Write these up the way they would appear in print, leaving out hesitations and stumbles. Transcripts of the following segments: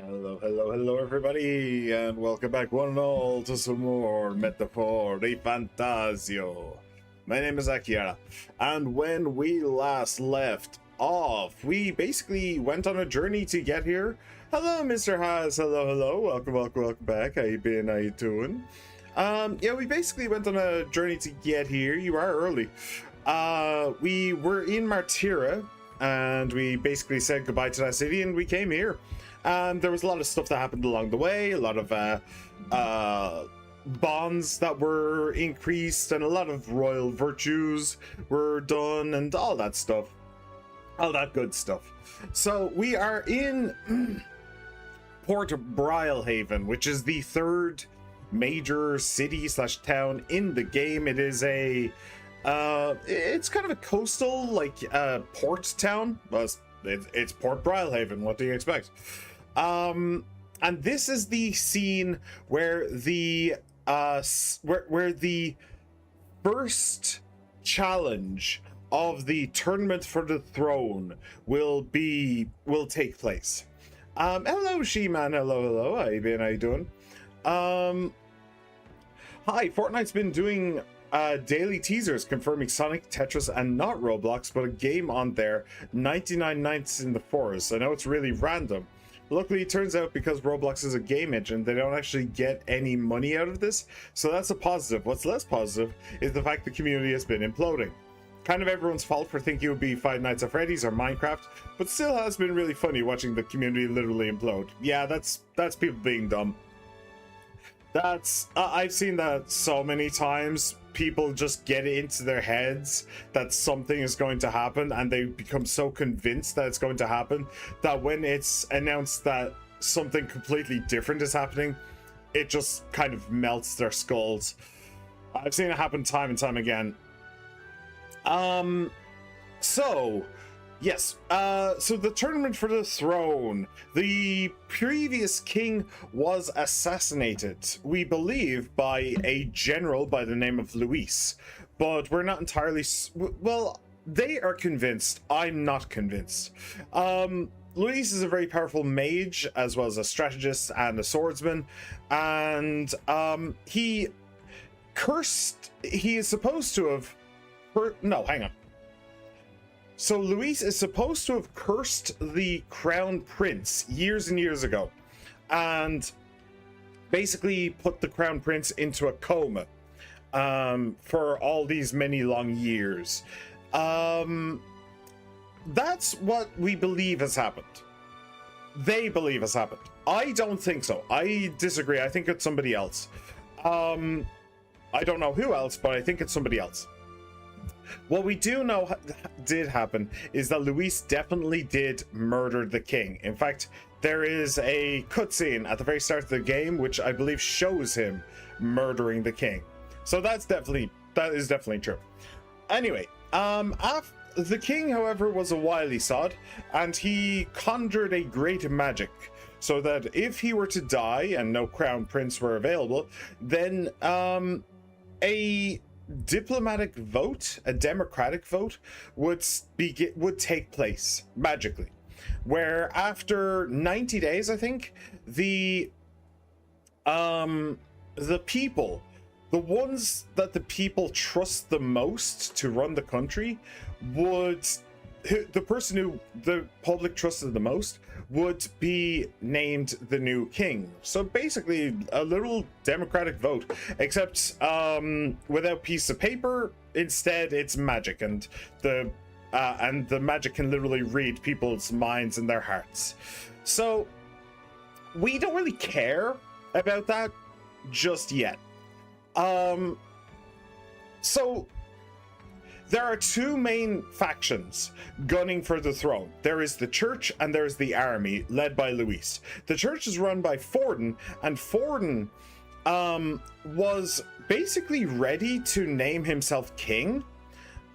Hello, everybody, and welcome back, one and all, to some more Metaphor ReFantazio. My name is Akira, and when we last left off, we basically went on a journey to get here. Hello, Mr. Haas. Hello. Welcome back. How you been? How you doing? Yeah, we basically went on a journey to get here. You are early. We were in Martira, and we basically said goodbye to that city, and we came here. There was a lot of stuff that happened along the way, a lot of bonds that were increased, and a lot of royal virtues were done, and all that stuff. All that good stuff. So we are in Port Brilehaven, which is the third major city slash town in the game. It is a it's kind of a coastal, like, port town. Well, it's Port Brilehaven. What do you expect? And this is the scene where the where the first challenge of the tournament for the throne will take place. Hello, She-Man. Hello. How you been? How you doing? Hi. Fortnite's been doing daily teasers confirming Sonic, Tetris, and not Roblox, but a game on there, 99 Nights in the Forest. I know it's really random. Luckily, it turns out because Roblox is a game engine, they don't actually get any money out of this, so that's a positive. What's less positive is the fact the community has been imploding. Kind of everyone's fault for thinking it would be Five Nights at Freddy's or Minecraft, but still has been really funny watching the community literally implode. Yeah, that's people being dumb. I've seen that so many times. People just get it into their heads that something is going to happen, and they become so convinced that it's going to happen that when it's announced that something completely different is happening, it just kind of melts their skulls. I've seen it happen time and time again. So yes, so the tournament for the throne. The previous king was assassinated, we believe, by a general by the name of Luis. But we're not entirely... Well, they are convinced. I'm not convinced. Luis is a very powerful mage, as well as a strategist and a swordsman. And he is supposed to have... No, hang on. So Luis is supposed to have cursed the crown prince years and years ago, and basically put the crown prince into a coma for all these many long years. That's what we believe has happened. They believe has happened. I don't think so. I disagree. I think it's somebody else. I don't know who else, but I think it's somebody else. What we do know did happen is that Luis definitely did murder the king. In fact, there is a cutscene at the very start of the game which I believe shows him murdering the king. So that is definitely true. Anyway, the king, however, was a wily sod, and he conjured a great magic so that if he were to die and no crown prince were available, then a democratic vote would take place magically, where after 90 days, I think, the people, the ones that the people trust the most to run the country, the person who the public trusted the most would be named the new king. So basically a little democratic vote, except without piece of paper. Instead it's magic, and the magic can literally read people's minds and their hearts. So we don't really care about that just yet. So there are two main factions gunning for the throne. There is the church and there's the army, led by Luis. The church is run by Forden, and Forden was basically ready to name himself king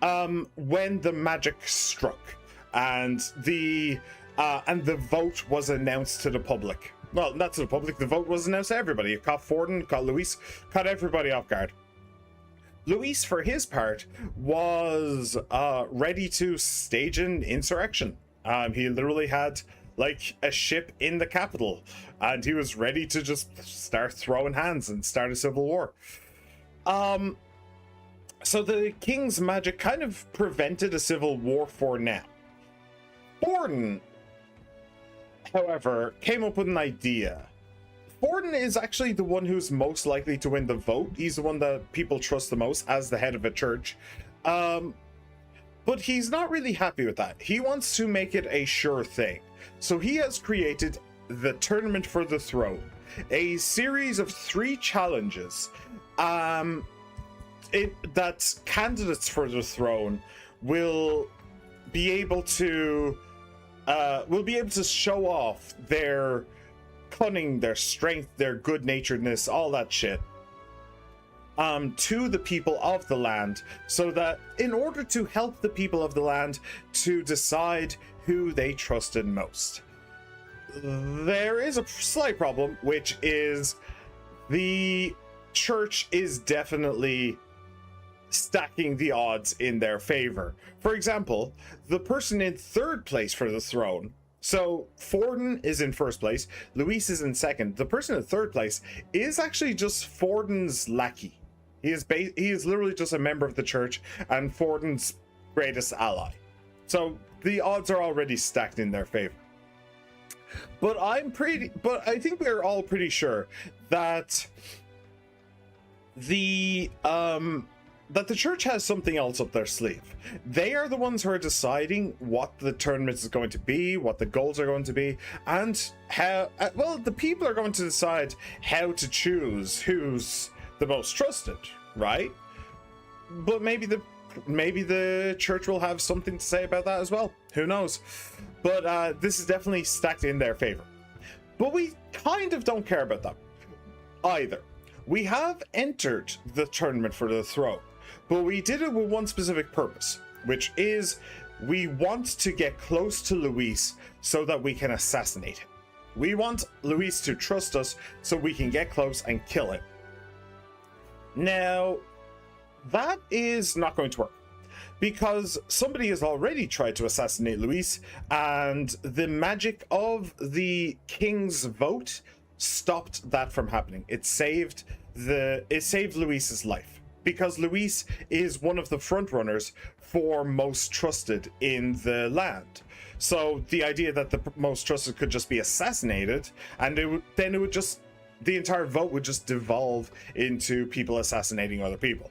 when the magic struck, and the vote was announced to the public. Well, not to the public, the vote was announced to everybody. It caught Forden, caught Luis, caught everybody off guard. Luis, for his part, was ready to stage an insurrection. He literally had like a ship in the capital, and he was ready to just start throwing hands and start a civil war. So the king's magic kind of prevented a civil war for now. Forden, however, came up with an idea. Forden is actually the one who's most likely to win the vote. He's the one that people trust the most as the head of a church. But he's not really happy with that. He wants to make it a sure thing. So he has created the Tournament for the Throne, a series of 3 challenges that candidates for the throne will be able to show off their cunning, their strength, their good-naturedness, all that shit, to the people of the land, so that in order to help the people of the land to decide who they trusted most. There is a slight problem, which is the church is definitely stacking the odds in their favor. For example, the person in 3rd place for the throne, so Forden is in 1st place, Luis is in 2nd. The person in 3rd place is actually just Forden's lackey. He is literally just a member of the church and Forden's greatest ally. So the odds are already stacked in their favor. But I think we're all pretty sure that the church has something else up their sleeve. They are the ones who are deciding what the tournament is going to be, what the goals are going to be, and how, well, the people are going to decide how to choose who's the most trusted, right? But maybe the church will have something to say about that as well. Who knows? But this is definitely stacked in their favor. But we kind of don't care about that either. We have entered the Tournament for the Throne, but we did it with one specific purpose, which is we want to get close to Luis so that we can assassinate him. We want Luis to trust us so we can get close and kill him. Now, that is not going to work, because somebody has already tried to assassinate Luis, and the magic of the king's vote stopped that from happening. It saved Luis's life, because Luis is one of the front runners for most trusted in the land. So the idea that the most trusted could just be assassinated, and the entire vote would just devolve into people assassinating other people,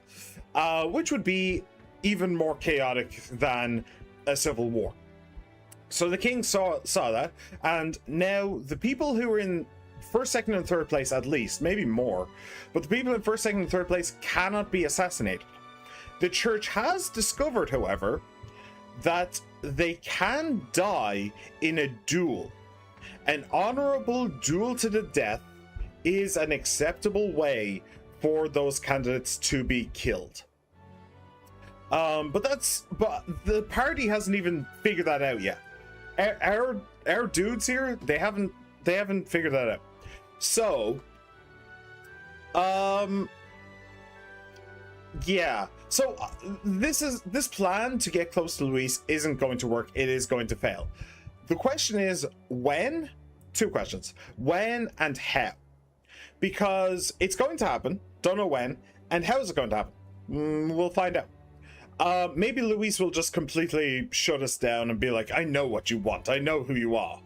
which would be even more chaotic than a civil war. So the king saw that, and now the people who were in 1st, 2nd, and 3rd place, at least, maybe more, but the people in 1st, 2nd, and 3rd place cannot be assassinated. The church has discovered, however, that they can die in a duel. An honorable duel to the death is an acceptable way for those candidates to be killed. But the party hasn't even figured that out yet. Our dudes here, they haven't figured that out. So, yeah. So this plan to get close to Luis isn't going to work. It is going to fail. The question is when? 2 questions: when and how? Because it's going to happen. Don't know when. And how is it going to happen? We'll find out. Maybe Luis will just completely shut us down and be like, I know what you want. I know who you are.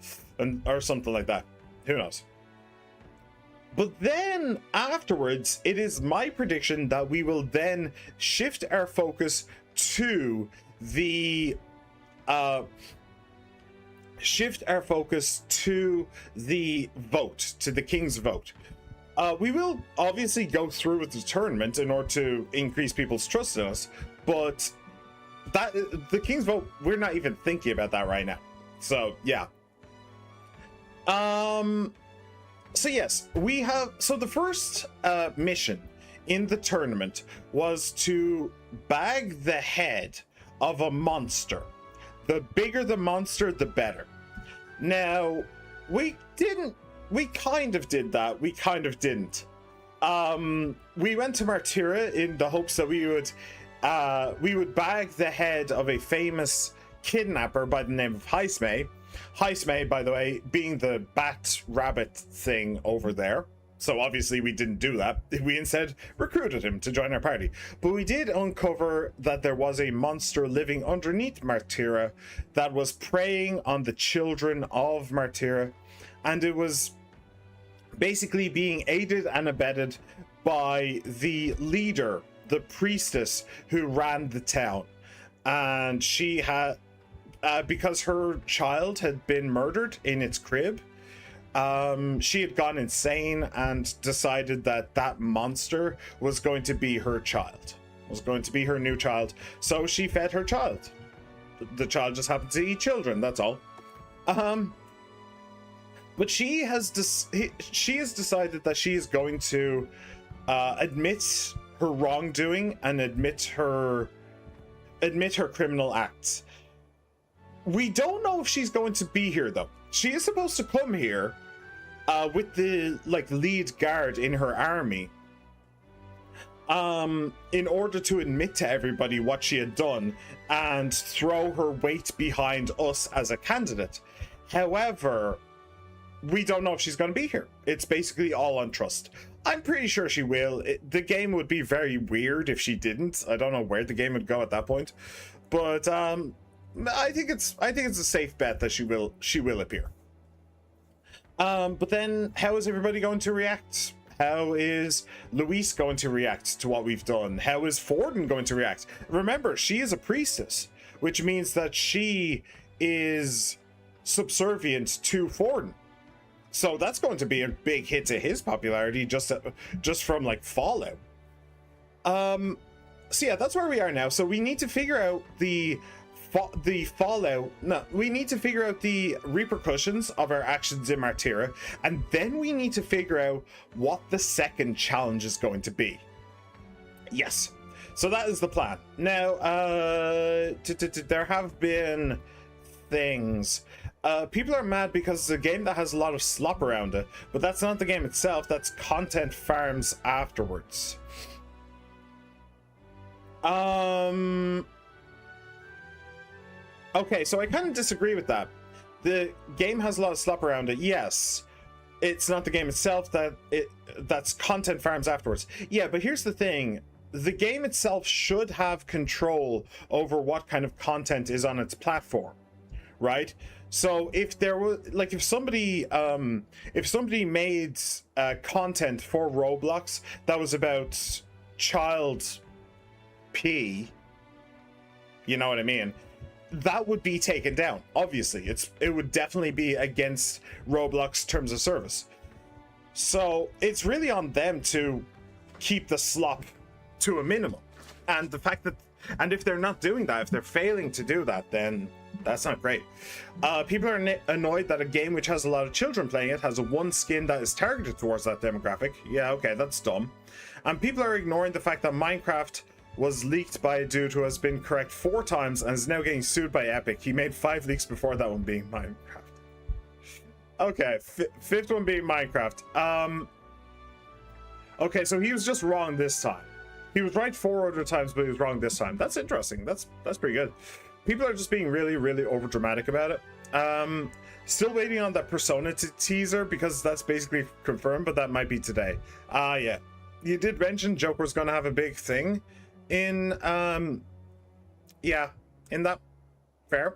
Or something like that. Who knows? But then afterwards, it is my prediction that we will then shift our focus to the vote, to the king's vote. We will obviously go through with the tournament in order to increase people's trust in us, but that the king's vote, we're not even thinking about that right now. So yeah. So yes, we have, so the first mission in the tournament was to bag the head of a monster. The bigger the monster, the better. Now, we kind of did that, we kind of didn't. We went to Martyra in the hopes that we would bag the head of a famous kidnapper by the name of Heisme, Hi Smay, by the way, being the bat rabbit thing over there. So obviously we didn't do that. We instead recruited him to join our party. But we did uncover that there was a monster living underneath Martira that was preying on the children of Martira. And it was basically being aided and abetted by the leader, the priestess who ran the town. And she had, because her child had been murdered in its crib, she had gone insane and decided that that monster was going to be her child, was going to be her new child. So she fed her child. The child just happened to eat children, that's all. But she has decided that she is going to admit her wrongdoing and admit her criminal acts. We don't know if she's going to be here though. She is supposed to come here with the lead guard in her army in order to admit to everybody what she had done and throw her weight behind us as a candidate. However, we don't know if she's going to be here. It's basically all on trust. I'm pretty sure she will. The game would be very weird if she didn't. I don't know where the game would go at that point, but I think it's a safe bet that she will appear. But then how is everybody going to react? How is Luis going to react to what we've done? How is Forden going to react? Remember, she is a priestess, which means that she is subservient to Forden. So that's going to be a big hit to his popularity just from like Fallout. So yeah, that's where we are now. So we need to figure out the fallout. No, we need to figure out the repercussions of our actions in Martira, and then we need to figure out what the second challenge is going to be. Yes. So that is the plan. Now, there have been things. People are mad because it's a game that has a lot of slop around it, but that's not the game itself. That's content farms afterwards. Okay, so I kind of disagree with that. The game has a lot of slop around it. Yes, it's not the game itself. That's content farms afterwards. Yeah, but here's the thing. The game itself should have control over what kind of content is on its platform, right? So if there was if somebody made content for Roblox that was about child P, you know what I mean, that would be taken down. Obviously, it would definitely be against Roblox terms of service. So it's really on them to keep the slop to a minimum. And the fact that, and if they're not doing that, if they're failing to do that, then that's not great. People are annoyed that a game which has a lot of children playing it has a one skin that is targeted towards that demographic. Yeah, okay, that's dumb. And people are ignoring the fact that Minecraft was leaked by a dude who has been correct 4 times and is now getting sued by Epic. He made 5 leaks before that one being Minecraft. Okay, 5th one being Minecraft. Okay, so he was just wrong this time. He was right 4 other times, but he was wrong this time. That's interesting. That's pretty good. People are just being really, really over dramatic about it. Still waiting on that Persona teaser because that's basically confirmed, but that might be today. Yeah. You did mention Joker's gonna have a big thing in that. Fair.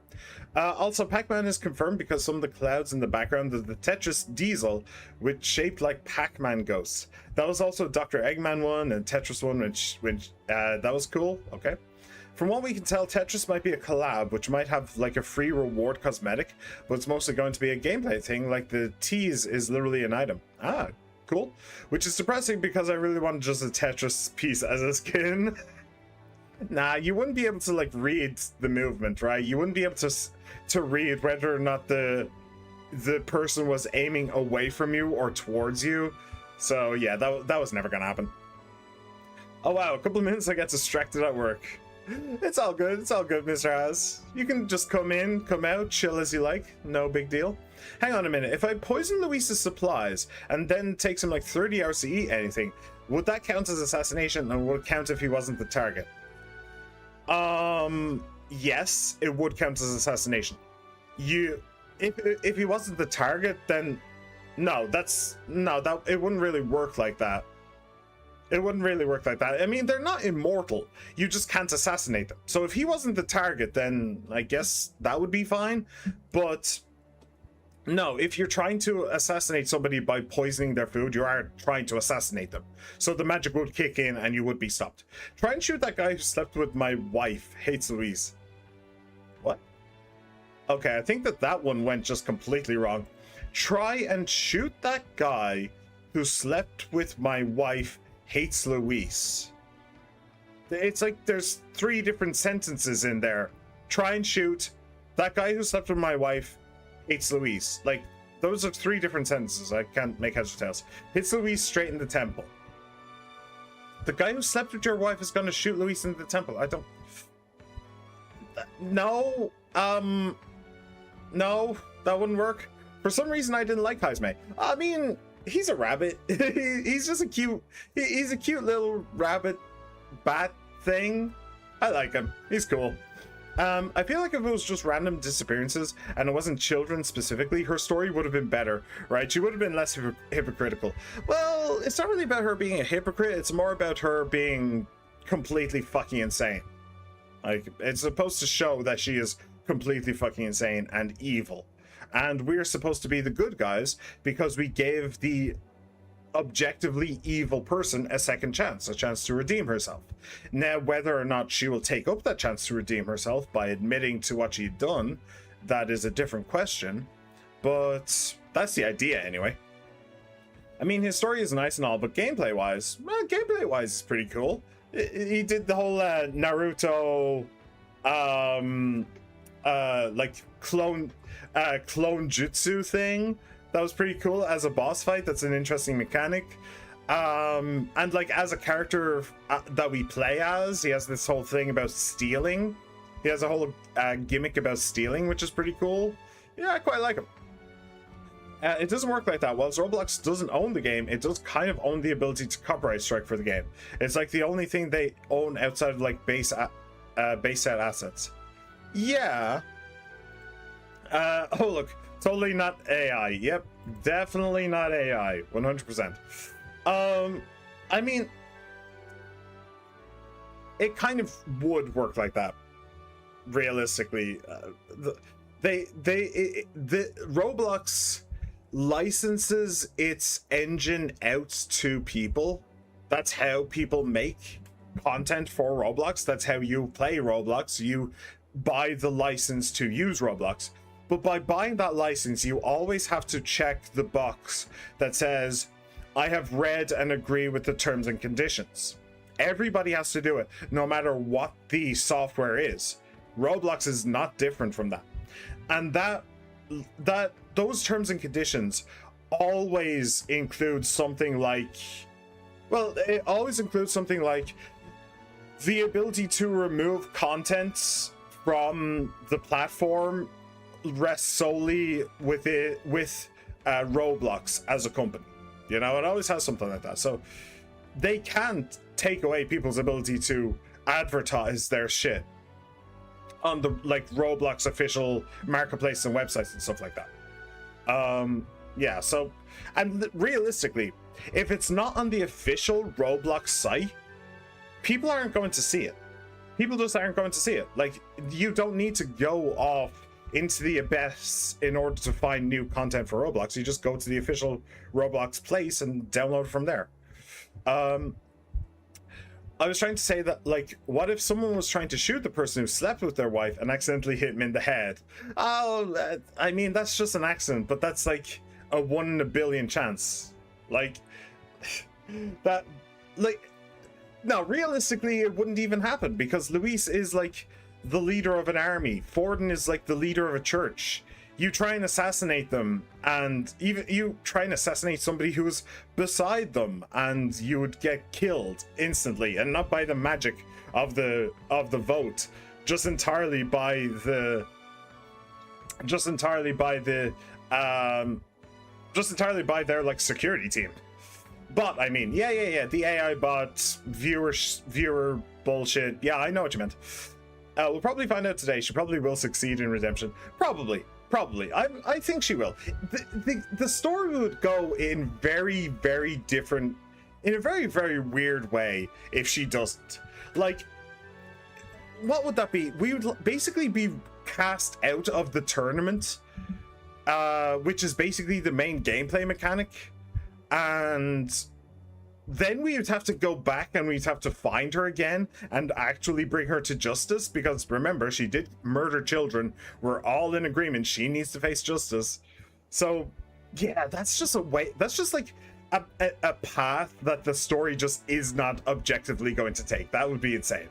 Also, Pac-Man is confirmed because some of the clouds in the background of the Tetris Diesel, which shaped like Pac-Man ghosts. That was also Dr. Eggman one and Tetris one, which that was cool. Okay. From what we can tell, Tetris might be a collab, which might have like a free reward cosmetic, but it's mostly going to be a gameplay thing. Like the tease is literally an item. Ah, cool. Which is depressing because I really wanted just a Tetris piece as a skin. Nah, you wouldn't be able to like read the movement, right? You wouldn't be able to read whether or not the person was aiming away from you or towards you. So yeah, that was never gonna happen. Oh wow, a couple of minutes I got distracted at work. It's all good. It's all good, Mr. Haas. You can just come in, come out, chill as you like. No big deal. Hang on a minute. If I poison Luis's supplies and then takes him like 30 hours to eat anything, would that count as assassination, and would it count if he wasn't the target? Yes, it would count as assassination. if he wasn't the target, then no, that it wouldn't really work like that. It wouldn't really work like that. I mean, they're not immortal. You just can't assassinate them. So if he wasn't the target, then I guess that would be fine. But no, if you're trying to assassinate somebody by poisoning their food, you are trying to assassinate them. So the magic would kick in and you would be stopped. Try and shoot that guy who slept with my wife, hates Louise. What? Okay, I think that one went just completely wrong. Try and shoot that guy who slept with my wife, hates Louise. It's like there's 3 different sentences in there. Try and shoot that guy who slept with my wife, hates Louise. Like, those are 3 different sentences. I can't make heads or tails. Hits Louise straight in the temple. The guy who slept with your wife is gonna shoot Louise in the temple. I don't... No. No, that wouldn't work. For some reason, I didn't like Jaime. I mean, he's a rabbit. He's just a cute... He's a cute little rabbit bat thing. I like him. He's cool. I feel like if it was just random disappearances and it wasn't children specifically, her story would have been better, right? She would have been less hypocritical. Well, it's not really about her being a hypocrite. It's more about her being completely fucking insane. Like, it's supposed to show that she is completely fucking insane and evil. And we're supposed to be the good guys because we gave the objectively evil person a second chance, a chance to redeem herself. Now, whether or not she will take up that chance to redeem herself by admitting to what she'd done, that is a different question, but that's the idea anyway. I mean, his story is nice and all, but gameplay-wise, well, gameplay-wise is pretty cool. He did the whole Naruto like clone jutsu thing. That was pretty cool as a boss fight. That's an interesting mechanic. And like as a character that we play as, he has this whole thing about stealing. He has a whole gimmick about stealing, which is pretty cool. Yeah, I quite like him. It doesn't work like that. Whilst Roblox doesn't own the game, it does kind of own the ability to copyright strike for the game. It's like the only thing they own outside of like base set assets. Yeah. Oh look. Totally not AI. Yep, definitely not AI. 100%. I mean, it kind of would work like that. Realistically, the Roblox licenses its engine out to people. That's how people make content for Roblox. That's how you play Roblox. You buy the license to use Roblox. But by buying that license, you always have to check the box that says, I have read and agree with the terms and conditions. Everybody has to do it, no matter what the software is. Roblox is not different from that. And those terms and conditions always include something like, well, it always includes something like the ability to remove content from the platform rests solely with Roblox as a company. You know, it always has something like that. So they can't take away people's ability to advertise their shit on the like Roblox official marketplace and websites and stuff like that. Yeah, so, and realistically, if it's not on the official Roblox site, people aren't going to see it. People just aren't going to see it. Like, you don't need to go off into the abyss in order to find new content for Roblox. You just go to the official Roblox place and download from there. I was trying to say that, like, what if someone was trying to shoot the person who slept with their wife and accidentally hit him in the head? Oh, I mean, that's just an accident, but that's like a 1 in a billion chance. Like, that, like, no, realistically, it wouldn't even happen because Luis is like the leader of an army. Forden is like the leader of a church. You try and assassinate them, and even you try and assassinate somebody who is beside them, and you would get killed instantly, and not by the magic of the vote, just entirely by their like security team. But I mean, yeah, the AI bot viewer bullshit. Yeah, I know what you meant. We'll probably find out today. She probably will succeed in redemption. Probably. Probably. I think she will. The story would go in very, very different, in a very, very weird way if she doesn't. Like, what would that be? We would basically be cast out of the tournament, which is basically the main gameplay mechanic, and then we would have to go back and we'd have to find her again and actually bring her to justice, because remember, she did murder children. We're all in agreement she needs to face justice. So yeah, that's just a way, that's just like a path that the story just is not objectively going to take. That would be insane.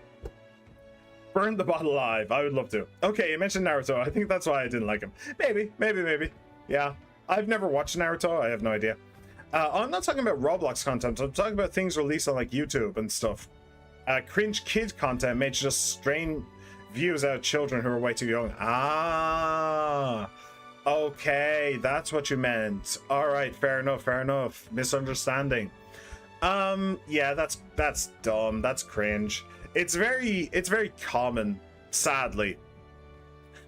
Burn the bot alive. I would love to. Okay, you mentioned Naruto. I think that's why I didn't like him. Maybe. Yeah, I've never watched Naruto. I have no idea. I'm not talking about Roblox content. I'm talking about things released on like YouTube and stuff. Cringe kid content made to just strain views out of children who are way too young. Ah, okay, that's what you meant. All right, fair enough. Misunderstanding. Yeah, that's dumb. That's cringe. It's very common, sadly.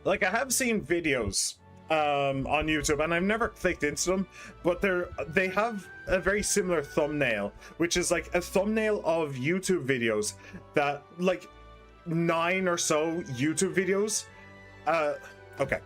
Like, I have seen videos on YouTube, and I've never clicked into them, but they have a very similar thumbnail, which is like a thumbnail of YouTube videos that, like, 9 or so YouTube videos. Okay.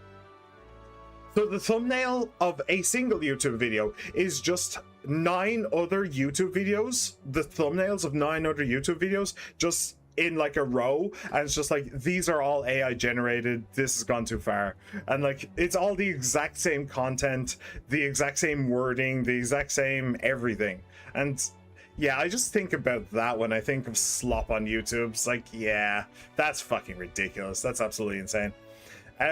So the thumbnail of a single YouTube video is just 9 other YouTube videos, the thumbnails of 9 other YouTube videos, just in like a row, and it's just like, these are all AI generated, this has gone too far. And like, it's all the exact same content, the exact same wording, the exact same everything. And yeah, I just think about that when I think of slop on YouTube. It's like, yeah, that's fucking ridiculous. That's absolutely insane.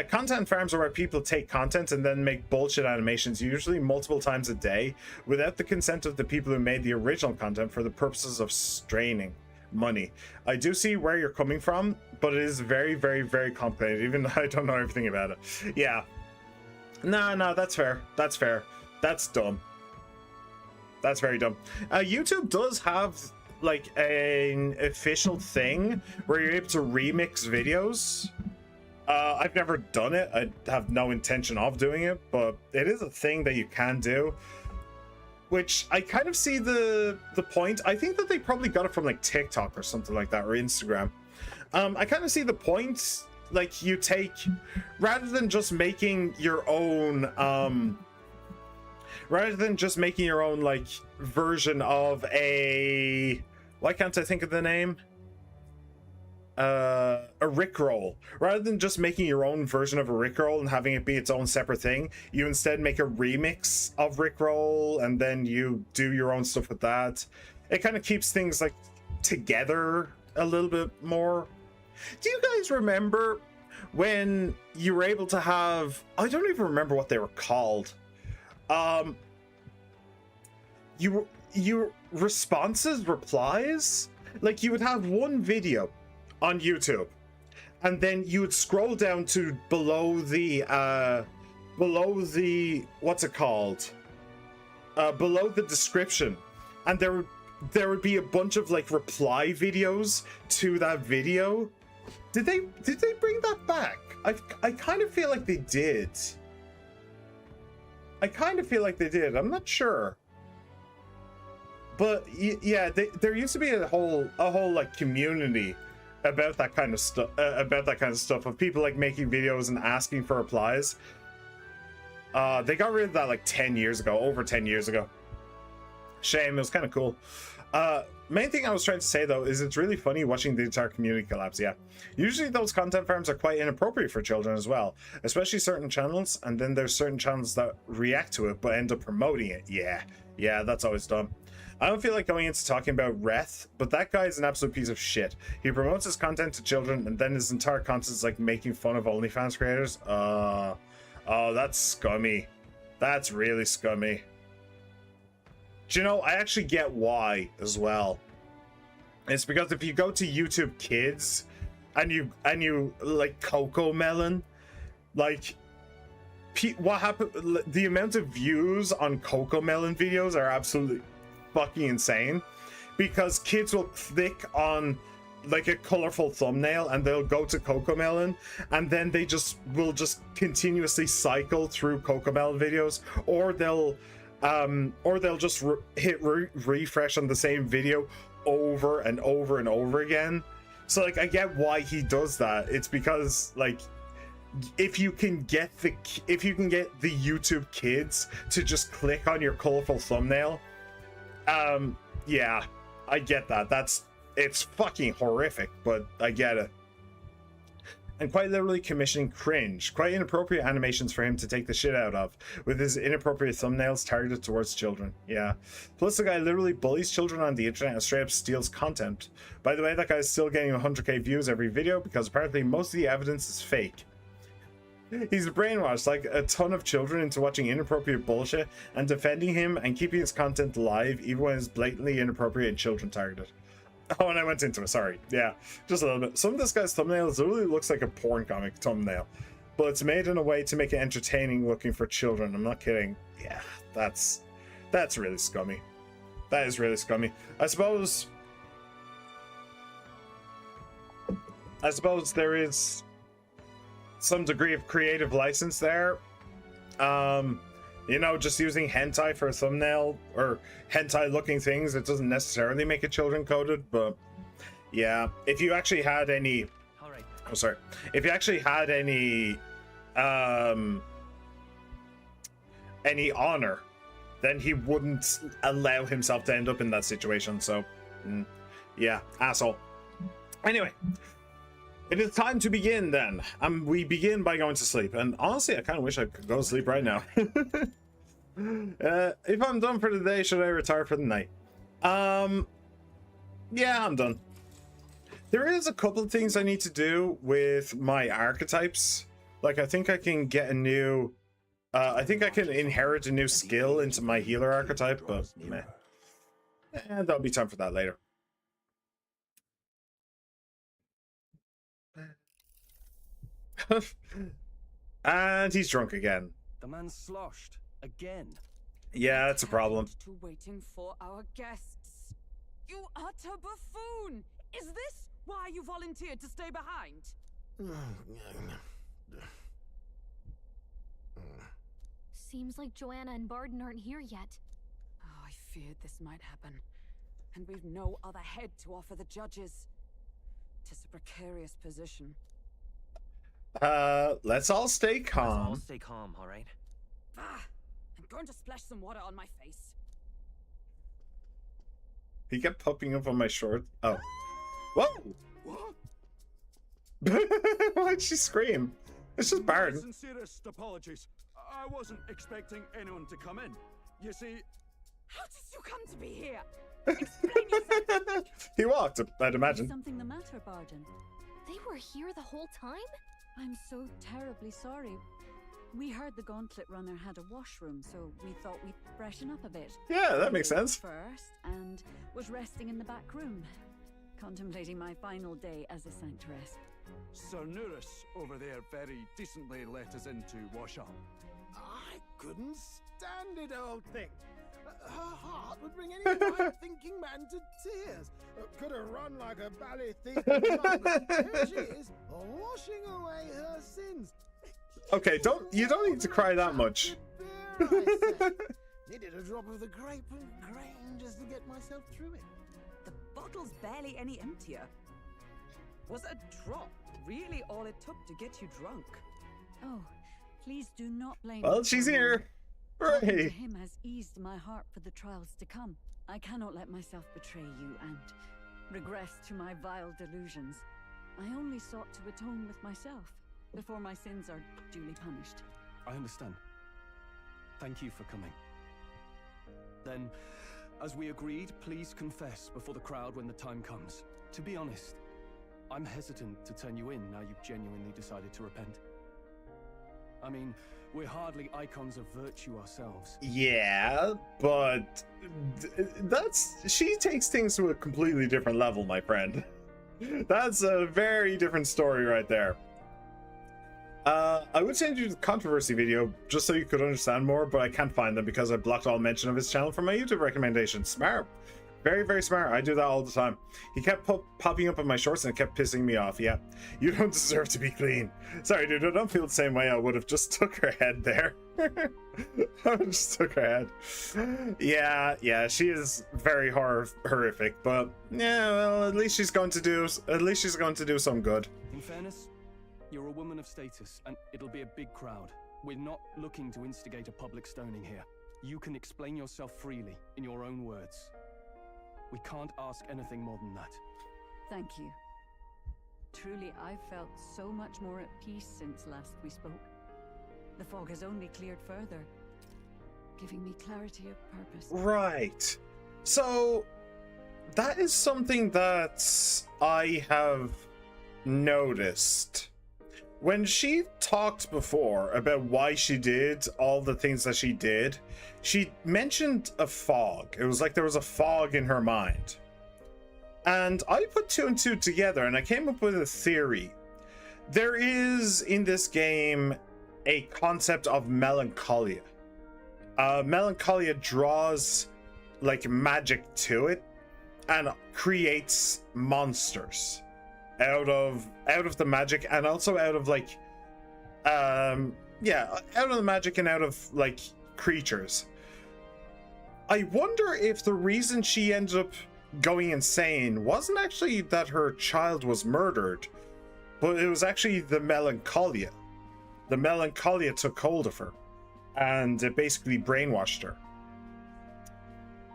Content farms are where people take content and then make bullshit animations, usually multiple times a day, without the consent of the people who made the original content, for the purposes of straining money. I do see where you're coming from, but it is very, very, very complicated, even though I don't know everything about it. Yeah. No, that's fair. That's dumb. That's very dumb. YouTube does have like an official thing where you're able to remix videos. I've never done it. I have no intention of doing it, but it is a thing that you can do, which I kind of see the point. I think that they probably got it from like TikTok or something like that, or Instagram. I kind of see the point. Like, you take, rather than just making your own like version of a, why can't I think of the name? A Rickroll. Rather than just making your own version of a Rickroll and having it be its own separate thing, you instead make a remix of Rickroll, and then you do your own stuff with that. It kind of keeps things like together a little bit more. Do you guys remember when you were able to have, I don't even remember what they were called, you replies, like you would have one video on YouTube, and then you would scroll down to below the what's it called, below the description, and there would be a bunch of like reply videos to that video. Did they bring that back? I kind of feel like they did. I'm not sure. But yeah, there used to be a whole like community about that kind of stuff, of people like making videos and asking for replies. They got rid of that like 10 years ago, over 10 years ago. Shame. It was kind of cool. Main thing I was trying to say though is it's really funny watching the entire community collapse. Yeah, usually those content farms are quite inappropriate for children as well, especially certain channels, and then there's certain channels that react to it but end up promoting it. Yeah, that's always dumb. I don't feel like going into talking about Reth, but that guy is an absolute piece of shit. He promotes his content to children, and then his entire content is like making fun of OnlyFans creators. Oh, that's scummy. That's really scummy. Do you know, I actually get why as well. It's because if you go to YouTube Kids and you like Coco Melon, like what happened, the amount of views on Coco Melon videos are absolutely fucking insane, because kids will click on like a colorful thumbnail, and they'll go to Cocomelon, and then they will just continuously cycle through Cocomelon videos, or they'll just hit refresh on the same video over and over and over again. So like, I get why he does that. It's because like, if you can get the YouTube kids to just click on your colorful thumbnail, yeah, I get that. It's fucking horrific, but I get it. And quite literally commissioning cringe, quite inappropriate animations for him to take the shit out of, with his inappropriate thumbnails targeted towards children. Yeah. Plus the guy literally bullies children on the internet and straight up steals content. By the way, that guy's still getting 100k views every video because apparently most of the evidence is fake. He's brainwashed like a ton of children into watching inappropriate bullshit and defending him and keeping his content alive even when it's blatantly inappropriate and children targeted. Oh, and I went into it, sorry. Yeah, just a little bit. Some of this guy's thumbnails literally looks like a porn comic thumbnail, but it's made in a way to make it entertaining looking for children. I'm not kidding. Yeah, that's really scummy. That is really scummy. I suppose there is some degree of creative license there. You know, just using hentai for a thumbnail or hentai looking things, it doesn't necessarily make it children coded, but yeah, if you actually had any, oh sorry, if you actually had any honor, then he wouldn't allow himself to end up in that situation. So yeah, asshole. Anyway, it is time to begin then. We begin by going to sleep. And honestly, I kind of wish I could go to sleep right now. If I'm done for the day, should I retire for the night? Yeah, I'm done. There is a couple of things I need to do with my archetypes. Like, I think I can get a new... I think I can inherit a new skill into my healer archetype, but meh. There'll be time for that later. And he's drunk again. The man's sloshed again. Yeah, that's a problem. To waiting for our guests. You utter buffoon! Is this why you volunteered to stay behind? Seems like Joanna and Barden aren't here yet. Oh, I feared this might happen. And we've no other head to offer the judges. 'Tis a precarious position. Let's all stay calm. Let's all stay calm, all right? Ah, I'm going to splash some water on my face. He kept popping up on my short. Oh. Whoa! What? Why'd she scream? It's just Barden. Sincerest apologies. I wasn't expecting anyone to come in. You see... How did you come to be here? Explain yourself. He walked, I'd imagine. Is something the matter, Barden? They were here the whole time? I'm so terribly sorry. We heard the Gauntlet Runner had a washroom, so we thought we'd freshen up a bit. Yeah, that makes sense. First, and was resting in the back room, contemplating my final day as a sanctuaress. Sir Nuris over there very decently let us in to wash up. I couldn't stand it, old thing. Her heart would bring any right-thinking man to tears. Could have run like a ballet thief. Here she is, washing away her sins. Okay, you don't need to cry that much. Needed a drop of the grape and grain just to get myself through it. The bottle's barely any emptier. Was a drop really all it took to get you drunk? Oh, please do not blame me. Well, she's here. Talking to Hooray. him has eased my heart for the trials to come. I cannot let myself betray you and regress to my vile delusions. I only sought to atone with myself before my sins are duly punished. I understand. Thank you for coming. Then, as we agreed, please confess before the crowd when the time comes. To be honest, I'm hesitant to turn you in now you've genuinely decided to repent. I mean, we're hardly icons of virtue ourselves. Yeah, but she takes things to a completely different level, my friend. That's a very different story right there. I would send you the controversy video just so you could understand more, but I can't find them because I blocked all mention of his channel from my YouTube recommendations. Smart. Very, very smart. I do that all the time. He kept popping up in my shorts and it kept pissing me off. Yeah, you don't deserve to be clean. Sorry, dude, I don't feel the same way. I would have just took her head there. I would have just took her head. Yeah, she is very horrific, but yeah, well, at least she's going to do some good. In fairness, you're a woman of status, and it'll be a big crowd. We're not looking to instigate a public stoning here. You can explain yourself freely, in your own words. We can't ask anything more than that. Thank you. Truly, I've felt so much more at peace since last we spoke. The fog has only cleared further, giving me clarity of purpose. Right. So, that is something that I have noticed. When she talked before about why she did all the things that she did, she mentioned a fog. It was like there was a fog in her mind. And I put two and two together and I came up with a theory. There is in this game a concept of melancholia. Melancholia draws like magic to it and creates monsters out of the magic, and also out of like out of the magic and out of like creatures. I wonder if the reason she ended up going insane wasn't actually that her child was murdered, but it was actually the melancholia. The melancholia took hold of her and it basically brainwashed her.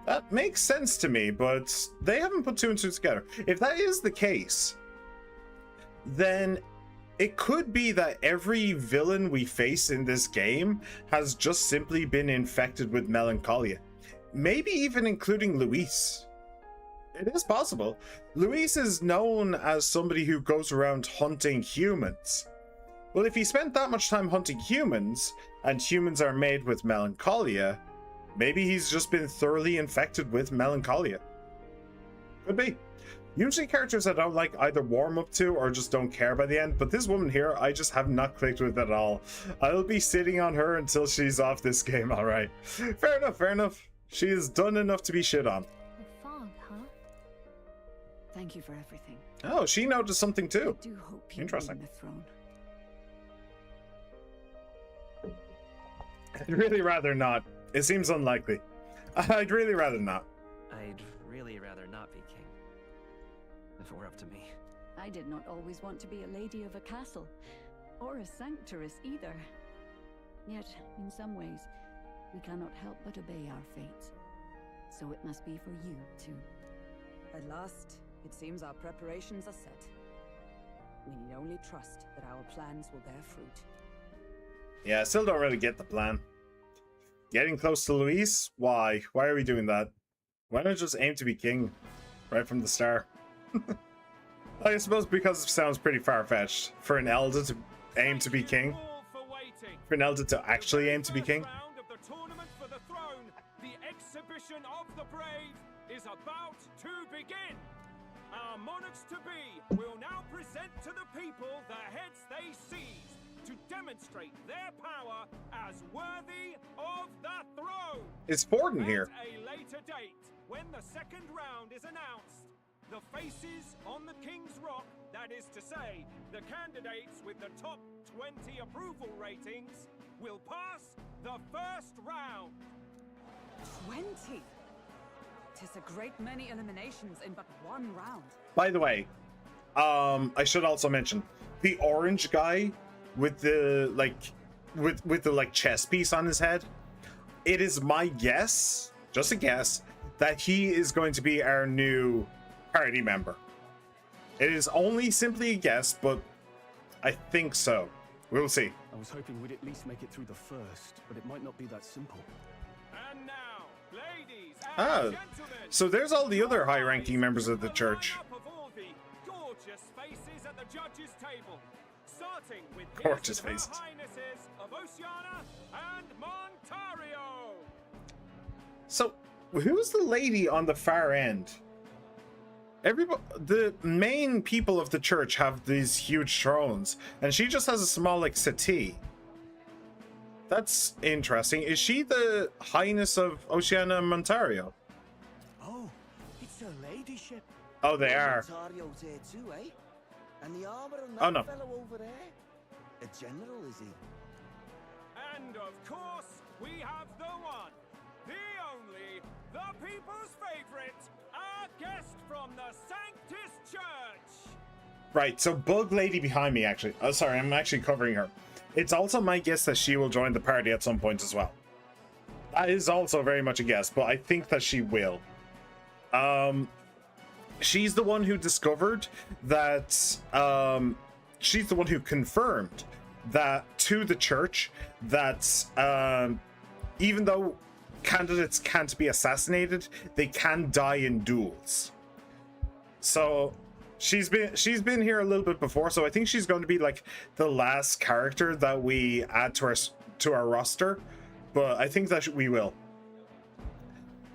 That makes sense to me, but they haven't put two and two together. If that is the case, then it could be that every villain we face in this game has just simply been infected with melancholia. Maybe even including Luis. It is possible. Luis is known as somebody who goes around hunting humans. Well, if he spent that much time hunting humans, and humans are made with melancholia, maybe he's just been thoroughly infected with melancholia. Could be. Usually characters I don't like either warm up to or just don't care by the end, but this woman here, I just have not clicked with at all. I'll be sitting on her until she's off this game, alright. Fair enough, fair enough. She has done enough to be shit on. The fog, huh? Thank you for everything. Oh, she noticed something too. I do hope you Interesting. win the throne. I'd really rather not. It seems unlikely. I'd really rather not. I'd really rather not be king. If it were up to me. I did not always want to be a lady of a castle, or a sanctuaress either. Yet, in some ways, we cannot help but obey our fates. So it must be for you, too. At last, it seems our preparations are set. We need only trust that our plans will bear fruit. Yeah, I still don't really get the plan. Getting close to Luis? Why? Why are we doing that? Why not just aim to be king right from the start? I suppose because it sounds pretty far-fetched for an elder to aim to be king. For an elder to actually aim to be king. The exhibition of the brave is about to begin. Our monarchs-to-be will now present to the people the heads they seized to demonstrate their power as worthy of the throne. Is Forden here? At a later date, when the second round is announced, the faces on the King's Rock, that is to say, the candidates with the top 20 approval ratings, will pass the first round. 20? 'Tis a great many eliminations in but one round. By the way, I should also mention the orange guy with the with the chest piece on his head. It is my guess, just a guess, that he is going to be our new party member. It is only simply a guess, but I think so. We'll see. I was hoping we'd at least make it through the first, but it might not be that simple. And now, ladies Ah, and gentlemen, so there's all the other high-ranking members of the the church. lineup of all the gorgeous faces at the judges' table, starting with Gorgeous his and her faces. highnesses of Oceana and Montario. So, who's the lady on the far end? Everybody, the main people of the church have these huge thrones, and she just has a small, settee. That's interesting. Is she the Highness of Oceana and Montario? Oh, it Her ladyship. Oh, they are. ReFantazio's here too, eh? And the armor on Oh, that no. fellow over there? A general, is he? And of course, we have the one, the only, the people's favorite, our guest from the Sanctus Church. Right, so Bug Lady behind me, actually. Oh, sorry, I'm actually covering her. It's also my guess that she will join the party at some point as well. That is also very much a guess, but I think that she will. She's the one who discovered that, she's the one who confirmed that to the church that even though candidates can't be assassinated, they can die in duels. So she's been here a little bit before, so I think she's going to be like the last character that we add to our roster, but I think that we will.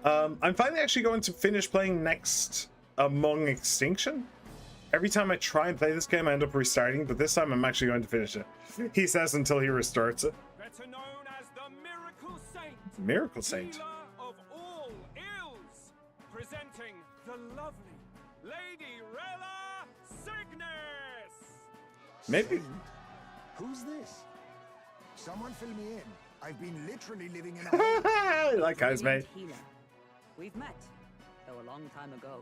I'm finally actually going to finish playing next Among Extinction. Every time I try and play this game, I end up restarting, but this time I'm actually going to finish it. He says until he restarts it. Better known as the Miracle Saint. Miracle Saint. Healer of all ills. Presenting the lovely Lady Rella Cygnus. Maybe. Who's this? Someone fill me in. I've been literally living in a I like guys, mate. Healer. We've met, though a long time ago.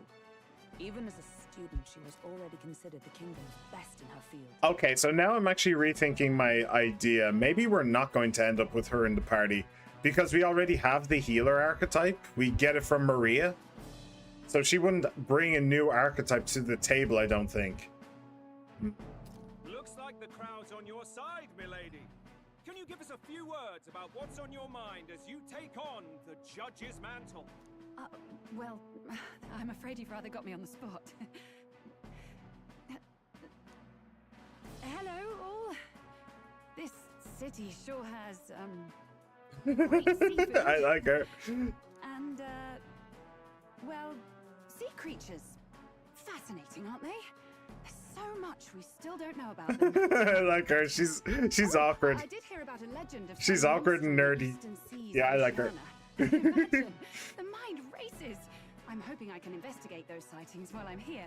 Even as a student, she was already considered the kingdom's best in her field. Okay, so now I'm actually rethinking my idea. Maybe we're not going to end up with her in the party because we already have the healer archetype. We get it from Maria. So she wouldn't bring a new archetype to the table, I don't think. Looks like the crowd's on your side, milady. Can you give us a few words about what's on your mind as you take on the judge's mantle? Well, I'm afraid you've rather got me on the spot. Hello, all. This city sure has, great seafood. I like her. And, well, sea creatures. Fascinating, aren't they? There's so much we still don't know about them. I like her. She's awkward. I did hear about a legend of She's some awkward and monster in nerdy. the eastern seas Yeah, I of like her. Oceania. Imagine, the mind races. I'm hoping I can investigate those sightings while I'm here.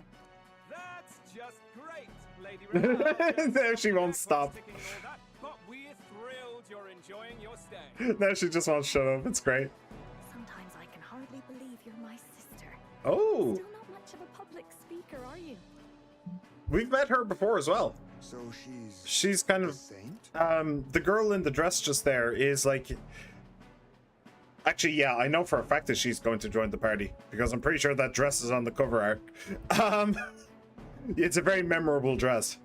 That's just great, Lady Rella. There she won't stop. But we're thrilled you're enjoying your stay. Now she just won't shut up. It's great. Sometimes I can hardly believe you're my sister. Oh, Still not much of a public speaker, are you? we've met her before as well. So She's kind a of saint? the girl in the dress just there is like, actually, yeah, I know for a fact that she's going to join the party because I'm pretty sure that dress is on the cover art. It's a very memorable dress,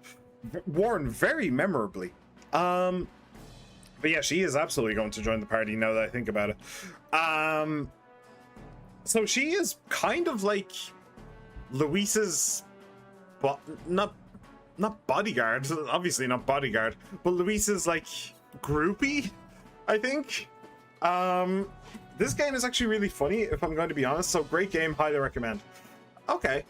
worn very memorably. But yeah, she is absolutely going to join the party now that I think about it. So she is kind of like Luis's, but not bodyguard, obviously not bodyguard, but Luis's like groupie, I think. This game is actually really funny, if I'm going to be honest, so great game, highly recommend. Okay.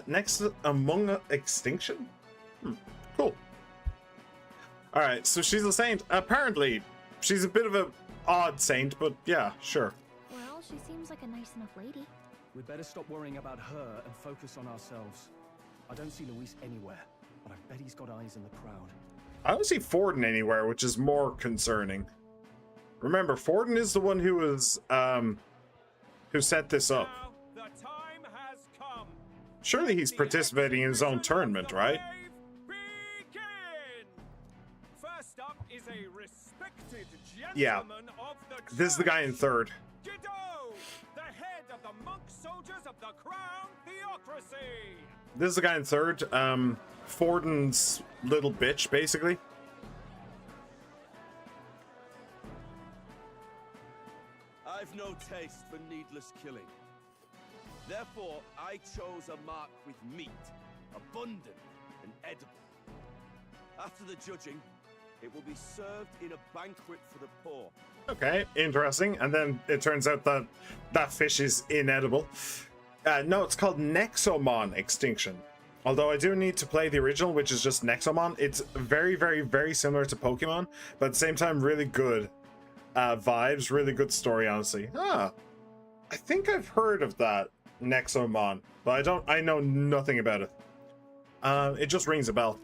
Next, Among Extinction? Cool. Alright, so she's a saint. Apparently, she's a bit of a odd saint, but yeah, sure. Well, she seems like a nice enough lady. We'd better stop worrying about her and focus on ourselves. I don't see Luis anywhere, but I bet he's got eyes in the crowd. I don't see Forden anywhere, which is more concerning. Remember, Forden is the one who was, who set this up. Now, the time has come. Surely he's participating in his own tournament, right? Begin. First up is a respected Yeah. gentleman of the This is the guy in church. third. Godot, the head of the monk soldiers of the Crown Theocracy. This is the guy in third. Forden's little bitch, basically. I've no taste for needless killing. Therefore, I chose a mark with meat, abundant and edible. After the judging, it will be served in a banquet for the poor. Okay, interesting. And then it turns out that that fish is inedible. No, it's called Nexomon Extinction. Although I do need to play the original, which is just Nexomon. It's very, very, very similar to Pokemon, but at the same time, really good vibes, really good story, honestly. I I think I've heard of that Nexomon, but I know nothing about it. It just rings a bell.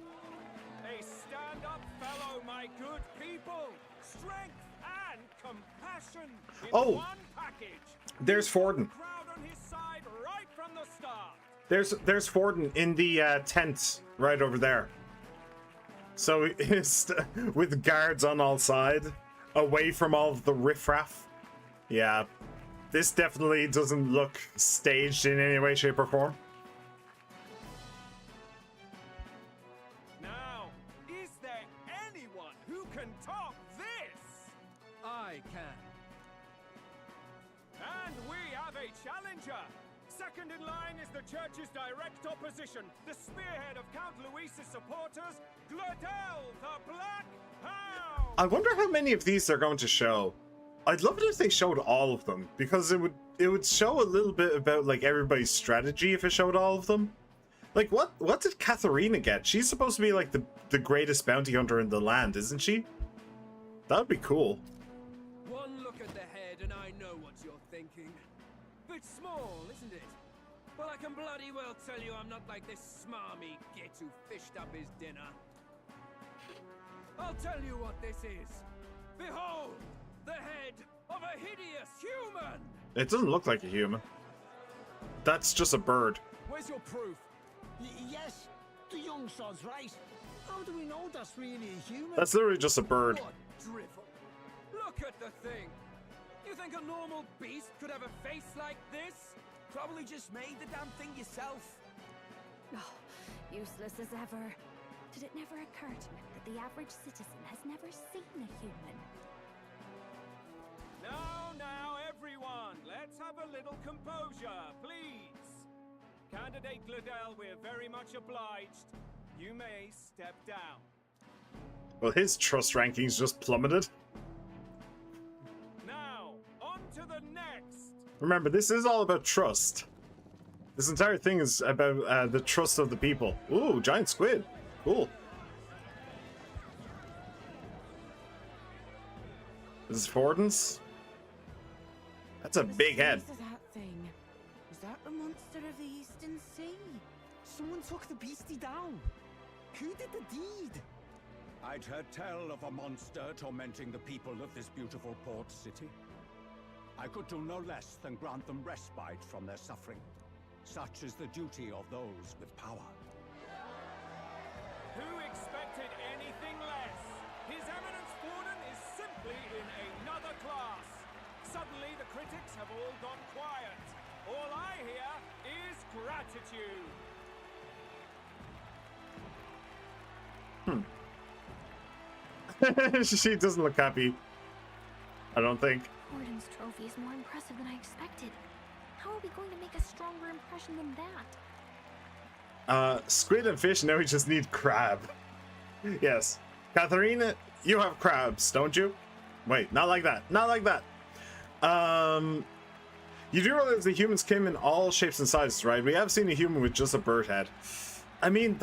A stand-up fellow, my good people. Strength and compassion in Oh. one package. There's Forden. Crowd on his side right from the start. There's Forden in the tent right over there. So it's with guards on all sides, away from all of the riffraff. Yeah, this definitely doesn't look staged in any way, shape, or form. Now, is there anyone who can top this? I can. And we have a challenger. Second in line is the church's direct opposition, the spearhead of Count Luis's supporters, Gladel the Black Hound. I wonder how many of these they're going to show. I'd love it if they showed all of them, because it would show a little bit about like everybody's strategy if it showed all of them. Like what did Katharina get? She's supposed to be like the greatest bounty hunter in the land, isn't she? That would be cool. One look at the head and I know what you're thinking. Bit small, isn't it? Well, I can bloody well tell you I'm not like this smarmy git who fished up his dinner. I'll tell you what this is. Behold, the head of a hideous human! It doesn't look like a human. That's just a bird. Where's your proof? Yes, the young sod's right. How do we know that's really a human? That's literally just a bird. What drivel? Look at the thing! You think a normal beast could have a face like this? Probably just made the damn thing yourself. Oh, useless as ever. Did it never occur to him that the average citizen has never seen a human? Now, everyone, let's have a little composure, please. Candidate Gladel, we're very much obliged. You may step down. Well, his trust rankings just plummeted. Now, on to the next. Remember, this is all about trust. This entire thing is about the trust of the people. Ooh, giant squid. Cool. This is Forden's. That's a big head. Is that thing? Is that the monster of the Eastern Sea? Someone took the beastie down. Who did the deed? I'd heard tell of a monster tormenting the people of this beautiful port city. I could do no less than grant them respite from their suffering. Such is the duty of those with power. Who expected anything less? His Eminence Forden is simply in another class. Suddenly the critics have all gone quiet. All I hear is gratitude. She doesn't look happy. I don't think. Forden's trophy is more impressive than I expected. How are we going to make a stronger impression than that? Squid and fish, now we just need crab. Yes. Katharina, you have crabs, don't you? Wait, not like that. Not like that. You do realize the humans came in all shapes and sizes, right? We have seen a human with just a bird head. I mean,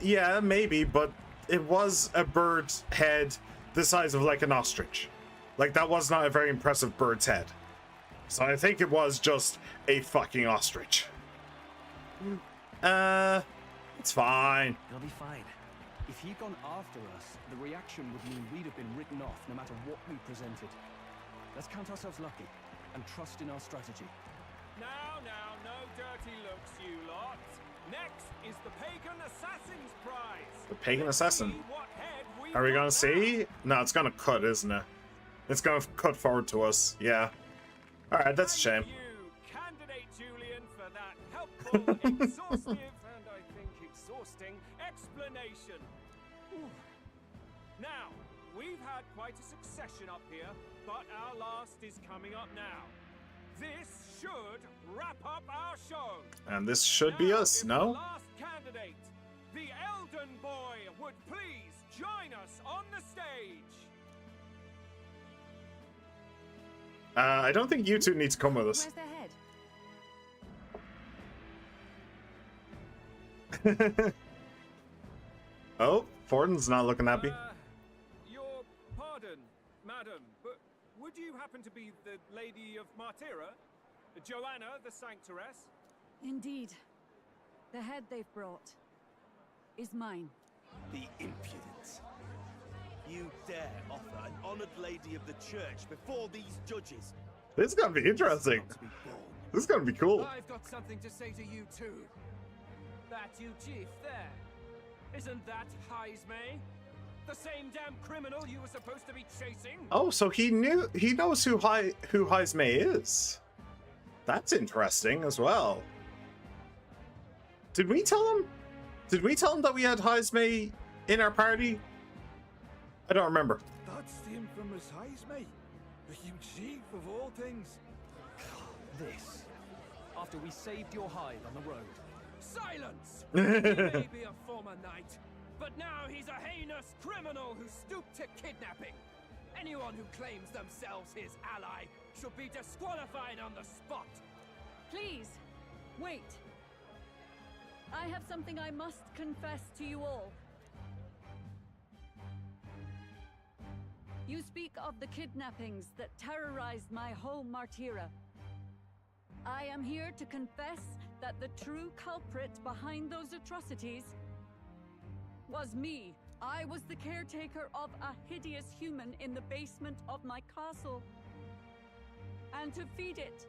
yeah, maybe, but it was a bird's head the size of like an ostrich. Like, that was not a very impressive bird's head. So I think it was just a fucking ostrich. It's fine. It'll be fine. If he'd gone after us, the reaction would mean we'd have been written off no matter what we presented. Let's count ourselves lucky and trust in our strategy. Now, no dirty looks, you lot. Next is the Pagan Assassin's Prize. The Pagan Assassin. See what head we Are we got gonna now. see? No, it's gonna cut, isn't it? It's gonna cut forward to us. Yeah. Alright, that's a shame. Thank you, Candidate Julian, for that helpful, exhaustive, and I think exhausting explanation. Ooh. Now, we've had quite a succession up here, but our last is coming up now. This should wrap up our show. And this should be us, If no? The last candidate, the Elden Boy, would please join us on the stage. I don't think you two need to come with us. Where's their head? Oh, Forden's not looking happy. Your pardon, madam, but would you happen to be the Lady of Martira? Joanna, the Sanctoress? Indeed. The head they've brought is mine. The impudence. You dare offer an honored lady of the church before these judges? This is gonna be interesting. This is gonna be cool. I've got something to say to you too. That you, Chief, there. Isn't that Heismay? The same damn criminal you were supposed to be chasing? Oh, so he knows who Heismay is. That's interesting as well. Did we tell him? Did we tell him that we had Heismay in our party? I don't remember. That's the infamous Heismay, the huge chief of all things. This. After we saved your hide on the road. Silence! He may be a former knight, but now he's a heinous criminal who stooped to kidnapping. Anyone who claims themselves his ally should be disqualified on the spot. Please, wait. I have something I must confess to you all. You speak of the kidnappings that terrorized my home, Martira. I am here to confess that the true culprit behind those atrocities was me. I was the caretaker of a hideous human in the basement of my castle. And to feed it,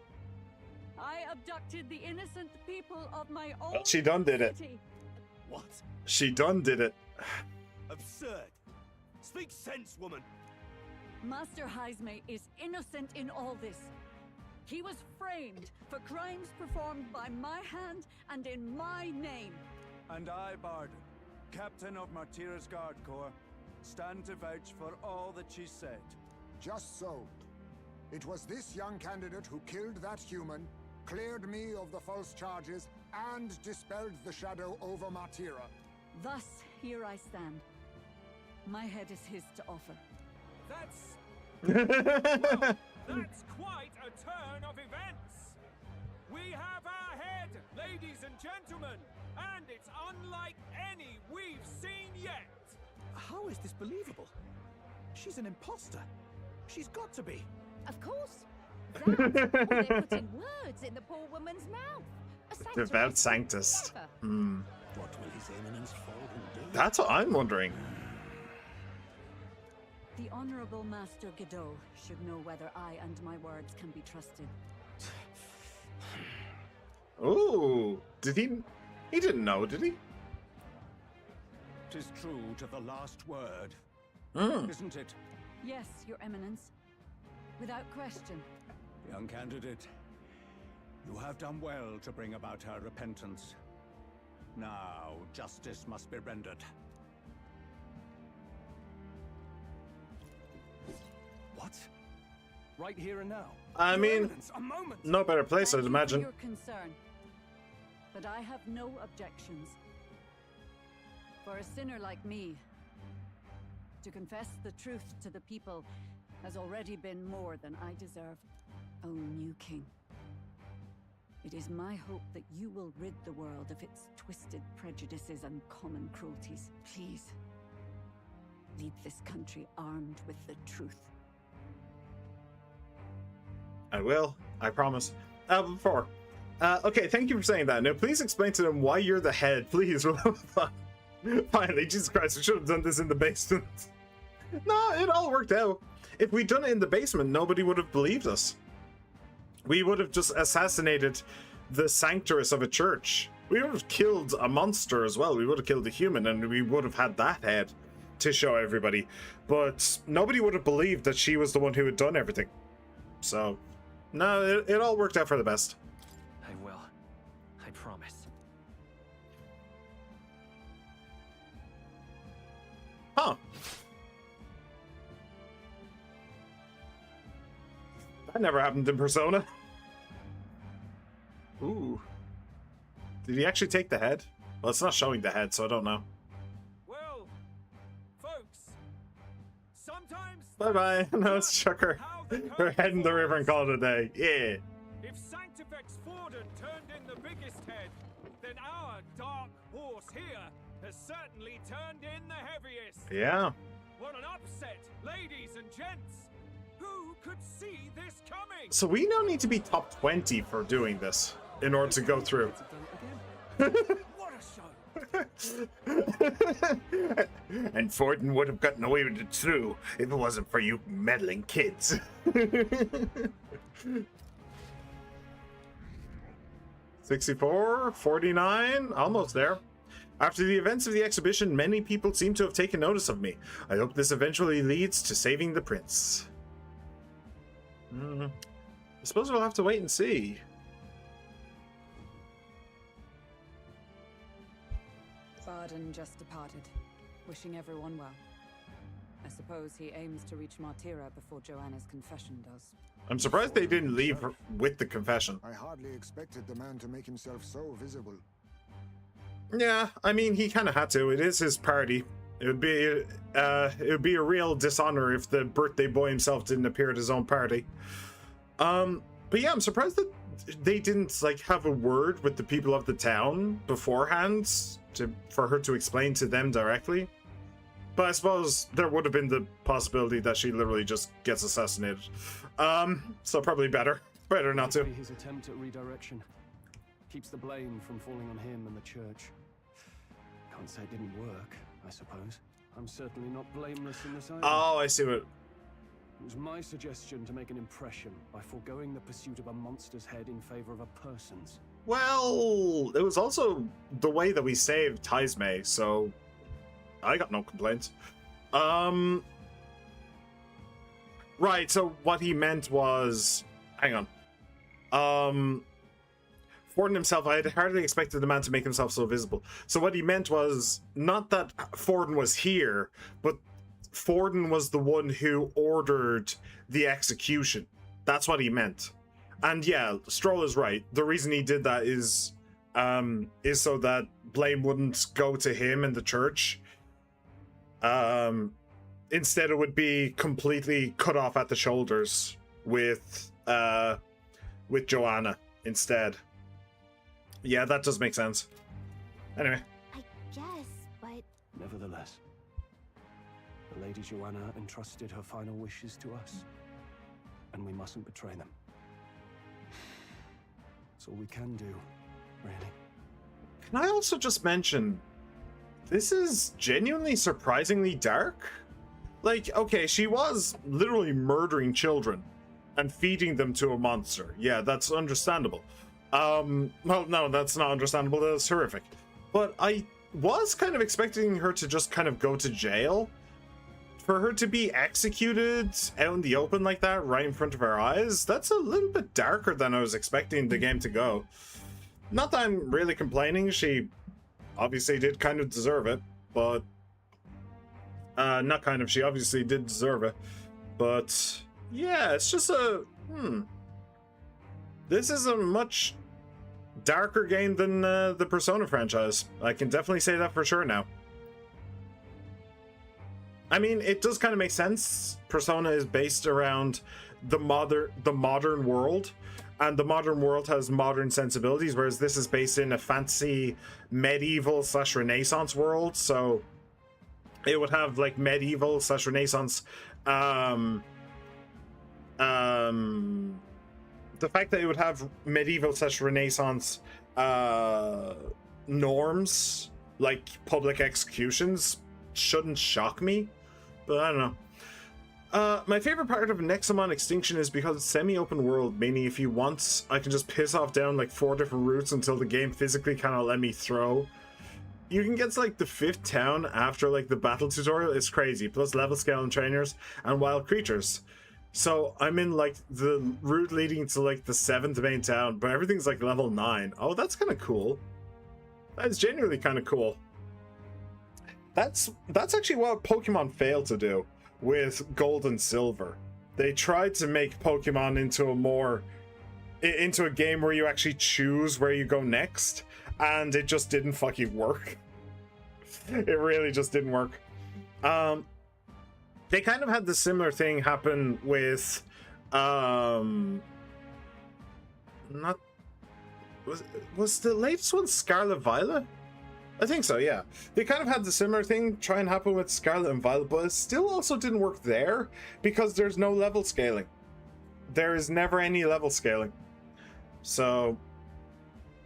I abducted the innocent people of my own Well, she done did it. city. What? She done did it. Absurd. Speak sense, woman. Master Heismay is innocent in all this. He was framed for crimes performed by my hand and in my name. And I, Barden, captain of Martira's Guard Corps, stand to vouch for all that she said. Just so. It was this young candidate who killed that human, cleared me of the false charges, and dispelled the shadow over Martira. Thus, here I stand. My head is his to offer. Well, that's quite a turn of events. We have our head, ladies and gentlemen, and it's unlike any we've seen yet. How is this believable? She's an imposter. She's got to be. Of course. That, or they're putting words in the poor woman's mouth. A Devout Sanctus. Hmm. What will His Eminence fall and do? That's what I'm wondering. The Honorable Master Godot should know whether I and my words can be trusted. Ooh, did he? He didn't know, did he? 'Tis true to the last word, isn't it? Yes, Your Eminence. Without question. Young candidate, you have done well to bring about her repentance. Now, justice must be rendered. What? Right here and now? I mean, Eminence, a moment. no better place, I'd Thank you imagine. for your concern, but I have no objections. For a sinner like me, to confess the truth to the people has already been more than I deserve. O new king, it is my hope that you will rid the world of its twisted prejudices and common cruelties. Please, lead this country armed with the truth. I will. I promise. Before. Okay, thank you for saying that. Now, please explain to them why you're the head, please. Finally, Jesus Christ, we should have done this in the basement. No, it all worked out. If we'd done it in the basement, nobody would have believed us. We would have just assassinated the sanctoress of a church. We would have killed a monster as well. We would have killed a human, and we would have had that head to show everybody. But nobody would have believed that she was the one who had done everything. So, no, it all worked out for the best. I will. I promise. Huh. That never happened in Persona. Ooh. Did he actually take the head? Well, it's not showing the head, so I don't know. Well, folks, sometimes... Bye-bye. No, it's Chucker. We're heading the river and call it a day. Yeah. If Sanctifex Forden turned in the biggest head, then our dark horse here has certainly turned in the heaviest. Yeah. What an upset, ladies and gents! Who could see this coming? So we now need to be top 20 for doing this in order to go through. What a show! And Forden would have gotten away with it through if it wasn't for you meddling kids. 64, 49, almost there. After the events of the exhibition, many people seem to have taken notice of me. I hope this eventually leads to saving the prince. I suppose we'll have to wait and see. Varden just departed, wishing everyone well. I suppose he aims to reach Martira before Joanna's confession does. I'm surprised they didn't leave her with the confession. I hardly expected the man to make himself so visible. Yeah, I mean, he kind of had to. It is his party. It would be a real dishonor if the birthday boy himself didn't appear at his own party. But yeah, I'm surprised that they didn't like have a word with the people of the town beforehand for her to explain to them directly. But I suppose there would have been the possibility that she literally just gets assassinated. So probably better not to. His attempt at redirection keeps the blame from falling on him and the church. Can't say it didn't work, I suppose. I'm certainly not blameless in this either. Oh, I see what. It was my suggestion to make an impression by foregoing the pursuit of a monster's head in favor of a person's. Well, it was also the way that we saved Tysme, so I got no complaints. Right, so what he meant was, hang on. Forden himself, I had hardly expected the man to make himself so visible. So what he meant was not that Forden was here, but Forden was the one who ordered the execution. That's what he meant. And yeah, Stroll is right. The reason he did that is so that blame wouldn't go to him and the church. Instead, it would be completely cut off at the shoulders with Joanna instead. Yeah, that does make sense. Anyway. I guess, but... Nevertheless, the Lady Joanna entrusted her final wishes to us, and we mustn't betray them. That's all we can do, really. Can I also just mention, this is genuinely surprisingly dark? Like, okay, she was literally murdering children and feeding them to a monster. Yeah, that's understandable. Well, no, that's not understandable. That's horrific. But I was kind of expecting her to just kind of go to jail. For her to be executed out in the open like that, right in front of our eyes, that's a little bit darker than I was expecting the game to go. Not that I'm really complaining. She obviously did kind of deserve it, but... not kind of, she obviously did deserve it. But, yeah, it's just a... This is a much darker game than the Persona franchise. I can definitely say that for sure now. I mean, it does kind of make sense. Persona is based around the modern world, and the modern world has modern sensibilities, whereas this is based in a fantasy medieval / Renaissance world. So it would have like medieval / Renaissance. The fact that it would have medieval / Renaissance norms, like public executions, shouldn't shock me, but I don't know. My favorite part of Nexomon Extinction is because it's semi-open world, meaning if you want, I can just piss off down like 4 different routes until the game physically kind of let me throw. You can get to like the 5th town after like the battle tutorial. It's crazy, plus level scale and trainers and wild creatures. So I'm in like the route leading to like the 7th main town, but everything's like level 9. Oh, that's kind of cool. That's genuinely kind of cool. That's actually what Pokemon failed to do with Gold and Silver. They tried to make Pokemon into a game where you actually choose where you go next, and it just didn't fucking work. It really just didn't work. They kind of had the similar thing happen with was the latest one Scarlet Violet? I think so, yeah. They kind of had the similar thing try and happen with Scarlet and Violet, but it still also didn't work there because there's no level scaling. There is never any level scaling. So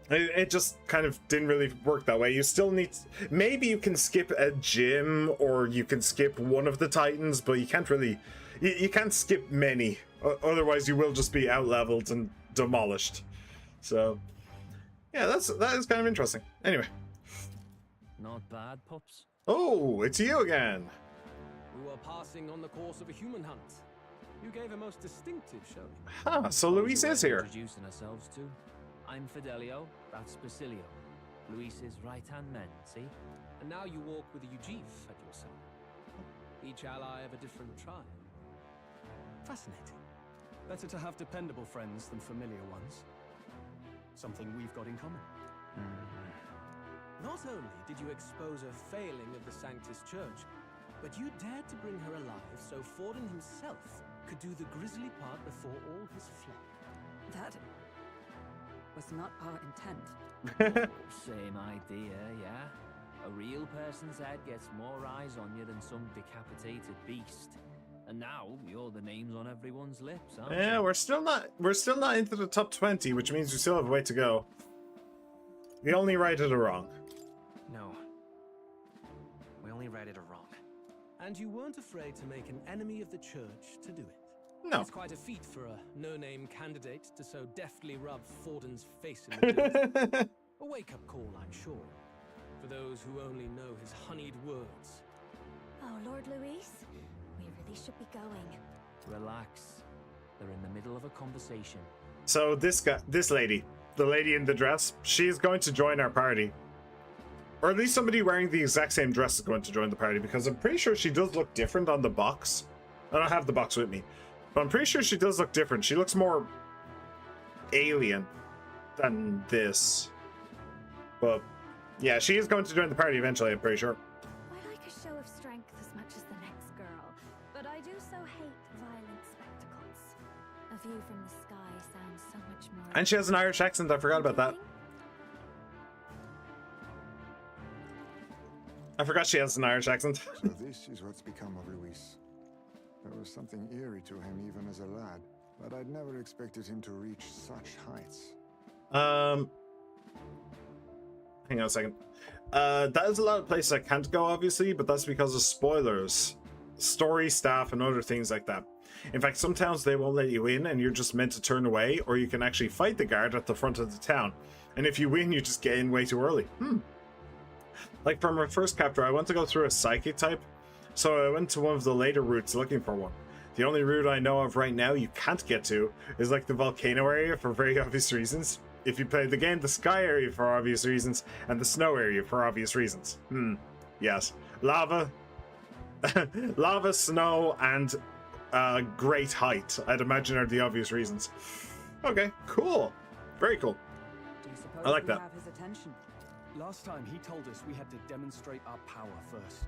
it just kind of didn't really work that way. You still need... Maybe you can skip a gym or you can skip one of the Titans, but you can't really... You can't skip many. Otherwise you will just be out-leveled and demolished. So, yeah, that is kind of interesting. Anyway. Not bad, pups. Oh, it's you again. We were passing on the course of a human hunt. You gave a most distinctive showing. Huh, so Luis is here. Introducing ourselves too. I'm Fidelio, that's Basilio. Luis's right-hand man, see? And now you walk with a Ujif at your side. Each ally of a different tribe. Fascinating. Better to have dependable friends than familiar ones. Something we've got in common. Not only did you expose a failing of the Sanctus Church, but you dared to bring her alive so Forden himself could do the grisly part before all his flock. That was not our intent. Same idea, yeah? A real person's head gets more eyes on you than some decapitated beast. And now you're the names on everyone's lips, aren't Yeah, you? we're still not into the top 20, which means we still have a way to go. We only righted it wrong. No. We only righted it wrong. And you weren't afraid to make an enemy of the church to do it. No. It's quite a feat for a no-name candidate to so deftly rub Forden's face in the dirt. A wake-up call, I'm sure, for those who only know his honeyed words. Oh, Lord Luis, we really should be going. Relax. They're in the middle of a conversation. So this lady, the lady in the dress, she's going to join our party. Or at least somebody wearing the exact same dress is going to join the party, because I'm pretty sure she does look different on the box. I don't have the box with me, but I'm pretty sure she does look different. She looks more alien than this. But yeah, she is going to join the party eventually, I'm pretty sure. I like a show of strength as much as the next girl, but I do so hate violent spectacles. A view from the sky sounds so much more... And she has an Irish accent, I forgot about that. I forgot she has an Irish accent. So this is what's become of Luis. There was something eerie to him even as a lad, but I'd never expected him to reach such heights. Hang on a second. That is a lot of places I can't go, obviously, but that's because of spoilers. Story, staff, and other things like that. In fact, some towns they won't let you in and you're just meant to turn away, or you can actually fight the guard at the front of the town. And if you win, you just get in way too early. Like from our first chapter, I want to go through a psychic type, so I went to one of the later routes looking for one. The only route I know of right now you can't get to is like the volcano area for very obvious reasons. If you play the game, the sky area for obvious reasons, and the snow area for obvious reasons. Yes. Lava, lava, snow, and great height, I'd imagine, are the obvious reasons. Okay, cool. Very cool. Do you suppose I like we that. have his attention? Last time he told us we had to demonstrate our power first.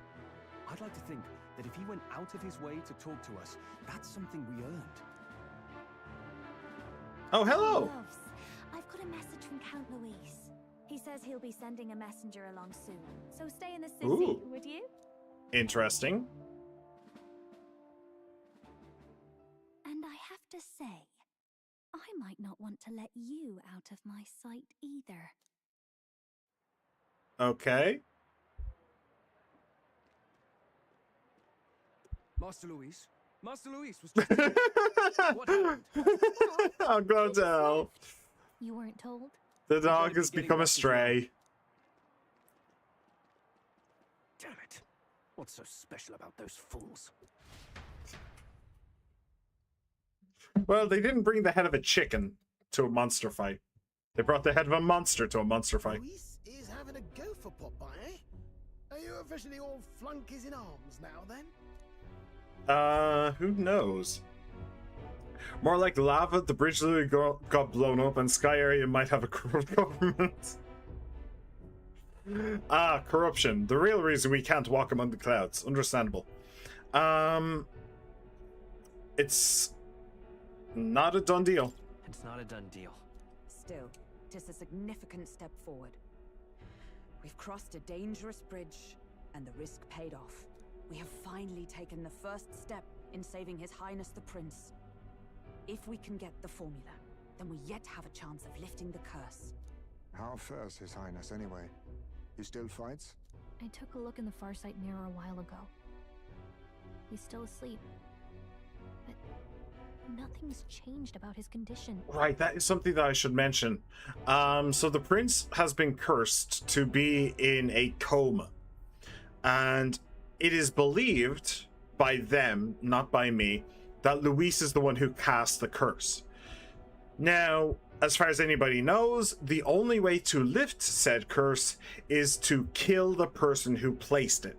I'd like to think that if he went out of his way to talk to us, that's something we earned. Oh, hello! Loves, I've got a message from Count Luis. He says he'll be sending a messenger along soon, so stay in the city, Ooh. would you? Interesting. And I have to say, I might not want to let you out of my sight either. Okay. Master Luis was just... What happened? I'll go tell. You weren't told? The dog has become a stray. Damn it. What's so special about those fools? Well, they didn't bring the head of a chicken to a monster fight. They brought the head of a monster to a monster fight. Luis is having a go for Popeye, eh? Are you officially all flunkies in arms now, then? Who knows? More like lava, the bridge literally got blown up, and Sky Area might have a corrupt government. Corruption. The real reason we can't walk among the clouds. Understandable. It's not a done deal. It's not a done deal. Still, 'tis a significant step forward. We've crossed a dangerous bridge, and the risk paid off. We have finally taken the first step in saving His Highness the Prince. If we can get the formula, then we yet have a chance of lifting the curse. How fares His Highness anyway? He still fights? I took a look in the Farsight mirror a while ago. He's still asleep. But nothing's changed about his condition. Right, that is something that I should mention. So the prince has been cursed to be in a coma. And it is believed by them, not by me, that Luis is the one who cast the curse. Now, as far as anybody knows, the only way to lift said curse is to kill the person who placed it.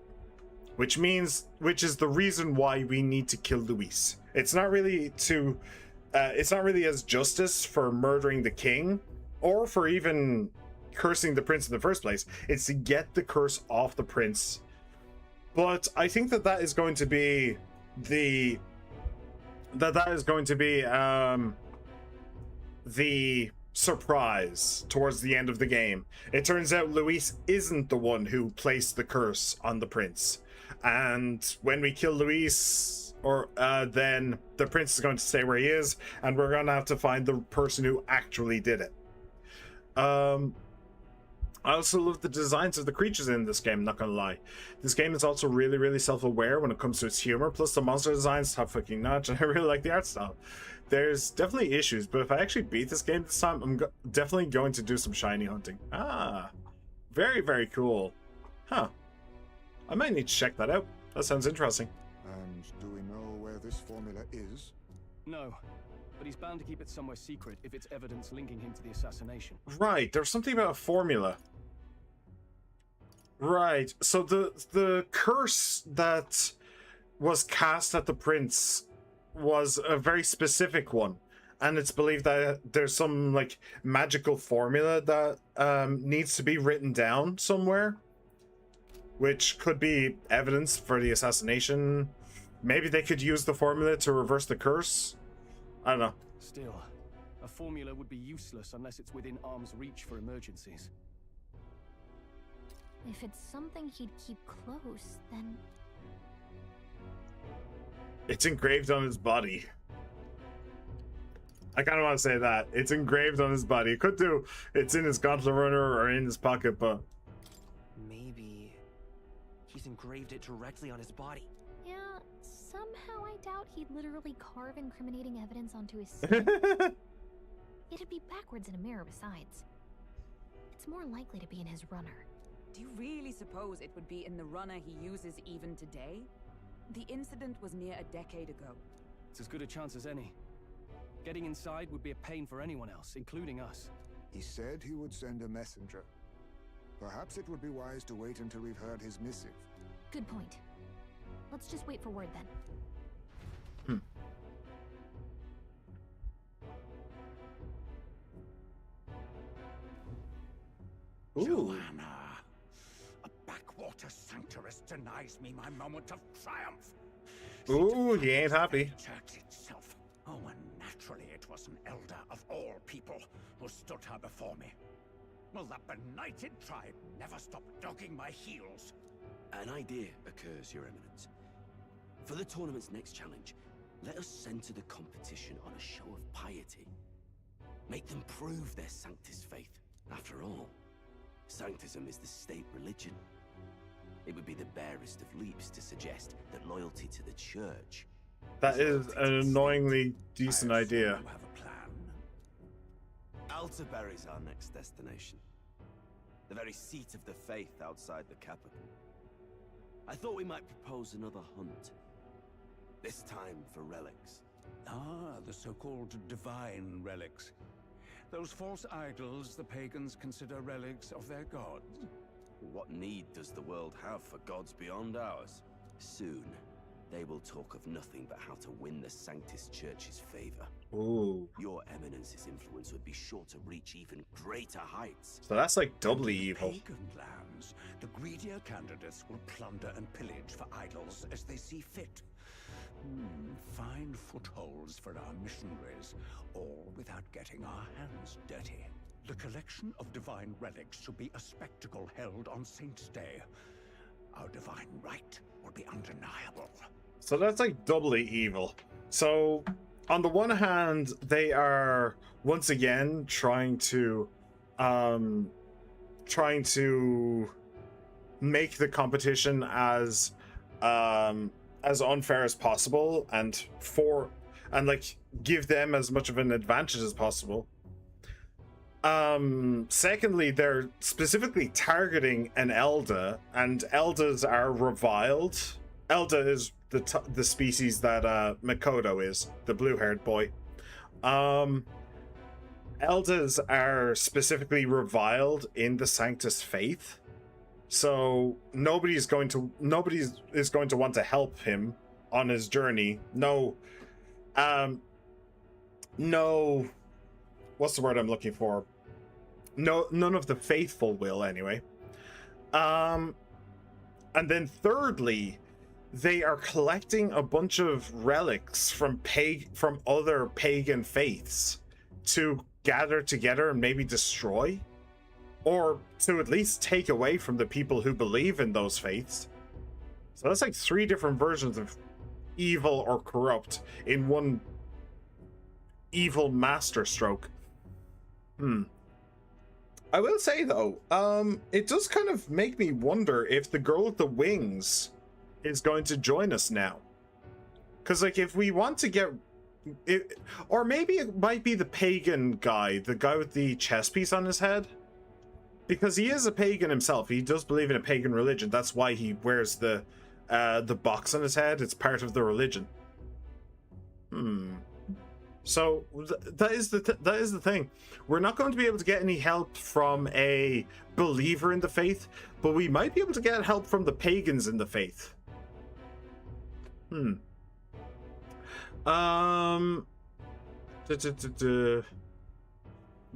Which is the reason why we need to kill Luis. It's not really as justice for murdering the king, or for even cursing the prince in the first place. It's to get the curse off the prince. But I think that is going to be the surprise towards the end of the game. It turns out Luis isn't the one who placed the curse on the prince. And when we kill Luis, then the prince is going to stay where he is, and we're going to have to find the person who actually did it. I also love the designs of the creatures in this game, not gonna lie. This game is also really, really self-aware when it comes to its humor, plus the monster designs top fucking notch, and I really like the art style. There's definitely issues, but if I actually beat this game this time, I'm definitely going to do some shiny hunting. Ah, very, very cool. Huh. I might need to check that out. That sounds interesting. And do we know where this formula is? No, but he's bound to keep it somewhere secret if it's evidence linking him to the assassination. Right, there's something about a formula. Right, so the curse that was cast at the prince was a very specific one, and it's believed that there's some like magical formula that needs to be written down somewhere, which could be evidence for the assassination. Maybe they could use the formula to reverse the curse. I don't know. Still, a formula would be useless unless it's within arm's reach for emergencies. If it's something he'd keep close, then... It's engraved on his body. I kind of want to say that. It's engraved on his body. It could do. It's in his gauntlet runner or in his pocket, but... Maybe he's engraved it directly on his body. Yeah, somehow I doubt he'd literally carve incriminating evidence onto his skin. It'd be backwards in a mirror besides. It's more likely to be in his runner. Do you really suppose it would be in the runner he uses even today? The incident was near a decade ago. It's as good a chance as any. Getting inside would be a pain for anyone else, including us. He said he would send a messenger. Perhaps it would be wise to wait until we've heard his missive. Good point. Let's just wait for word then. Joanna, a backwater sanctuarist denies me my moment of triumph. Ooh, he ain't happy. Church itself. Oh, and naturally it was an elder of all people who stood her before me. Will that benighted tribe never stop dogging my heels? An idea occurs, Your Eminence. For the tournament's next challenge, let us center the competition on a show of piety. Make them prove their Sanctus faith. After all, Sanctism is the state religion. It would be the barest of leaps to suggest that loyalty to the church... That is an annoyingly decent idea. You have a plan? Altaberry's our next destination. The very seat of the faith outside the capital. I thought we might propose another hunt. This time for relics. Ah, the so-called divine relics. Those false idols the pagans consider relics of their gods. What need does the world have for gods beyond ours? Soon, they will talk of nothing but how to win the Sanctus Church's favor. Ooh. Your Eminence's influence would be sure to reach even greater heights. So that's like doubly evil. Pagan lands, the greedier candidates will plunder and pillage for idols as they see fit. Find footholds for our missionaries, all without getting our hands dirty. The collection of divine relics should be a spectacle held on Saint's Day. Our divine right will be undeniable. So that's like doubly evil. So on the one hand, they are once again trying to make the competition as unfair as possible and like give them as much of an advantage as possible. Secondly, they're specifically targeting an Elda, and Eldas are reviled. Elda is the species that Makoto is, the blue-haired boy. Eldas are specifically reviled in the Sanctus faith, so nobody is going to want to help him on his journey. No, what's the word I'm looking for? No, none of the faithful will, anyway. And then thirdly, they are collecting a bunch of relics from other pagan faiths to gather together and maybe destroy, or to at least take away from the people who believe in those faiths. So that's like 3 different versions of evil or corrupt in one evil masterstroke. I will say though, it does kind of make me wonder if the girl with the wings is going to join us now. Because like if we want to get it, or maybe it might be the pagan guy, the guy with the chess piece on his head, because he is a pagan himself. He does believe in a pagan religion. That's why he wears the box on his head. It's part of the religion. So that is the thing. We're not going to be able to get any help from a believer in the faith, but we might be able to get help from the pagans in the faith.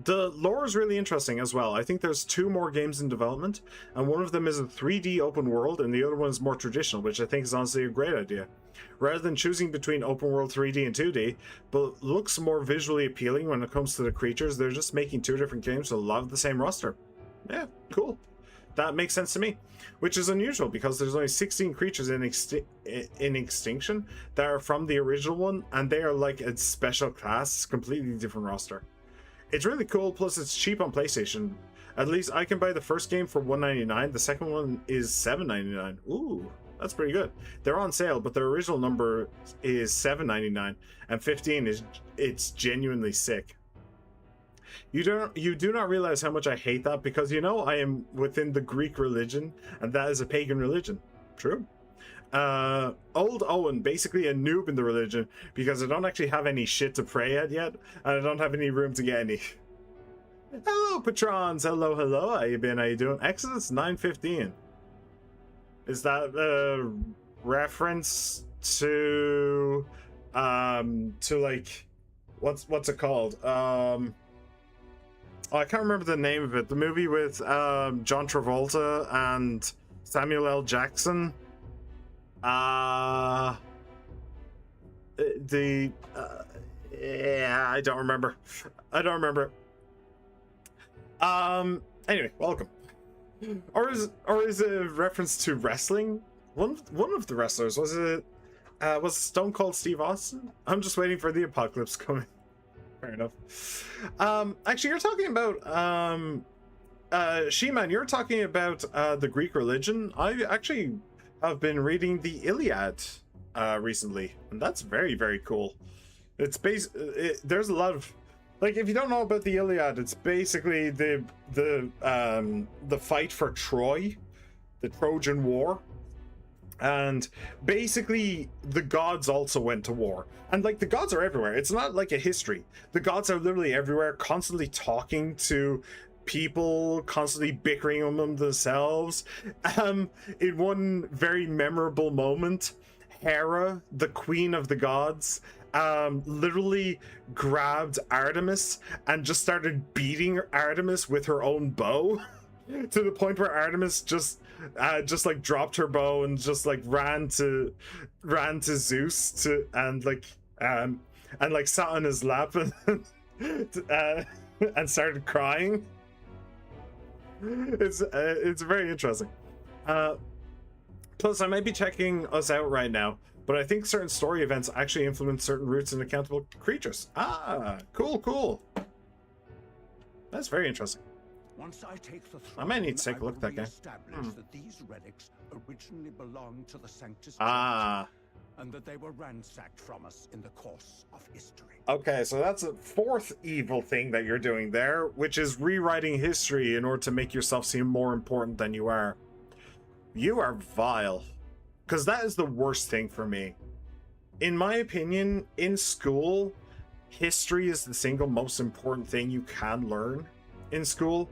The lore is really interesting as well. I think there's 2 more games in development, and one of them is a 3D open world, and the other one is more traditional, which I think is honestly a great idea. Rather than choosing between open world 3D and 2D, but looks more visually appealing when it comes to the creatures, they're just making 2 different games with a lot of the same roster. Yeah, cool. That makes sense to me, which is unusual because there's only 16 creatures in extinction that are from the original one, and they are like a special class, completely different roster. It's really cool, plus it's cheap on PlayStation. At least I can buy the first game for $1.99, the second one is $7.99. Ooh, that's pretty good. They're on sale, but their original number is $7.99, and 15 is, it's genuinely sick. You do not realize how much I hate that, because you know I am within the Greek religion, and that is a pagan religion. True. Old Owen, basically a noob in the religion, because I don't actually have any shit to pray at yet, and I don't have any room to get any. Hello, patrons. Hello. How you been? How you doing? Exodus 9:15. Is that a reference to like what's it called? Oh, I can't remember the name of it. The movie with John Travolta and Samuel L. Jackson. Yeah, I don't remember. Anyway, welcome. Or is it a reference to wrestling? One of the wrestlers, was it Stone Cold Steve Austin? I'm just waiting for the apocalypse coming. Fair enough. Actually, you're talking about She-Man, you're talking about the Greek religion. I actually have been reading the Iliad recently, and that's very, very cool. It's there's a lot of, like, if you don't know about the Iliad, it's basically the fight for Troy, the Trojan War. And basically the gods also went to war, and like the gods are everywhere. It's not like a history. The gods are literally everywhere, constantly talking to people, constantly bickering among themselves. In one very memorable moment, Hera, the queen of the gods, literally grabbed Artemis and just started beating Artemis with her own bow to the point where Artemis just like dropped her bow and just like ran to Zeus and sat on his lap and and started crying. It's very interesting. Plus, I might be checking us out right now, but I think certain story events actually influence certain routes and accountable creatures. Ah, cool. That's very interesting. Once I take the throne, I might need to take a look at that game. That these relics originally belonged to the Sanctus Ah. Church, and that they were ransacked from us in the course of history. Okay, so that's a fourth evil thing that you're doing there, which is rewriting history in order to make yourself seem more important than you are. You are vile. Because that is the worst thing for me. In my opinion, in school, history is the single most important thing you can learn in school.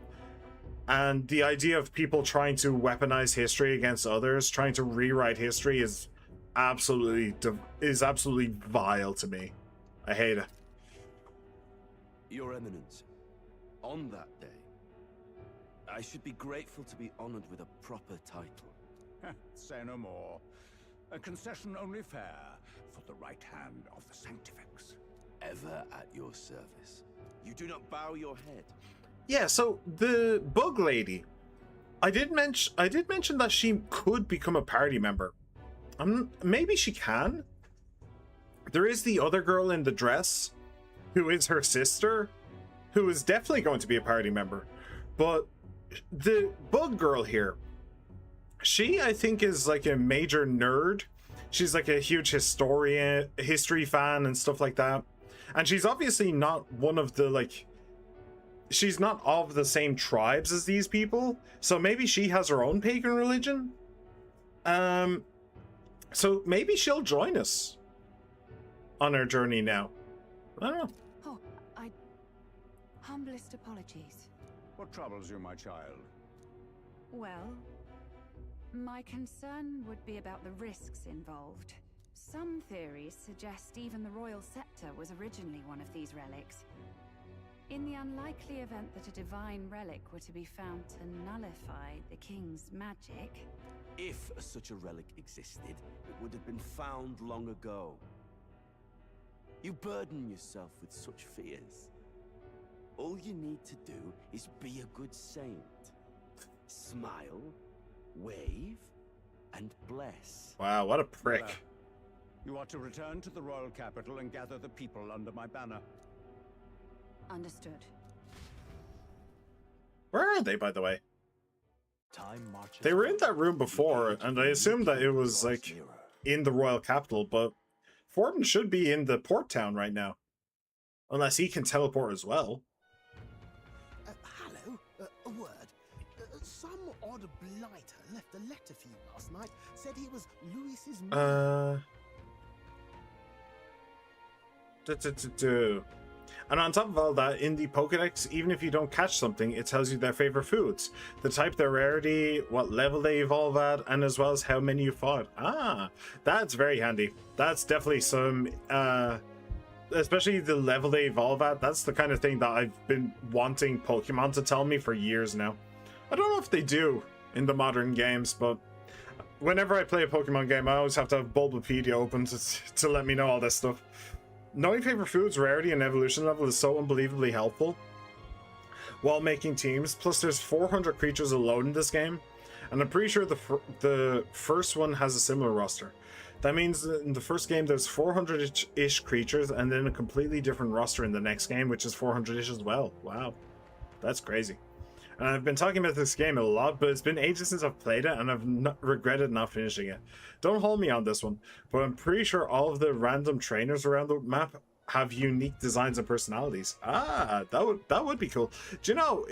And the idea of people trying to weaponize history against others, trying to rewrite history is absolutely vile to me. I hate it. Your Eminence, on that day, I should be grateful to be honored with a proper title. Say no more. A concession only fair for the right hand of the Sanctifex. Ever at your service. You do not bow your head. Yeah, so the bug lady, I did mention that she could become a party member. Maybe she can. There is the other girl in the dress, who is her sister, who is definitely going to be a party member. But the bug girl here, she, I think, is like a major nerd. She's like a huge history fan and stuff like that. And she's obviously not one of the, like, she's not of the same tribes as these people. So maybe she has her own pagan religion. So maybe she'll join us on our journey now. I don't know. Oh, humblest apologies. What troubles you, my child? Well, my concern would be about the risks involved. Some theories suggest even the royal scepter was originally one of these relics. In the unlikely event that a divine relic were to be found to nullify the king's magic... If such a relic existed, it would have been found long ago. You burden yourself with such fears. All you need to do is be a good saint. Smile, wave, and bless. Wow, what a prick. Well, you are to return to the royal capital and gather the people under my banner. Understood. Where are they, by the way? Time marches They were in that room before, and I assumed that it was, like, in the royal capital, but Forden should be in the port town right now. Unless he can teleport as well. Hello, a word. Some odd blighter left a letter for you last night. Said he was Louis's And on top of all that, in the Pokedex, even if you don't catch something, it tells you their favorite foods, the type, their rarity, what level they evolve at, and as well as how many you fought. Ah, that's very handy. That's definitely some, especially the level they evolve at. That's the kind of thing that I've been wanting Pokemon to tell me for years now. I don't know if they do in the modern games, but whenever I play a Pokemon game, I always have to have Bulbapedia open to let me know all this stuff. Knowing favorite foods, rarity, and evolution level is so unbelievably helpful while making teams. Plus, there's 400 creatures alone in this game, and I'm pretty sure the first one has a similar roster. That means that in the first game, there's 400-ish creatures, and then a completely different roster in the next game, which is 400-ish as well. Wow, that's crazy. And I've been talking about this game a lot, but it's been ages since I've played it, and I've regretted not finishing it. Don't hold me on this one, but I'm pretty sure all of the random trainers around the map have unique designs and personalities. Ah, that would be cool. Do you know,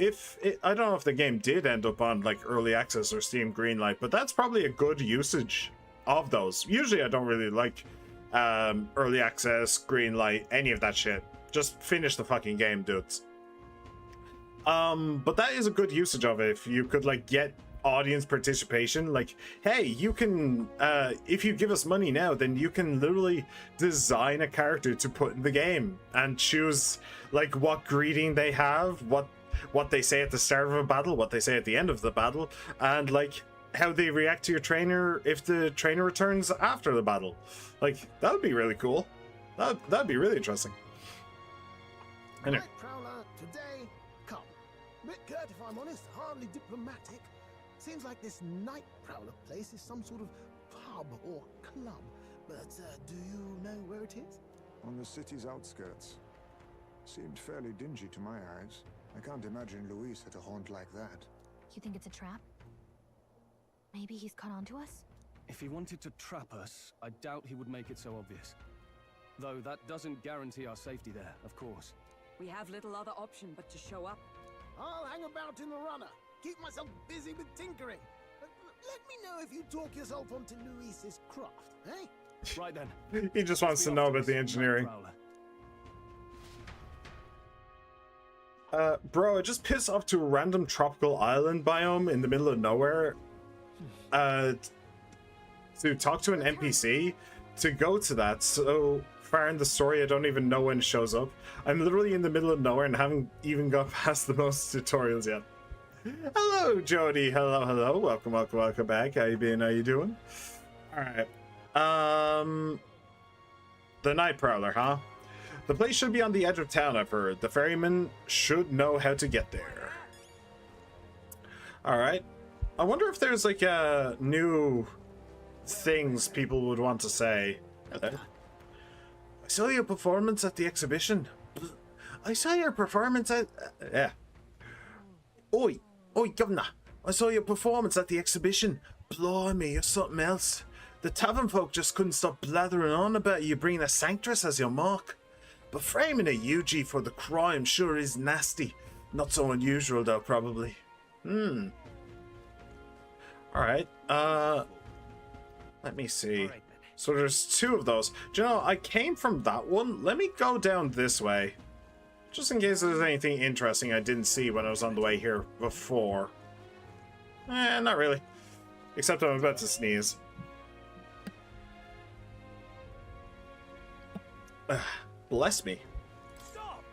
I don't know if the game did end up on like early access or Steam Greenlight, but that's probably a good usage of those. Usually I don't really like early access, Greenlight, any of that shit. Just finish the fucking game, dudes. But that is a good usage of it. If you could like get audience participation, like, hey, you can if you give us money now, then you can literally design a character to put in the game and choose like what greeting they have, what they say at the start of a battle, what they say at the end of the battle, and like how they react to your trainer if the trainer returns after the battle. Like, that would be really cool. That'd be really interesting. Anyway. Night Prowler, today, come. Bit curt if I'm honest, hardly diplomatic. Seems like this Night Prowler place is some sort of pub or club. But do you know where it is? On the city's outskirts. Seemed fairly dingy to my eyes. I can't imagine Luis at a haunt like that. You think it's a trap? Maybe he's caught on to us? If he wanted to trap us, I doubt he would make it so obvious. Though that doesn't guarantee our safety there, of course. We have little other option but to show up. I'll hang about in the runner. Keep myself busy with tinkering. Let me know if you talk yourself onto Luis's craft, eh? Right then. He just wants to know about the engineering. Bro, I just pissed off to a random tropical island biome in the middle of nowhere. To talk to an NPC, to go to that. So far in the story, I don't even know when it shows up. I'm literally in the middle of nowhere and haven't even got past the most tutorials yet. Hello, Jody. Hello, hello. Welcome, welcome, welcome back. How you been? How you doing? All right. The Night Prowler, huh? The place should be on the edge of town, I've heard. The ferryman should know how to get there. All right. I wonder if there's like new things people would want to say. Hello. I saw your performance at the exhibition. I saw your performance at... yeah. Oi, governor. I saw your performance at the exhibition. Blimey, you're something else. The tavern folk just couldn't stop blathering on about you bringing a sanctress as your mark. But framing a UG for the crime sure is nasty. Not so unusual though, probably. Alright, let me see. So there's two of those. Do you know, I came from that one. Let me go down this way. Just in case there's anything interesting I didn't see when I was on the way here before. Not really. Except I'm about to sneeze. Bless me. Stop!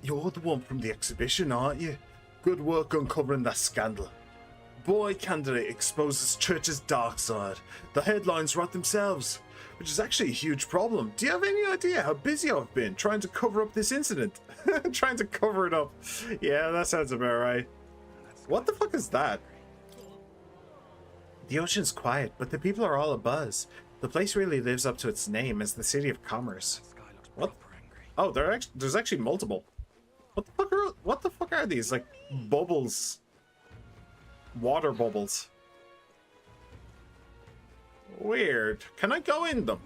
You're the one from the exhibition, aren't you? Good work uncovering that scandal. Boy candidate exposes church's dark side. The headlines write themselves, which is actually a huge problem. Do you have any idea how busy I've been trying to cover up this incident? Trying to cover it up. Yeah, that sounds about right. What the fuck is that? The ocean's quiet, but the people are all abuzz. The place really lives up to its name as the city of commerce. What? Oh, there's actually multiple. What the fuck are these? Like bubbles. Water bubbles. Weird. Can I go in them?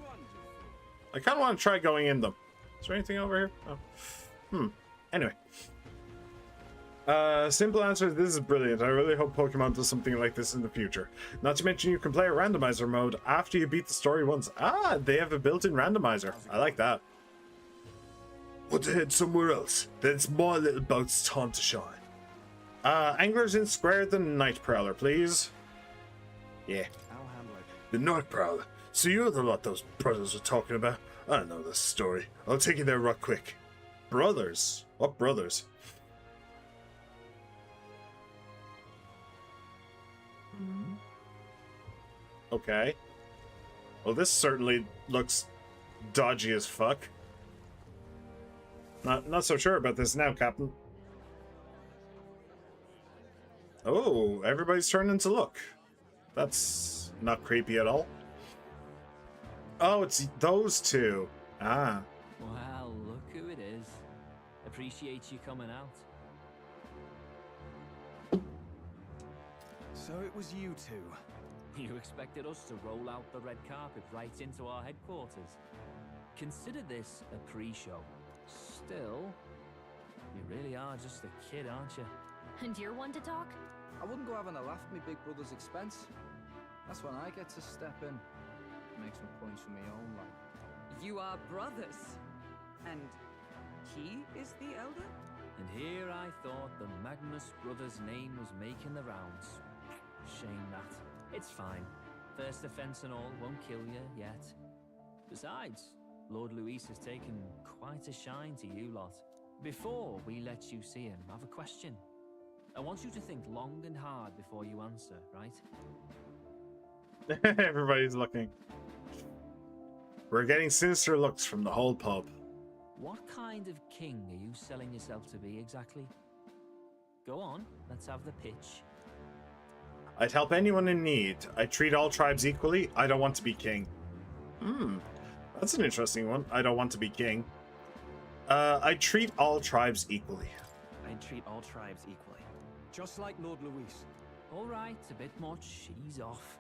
I kind of want to try going in them. Is there anything over here? Oh. Anyway. Simple answer, this is brilliant. I really hope Pokemon does something like this in the future. Not to mention you can play a randomizer mode after you beat the story once. Ah, they have a built-in randomizer. I like that. Want to head somewhere else? Then it's my little boat's time to shine. Anglers in Square the Night Prowler, please. Yeah. I'll handle it. The Night Prowler. So you're the lot those brothers were talking about? I know this story. I'll take you there right quick. Brothers? What brothers? Okay. Well, this certainly looks dodgy as fuck. Not so sure about this now, Captain. Oh, everybody's turning to look. That's not creepy at all. Oh, it's those two. Ah. Well, look who it is. Appreciate you coming out. So it was you two. You expected us to roll out the red carpet right into our headquarters. Consider this a pre-show. Still, you really are just a kid, aren't you? And you're one to talk? I wouldn't go having a laugh at me big brother's expense. That's when I get to step in. Make some points for my own life. You are brothers. And he is the elder? And here I thought the Magnus brothers' name was making the rounds. Shame that. It's fine. First offense and all won't kill you yet. Besides, Lord Luis has taken quite a shine to you lot. Before we let you see him, I have a question. I want you to think long and hard before you answer, right? Everybody's looking. We're getting sinister looks from the whole pub. What kind of king are you selling yourself to be exactly? Go on, let's have the pitch. I'd help anyone in need. I treat all tribes equally. I don't want to be king. That's an interesting one. I don't want to be king. I treat all tribes equally. I'd treat all tribes equally. Just like Lord Luis. All right, a bit much. Ease off.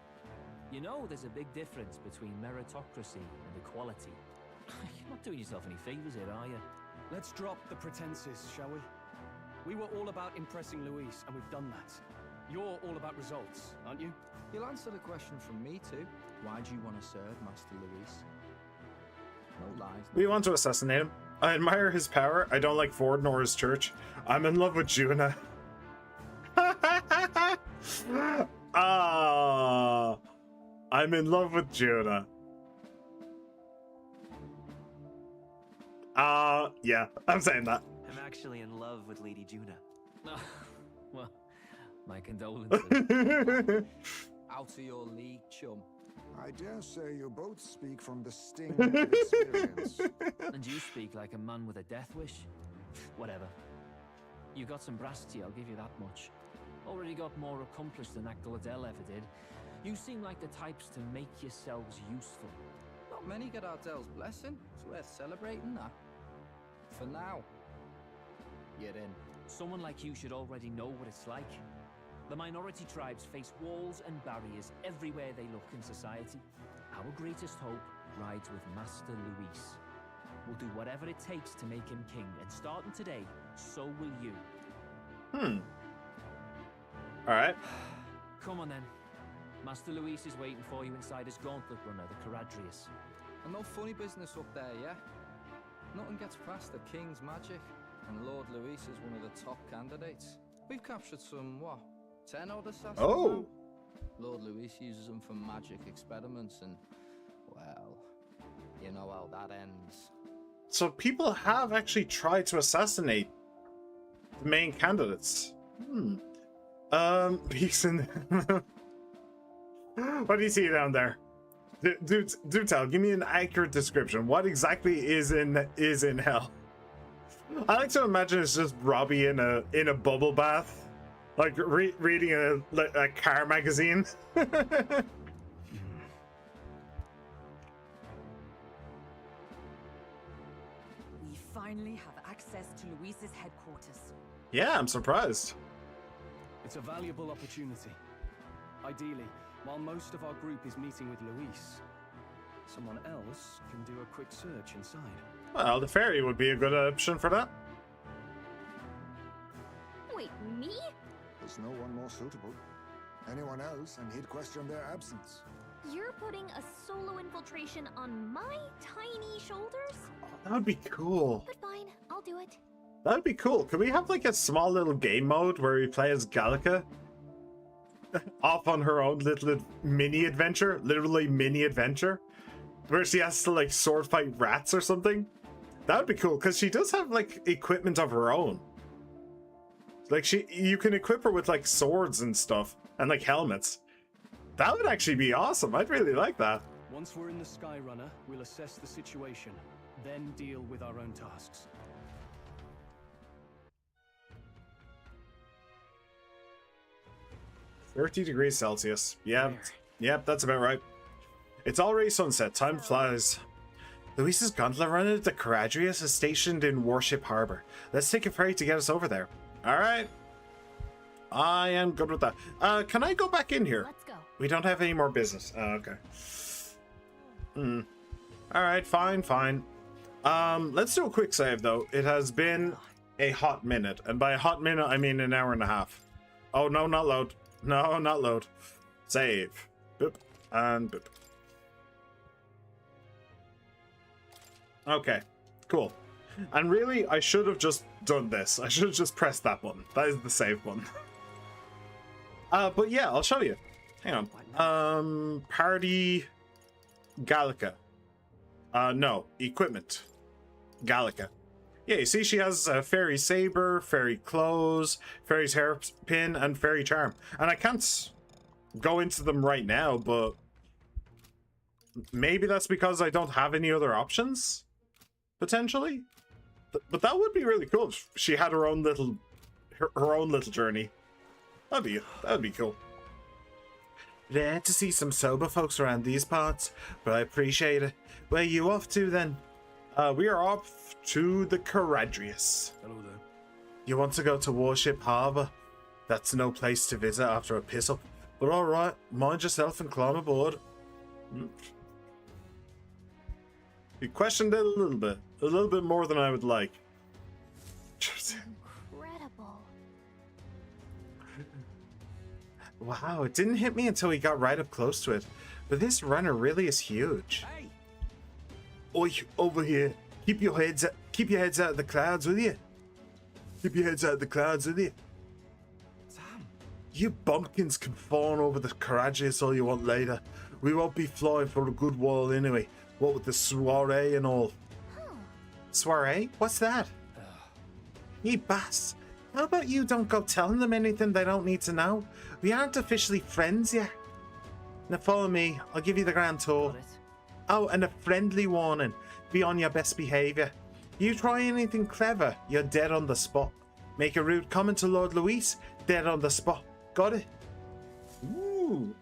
You know, there's a big difference between meritocracy and equality. You're not doing yourself any favors here, are you? Let's drop the pretenses, shall we? We were all about impressing Luis, and we've done that. You're all about results, aren't you? You'll answer the question from me too. Why do you want to serve Master Luis? No lies. We want to assassinate him. I admire his power. I don't like Ford nor his church. I'm in love with Juna. I'm in love with Juna. Yeah, I'm saying that. I'm actually in love with Lady Juna. Well, my condolences. Out of your league, chum. I dare say you both speak from the sting of experience. And you speak like a man with a death wish. Whatever. You got some brassity, I'll give you that much. Already got more accomplished than that Gladel ever did. You seem like the types to make yourselves useful. Not many get Ardel's blessing. It's worth celebrating that. For now, you're in. Someone like you should already know what it's like. The minority tribes face walls and barriers everywhere they look in society. Our greatest hope rides with Master Luis. We'll do whatever it takes to make him king, and starting today, so will you. Alright. Come on then. Master Luis is waiting for you inside his gauntlet runner, the Caradrius. And no funny business up there, yeah? Nothing gets past the king's magic, and Lord Luis is one of the top candidates. We've captured some, what, 10 odd assassins now? Lord Luis uses them for magic experiments, and, well, you know how that ends. So people have actually tried to assassinate the main candidates. Beeson. What do you see down there? Do tell. Give me an accurate description. What exactly is in hell? I like to imagine it's just Robbie in a bubble bath, like reading a car magazine. We finally have access to Luis's headquarters. Yeah, I'm surprised. It's a valuable opportunity. Ideally, while most of our group is meeting with Luis, someone else can do a quick search inside. Well, the ferry would be a good option for that. Wait, me? There's no one more suitable. Anyone else, and he'd question their absence. You're putting a solo infiltration on my tiny shoulders? That would be cool. But fine, I'll do it. That would be cool. Could we have like a small little game mode where we play as Gallica? Off on her own little mini adventure, literally mini adventure, where she has to like sword fight rats or something. That would be cool because she does have like equipment of her own. Like you can equip her with like swords and stuff and like helmets. That would actually be awesome. I'd really like that. Once we're in the Skyrunner, we'll assess the situation, then deal with our own tasks. $30°C. Yep, that's about right. It's already sunset. Time flies. Luis's gondola runner at the Caradrius is stationed in Warship Harbor. Let's take a ferry to get us over there. All right. I am good with that. Can I go back in here? Let's go. We don't have any more business. Okay. All right, fine. Let's do a quick save though. It has been a hot minute, and by a hot minute I mean an hour and a half. Oh no, not load. No, not load. Save. Boop and boop. Okay, cool. And really, I should have just done this. I should have just pressed that button. That is the save button. But yeah, I'll show you. Hang on. Party Gallica. No, equipment. Gallica. Yeah, you see she has a fairy saber, fairy clothes, fairy's hairpin, and fairy charm. And I can't go into them right now, but maybe that's because I don't have any other options? Potentially? But that would be really cool if she had her own little journey. That'd be cool. Rare to see some sober folks around these parts, but I appreciate it. Where you off to then? We are off to the Caradrius. Hello there. You want to go to Warship Harbour? That's no place to visit after a piss up. But alright, mind yourself and climb aboard. You questioned it a little bit more than I would like. Incredible. Wow, it didn't hit me until we got right up close to it. But this runner really is huge. Hey! Oi, over here. Keep your heads out of the clouds, will you? Keep your heads out of the clouds, will you? Sam. You bumpkins can fawn over the Caradrius all you want later. We won't be flying for a good while anyway. What with the soiree and all. Soiree? What's that? You bass. How about you don't go telling them anything they don't need to know? We aren't officially friends yet. Now follow me. I'll give you the grand tour. Oh, and a friendly warning. Be on your best behaviour. You try anything clever, you're dead on the spot. Make a rude comment to Lord Luis, dead on the spot. Got it? Ooh.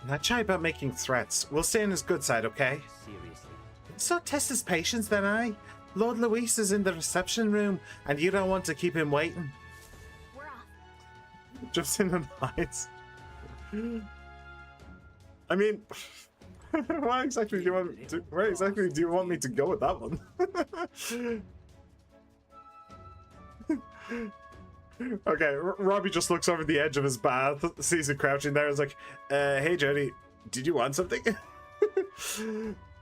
Not shy about making threats. We'll stay on his good side, okay? Seriously. So test his patience then, aye? Lord Luis is in the reception room, and you don't want to keep him waiting. We're off. Just in the night. I mean, where exactly do you want me to go with that one? Okay, Robbie just looks over the edge of his bath, sees it crouching there, is like, hey Jody, did you want something?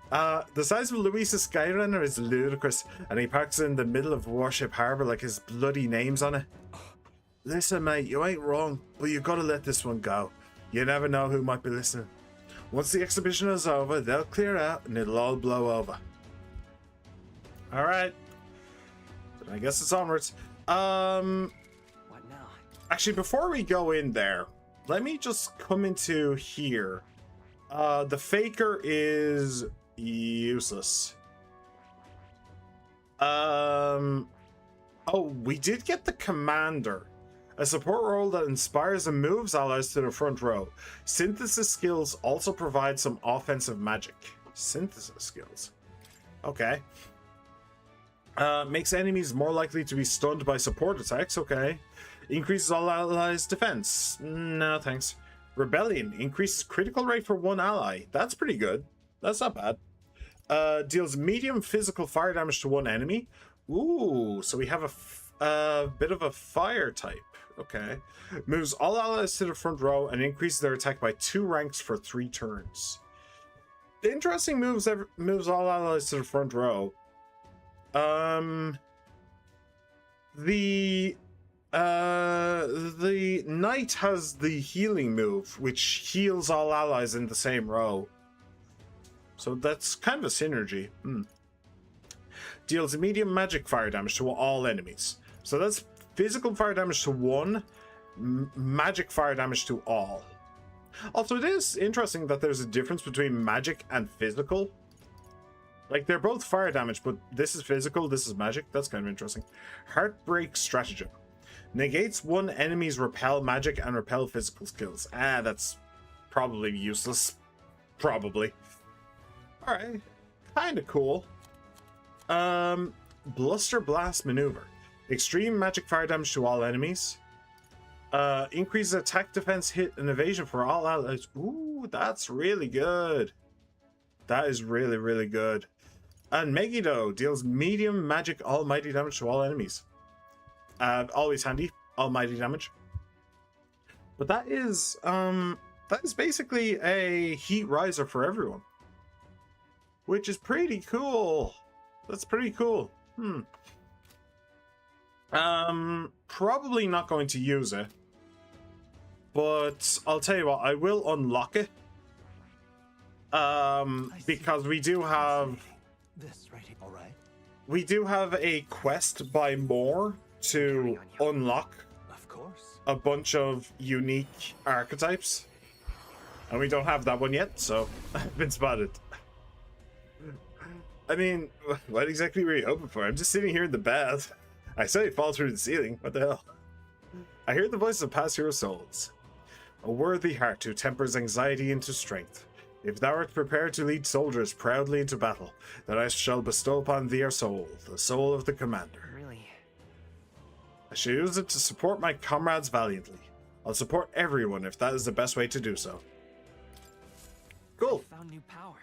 The size of Luis's Skyrunner is ludicrous, and he parks in the middle of Warship Harbour like his bloody name's on it. Listen mate, you ain't wrong, but you gotta let this one go. You never know who might be listening. Once the exhibition is over, they'll clear out and it'll all blow over. Alright. I guess it's onwards. What now? Actually, before we go in there, let me just come into here. The Faker is useless. Oh, we did get the Commander. A support role that inspires and moves allies to the front row. Synthesis skills also provide some offensive magic. Synthesis skills. Okay. Makes enemies more likely to be stunned by support attacks. Okay. Increases all allies' defense. No, thanks. Rebellion. Increases critical rate for one ally. That's pretty good. That's not bad. Deals medium physical fire damage to one enemy. Ooh, so we have a bit of a fire type. Okay. Moves all allies to the front row and increases their attack by 2 ranks for 3 turns. Interesting moves all allies to the front row. The knight has the healing move, which heals all allies in the same row. So that's kind of a synergy. Deals medium magic fire damage to all enemies. So that's physical fire damage to one, magic fire damage to all. Also, it is interesting that there's a difference between magic and physical. Like, they're both fire damage, but this is physical, this is magic. That's kind of interesting. Heartbreak Stratagem. Negates one enemy's repel magic and repel physical skills. That's probably useless. Probably. Alright. Kind of cool. Bluster Blast Maneuver. Extreme magic fire damage to all enemies. Increases attack, defense, hit, and evasion for all allies. Ooh, that's really good. That is really, really good. And Megiddo deals medium magic almighty damage to all enemies. Always handy, almighty damage. But that is basically a heat riser for everyone, which is pretty cool. That's pretty cool. Probably not going to use it, but I'll tell you what, I will unlock it. Because we do have this right here. All right. We do have a quest by more to unlock, Of course. a bunch of unique archetypes, and we don't have that one yet, so I've been spotted. I mean, what exactly were you hoping for? I'm just sitting here in the bath. I saw you fall through the ceiling. What the hell? I hear the voices of past hero souls. A worthy heart who tempers anxiety into strength. If thou art prepared to lead soldiers proudly into battle, then I shall bestow upon thee a soul, the soul of the commander. Really? I shall use it to support my comrades valiantly. I'll support everyone if that is the best way to do so. Cool. I found new power.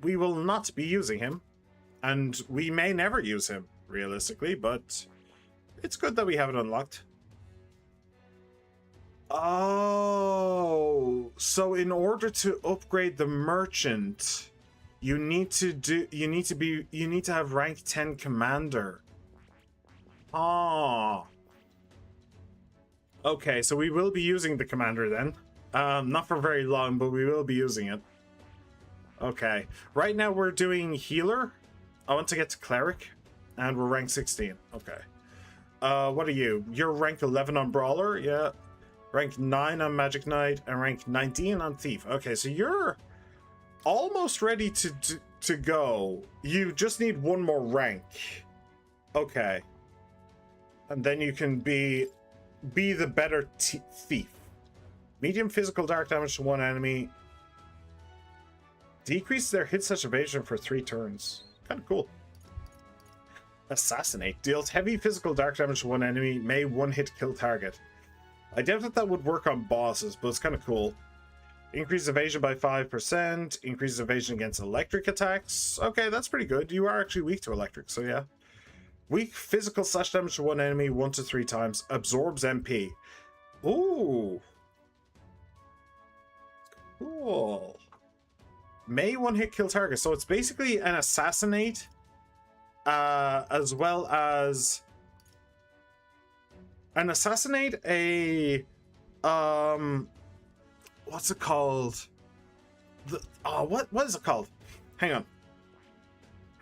We will not be using him, and we may never use him, realistically, but it's good that we have it unlocked. Oh, so in order to upgrade the merchant, you need to have rank 10 commander. Ah. Okay, so we will be using the commander then. Not for very long, but we will be using it. Okay, right now we're doing healer. I want to get to cleric, and we're rank 16. Okay. What are you? You're rank 11 on brawler, yeah. Rank 9 on magic knight, and rank 19 on thief. Okay, so you're almost ready to go. You just need one more rank. Okay, and then you can be the better thief. Medium physical dark damage to one enemy. Decrease their hit slash evasion for 3 turns. Kind of cool. Assassinate. Deals heavy physical dark damage to one enemy. May one hit kill target. I doubt that would work on bosses, but it's kind of cool. Increase evasion by 5%. Increase evasion against electric attacks. Okay, that's pretty good. You are actually weak to electric, so yeah. Weak physical slash damage to one enemy 1 to 3 times. Absorbs MP. Ooh. Cool. May one hit kill target. So it's basically an assassinate, as well as an assassinate, a what's it called? What is it called? Hang on.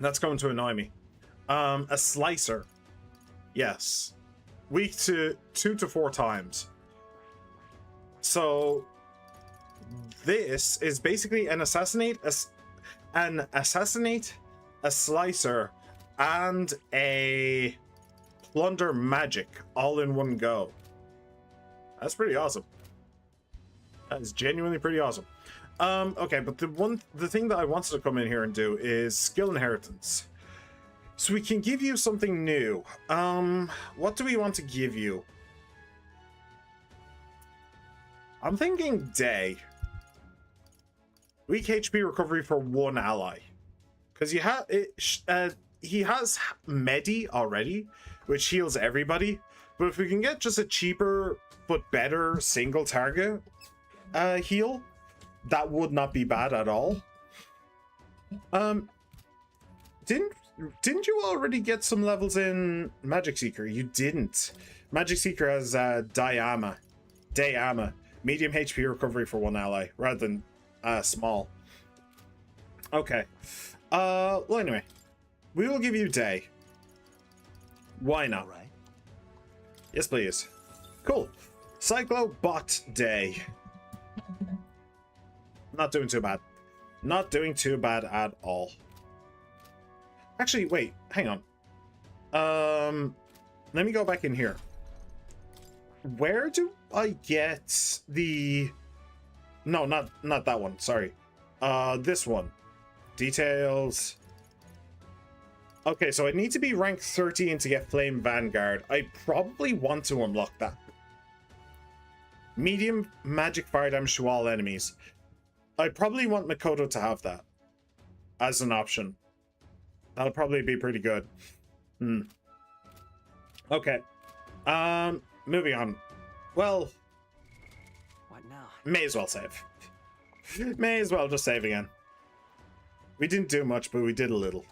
That's going to annoy me. A slicer. Yes. Weak to 2 to 4 times. So this is basically an assassinate, a slicer, and a plunder magic all in one go. That's pretty awesome. That is genuinely pretty awesome. Okay, but the thing that I wanted to come in here and do is skill inheritance. So we can give you something new. What do we want to give you? I'm thinking day. Weak HP recovery for one ally, because he has Medi already, which heals everybody. But if we can get just a cheaper but better single target heal, that would not be bad at all. Didn't you already get some levels in Magic Seeker? You didn't. Magic Seeker has Dayama, medium HP recovery for one ally rather than small. Okay. Well, anyway, we will give you day. Why not? All right. Yes, please. Cool. Cyclobot day. Not doing too bad. Not doing too bad at all. Actually, wait. Hang on. Let me go back in here. Where do I get the... No, not that one. Sorry. This one. Details. Okay, so I need to be rank 13 to get Flame Vanguard. I probably want to unlock that. Medium magic fire damage to all enemies. I probably want Makoto to have that as an option. That'll probably be pretty good. Okay. Moving on. Well, what now? May as well save. May as well just save again. We didn't do much, but we did a little.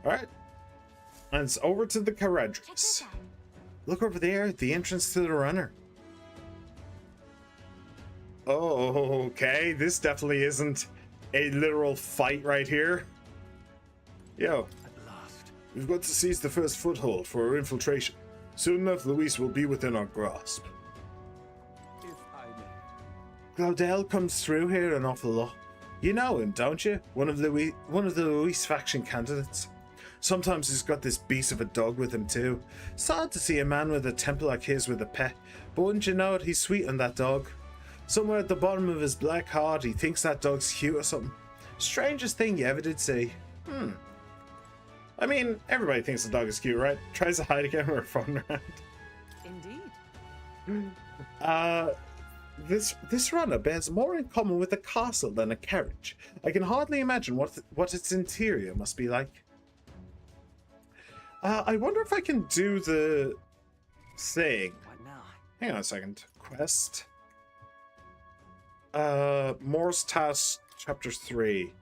Alright. And it's over to the Caradris. Look over there, the entrance to the runner. Oh, okay. This definitely isn't a literal fight right here. Yo. At last. We've got to seize the first foothold for our infiltration. Soon enough, Luis will be within our grasp. If I may. Glaudel comes through here an awful lot. You know him, don't you? One of the Luis faction candidates. Sometimes he's got this beast of a dog with him too. Sad to see a man with a temper like his with a pet, but wouldn't you know it, he's sweet on that dog. Somewhere at the bottom of his black heart, he thinks that dog's cute or something. Strangest thing you ever did see. I mean, everybody thinks the dog is cute, right? Tries to hide again when we're fun around. Indeed. This runner bears more in common with a castle than a carriage. I can hardly imagine what its interior must be like. I wonder if I can do the thing. What now? Hang on a second. Quest. Moore's Task, Chapter 3.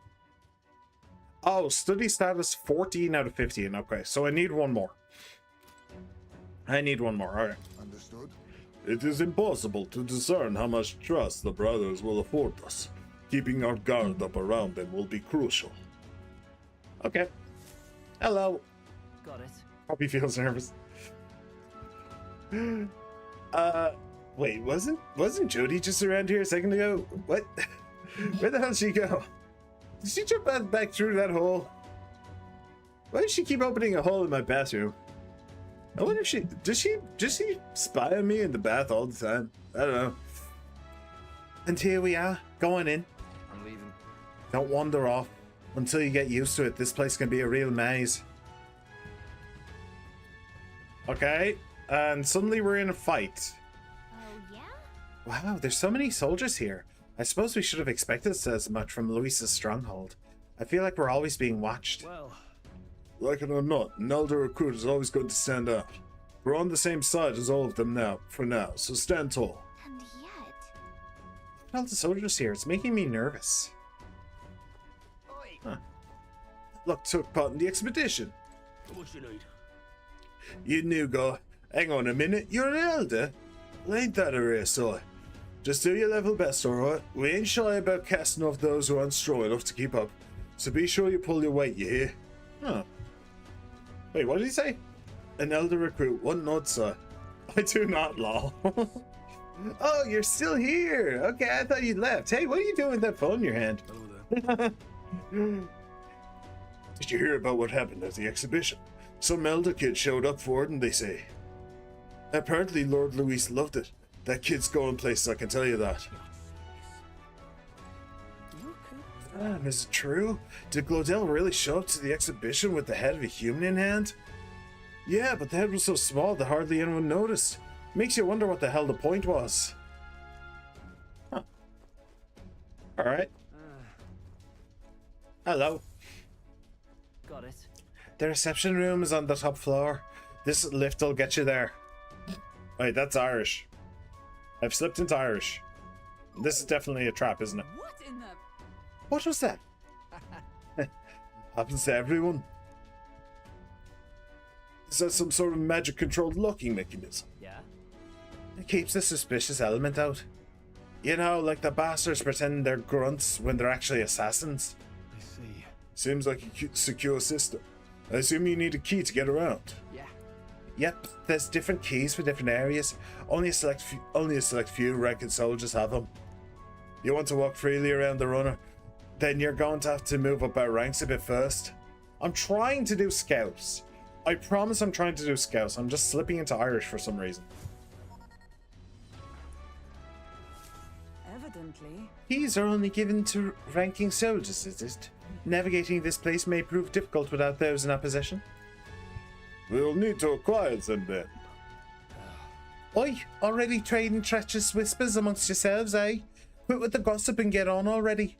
Oh, study status 14 out of 15. Okay, so I need one more. Alright. Understood. It is impossible to discern how much trust the brothers will afford us. Keeping our guard up around them will be crucial. Okay. Hello. Got it. Probably feels nervous. Wait, wasn't Jody just around here a second ago? What? Where the hell did she go? Did she jump back through that hole? Why does she keep opening a hole in my bathroom? I wonder if does she spy on me in the bath all the time? I don't know. And here we are, going in. I'm leaving. Don't wander off. Until you get used to it, this place can be a real maze. Okay, and suddenly we're in a fight. Oh, yeah? Wow, there's so many soldiers here. I suppose we should have expected as much from Luis's stronghold. I feel like we're always being watched. Well, like it or not, an elder recruit is always going to stand out. We're on the same side as all of them for now, so stand tall. And yet... All the soldiers here, it's making me nervous. Huh. Look, took part in the expedition. What you need? You new guy. Hang on a minute, you're an elder? Well, ain't that a rare sight? Just do your level best, alright? We ain't shy about casting off those who aren't strong enough to keep up. So be sure you pull your weight, you hear? Huh. Wait, what did he say? An elder recruit, one nod, sir. I do not, lol. Oh, you're still here. Okay, I thought you'd left. Hey, what are you doing with that phone in your hand? Hello there. Did you hear about what happened at the exhibition? Some elder kid showed up for it, and they say. Apparently Lord Luis loved it. That kid's going places, I can tell you that. Is it true? Did Glodell really show up to the exhibition with the head of a human in hand? Yeah, but the head was so small that hardly anyone noticed. Makes you wonder what the hell the point was. Huh. Alright. Hello. Got it. The reception room is on the top floor. This lift will get you there. Wait, that's Irish. I've slipped into Irish. This is definitely a trap, isn't it? What in the... What was that? Happens to everyone. Is that some sort of magic-controlled locking mechanism? Yeah? It keeps the suspicious element out. You know, like the bastards pretend they're grunts when they're actually assassins. I see. Seems like a secure system. I assume you need a key to get around. Yeah. Yep, there's different keys for different areas. Only a select few ranked soldiers have them. You want to walk freely around the runner? Then you're going to have to move up our ranks a bit first. I'm trying to do scouts. I promise I'm trying to do scouts. I'm just slipping into Irish for some reason. Evidently. Keys are only given to ranking soldiers, is it? Navigating this place may prove difficult without those in our possession. We'll need to acquire them then. Oi, already trading treacherous whispers amongst yourselves, eh? Quit with the gossip and get on already.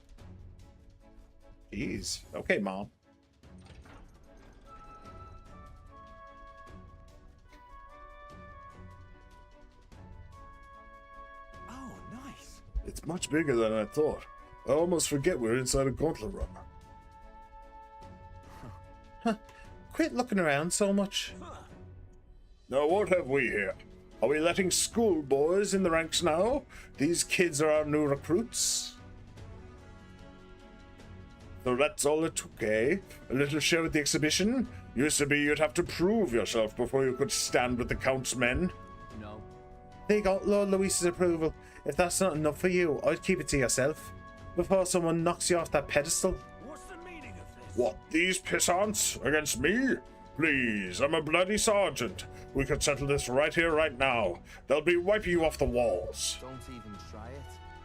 Jeez. Okay, Mom. Oh, nice. It's much bigger than I thought. I almost forget we're inside a gauntlet runner. Huh. Quit looking around so much. Now what have we here? Are we letting schoolboys in the ranks now? These kids are our new recruits. So that's all it took, eh? A little show at the exhibition? Used to be you'd have to prove yourself before you could stand with the Count's men. No. They got Lord Luis's approval. If that's not enough for you, I'd keep it to yourself. before someone knocks you off that pedestal. What's the meaning of this? What, these pissants against me? Please, I'm a bloody sergeant. We could settle this right here, right now. They'll be wiping you off the walls. Don't even try it.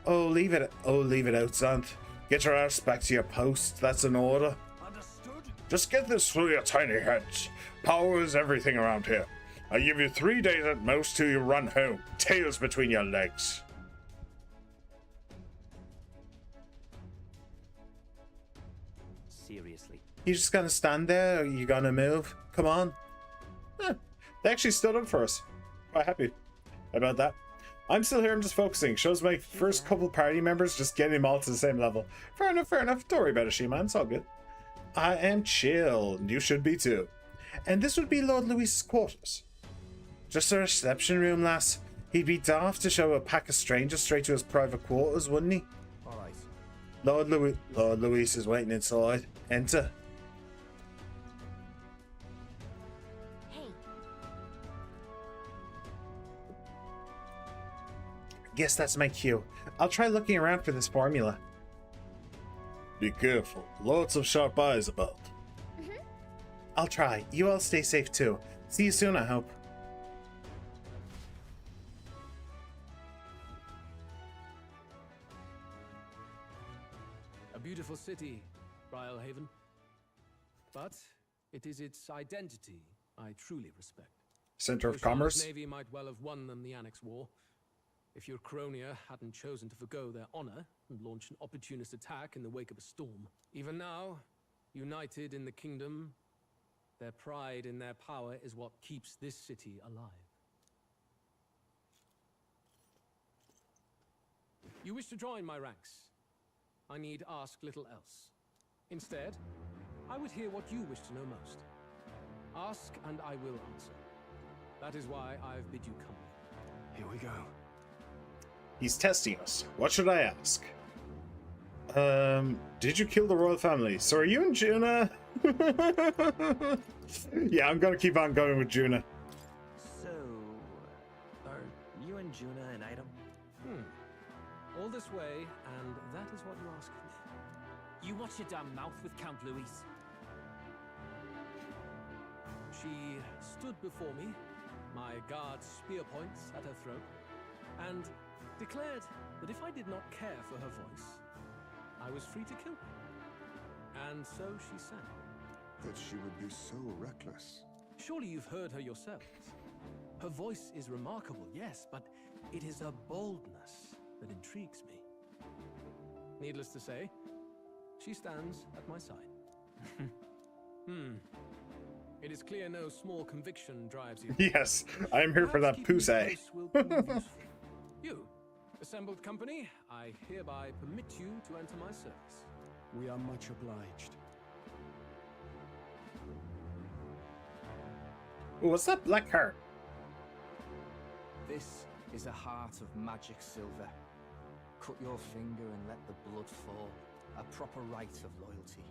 Oh, leave it out, Sant. Get your ass back to your post. That's an order. Understood? Just get this through your tiny heads. Power is everything around here. I give you 3 days at most till you run home, tails between your legs. Seriously. You just gonna stand there, or you gonna move? Come on. They actually stood up for us. Quite happy about that. I'm still here, I'm just focusing. Shows my first couple party members, just getting them all to the same level. Fair enough, fair enough. Don't worry about it, She-Man, it's all good. I am chill, and you should be too. And this would be Lord Luis's quarters. Just a reception room, lass. He'd be daft to show a pack of strangers straight to his private quarters, wouldn't he? Alright. Lord Luis is waiting inside. Enter. Hey, Guess that's my cue. I'll try looking around for this formula. Be careful. Lots of sharp eyes about. I'll try. You all stay safe too. See you soon, I hope. A beautiful city, Haven. But it is its identity I truly respect. Center of Oshan's commerce. Navy might well have won them the Annex War if your Cronia hadn't chosen to forgo their honor and launch an opportunist attack in the wake of a storm. Even now, united in the kingdom, their pride in their power is what keeps this city alive. You wish to join my ranks. I need ask little else. Instead, I would hear what you wish to know most. Ask and I will answer. That is why I've bid you come. Here we go. He's testing us. What should I ask? Did you kill the royal family? So are you and Juna? Yeah, I'm gonna keep on going with Juna. So, are you and Juna an item? All this way, and that is what you ask for. You watch your damn mouth with Count Louise. She stood before me, my guard's spear points at her throat, and declared that if I did not care for her voice, I was free to kill her. And so she sang. That she would be so reckless. Surely you've heard her yourselves. Her voice is remarkable, yes, but it is her boldness that intrigues me. Needless to say, she stands at my side. It is clear no small conviction drives you. Yes, I am here for that Perhaps keeping pussy. close will prove useful. You, assembled company, I hereby permit you to enter my service. We are much obliged. Ooh, what's that black heart? This is a heart of magic silver. Cut your finger and let the blood fall. A proper rite of loyalty.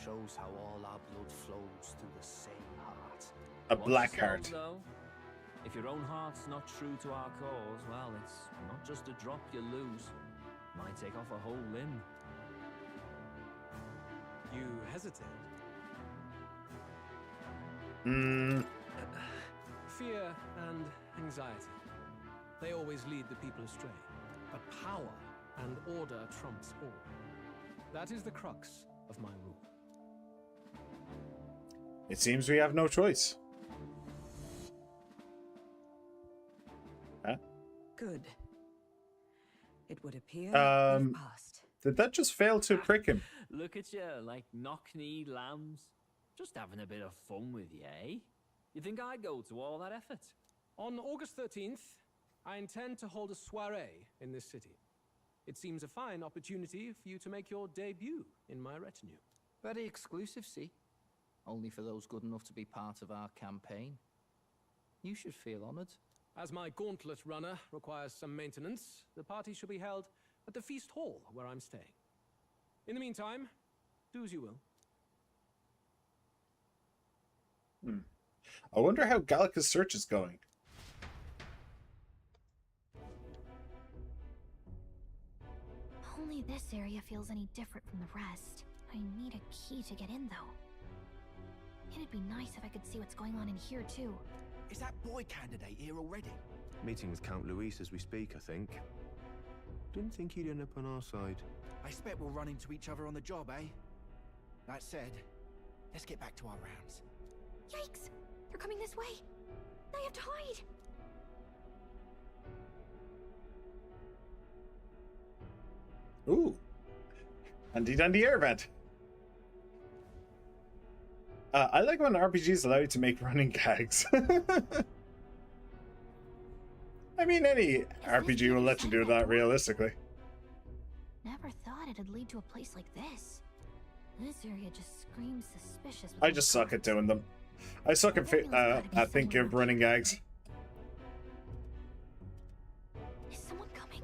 Shows how all our blood flows through the same heart. A Watch black yourselves, heart. though. If your own heart's not true to our cause, well, it's not just a drop you lose. Might take off a whole limb. You hesitate. Fear and anxiety. They always lead the people astray. But power and order trumps all. That is the crux of my rule. It seems we have no choice. Huh? Good. It would appear Um, we've passed. Did that just fail to prick him? Look at you, like knock-kneed lambs. Just having a bit of fun with you, eh? You think I'd go to all that effort? On August 13th, I intend to hold a soiree in this city. It seems a fine opportunity for you to make your debut in my retinue. Very exclusive, see? Only for those good enough to be part of our campaign. You should feel honored. As my gauntlet runner requires some maintenance, the party shall be held at the feast hall where I'm staying. In the meantime, do as you will. I wonder how Gallica's search is going. only way this area feels any different from the rest. I need a key to get in, though. It'd be nice if I could see what's going on in here, too. Is that boy candidate here already? Meeting with Count Luis as we speak, I think. Didn't think he'd end up on our side. I expect we'll run into each other on the job, eh? That said, let's get back to our rounds. Yikes! They're coming this way! I have to hide! Ooh. Handy dandy air vent. I like when RPGs allow you to make running gags. I mean, any RPG will let you do that realistically. Never thought it'd lead to a place like this. This area just screams suspicious. I just suck at doing them. I suck at thinking of running gags. Is someone coming?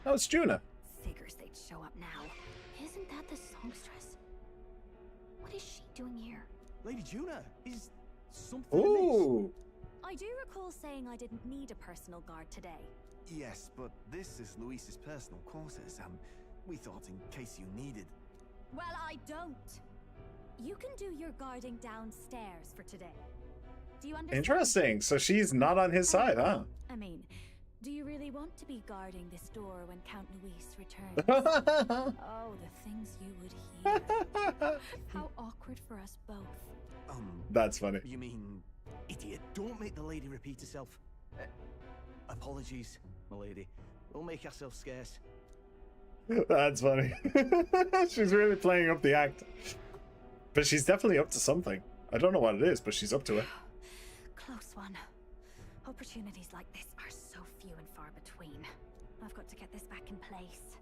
Oh, it's Juna. Figures they'd show up now. Isn't that the songstress? What is she doing here? Lady Juna, is something Ooh. I do recall saying I didn't need a personal guard today. Yes, but this is Luis's personal quarters. We thought in case you needed. Well, I don't. You can do your guarding downstairs for today. Do you understand? Interesting. So she's not on his side, huh? I mean, do you really want to be guarding this door when Count Luis returns? Oh, the things you would hear. How awkward for us both. That's funny. You mean, idiot, don't make the lady repeat herself. Apologies, my lady. We'll make ourselves scarce. That's funny. She's really playing up the act. But she's definitely up to something. I don't know what it is, but she's up to it. Close one. Opportunities like this are so few and far between. I've got to get this back in place.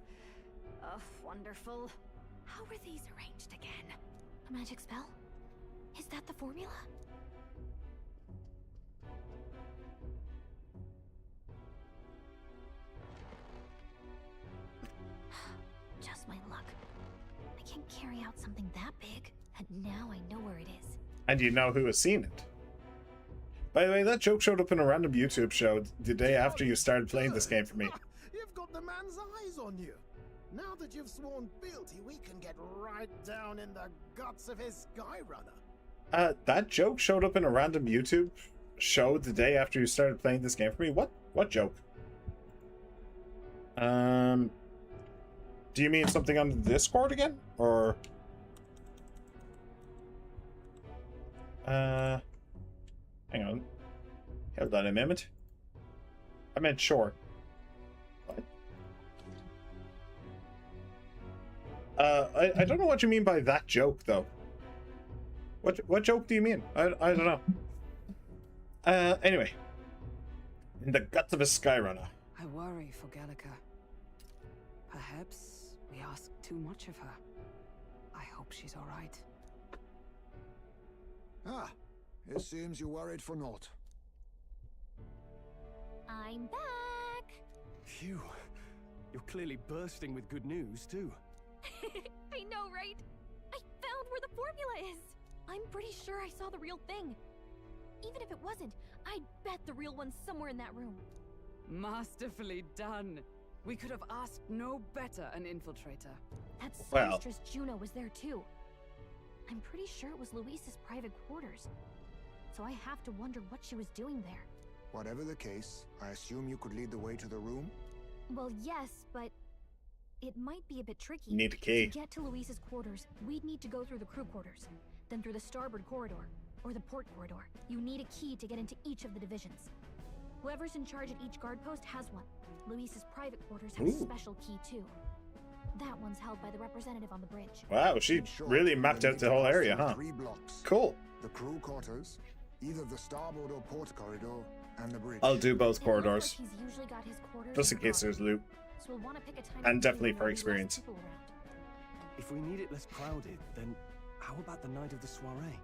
Oh, wonderful. How were these arranged again? A magic spell? Is that the formula? Just my luck. I can't carry out something that big, and now I know where it is. And you know who has seen it. By the way, that joke showed up in a random YouTube show the day after you started playing this game for me. You've got the man's eyes on you. Now that you've sworn fealty, we can get right down in the guts of his Skyrunner. That joke showed up in a random YouTube show the day after you started playing this game for me. What joke? Do you mean something on the Discord again? Or hang on. Hold on a minute. I meant short. What? I don't know what you mean by that joke though. What joke do you mean? I don't know. Anyway. In the guts of a Skyrunner. I worry for Gallica. Perhaps we ask too much of her. I hope she's all right. Ah, it seems you worried for naught. I'm back! Phew. You're clearly bursting with good news, too. I know, right? I found where the formula is! I'm pretty sure I saw the real thing. Even if it wasn't, I'd bet the real one's somewhere in that room. Masterfully done. We could have asked no better an infiltrator. That Well. songstress Juno was there too. I'm pretty sure it was Luis's private quarters. So I have to wonder what she was doing there. Whatever the case, I assume you could lead the way to the room? Well, yes, but it might be a bit tricky. Need a key. To get to Luis's quarters, we'd need to go through the crew quarters, then through the starboard corridor, or the port corridor. You need a key to get into each of the divisions. Whoever's in charge at each guard post has one. Luis's private quarters have a Ooh. special key too. That one's held by the representative on the bridge. Wow, she really mapped out the whole area, huh? 3 blocks. Cool. The crew quarters, either the starboard or port corridor, and the bridge. I'll do both It looks corridors. like he's usually got his quarters Just in the case there's corridor. loot. So we'll want to pick a time And of day definitely when for there'll be less experience. people around. If we need it less crowded, then how about the night of the soiree?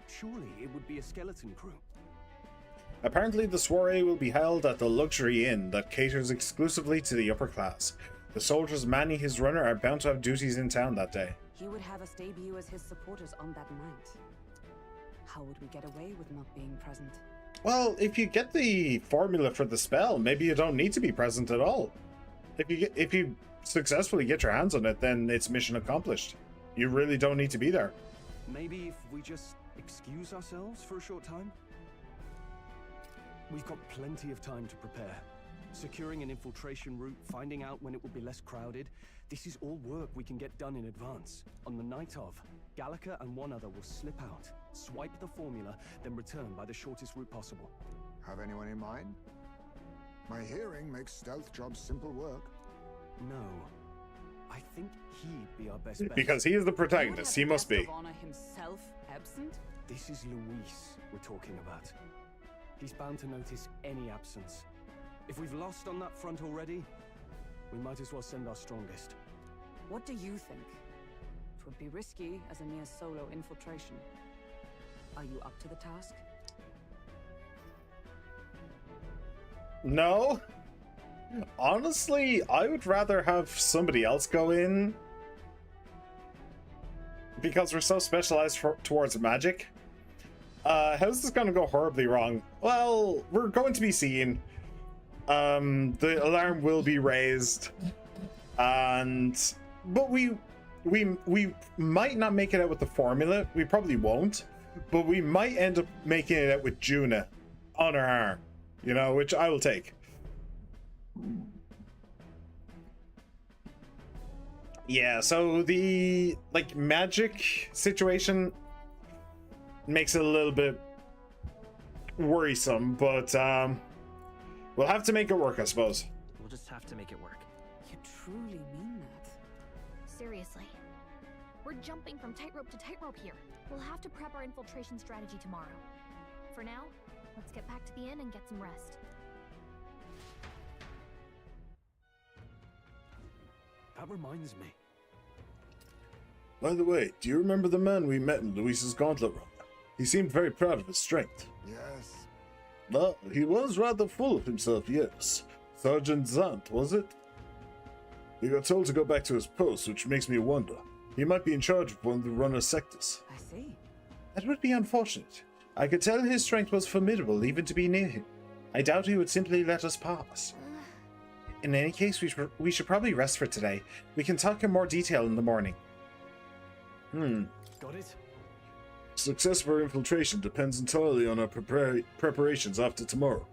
Surely it would be a skeleton crew. Apparently the soiree will be held at the luxury inn that caters exclusively to the upper class. The soldiers manning his runner are bound to have duties in town that day. He would have us debut as his supporters on that night. How would we get away with not being present? Well, if you get the formula for the spell, maybe you don't need to be present at all. If you successfully get your hands on it, then it's mission accomplished. You really don't need to be there. Maybe if we just excuse ourselves for a short time? We've got plenty of time to prepare. Securing an infiltration route, finding out when it will be less crowded. This is all work we can get done in advance. On the night of, Gallica and one other will slip out, swipe the formula, then return by the shortest route possible. Have anyone in mind? My hearing makes stealth jobs simple work. No. I think he'd be our best bet. Because he is the protagonist, he must be. Honor himself absent? This is Luis we're talking about. He's bound to notice any absence. If we've lost on that front already, we might as well send our strongest. What do you think? It would be risky as a near solo infiltration. Are you up to the task? No. Honestly, I would rather have somebody else go in. Because we're so specialized towards magic. How's this gonna go horribly wrong? Well, we're going to be seen. The alarm will be raised. But we might not make it out with the formula. We probably won't. But we might end up making it out with Juna on our arm. You know, which I will take. Yeah, so the magic situation makes it a little bit worrisome, but we'll have to make it work, I suppose. We'll just have to make it work. You truly mean that? Seriously. We're jumping from tightrope to tightrope here. We'll have to prep our infiltration strategy tomorrow. For now, let's get back to the inn and get some rest. That reminds me. By the way, do you remember the man we met in Luis's gauntlet run? He seemed very proud of his strength. Yes. Well, he was rather full of himself, yes. Sergeant Zant, was it? He got told to go back to his post, which makes me wonder. He might be in charge of one of the runner sectors. I see. That would be unfortunate. I could tell his strength was formidable even to be near him. I doubt he would simply let us pass. In any case, we should probably rest for today. We can talk in more detail in the morning. Got it? Success of our infiltration depends entirely on our preparations after tomorrow.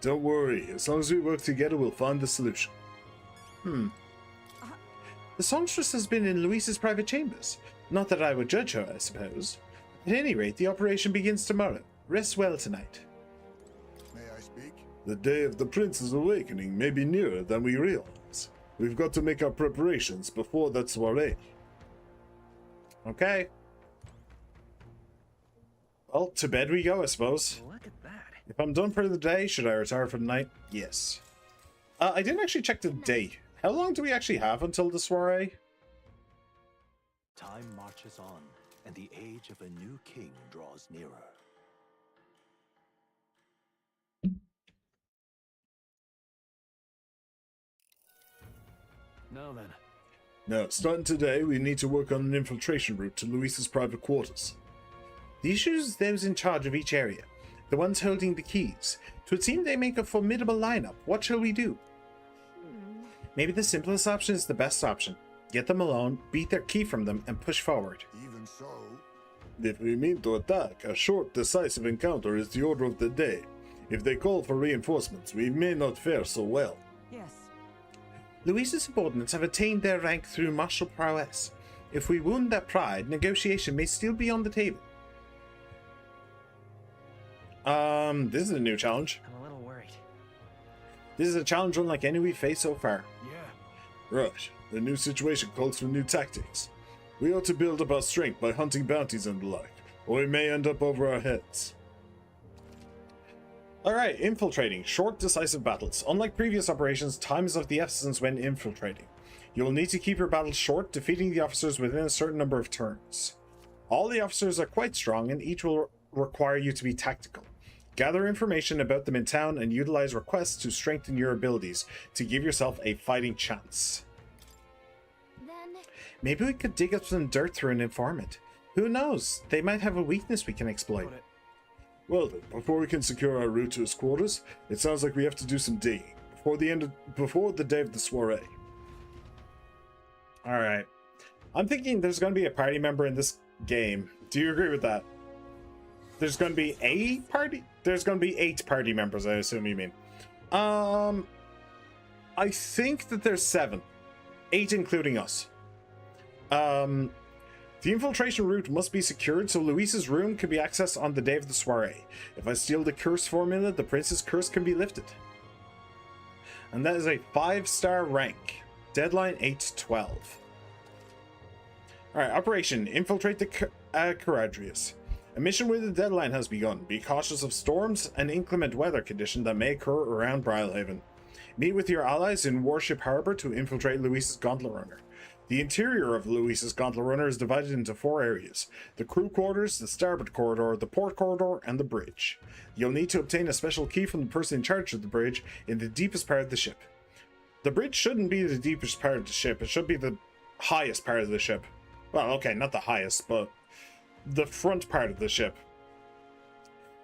Don't worry, as long as we work together, we'll find the solution. The songstress has been in Luis's private chambers. Not that I would judge her, I suppose. At any rate, the operation begins tomorrow. Rest well tonight. May I speak? The day of the prince's awakening may be nearer than we realize. We've got to make our preparations before that soiree. Okay. Well, to bed we go, I suppose. Look at that. If I'm done for the day, should I retire for the night? Yes. I didn't actually check the date. How long do we actually have until the soiree? Time marches on, and the age of a new king draws nearer. Now then. Now, starting today, we need to work on an infiltration route to Luis's private quarters. The issue is those in charge of each area, the ones holding the keys. It would seem they make a formidable lineup. What shall we do? Maybe the simplest option is the best option. Get them alone, beat their key from them, and push forward. Even so... If we mean to attack, a short, decisive encounter is the order of the day. If they call for reinforcements, we may not fare so well. Yes. Luis's subordinates have attained their rank through martial prowess. If we wound that pride, negotiation may still be on the table. This is a new challenge. I'm a little worried. This is a challenge unlike any we've faced so far. Yeah. Right. The new situation calls for new tactics. We ought to build up our strength by hunting bounties and the like, or we may end up over our heads. Alright, infiltrating. Short, decisive battles. Unlike previous operations, time is of the essence when infiltrating. You will need to keep your battles short, defeating the officers within a certain number of turns. All the officers are quite strong, and each will require you to be tactical. Gather information about them in town and utilize requests to strengthen your abilities to give yourself a fighting chance. Maybe we could dig up some dirt through an informant. Who knows? They might have a weakness we can exploit. Well then, before we can secure our route to his quarters, it sounds like we have to do some digging before the day of the soiree. Alright. I'm thinking there's going to be a party member in this game. Do you agree with that? There's going to be a party? There's going to be 8 party members, I assume you mean. I think that there's 7. 8 including us. The infiltration route must be secured so Luis's room can be accessed on the day of the soiree. If I steal the curse formula, the prince's curse can be lifted. And that is a 5-star rank. Deadline 8/12. Alright, Operation Infiltrate the Caradrius. A mission with a deadline has begun. Be cautious of storms and inclement weather conditions that may occur around Brilhaven. Meet with your allies in Warship Harbor to infiltrate Luis's Gauntlet Runner. The interior of Luis's Gauntlet Runner is divided into 4 areas: the crew quarters, the starboard corridor, the port corridor, and the bridge. You'll need to obtain a special key from the person in charge of the bridge in the deepest part of the ship. The bridge shouldn't be the deepest part of the ship, it should be the highest part of the ship. Well, okay, not the highest, but the front part of the ship.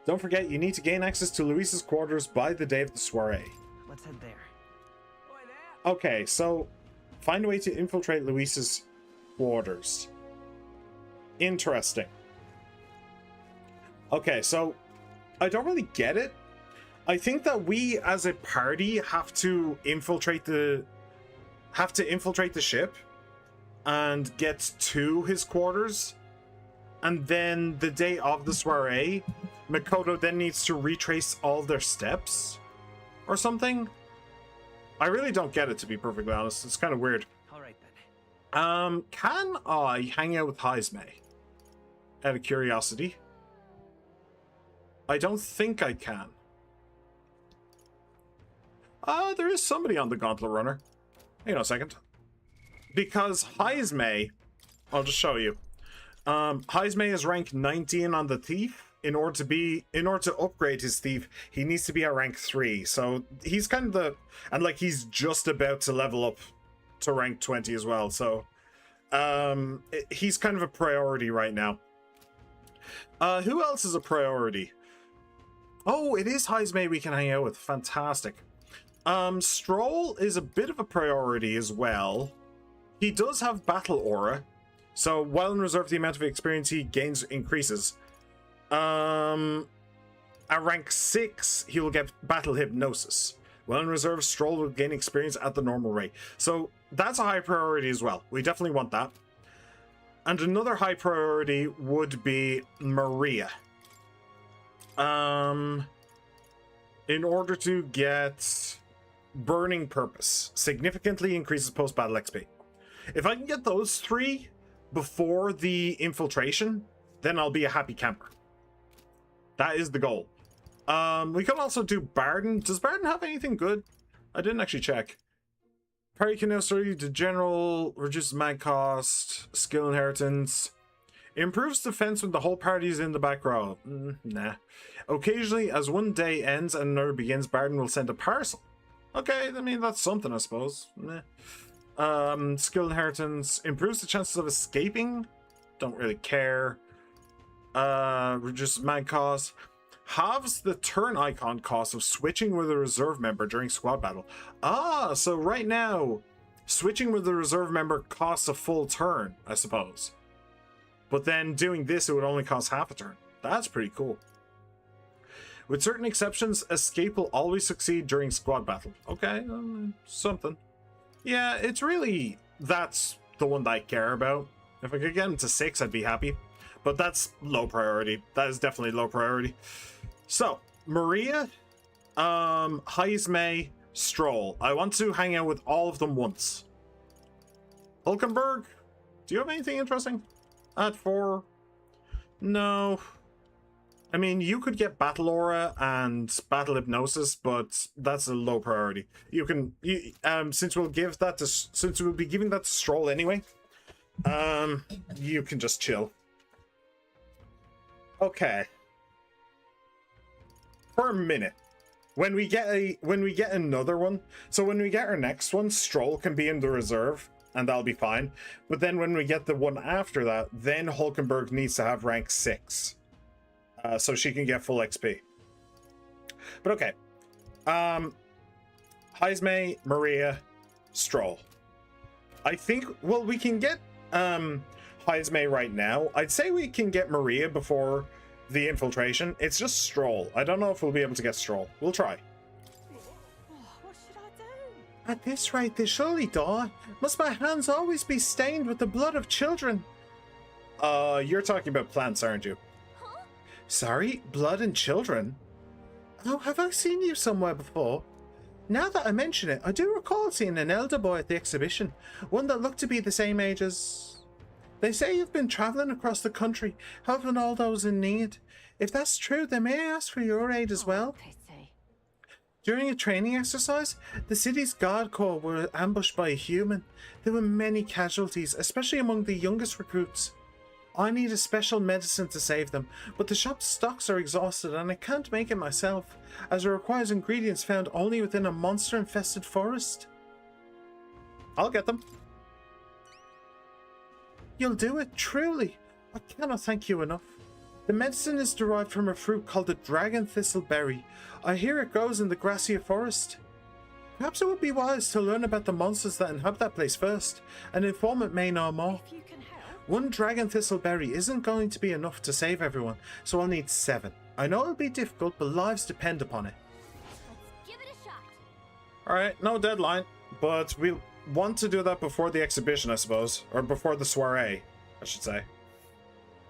Don't forget, you need to gain access to Luis's quarters by the day of the soiree. Let's head there. Okay, so find a way to infiltrate Luis's quarters. Interesting. Okay, so I don't really get it. I think that we as a party have to infiltrate the ship and get to his quarters, and then the day of the soiree, Makoto then needs to retrace all their steps or something. I really don't get it, to be perfectly honest. It's kind of weird. All right then. Can I hang out with Heisme? Out of curiosity. I don't think I can. There is somebody on the Gauntlet Runner. Hang on a second. Because Heisme, I'll just show you. Heisme is rank 19 on the Thief. In order to upgrade his Thief, he needs to be at rank 3. So he's kind of he's just about to level up to rank 20 as well. So he's kind of a priority right now. Who else is a priority? Oh, it is Heisme we can hang out with. Fantastic. Stroll is a bit of a priority as well. He does have Battle Aura, so while in reserve, the amount of experience he gains increases. At rank 6, he will get Battle Hypnosis. While in reserve, Stroll will gain experience at the normal rate. So that's a high priority as well. We definitely want that. And another high priority would be Maria. In order to get Burning Purpose, significantly increases post-battle XP. If I can get those 3 before the infiltration, then I'll be a happy camper. That is the goal. We can also do Barden. Does Barden have anything good? I didn't actually check. Parry Canostery, the general, reduces mag cost, skill inheritance. Improves defense when the whole party is in the back row. Nah. Occasionally, as one day ends and another begins, Barden will send a parcel. Okay, I mean, that's something, I suppose. Nah. Skill inheritance. Improves the chances of escaping. Don't really care. Reduces mag cost. Halves the turn icon cost of switching with a reserve member during squad battle. So right now, switching with a reserve member costs a full turn, I suppose. But then doing this, it would only cost half a turn. That's pretty cool. With certain exceptions, escape will always succeed during squad battle. Okay, something. Yeah, it's really, that's the one that I care about. If I could get him to 6, I'd be happy. But that's low priority. That is definitely low priority. So, Maria, Heisme, Stroll. I want to hang out with all of them once. Hulkenberg, do you have anything interesting? At 4? No. I mean, you could get Battle Aura and Battle Hypnosis, but that's a low priority. You can, since we'll be giving that to Stroll anyway, you can just chill. Okay. For a minute. When we get another one, so when we get our next one, Stroll can be in the reserve, and that'll be fine. But then when we get the one after that, then Hulkenberg needs to have rank 6. so she can get full XP. But okay. Heisme, Maria, Stroll. I think, well, we can get Heisme right now. I'd say we can get Maria before the infiltration. It's just Stroll. I don't know if we'll be able to get Stroll. We'll try. What should I do? At this rate, they surely die. Must my hands always be stained with the blood of children? You're talking about plants, aren't you? Huh? Sorry, blood and children? Oh, have I seen you somewhere before? Now that I mention it, I do recall seeing an elder boy at the exhibition, one that looked to be the same age as... They say you've been travelling across the country, helping all those in need. If that's true, then may I ask for your aid as well? Pity. During a training exercise, the city's guard corps were ambushed by a human. There were many casualties, especially among the youngest recruits. I need a special medicine to save them, but the shop's stocks are exhausted and I can't make it myself, as it requires ingredients found only within a monster-infested forest. I'll get them. You'll do it, truly. I cannot thank you enough. The medicine is derived from a fruit called the dragon thistle berry. I hear it grows in the grassy forest. Perhaps it would be wise to learn about the monsters that inhabit that place first. An informant may know more. If you can help. One dragon thistle berry isn't going to be enough to save everyone, so I'll need 7. I know it'll be difficult, but lives depend upon it. Let's give it a shot. Alright, no deadline, but we'll want to do that before the exhibition, I suppose. Or before the soiree, I should say.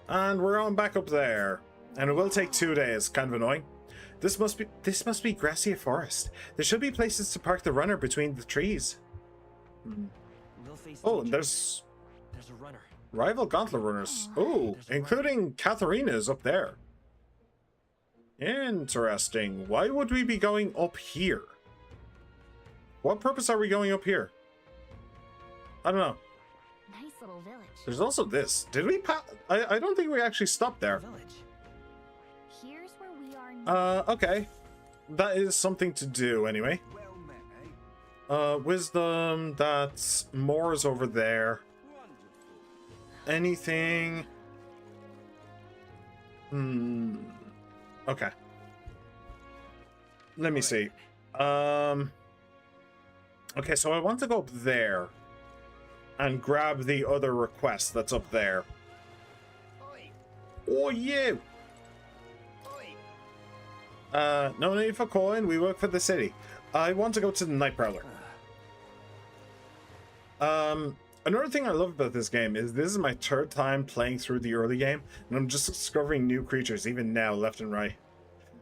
And we're on back up there. And it will take 2 days, kind of annoying. This must be Gracia Forest. There should be places to park the runner between the trees. Oh, there's a runner. rival gauntlet runners. Oh, including Katharina's up there. Interesting. Why would we be going up here? What purpose are we going up here? I don't know. Nice little village. There's also this. Did we pass? I don't think we actually stopped there. Here's where we are now. Okay. That is something to do anyway. Well met, eh? Wisdom, that's Moore's over there. Anything? Okay. Let me see. Okay, so I want to go up there and grab the other request that's up there. Oh, you! No need for coin. We work for the city. I want to go to the Night Prowler. Another thing I love about this game is this is my 3rd time playing through the early game, and I'm just discovering new creatures even now, left and right.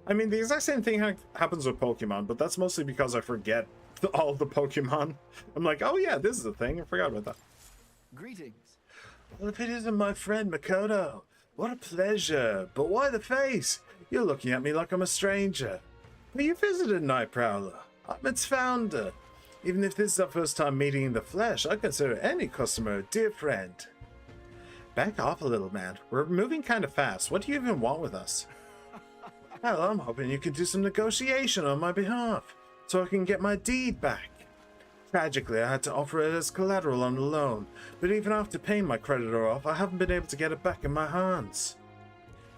I mean, the exact same thing happens with Pokemon, but that's mostly because I forget all the Pokemon. I'm like, oh yeah, this is a thing. I forgot about that. Greetings. Well, if it isn't my friend Makoto, what a pleasure. But why the face? You're looking at me like I'm a stranger. But you visited Night Prowler. I'm its founder. Even if this is our first time meeting in the flesh, I consider any customer a dear friend. Back off a little, man. We're moving kind of fast. What do you even want with us? Well, I'm hoping you can do some negotiation on my behalf, so I can get my deed back. Tragically, I had to offer it as collateral on the loan, but even after paying my creditor off, I haven't been able to get it back in my hands.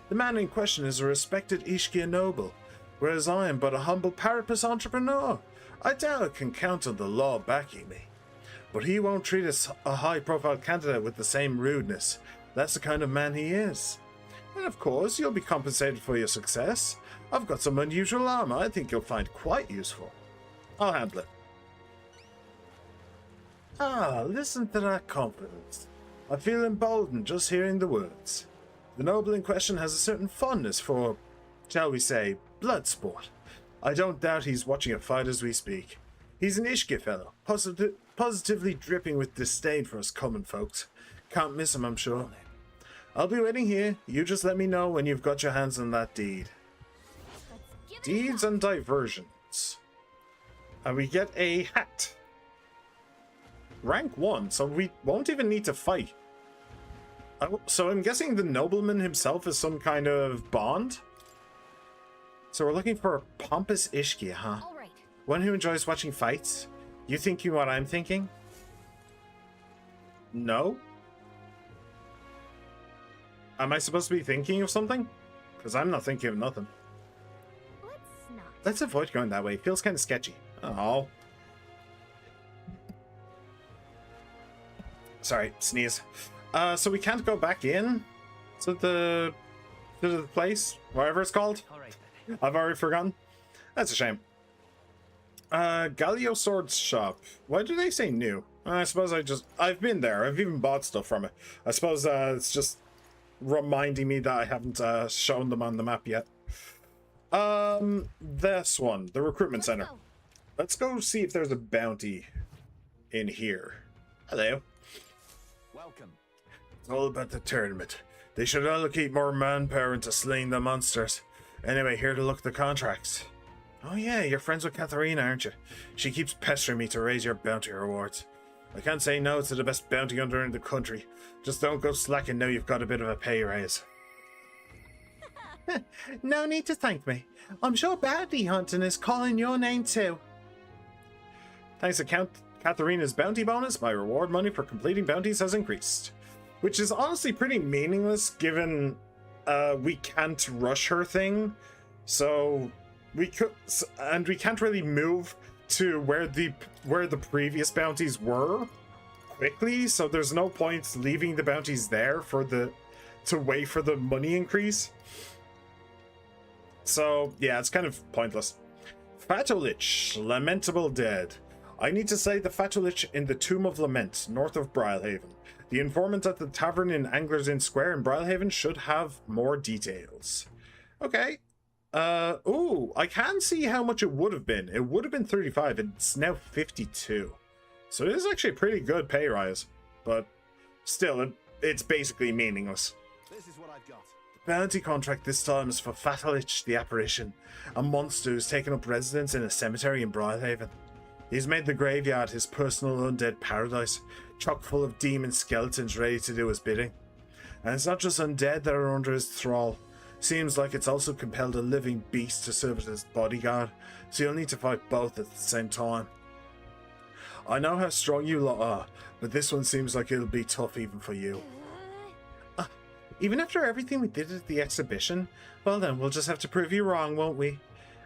The man in question is a respected Ishkia noble, whereas I am but a humble parapus entrepreneur. I doubt I can count on the law backing me. But he won't treat a high-profile candidate with the same rudeness. That's the kind of man he is. And of course, you'll be compensated for your success. I've got some unusual armor I think you'll find quite useful. I'll handle it. Ah, listen to that confidence. I feel emboldened just hearing the words. The noble in question has a certain fondness for, shall we say, blood sport. I don't doubt he's watching a fight as we speak. He's an Ishki fellow, positively dripping with disdain for us common folks. Can't miss him, I'm sure. I'll be waiting here. You just let me know when you've got your hands on that deed. Deeds and diversions. And we get a hat. Rank 1, so we won't even need to fight. So I'm guessing the nobleman himself is some kind of bond? So we're looking for a pompous Ishki, huh? Alright. One who enjoys watching fights? You thinking what I'm thinking? No? Am I supposed to be thinking of something? Because I'm not thinking of nothing. Let's avoid going that way. It feels kind of sketchy. Oh. Sorry, sneeze. So we can't go back in to the place, whatever it's called. I've already forgotten. That's a shame. Galio Swords Shop. Why do they say new? I suppose I've been there. I've even bought stuff from it. I suppose it's just reminding me that I haven't shown them on the map yet. This one, the recruitment center. Let's go see if there's a bounty in here. Hello. Welcome. It's all about the tournament. They should allocate more manpower into slaying the monsters. Anyway, here to look at the contracts. Oh yeah, you're friends with Katharina, aren't you? She keeps pestering me to raise your bounty rewards. I can't say no to the best bounty hunter in the country. Just don't go slacking now you've got a bit of a pay raise. No need to thank me. I'm sure bounty hunting is calling your name too. Thanks to Katharina's bounty bonus, my reward money for completing bounties has increased. Which is honestly pretty meaningless given we can't rush her thing. So we can't really move to where the previous bounties were quickly, so there's no point leaving the bounties there to wait for the money increase. So yeah, it's kind of pointless. Fatolich, lamentable dead. I need to say the Fatolich in the Tomb of Lament, north of Brilhaven. The informant at the tavern in Anglers Inn Square in Brilhaven should have more details. Okay. Ooh, I can see how much it would have been. It would have been 35, it's now 52. So it is actually a pretty good pay rise. But still, it's basically meaningless. This is what I've got. The bounty contract this time is for Fatalich the Apparition, a monster who's taken up residence in a cemetery in Brilhaven. He's made the graveyard his personal undead paradise, chock full of demon skeletons ready to do his bidding. And it's not just undead that are under his thrall. Seems like it's also compelled a living beast to serve as his bodyguard, so you'll need to fight both at the same time. I know how strong you lot are, but this one seems like it'll be tough even for you. Even after everything we did at the exhibition? Well then, we'll just have to prove you wrong, won't we?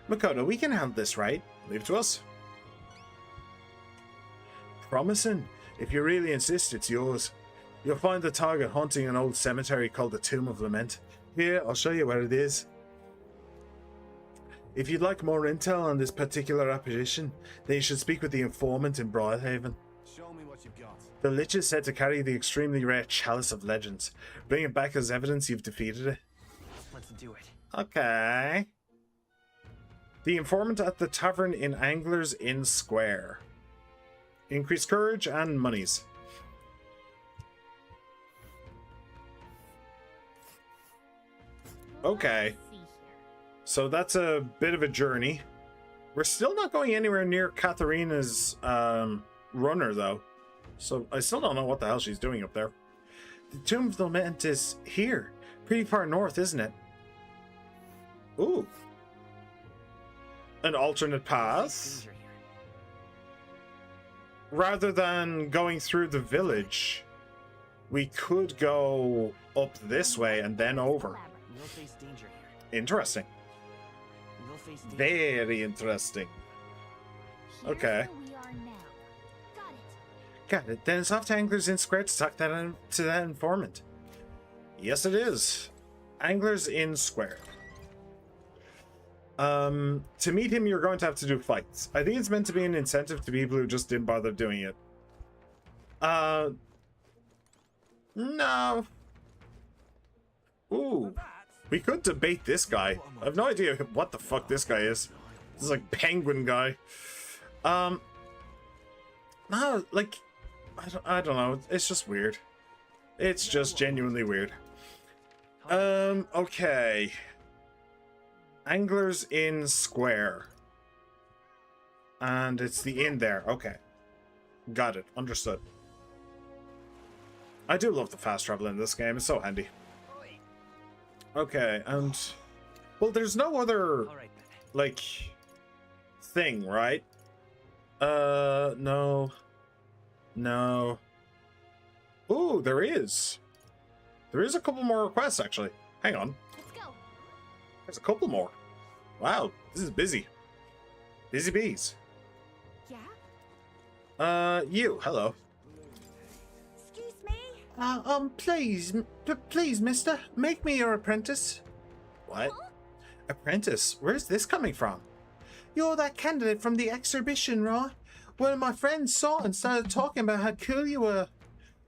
Makoto, we can handle this, right? Leave it to us. Promising. If you really insist, it's yours. You'll find the target haunting an old cemetery called the Tomb of Lament. Here, I'll show you where it is. If you'd like more intel on this particular apparition, then you should speak with the informant in Brilhaven. Show me what you've got. The Lich is said to carry the extremely rare Chalice of Legends. Bring it back as evidence you've defeated it. Let's do it. Okay. The informant at the tavern in Anglers Inn Square. Increased courage and monies. Okay. So that's a bit of a journey. We're still not going anywhere near Katharina's runner, though. So I still don't know what the hell she's doing up there. The Tomb of Lament is here. Pretty far north, isn't it? Ooh. An alternate path. Rather than going through the village, we could go up this way and then over. We'll face danger here. Interesting. We'll face danger. Very interesting. Okay. Got it. Then it's off to Anglers Inn Square to talk to that informant. Yes, it is. Anglers Inn Square. To meet him, you're going to have to do fights. I think it's meant to be an incentive to people who just didn't bother doing it. No. Ooh. We could debate this guy. I have no idea what the fuck this guy is. This is like penguin guy. No, like, I don't know. It's just weird. It's just genuinely weird. Okay. Anglers Inn Square. And it's the inn there. Okay. Got it. Understood. I do love the fast travel in this game. It's so handy. Okay, and... Well, there's no other, like, thing, right? No. No. Ooh, there is. There is a couple more requests, actually. Hang on. Let's go. There's a couple more. Wow, this is busy. Busy bees. Yeah? You, hello. Excuse me? Please, mister, make me your apprentice. What? Huh? Apprentice? Where's this coming from? You're that candidate from the exhibition, right? Well, my friends saw it and started talking about how cool you were.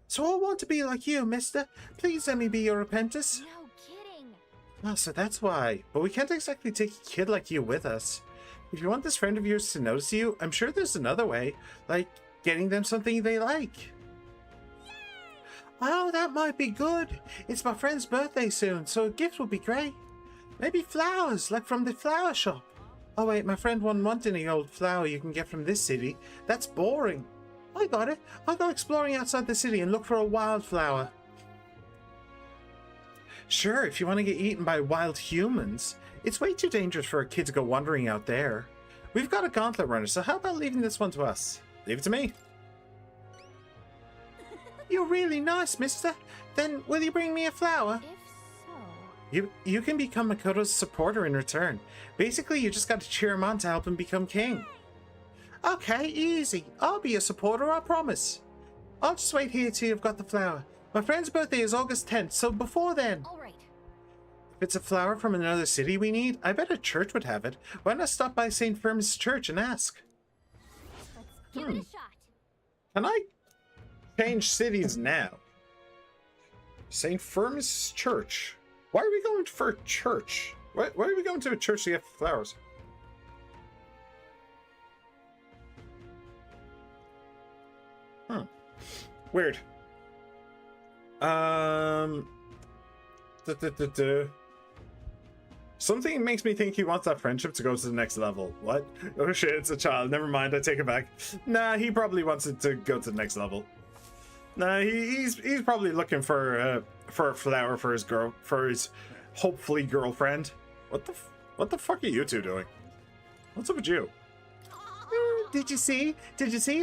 So I want to be like you, mister. Please let me be your apprentice. No kidding. Oh, so that's why. But we can't exactly take a kid like you with us. If you want this friend of yours to notice you, I'm sure there's another way. Like getting them something they like. Yay! Oh, that might be good. It's my friend's birthday soon, so a gift would be great. Maybe flowers, like from the flower shop. Oh wait, my friend wouldn't want any old flower you can get from this city. That's boring. I got it. I'll go exploring outside the city and look for a wildflower. Sure, if you want to get eaten by wild humans. It's way too dangerous for a kid to go wandering out there. We've got a gauntlet runner, so how about leaving this one to us? Leave it to me. You're really nice, mister. Then will you bring me a flower? If so... You can become Makoto's supporter in return. Basically, you just got to cheer him on to help him become king. Okay, easy. I'll be a supporter, I promise. I'll just wait here till you've got the flower. My friend's birthday is August 10th, so before then. All right. If it's a flower from another city we need, I bet a church would have it. Why not stop by St. Firmus Church and ask? Let's give it a shot. Can I change cities now? St. Firmus Church. Why are we going for a church? Why are we going to a church to get flowers? Weird. Something makes me think he wants that friendship to go to the next level. What? Oh shit, it's a child. Never mind, I take it back. Nah, he probably wants it to go to the next level. Nah, he's probably looking for a flower for his hopefully girlfriend. What the fuck are you two doing? What's up with you? Did you see?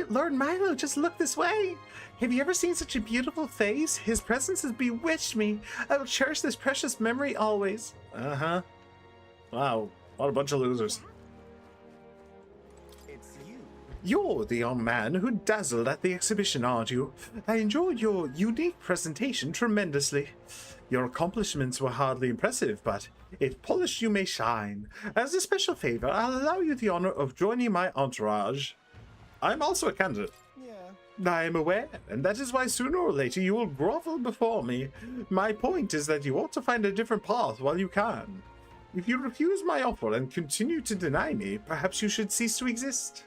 Lord Milo just looked this way. Have you ever seen such a beautiful face? His presence has bewitched me. I will cherish this precious memory always. Uh-huh. Wow, what a bunch of losers. It's you. You're the young man who dazzled at the exhibition, aren't you? I enjoyed your unique presentation tremendously. Your accomplishments were hardly impressive, but if polished you may shine. As a special favor, I'll allow you the honor of joining my entourage. I'm also a candidate. Yeah. I am aware, and that is why sooner or later you will grovel before me. My point is that you ought to find a different path while you can. If you refuse my offer and continue to deny me, perhaps you should cease to exist.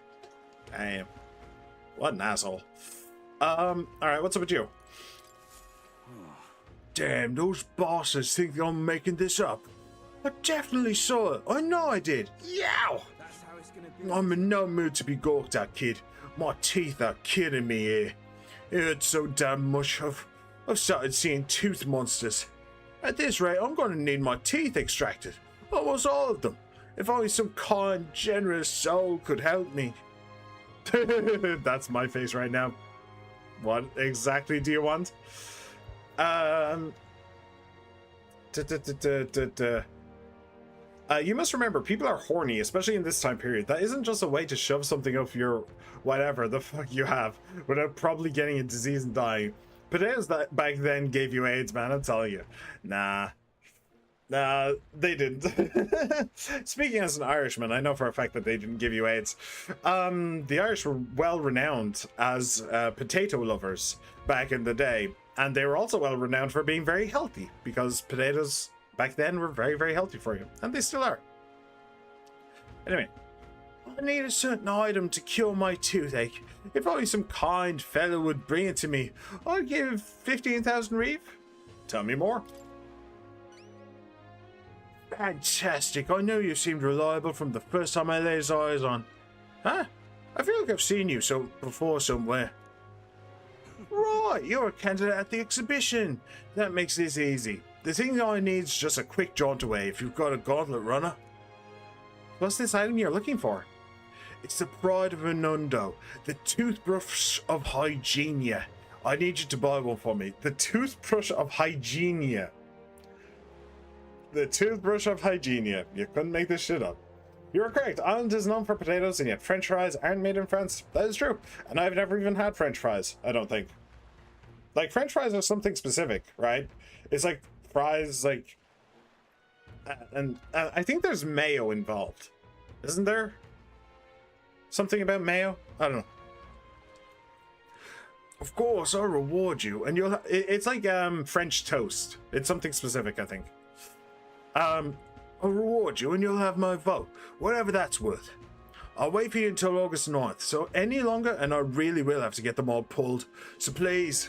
Damn. What an asshole. Alright, what's up with you? Damn, those bosses think I'm making this up. I definitely saw it. I know I did. Yow! That's how it's gonna be. I'm in no mood to be gawked at, kid. My teeth are kidding me here. It hurts so damn much. I've started seeing tooth monsters. At this rate, I'm gonna need my teeth extracted. Almost all of them. If only some kind, generous soul could help me. That's my face right now. What exactly do you want? You must remember, people are horny, especially in this time period. That isn't just a way to shove something up your whatever the fuck you have without probably getting a disease and dying. Potatoes that back then gave you AIDS, man, I'm telling you. Nah, they didn't. Speaking as an Irishman, I know for a fact that they didn't give you AIDS. The Irish were well renowned as potato lovers back in the day. And they were also well renowned for being very healthy, because potatoes back then were very, very healthy for you. And they still are. Anyway, I need a certain item to cure my toothache. If only some kind fellow would bring it to me, I'd give 15,000 reeve. Tell me more. Fantastic. I know you seemed reliable from the first time I laid eyes on. Huh? I feel like I've seen you before somewhere. Right, you're a candidate at the exhibition. That makes this easy. The thing I need is just a quick jaunt away if you've got a gauntlet runner. What's this item you're looking for? It's the pride of Anundo, the toothbrush of Hygienia. I need you to buy one for me. The toothbrush of Hygienia. The toothbrush of Hygienia. You couldn't make this shit up. You are correct. Ireland is known for potatoes, and yet French fries aren't made in France. That is true. And I've never even had French fries, I don't think. Like, French fries are something specific, right? It's like fries, like... And I think there's mayo involved. Isn't there? Something about mayo? I don't know. Of course, I'll reward you, and you'll... It's like French toast. It's something specific, I think. I'll reward you, and you'll have my vote, whatever that's worth. I'll wait for you until August 9th, so any longer, and I really will have to get them all pulled. So please.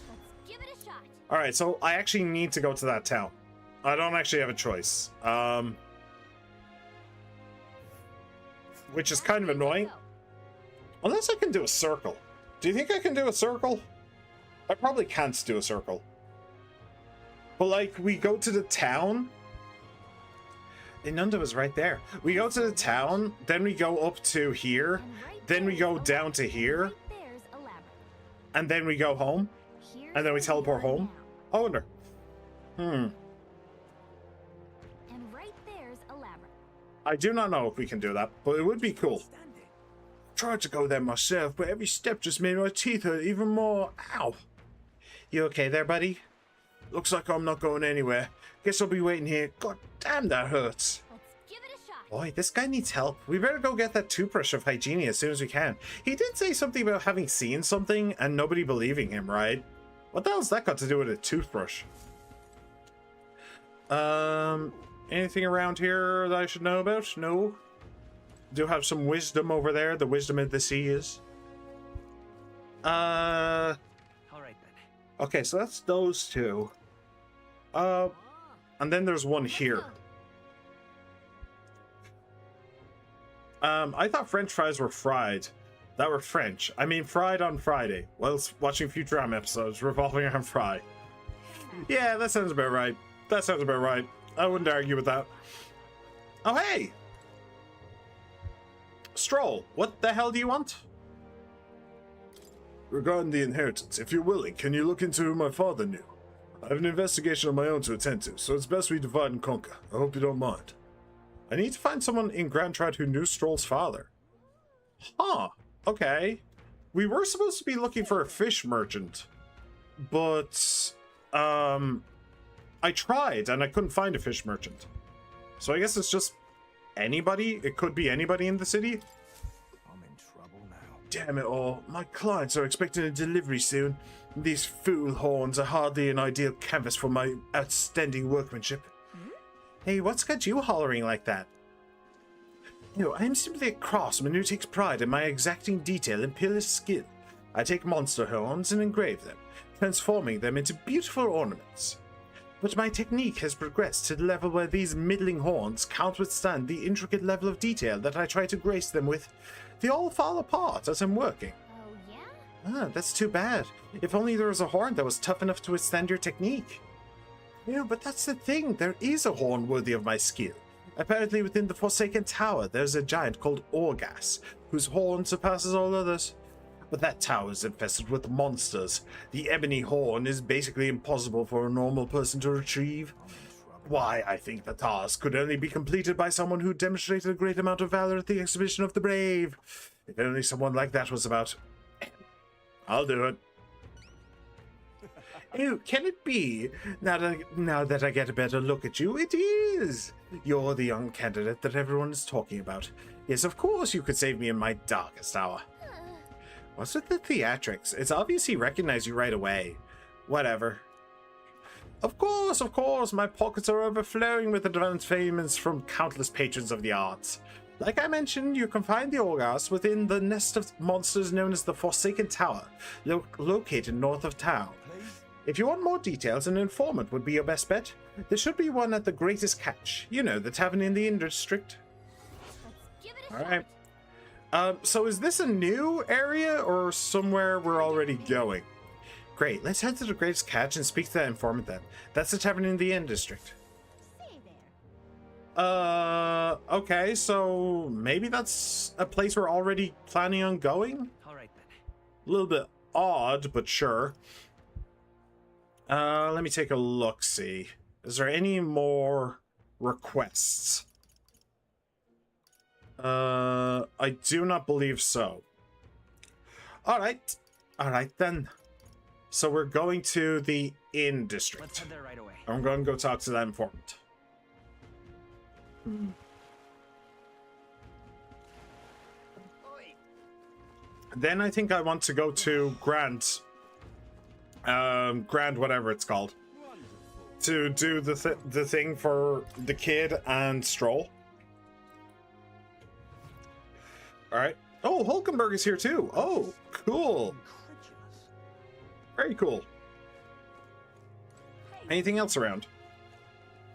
Let's give it a shot. Alright, so I actually need to go to that town. I don't actually have a choice. Which is kind of annoying. Unless I can do a circle. Do you think I can do a circle? I probably can't do a circle. But like, we go to the town. Inunda was right there. We go to the town, then we go up to here, then we go down to here, and then we go home, and then we teleport home. I wonder. And right there's a labyrinth. I do not know if we can do that, but it would be cool. Tried to go there myself, but every step just made my teeth hurt even more. Ow. You okay there, buddy? Looks like I'm not going anywhere. Guess I'll be waiting here. God damn, that hurts. Let's give it a shot. Boy, this guy needs help. We better go get that toothbrush of Hygienia as soon as we can. He did say something about having seen something and nobody believing him, right? What the hell's that got to do with a toothbrush? Anything around here that I should know about? No. Do have some wisdom over there. The wisdom of the sea is. All right then. Okay, so that's those two. And then there's one here. I thought French fries were fried. That were French. I mean, fried on Friday. Whilst watching Futurama episodes revolving around fry. Yeah, that sounds about right. That sounds about right. I wouldn't argue with that. Oh, hey! Stroll, what the hell do you want? Regarding the inheritance, if you're willing, can you look into who my father knew? I have an investigation of my own to attend to, so it's best we divide and conquer. I hope you don't mind. I need to find someone in Grand Trad who knew Stroll's father. Huh, okay. We were supposed to be looking for a fish merchant, but I tried and I couldn't find a fish merchant. So I guess it's just anybody. It could be anybody in the city. I'm in trouble now. Damn it all. My clients are expecting a delivery soon. These fool horns are hardly an ideal canvas for my outstanding workmanship. Hey, what's got you hollering like that? No, I am simply a craftsman who takes pride in my exacting detail and peerless skill. I take monster horns and engrave them, transforming them into beautiful ornaments. But my technique has progressed to the level where these middling horns can't withstand the intricate level of detail that I try to grace them with. They all fall apart as I'm working. Oh, yeah? Ah, that's too bad. If only there was a horn that was tough enough to withstand your technique. Yeah, but that's the thing. There is a horn worthy of my skill. Apparently within the Forsaken Tower, there's a giant called Orgas, whose horn surpasses all others. But that tower is infested with monsters. The ebony horn is basically impossible for a normal person to retrieve. Why, I think the task could only be completed by someone who demonstrated a great amount of valor at the Exhibition of the Brave. If only someone like that was about. I'll do it. Oh, can it be? Now that I get a better look at you, it is! You're the young candidate that everyone is talking about. Yes, of course you could save me in my darkest hour. What's with the theatrics? It's obvious he recognized you right away. Whatever. Of course, my pockets are overflowing with advanced payments from countless patrons of the arts. Like I mentioned, you can find the Orgas within the nest of monsters known as the Forsaken Tower, located north of town. If you want more details, an informant would be your best bet. There should be one at the Greatest Catch. You know, the tavern in the Inn District. Alright. So is this a new area or somewhere we're already going? Great, let's head to the Greatest Catch and speak to that informant then. That's the tavern in the Inn District. Okay, so maybe that's a place we're already planning on going? Alright then. A little bit odd, but sure. Let me take a look-see. Is there any more requests? I do not believe so. Alright. Alright then. So we're going to the inn district. Let's head there right away. I'm going to go talk to that informant. Then I think I want to go to Grand whatever it's called, to do the thing for the kid and Stroll. All right. Oh, Hulkenberg is here too. Oh, cool. Very cool. Anything else around?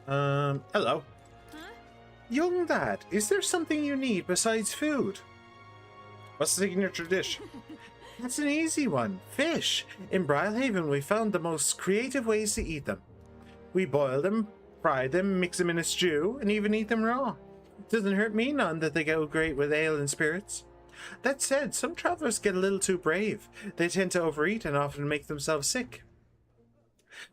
Hello. Huh? Young lad, is there something you need besides food? What's the signature dish? That's an easy one. Fish. In Brylehaven, we found the most creative ways to eat them. We boil them, fry them, mix them in a stew, and even eat them raw. Doesn't hurt me none that they go great with ale and spirits. That said, some travelers get a little too brave. They tend to overeat and often make themselves sick.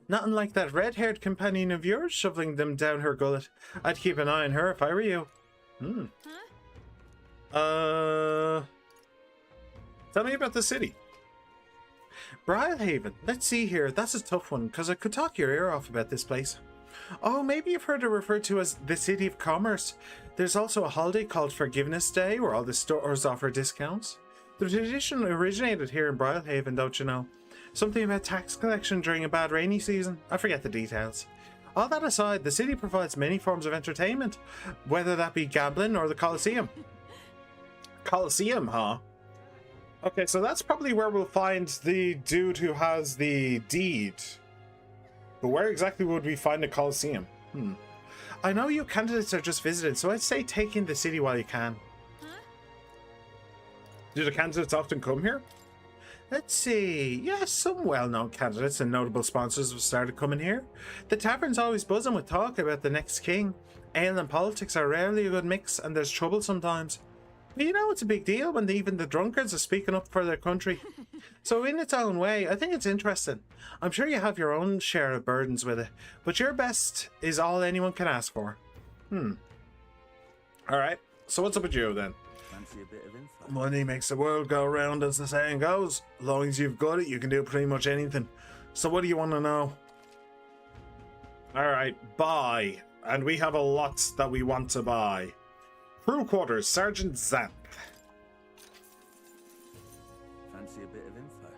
Not unlike that red-haired companion of yours shoveling them down her gullet. I'd keep an eye on her if I were you. Tell me about the city. Brylehaven. Let's see here. That's a tough one, because I could talk your ear off about this place. Oh, maybe you've heard it referred to as the City of Commerce. There's also a holiday called Forgiveness Day, where all the stores offer discounts. The tradition originated here in Brylehaven, don't you know? Something about tax collection during a bad rainy season. I forget the details. All that aside, the city provides many forms of entertainment, whether that be gambling or the Colosseum. Colosseum, huh? Okay, so that's probably where we'll find the dude who has the deed. But where exactly would we find the Colosseum? I know you candidates are just visiting, so I'd say take in the city while you can. Do the candidates often come here? Let's see. Yes, some well-known candidates and notable sponsors have started coming here. The tavern's always buzzing with talk about the next king. Ale and politics are rarely a good mix, and there's trouble sometimes. But you know, it's a big deal when even the drunkards are speaking up for their country. So in its own way, I think it's interesting. I'm sure you have your own share of burdens with it, but your best is all anyone can ask for. Alright, so what's up with you then? Fancy a bit of info? Money makes the world go round, as the saying goes. As long as you've got it, you can do pretty much anything. So what do you want to know? Alright, buy. And we have a lot that we want to buy. Crew quarters, Sergeant Zanth. Fancy a bit of info?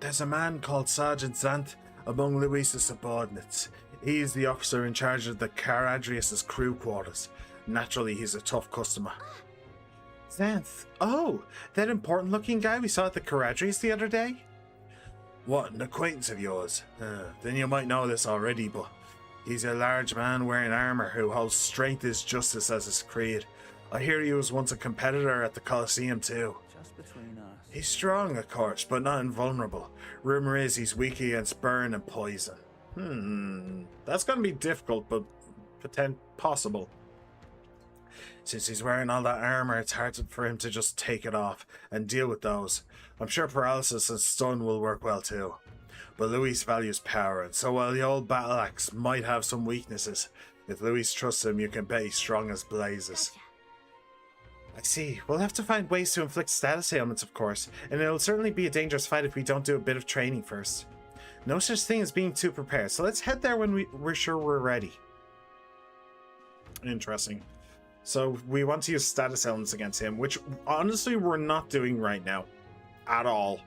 There's a man called Sergeant Zanth among Luis's subordinates. He's the officer in charge of the Caradrius' crew quarters. Naturally, he's a tough customer. Zanth. Oh, that important looking guy we saw at the Caradrius the other day? What, an acquaintance of yours? Then you might know this already, but he's a large man wearing armor who holds strength is justice as his creed. I hear he was once a competitor at the Colosseum too. Just between us. He's strong, of course, but not invulnerable. Rumor is he's weak against burn and poison. That's gonna be difficult, but possible. Since he's wearing all that armor, it's hard for him to just take it off and deal with those. I'm sure paralysis and stun will work well too. But Luis values power, and so while the old battle axe might have some weaknesses, if Luis trusts him, you can bet he's strong as blazes. I see. We'll have to find ways to inflict status ailments, of course, and it'll certainly be a dangerous fight if we don't do a bit of training first. No such thing as being too prepared, so let's head there when we're sure we're ready. Interesting. So we want to use status ailments against him, which honestly we're not doing right now. At all.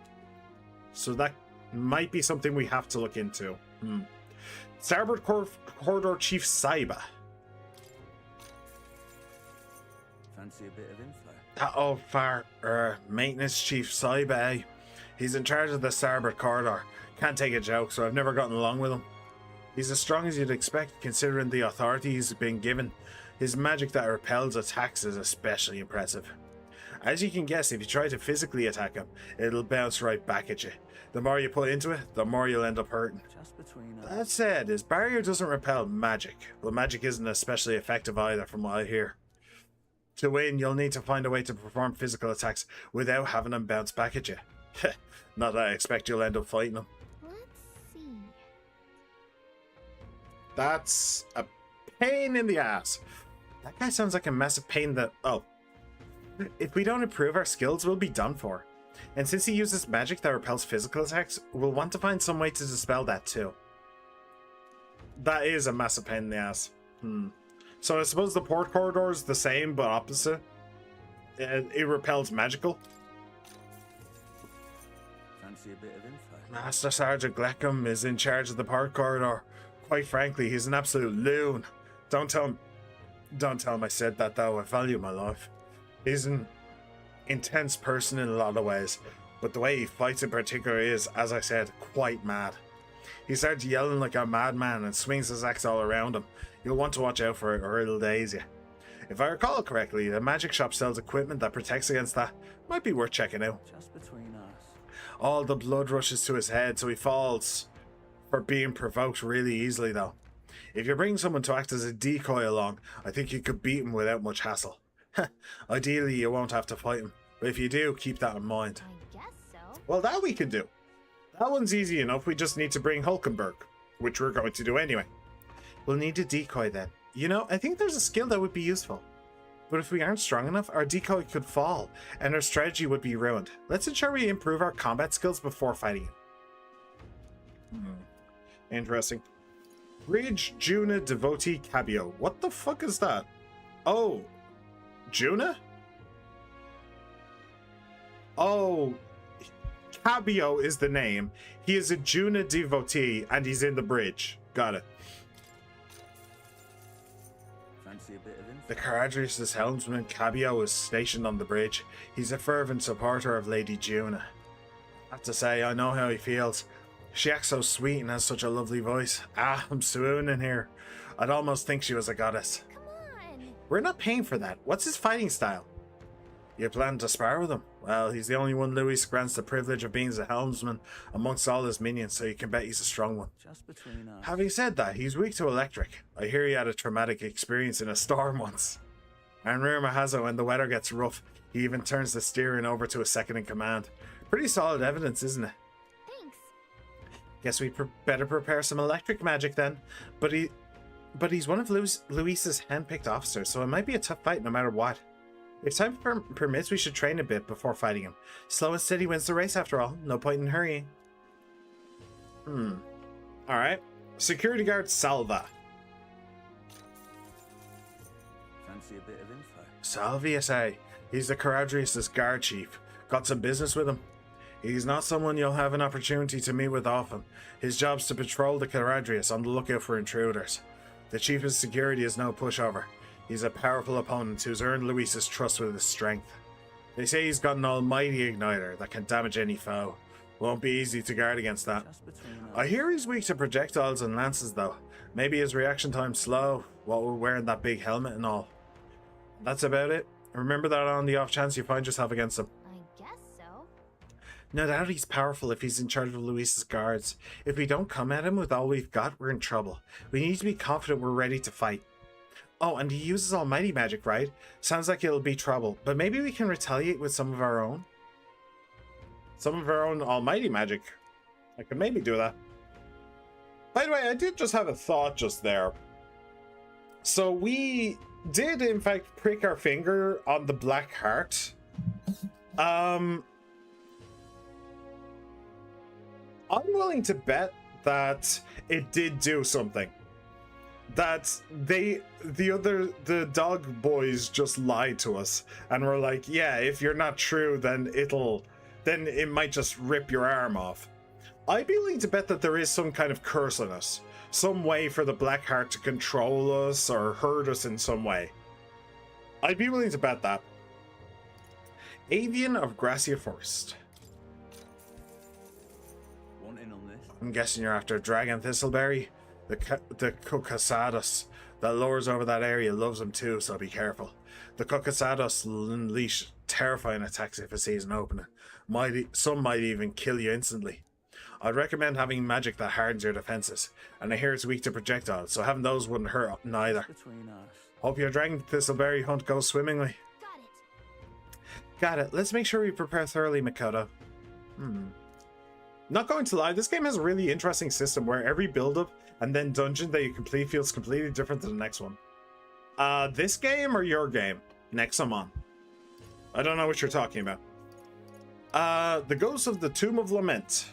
So that might be something we have to look into. Starboard Corridor Chief Saiba. Fancy a bit of info? Maintenance Chief Saiba, eh? He's in charge of the Starboard Corridor. Can't take a joke, so I've never gotten along with him. He's as strong as you'd expect, considering the authority he's been given. His magic that repels attacks is especially impressive. As you can guess, if you try to physically attack him, it'll bounce right back at you. The more you put into it, the more you'll end up hurting. Just between us. That said, his barrier doesn't repel magic, but magic isn't especially effective either from what I hear. To win, you'll need to find a way to perform physical attacks without having them bounce back at you. Not that I expect you'll end up fighting him. Let's see. That's a pain in the ass. That guy sounds like a massive pain that... Oh. If we don't improve our skills, we'll be done for. And since he uses magic that repels physical attacks, we'll want to find some way to dispel that too. That is a massive pain in the ass. So I suppose the port corridor is the same but opposite. It repels magical. Fancy a bit of info? Master Sergeant Gleckham is in charge of the port corridor. Quite frankly, he's an absolute loon. Don't tell him I said that though. I value my life. He's an intense person in a lot of ways, but the way he fights in particular is, as I said, quite mad. He starts yelling like a madman and swings his axe all around him. You'll want to watch out for it or it'll daze you. If I recall correctly, the magic shop sells equipment that protects against that. Might be worth checking out. Just between us. All the blood rushes to his head, so he falls for being provoked really easily though. If you bring someone to act as a decoy along, I think you could beat him without much hassle. Ideally, you won't have to fight him, but if you do, keep that in mind. I guess so. Well, that we can do. That one's easy enough. We just need to bring Hulkenberg, which we're going to do anyway. We'll need a decoy then. You know, I think there's a skill that would be useful. But if we aren't strong enough, our decoy could fall, and our strategy would be ruined. Let's ensure we improve our combat skills before fighting him. Interesting. Bridge Juna Devotee Cabio. What the fuck is that? Oh, Juna? Oh, Cabio is the name. He is a Juna devotee, and he's in the bridge. Got it. Fancy a bit of info? The Caradrius' helmsman Cabio is stationed on the bridge. He's a fervent supporter of Lady Juna. I have to say, I know how he feels. She acts so sweet and has such a lovely voice. Ah, I'm swooning here. I'd almost think she was a goddess. Come on. We're not paying for that. What's his fighting style? You plan to spar with him? Well, he's the only one Luis grants the privilege of being the helmsman amongst all his minions, so you can bet he's a strong one. Just between us. Having said that, he's weak to electric. I hear he had a traumatic experience in a storm once. And rumor has it when the weather gets rough, he even turns the steering over to a second in command. Pretty solid evidence, isn't it? Thanks. Guess we better prepare some electric magic then. But he's one of Luis's handpicked officers, so it might be a tough fight no matter what. If time permits, we should train a bit before fighting him. Slow and steady wins the race after all. No point in hurrying. Alright. Security guard Salva. Fancy a bit of info? Salvi, I say. He's the Caradrius' guard chief. Got some business with him. He's not someone you'll have an opportunity to meet with often. His job's to patrol the Caradrius on the lookout for intruders. The chief's security is no pushover. He's a powerful opponent who's earned Luis's trust with his strength. They say he's got an almighty igniter that can damage any foe. Won't be easy to guard against that. I hear he's weak to projectiles and lances though. Maybe his reaction time's slow, what we're wearing that big helmet and all. That's about it. Remember that on the off chance you find yourself against him. I guess so. No doubt he's powerful if he's in charge of Luis's guards. If we don't come at him with all we've got, we're in trouble. We need to be confident we're ready to fight. Oh, and he uses almighty magic, right? Sounds like it'll be trouble, but maybe we can retaliate with some of our own? Some of our own almighty magic. I could maybe do that. By the way, I did just have a thought just there. So we did, in fact, prick our finger on the black heart. I'm willing to bet that it did do something. That the dog boys just lied to us and were like, yeah, if you're not true, then it might just rip your arm off. I'd be willing to bet that there is some kind of curse on us, some way for the black heart to control us or hurt us in some way. I'd be willing to bet that. Avian of Gracia Forest. Want in on this? I'm guessing you're after Dragon Thistleberry. The Cocasados that lures over that area loves them too, so be careful. The Cocasados unleash terrifying attacks if it sees an opening. Some might even kill you instantly. I'd recommend having magic that hardens your defenses, and I hear it's weak to projectiles, so having those wouldn't hurt neither. Hope your Dragon Thistleberry hunt goes swimmingly. Got it. Let's make sure we prepare thoroughly, Makoto. Not going to lie, this game has a really interesting system where every build-up and then dungeon that you complete feels completely different to the next one. This game or your game? Next I'm on. I don't know what you're talking about. The Ghost of the Tomb of Lament.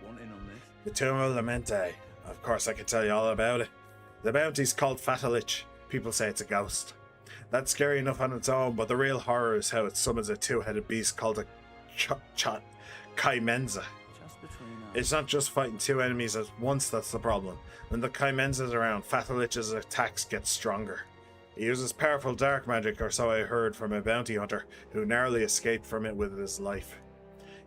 Want in on this? The Tomb of Lamente. Of course, I can tell you all about it. The bounty's called Fatalich. People say it's a ghost. That's scary enough on its own, but the real horror is how it summons a two-headed beast called a Kaimenza. It's not just fighting two enemies at once that's the problem. When the Kaimenza's around, Fatalich's attacks get stronger. He uses powerful dark magic, or so I heard from a bounty hunter who narrowly escaped from it with his life.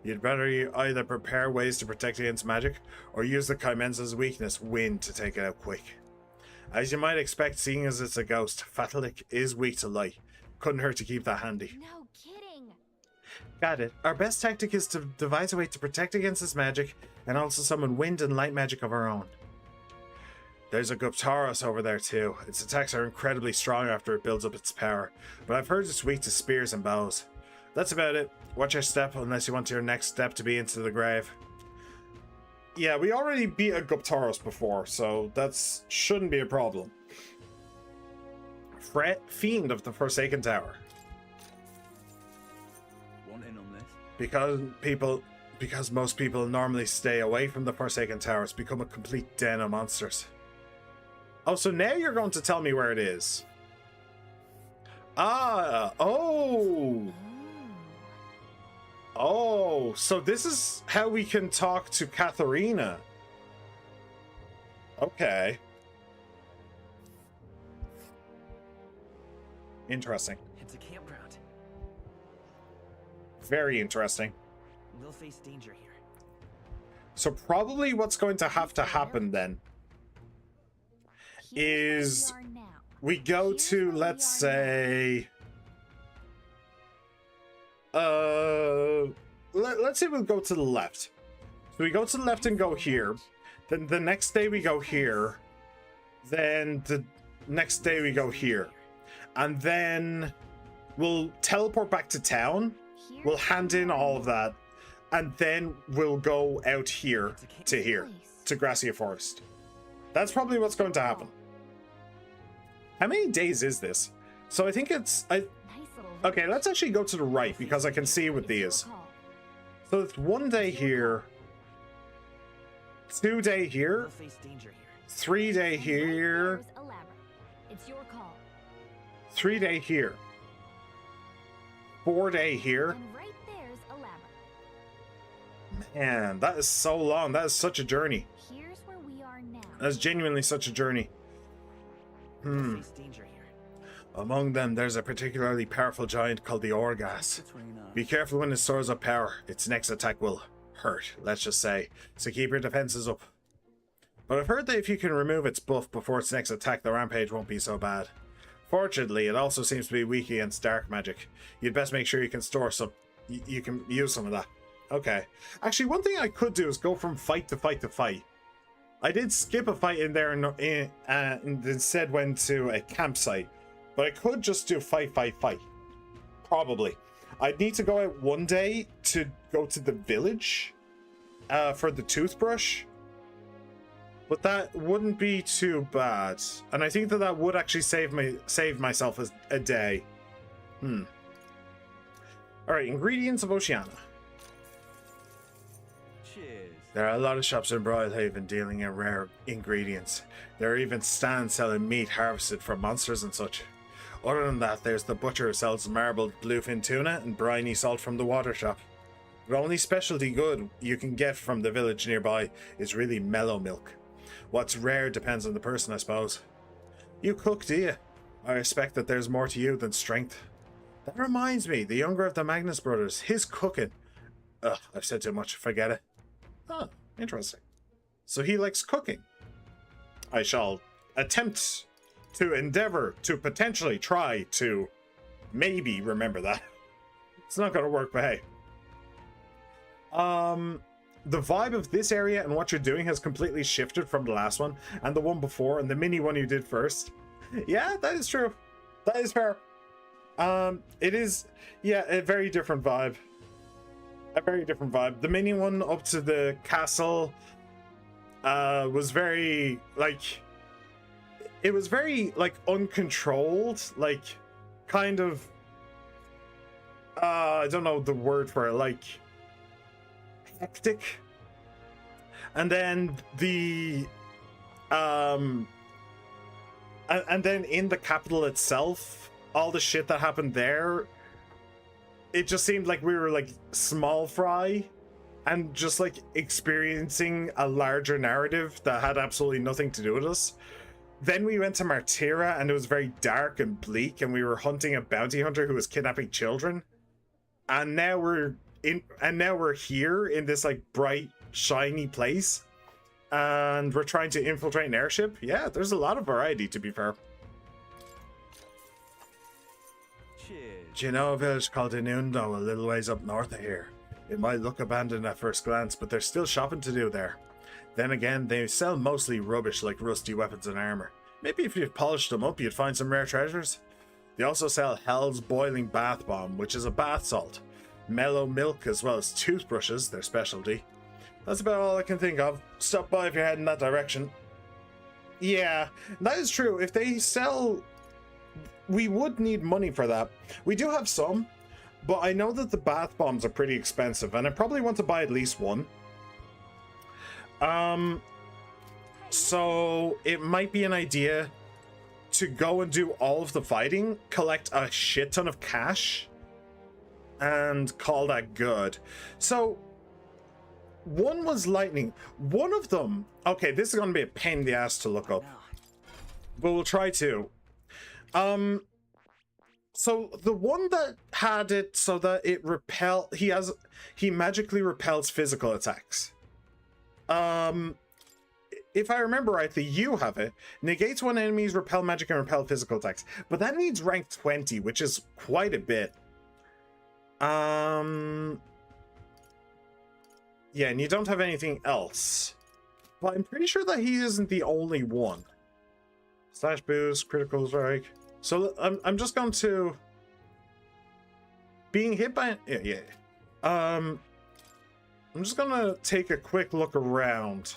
You'd better either prepare ways to protect against magic, or use the Kaimenza's weakness, wind, to take it out quick. As you might expect, seeing as it's a ghost, Fatalich is weak to light. Couldn't hurt to keep that handy. No kidding. Got it. Our best tactic is to devise a way to protect against this magic, and also summon wind and light magic of our own. There's a Guptaros over there too. Its attacks are incredibly strong after it builds up its power, but I've heard it's weak to spears and bows. That's about it. Watch your step unless you want your next step to be into the grave. Yeah, we already beat a Guptaros before, so that shouldn't be a problem. Fiend of the Forsaken Tower. Want in on this? Because most people normally stay away from the Forsaken Tower, it's become a complete den of monsters. Oh, so now you're going to tell me where it is. Oh, so this is how we can talk to Katharina. Okay. Interesting. It's a campground. Very interesting. We'll face danger here. So probably what's going to have to happen then is we go to, let's say, let's say we'll go to the left. So we go to the left and go here. Then the next day we go here. Then the next day we go here. And then we'll teleport back to town. We'll hand in all of that. And then we'll go out here, to Gracia Forest. That's probably what's going to happen. How many days is this? So I think it's... Okay, let's actually go to the right, because I can see what these. So it's 1 day here. 2 day here. 3 day here. 3 day here. 4 day here. Man, that is so long. That is such a journey. Here's where we are now. That's genuinely such a journey. Among them, there's a particularly powerful giant called the Orgas. Be careful when it stores up power. Its next attack will hurt, let's just say. So keep your defenses up. But I've heard that if you can remove its buff before its next attack, the rampage won't be so bad. Fortunately, it also seems to be weak against dark magic. You'd best make sure you can store some... You can use some of that. Okay. Actually, one thing I could do is go from fight to fight to fight. I did skip a fight in there and instead went to a campsite. But I could just do fight. Probably. I'd need to go out 1 day to go to the village for the toothbrush. But that wouldn't be too bad. And I think that would actually save myself a day. Alright, ingredients of Oceania. Cheers. There are a lot of shops in Broilhaven dealing in rare ingredients. There are even stands selling meat harvested from monsters and such. Other than that, there's the butcher who sells marbled bluefin tuna and briny salt from the water shop. The only specialty good you can get from the village nearby is really mellow milk. What's rare depends on the person, I suppose. You cook, do you? I expect that there's more to you than strength. That reminds me, the younger of the Magnus brothers, his cooking. Ugh, I've said too much, forget it. Oh, interesting. So he likes cooking. I shall attempt to endeavor to potentially try to maybe remember that. It's not gonna work, but hey. The vibe of this area and what you're doing has completely shifted from the last one and the one before and the mini one you did first. Yeah, that is true. That is fair. It is, yeah, a very different vibe. A very different vibe. The mini one up to the castle was very like, it was very like uncontrolled, like kind of I don't know the word for it, like hectic. And then the and then in the capital itself, all the shit that happened there, it just seemed like we were like small fry and just like experiencing a larger narrative that had absolutely nothing to do with us. Then we went to Martira and it was very dark and bleak, and we were hunting a bounty hunter who was kidnapping children. And now we're here in this like bright, shiny place, and we're trying to infiltrate an airship. Yeah, there's a lot of variety, to be fair. Cheers. Do you know a village called Inundo a little ways up north of here? It might look abandoned at first glance, but there's still shopping to do there. Then again, they sell mostly rubbish like rusty weapons and armor. Maybe if you polished them up, you'd find some rare treasures. They also sell Hell's Boiling Bath Bomb, which is a bath salt. Mellow milk as well as toothbrushes, their specialty. That's about all I can think of. Stop by if you're heading that direction. Yeah, that is true. If they sell... We would need money for that. We do have some, but I know that the bath bombs are pretty expensive, and I probably want to buy at least one. So it might be an idea to go and do all of the fighting, collect a shit ton of cash, and call that good. So one was lightning. One of them, okay, this is going to be a pain in the ass to look up, but we'll try to. So the one that had it so that it he magically repels physical attacks. If I remember rightly, you have it. Negates one enemy's repel magic and repel physical attacks. But that needs rank 20, which is quite a bit. Yeah, and you don't have anything else. But I'm pretty sure that he isn't the only one. Slash boost, critical strike. So I'm just going to... Being hit by... Yeah. I'm just gonna take a quick look around.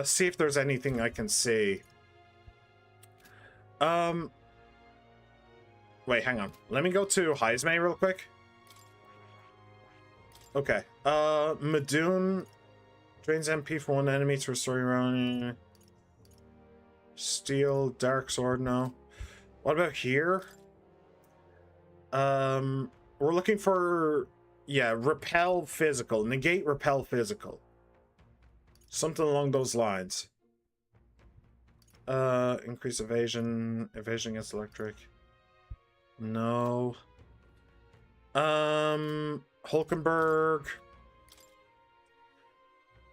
See if there's anything I can see. Wait, hang on. Let me go to Heismay real quick. Okay. Madoon drains MP for one enemy to restore your own. Steel, dark sword, no. What about here? We're looking for, yeah, repel physical. Negate repel physical. Something along those lines. Increase evasion. Evasion against electric. No. Hulkenberg.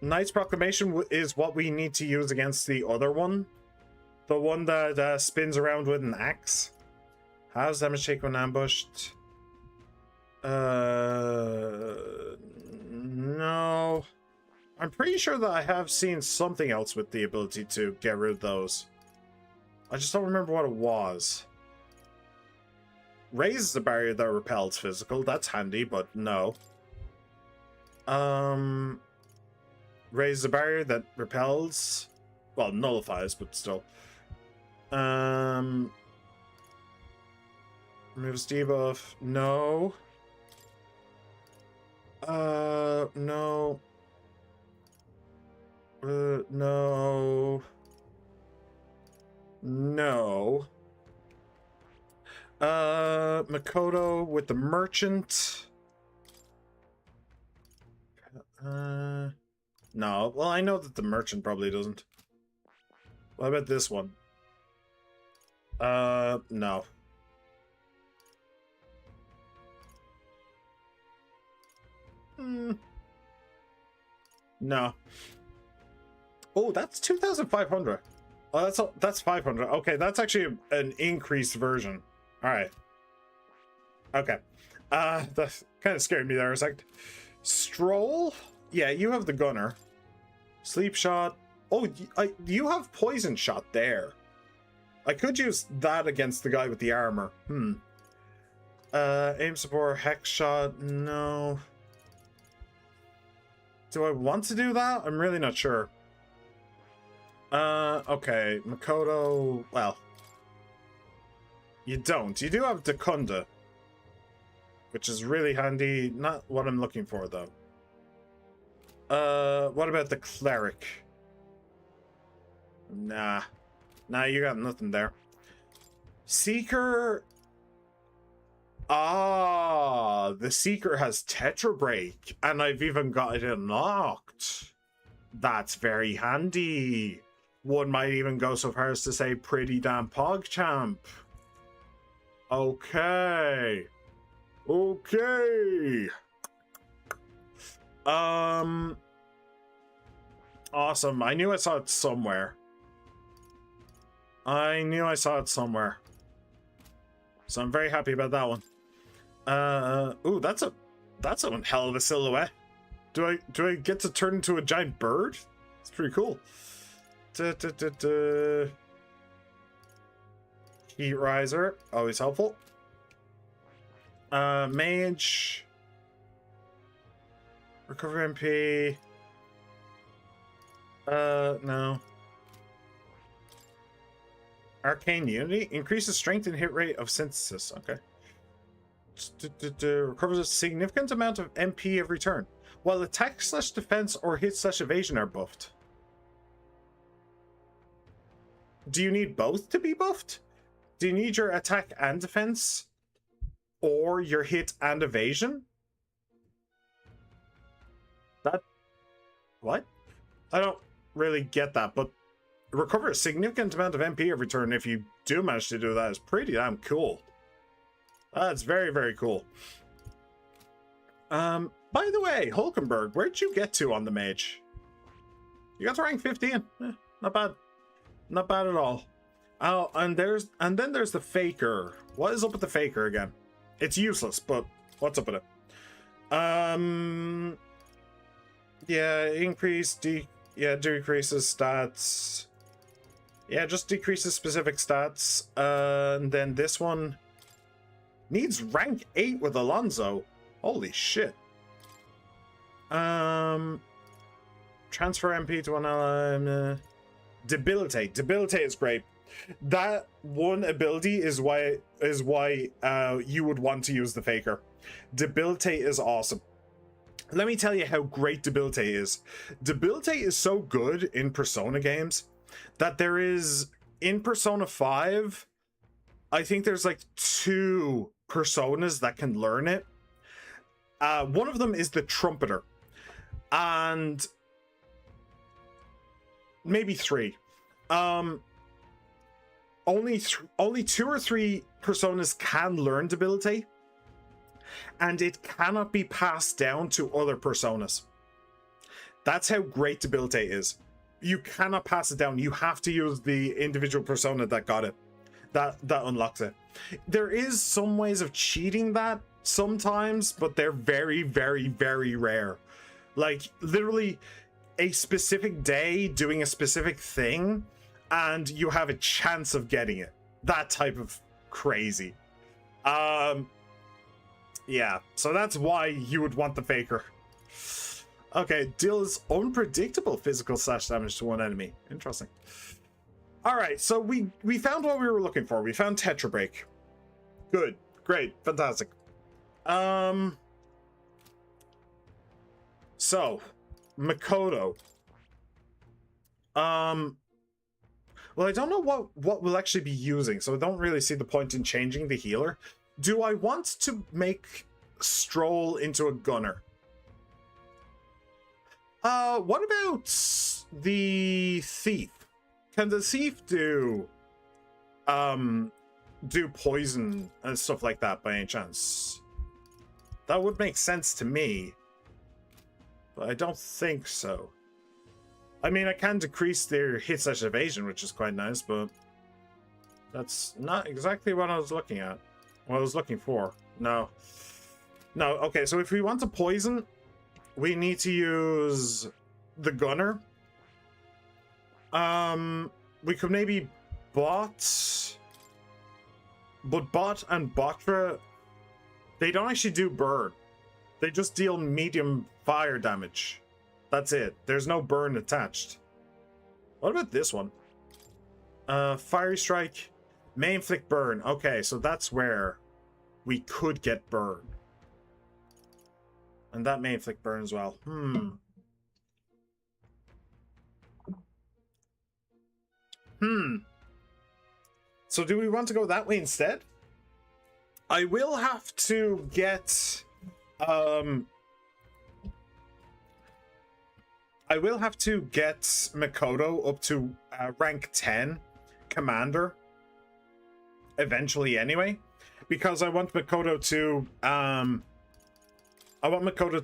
Knight's Proclamation is what we need to use against the other one. The one that spins around with an axe. How's damage take when ambushed? No. I'm pretty sure that I have seen something else with the ability to get rid of those. I just don't remember what it was. Raises a barrier that repels physical. That's handy, but no. Raises a barrier that repels. Well, nullifies, but still. Removes debuff. No. No. No. No. Makoto with the merchant. No. Well, I know that the merchant probably doesn't. What about this one? No. No. Oh, that's 2,500. Oh, that's 500. Okay, that's actually an increased version. All right. Okay. That kind of scared me there a second. Stroll? Yeah, you have the gunner. Sleep shot. Oh, you have poison shot there. I could use that against the guy with the armor. Aim support, hex shot. No. Do I want to do that? I'm really not sure. Okay, Makoto, well, you don't. You do have Dakunda, which is really handy. Not what I'm looking for, though. What about the Cleric? Nah, you got nothing there. Seeker. Ah, the Seeker has Tetra Break, and I've even got it unlocked. That's very handy. One might even go so far as to say pretty damn PogChamp. Okay. Okay. Awesome. I knew I saw it somewhere. So I'm very happy about that one. Ooh, that's a hell of a silhouette. Do I get to turn into a giant bird? It's pretty cool. Heat Riser, always helpful. Mage. Recover MP. No. Arcane Unity increases strength and hit rate of synthesis. Okay. Recovers a significant amount of MP every turn, while attack / defense or hit / evasion are buffed. Do you need both to be buffed? Do you need your attack and defense, or your hit and evasion? What? I don't really get that, but recover a significant amount of MP every turn if you do manage to do that is pretty damn cool. That's very, very cool. By the way, Hulkenberg, where'd you get to on the mage? You got to rank 15. Not bad. Not bad at all. Oh, and then there's the Faker. What is up with the Faker again? It's useless, but what's up with it? Yeah, decreases stats. Yeah, just decreases specific stats. And then this one needs rank 8 with Alonso. Holy shit. Transfer MP to one ally. Debilitate. Debilitate is great. That one ability is why you would want to use the Faker. Debilitate is awesome. Let me tell you how great Debilitate is. Debilitate is so good in Persona games that there is, in Persona 5, I think there's like 2 personas that can learn it. One of them is the Trumpeter. And maybe 3. Only 2 or 3 personas can learn Debilitate. And it cannot be passed down to other personas. That's how great Debilitate is. You cannot pass it down. You have to use the individual persona that got it. That unlocks it. There is some ways of cheating that sometimes, but they're very, very, very rare. Like, literally, a specific day doing a specific thing, and you have a chance of getting it. That type of crazy. Yeah, so that's why you would want the Faker. Okay, deals unpredictable physical / damage to one enemy. Interesting. Alright, so we found what we were looking for. We found Tetra Break. Good. Great. Fantastic. So, Makoto. Well, I don't know what we'll actually be using, so I don't really see the point in changing the healer. Do I want to make Stroll into a gunner? What about the Thief? Can the Thief do poison and stuff like that by any chance? That would make sense to me, but I don't think so. I mean, I can decrease their hit / evasion, which is quite nice, but that's not exactly what I was looking at. What I was looking for. No. Okay, so if we want to poison, we need to use the gunner. We could maybe bot, but bot and Botra, they don't actually do burn. They just deal medium fire damage. That's it. There's no burn attached. What about this one? Fiery Strike, may inflict burn. Okay, so that's where we could get burn. And that may inflict burn as well. So do we want to go that way instead? I will have to get Makoto up to rank 10 commander eventually anyway, because I want Makoto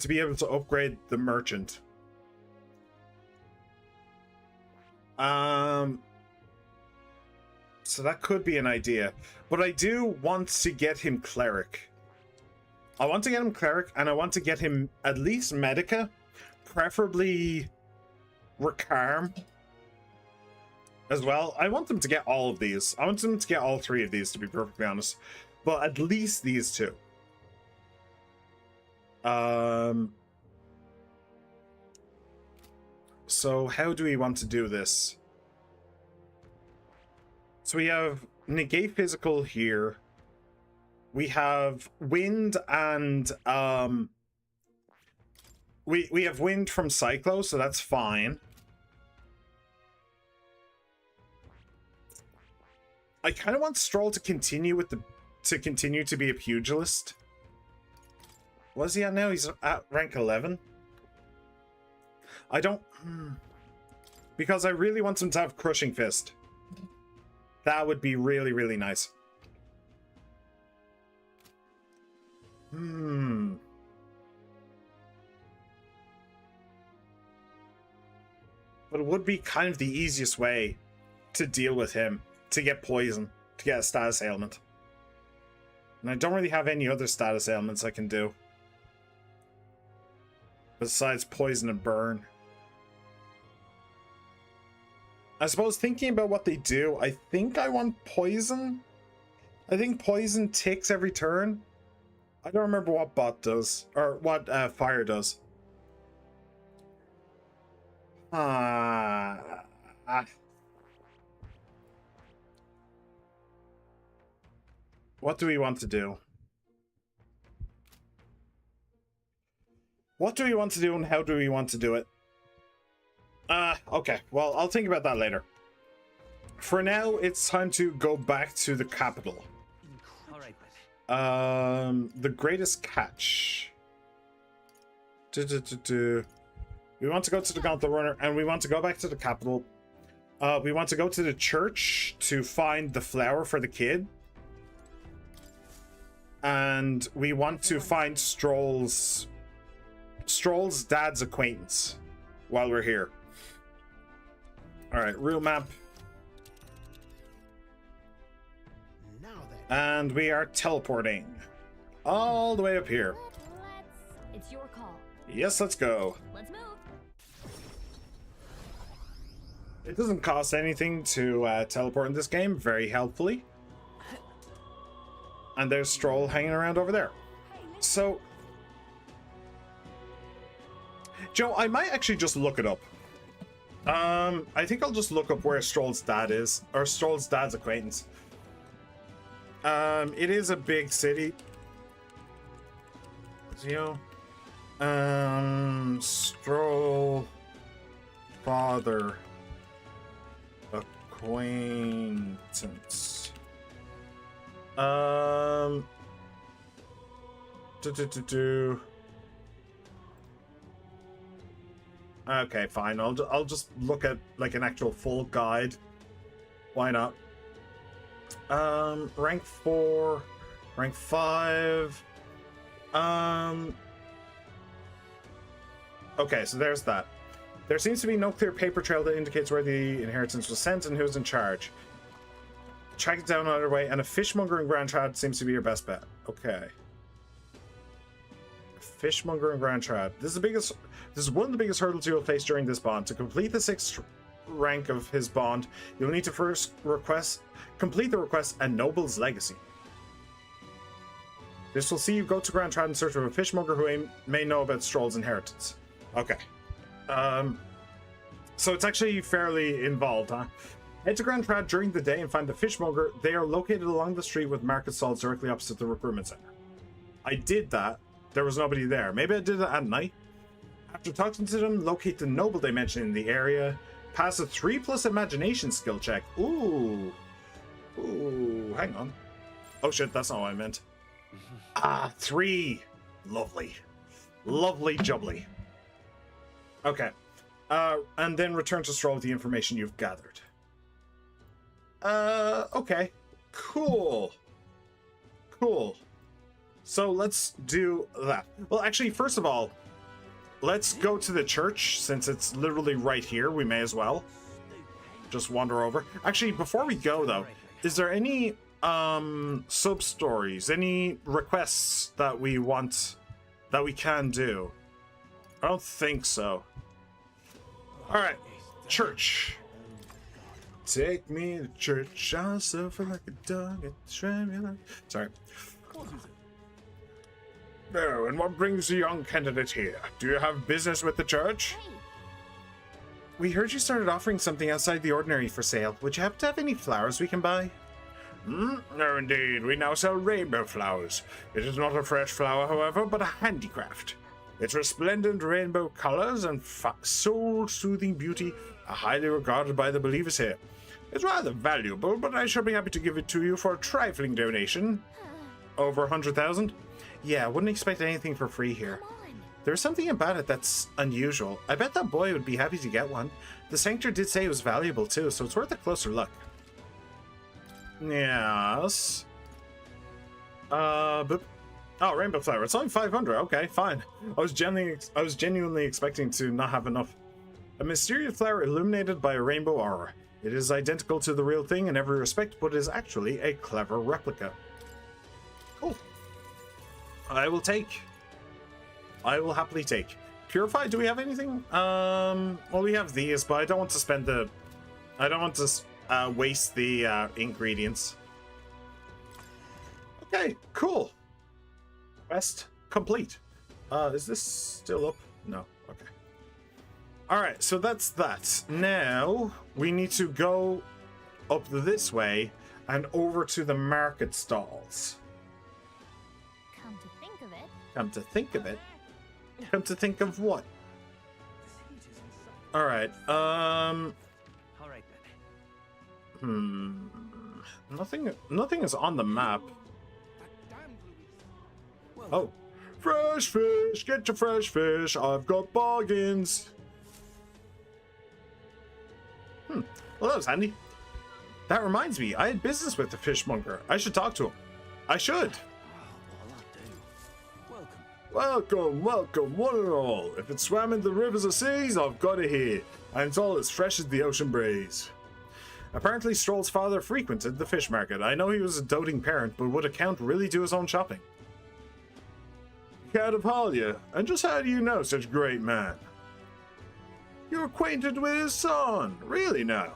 to be able to upgrade the merchant. So that could be an idea, but I do want to get him cleric. I want to get him cleric, and I want to get him at least medica, preferably Recarm as well. I want them to get all of these. I want them to get all three of these, to be perfectly honest, but at least these two. So how do we want to do this? So we have negate physical here. We have wind and we have wind from Cyclo, so that's fine. I kind of want Stroll to continue with to be a pugilist. What is he at now? He's at rank 11. I don't because I really want him to have Crushing Fist. That would be really, really nice. But it would be kind of the easiest way to deal with him, to get poison, to get a status ailment. And I don't really have any other status ailments I can do besides poison and burn. I suppose thinking about what they do, I think I want poison. I think poison ticks every turn. I don't remember what bot does, or what fire does. What do we want to do? What do we want to do and how do we want to do it? Okay, well, I'll think about that later. For now, it's time to go back to the capital. The greatest catch. We want to go to the Gauntlet Runner, and we want to go back to the capital. We want to go to the church to find the flower for the kid. And we want to find Stroll's dad's acquaintance while we're here. Alright, real map. And we are teleporting all the way up here. It's your call. Yes, let's go. Let's move. It doesn't cost anything to teleport in this game, very helpfully. And there's Stroll hanging around over there. So, Joe, I might actually just look it up. I think I'll just look up where Stroll's dad is, or Stroll's dad's acquaintance. It is a big city. Stroll father acquaintance. Okay, fine. I'll just look at like an actual full guide. Why not? Rank 4, rank 5. Okay, so there's that. There seems to be no clear paper trail that indicates where the inheritance was sent and who's in charge. Track it down another way, and a fishmonger in Grand Trad seems to be your best bet. Okay. Fishmonger in Grand Trad. This is one of the biggest hurdles you'll face during this bond. To complete the 6th rank of his bond, you'll need to first complete the request, A Noble's Legacy. This will see you go to Grand Trad in search of a fishmonger who may know about Stroll's inheritance. Okay. So it's actually fairly involved, huh? Head to Grand Trad during the day and find the fishmonger. They are located along the street with market stalls directly opposite the recruitment center. I did that. There was nobody there. Maybe I did it at night. After talking to them, locate the noble they mentioned in the area. Pass a 3+ imagination skill check. Ooh. Ooh, hang on. Oh shit, that's not what I meant. 3. Lovely. Lovely jubbly. Okay. And then return to Stroll with the information you've gathered. Okay. Cool. Cool. So let's do that. Well, actually, first of all, let's go to the church, since it's literally right here. We may as well just wander over. Actually, before we go, though, is there any sub-stories, any requests that we want, that we can do? I don't think so. Alright, church. Take me to church, I'll suffer like a dog at the tribunal. Sorry. No, and what brings the young candidate here? Do you have business with the church? We heard you started offering something outside the ordinary for sale. Would you happen to have any flowers we can buy? No, indeed. We now sell rainbow flowers. It is not a fresh flower, however, but a handicraft. Its resplendent rainbow colors and soul-soothing beauty are highly regarded by the believers here. It's rather valuable, but I shall be happy to give it to you for a trifling donation. Over 100,000? Yeah, wouldn't expect anything for free here. There's something about it that's unusual. I bet that boy would be happy to get one. The sanctor did say it was valuable too, so it's worth a closer look. Yes. But oh, rainbow flower. It's only 500. Okay, fine. I was genuinely expecting to not have enough. A mysterious flower illuminated by a rainbow aura. It is identical to the real thing in every respect, but is actually a clever replica. Cool. I will take. I will happily take. Purify, do we have anything? Well, we have these, but I don't want to spend the... I don't want to waste the ingredients. Okay, cool. Quest complete. Is this still up? No, okay. Alright, so that's that. Now, we need to go up this way and over to the market stalls. Come to think of it. Come to think of it? Come to think of what? Alright, Nothing is on the map. Oh. Fresh fish! Get your fresh fish! I've got bargains! Well, that was handy. That reminds me, I had business with the fishmonger. I should talk to him. I should! Welcome, welcome, one and all. If it swam in the rivers or seas, I've got it here. And it's all as fresh as the ocean breeze. Apparently, Stroll's father frequented the fish market. I know he was a doting parent, but would a count really do his own shopping? Count of Halia, and just how do you know such a great man? You're acquainted with his son, really now?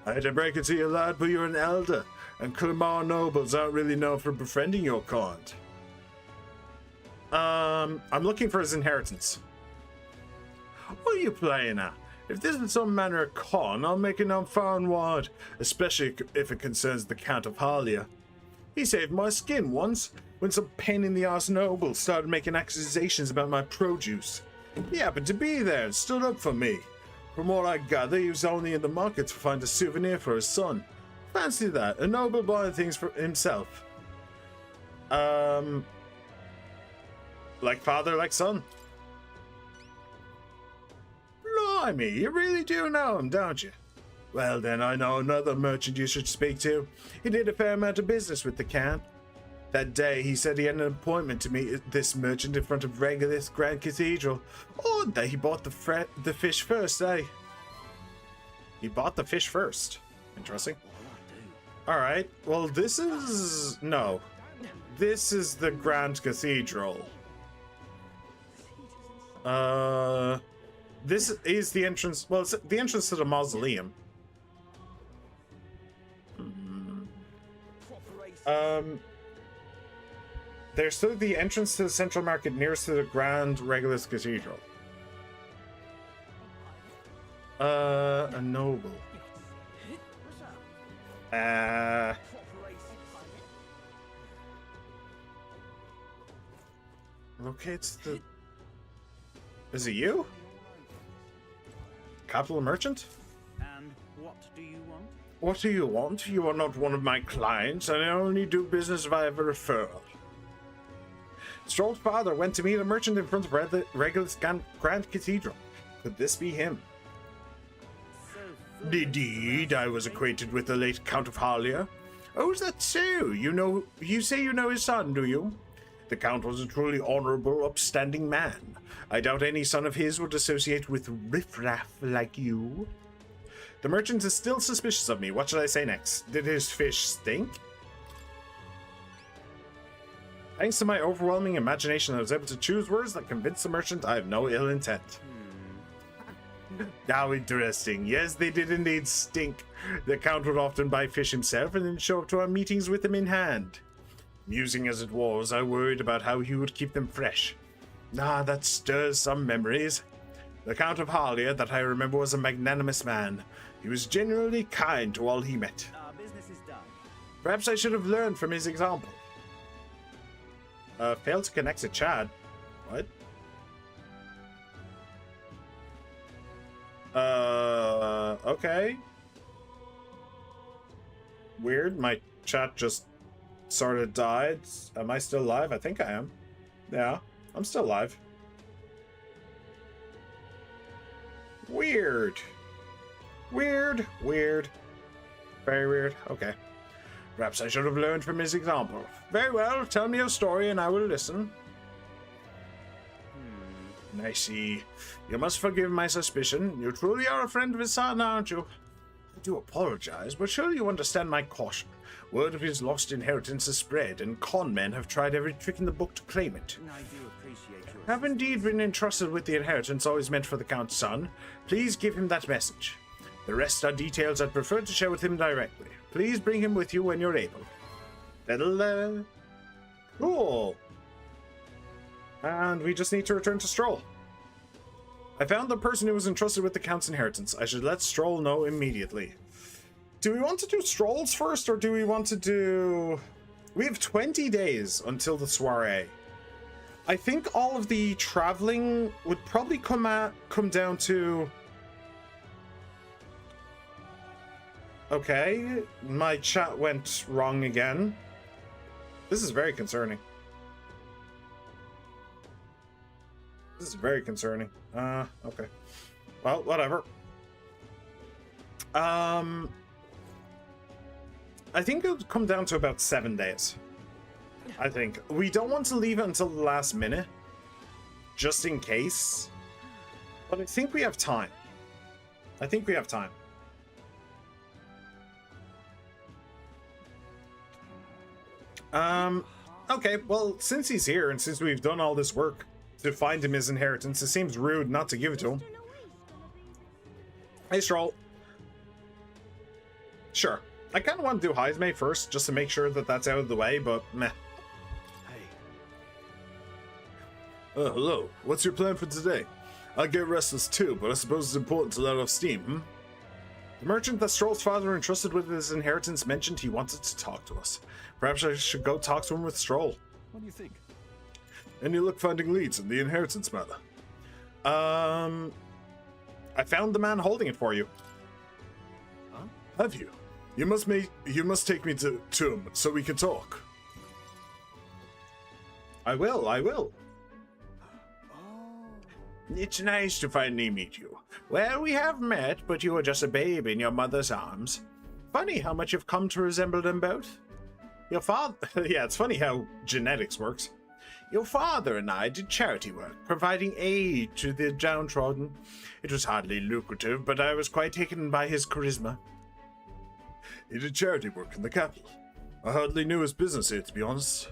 I hate to break it to you, lad, but you're an elder, and Clemar nobles aren't really known for befriending your kind. I'm looking for his inheritance. What are you playing at? If this is some manner of con, I'll make it known far and wide, especially if it concerns the Count of Halia. He saved my skin once, when some pain-in-the-arse nobles started making accusations about my produce. He happened to be there and stood up for me. From what I gather, he was only in the market to find a souvenir for his son. Fancy that, a noble buying things for himself. Like father, like son. Blimey, you really do know him, don't you? Well then, I know another merchant you should speak to. He did a fair amount of business with the Count. That day, he said he had an appointment to meet this merchant in front of Regulus Grand Cathedral. Oh, that he bought the fish first, eh? He bought the fish first. Interesting. Alright, well this is... no. This is the Grand Cathedral. This is the entrance... well, it's the entrance to the mausoleum. There's still the entrance to the central market nearest to the Grand Regulus Cathedral. A noble. Locates the... Is it you? Capital merchant? And what do you want? What do you want? You are not one of my clients, and I only do business via referral. Stroll's father went to meet a merchant in front of Regulus Grand Cathedral. Could this be him? Indeed, I was acquainted with the late Count of Harlia. Oh, is that so? You say you know his son, do you? The Count was a truly honorable, upstanding man. I doubt any son of his would associate with riffraff like you. The merchant is still suspicious of me. What should I say next? Did his fish stink? Thanks to my overwhelming imagination, I was able to choose words that convinced the merchant I have no ill intent. How interesting. Yes, they did indeed stink. The Count would often buy fish himself and then show up to our meetings with them in hand. Amusing as it was, I worried about how he would keep them fresh. That stirs some memories. The Count of Harlia, that I remember, was a magnanimous man. He was genuinely kind to all he met. Our business is done. Perhaps I should have learned from his example. Failed to connect to Chad. What? Okay. Weird, my chat just sort of died. Am I still live? I think I am. Yeah, I'm still live. Weird. Weird. Very weird. Okay. Perhaps I should have learned from his example. Very well, tell me your story and I will listen. I see. You must forgive my suspicion. You truly are a friend of his son, aren't you? I do apologize, but surely you understand my caution. Word of his lost inheritance has spread, and con men have tried every trick in the book to claim it. I do appreciate your... Have indeed been entrusted with the inheritance always meant for the Count's son. Please give him that message. The rest are details I'd prefer to share with him directly. Please bring him with you when you're able. That'll, cool. And we just need to return to Stroll. I found the person who was entrusted with the Count's inheritance. I should let Stroll know immediately. Do we want to do Strolls first, or do we want to do... We have 20 days until the soiree. I think all of the traveling would probably come down to... Okay, my chat went wrong again. This is very concerning. This is very concerning. Okay. Well, whatever. I think it would come down to about 7 days. I think. We don't want to leave it until the last minute. Just in case. But I think we have time. I think we have time. Okay, well, since he's here and since we've done all this work to find him his inheritance, it seems rude not to give it to him. Hey, Stroll. Sure. I kind of want to do Heisme first, just to make sure that that's out of the way, but meh. Hey. Hello. What's your plan for today? I get restless too, but I suppose it's important to let off steam, hmm? The merchant that Stroll's father entrusted with his inheritance mentioned he wanted to talk to us. Perhaps I should go talk to him with Stroll. What do you think? Any luck finding leads in the inheritance matter? I found the man holding it for you. Huh? Have you? You must take me to him so we can talk. I will. Oh. It's nice to finally meet you. Well, we have met, but you were just a babe in your mother's arms. Funny how much you've come to resemble them both. Your father... Yeah, it's funny how genetics works. Your father and I did charity work, providing aid to the downtrodden. It was hardly lucrative, but I was quite taken by his charisma. He did charity work in the capital. I hardly knew his business here, to be honest.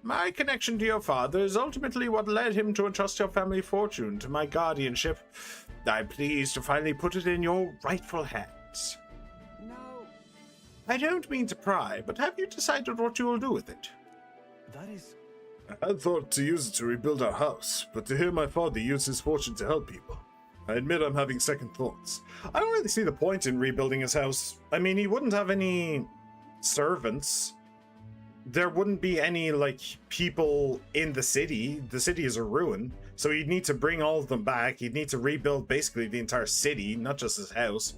My connection to your father is ultimately what led him to entrust your family fortune to my guardianship. I'm pleased to finally put it in your rightful hands. No. I don't mean to pry, but have you decided what you will do with it? That is... I had thought to use it to rebuild our house, but to hear my father use his fortune to help people, I admit I'm having second thoughts. I don't really see the point in rebuilding his house. I mean, he wouldn't have any servants. There wouldn't be any, like, people in the city. The city is a ruin. So he'd need to bring all of them back. He'd need to rebuild basically the entire city, not just his house.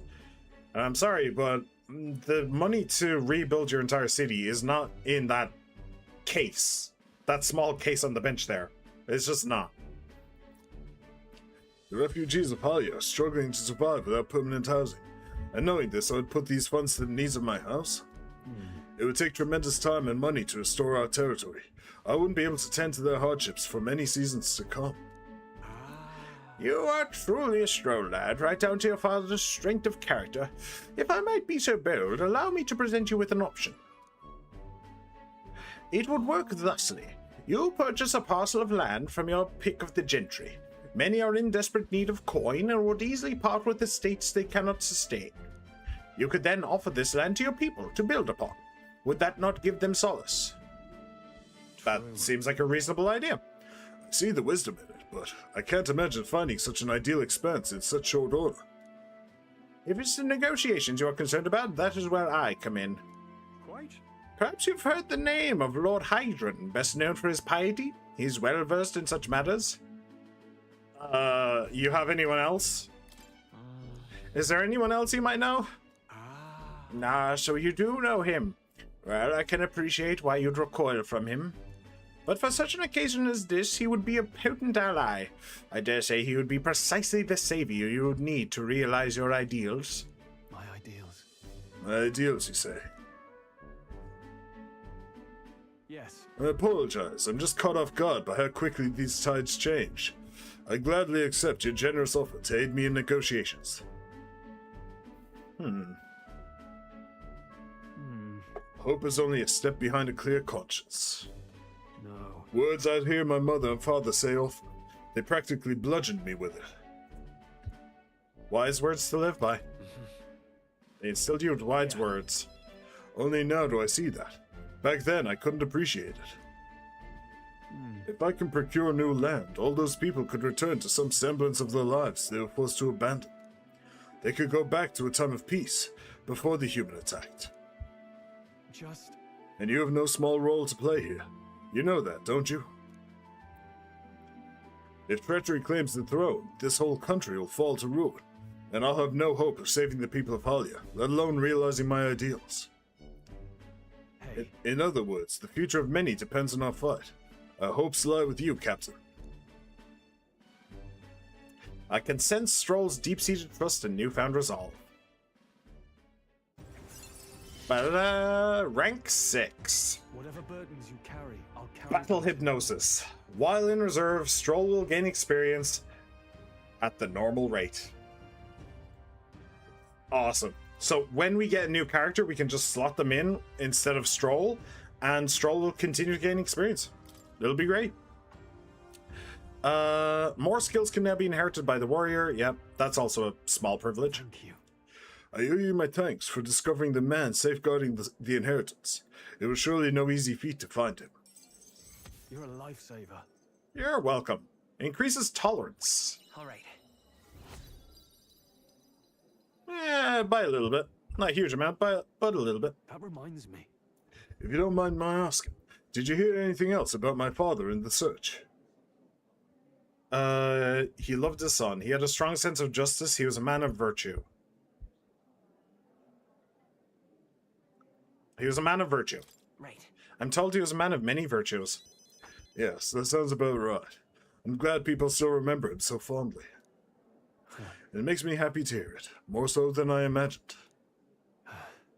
And I'm sorry, but the money to rebuild your entire city is not in that case. That small case on the bench there. It's just not. The refugees of Halia are struggling to survive without permanent housing. And knowing this, I would put these funds to the needs of my house. It would take tremendous time and money to restore our territory. I wouldn't be able to tend to their hardships for many seasons to come. You are truly a stroll, lad, right down to your father's strength of character. If I might be so bold, allow me to present you with an option. It would work thusly. You purchase a parcel of land from your pick of the gentry. Many are in desperate need of coin and would easily part with estates they cannot sustain. You could then offer this land to your people to build upon. Would that not give them solace? That seems like a reasonable idea. I see the wisdom in it, but I can't imagine finding such an ideal expanse in such short order. If it's the negotiations you are concerned about, that is where I come in. Quite. Perhaps you've heard the name of Lord Hydron, best known for his piety. He's well versed in such matters. You have anyone else? Is there anyone else you might know? Nah, so you do know him. Well, I can appreciate why you'd recoil from him. But for such an occasion as this, he would be a potent ally. I dare say he would be precisely the savior you would need to realize your ideals. My ideals? My ideals, you say? Yes. I apologize. I'm just caught off guard by how quickly these tides change. I gladly accept your generous offer to aid me in negotiations. Hope is only a step behind a clear conscience. No. Words I'd hear my mother and father say often. They practically bludgeoned me with it. Wise words to live by. They instilled you with wise words. Only now do I see that. Back then, I couldn't appreciate it. If I can procure new land, all those people could return to some semblance of their lives they were forced to abandon. They could go back to a time of peace, before the human attacked. And you have no small role to play here. You know that, don't you? If treachery claims the throne, this whole country will fall to ruin, and I'll have no hope of saving the people of Halia, let alone realizing my ideals. In other words, the future of many depends on our fight. Our hopes lie with you, Captain. I can sense Stroll's deep-seated trust and newfound resolve. Rank 6. Whatever burdens you carry, I'll carry. Battle Hypnosis. While in reserve, Stroll will gain experience at the normal rate. Awesome. So when we get a new character, we can just slot them in instead of Stroll, and Stroll will continue to gain experience. It'll be great. More skills can now be inherited by the warrior. Yep, that's also a small privilege. Thank you. I owe you my thanks for discovering the man safeguarding the inheritance. It was surely no easy feat to find him. You're a lifesaver. You're welcome. Increases tolerance. All right. By a little bit. Not a huge amount, but a little bit. That reminds me. If you don't mind my asking, did you hear anything else about my father in the search? He loved his son. He had a strong sense of justice. He was a man of virtue. He was a man of virtue. Right. I'm told he was a man of many virtues. Yes, that sounds about right. I'm glad people still remember him so fondly. It makes me happy to hear it, more so than I imagined.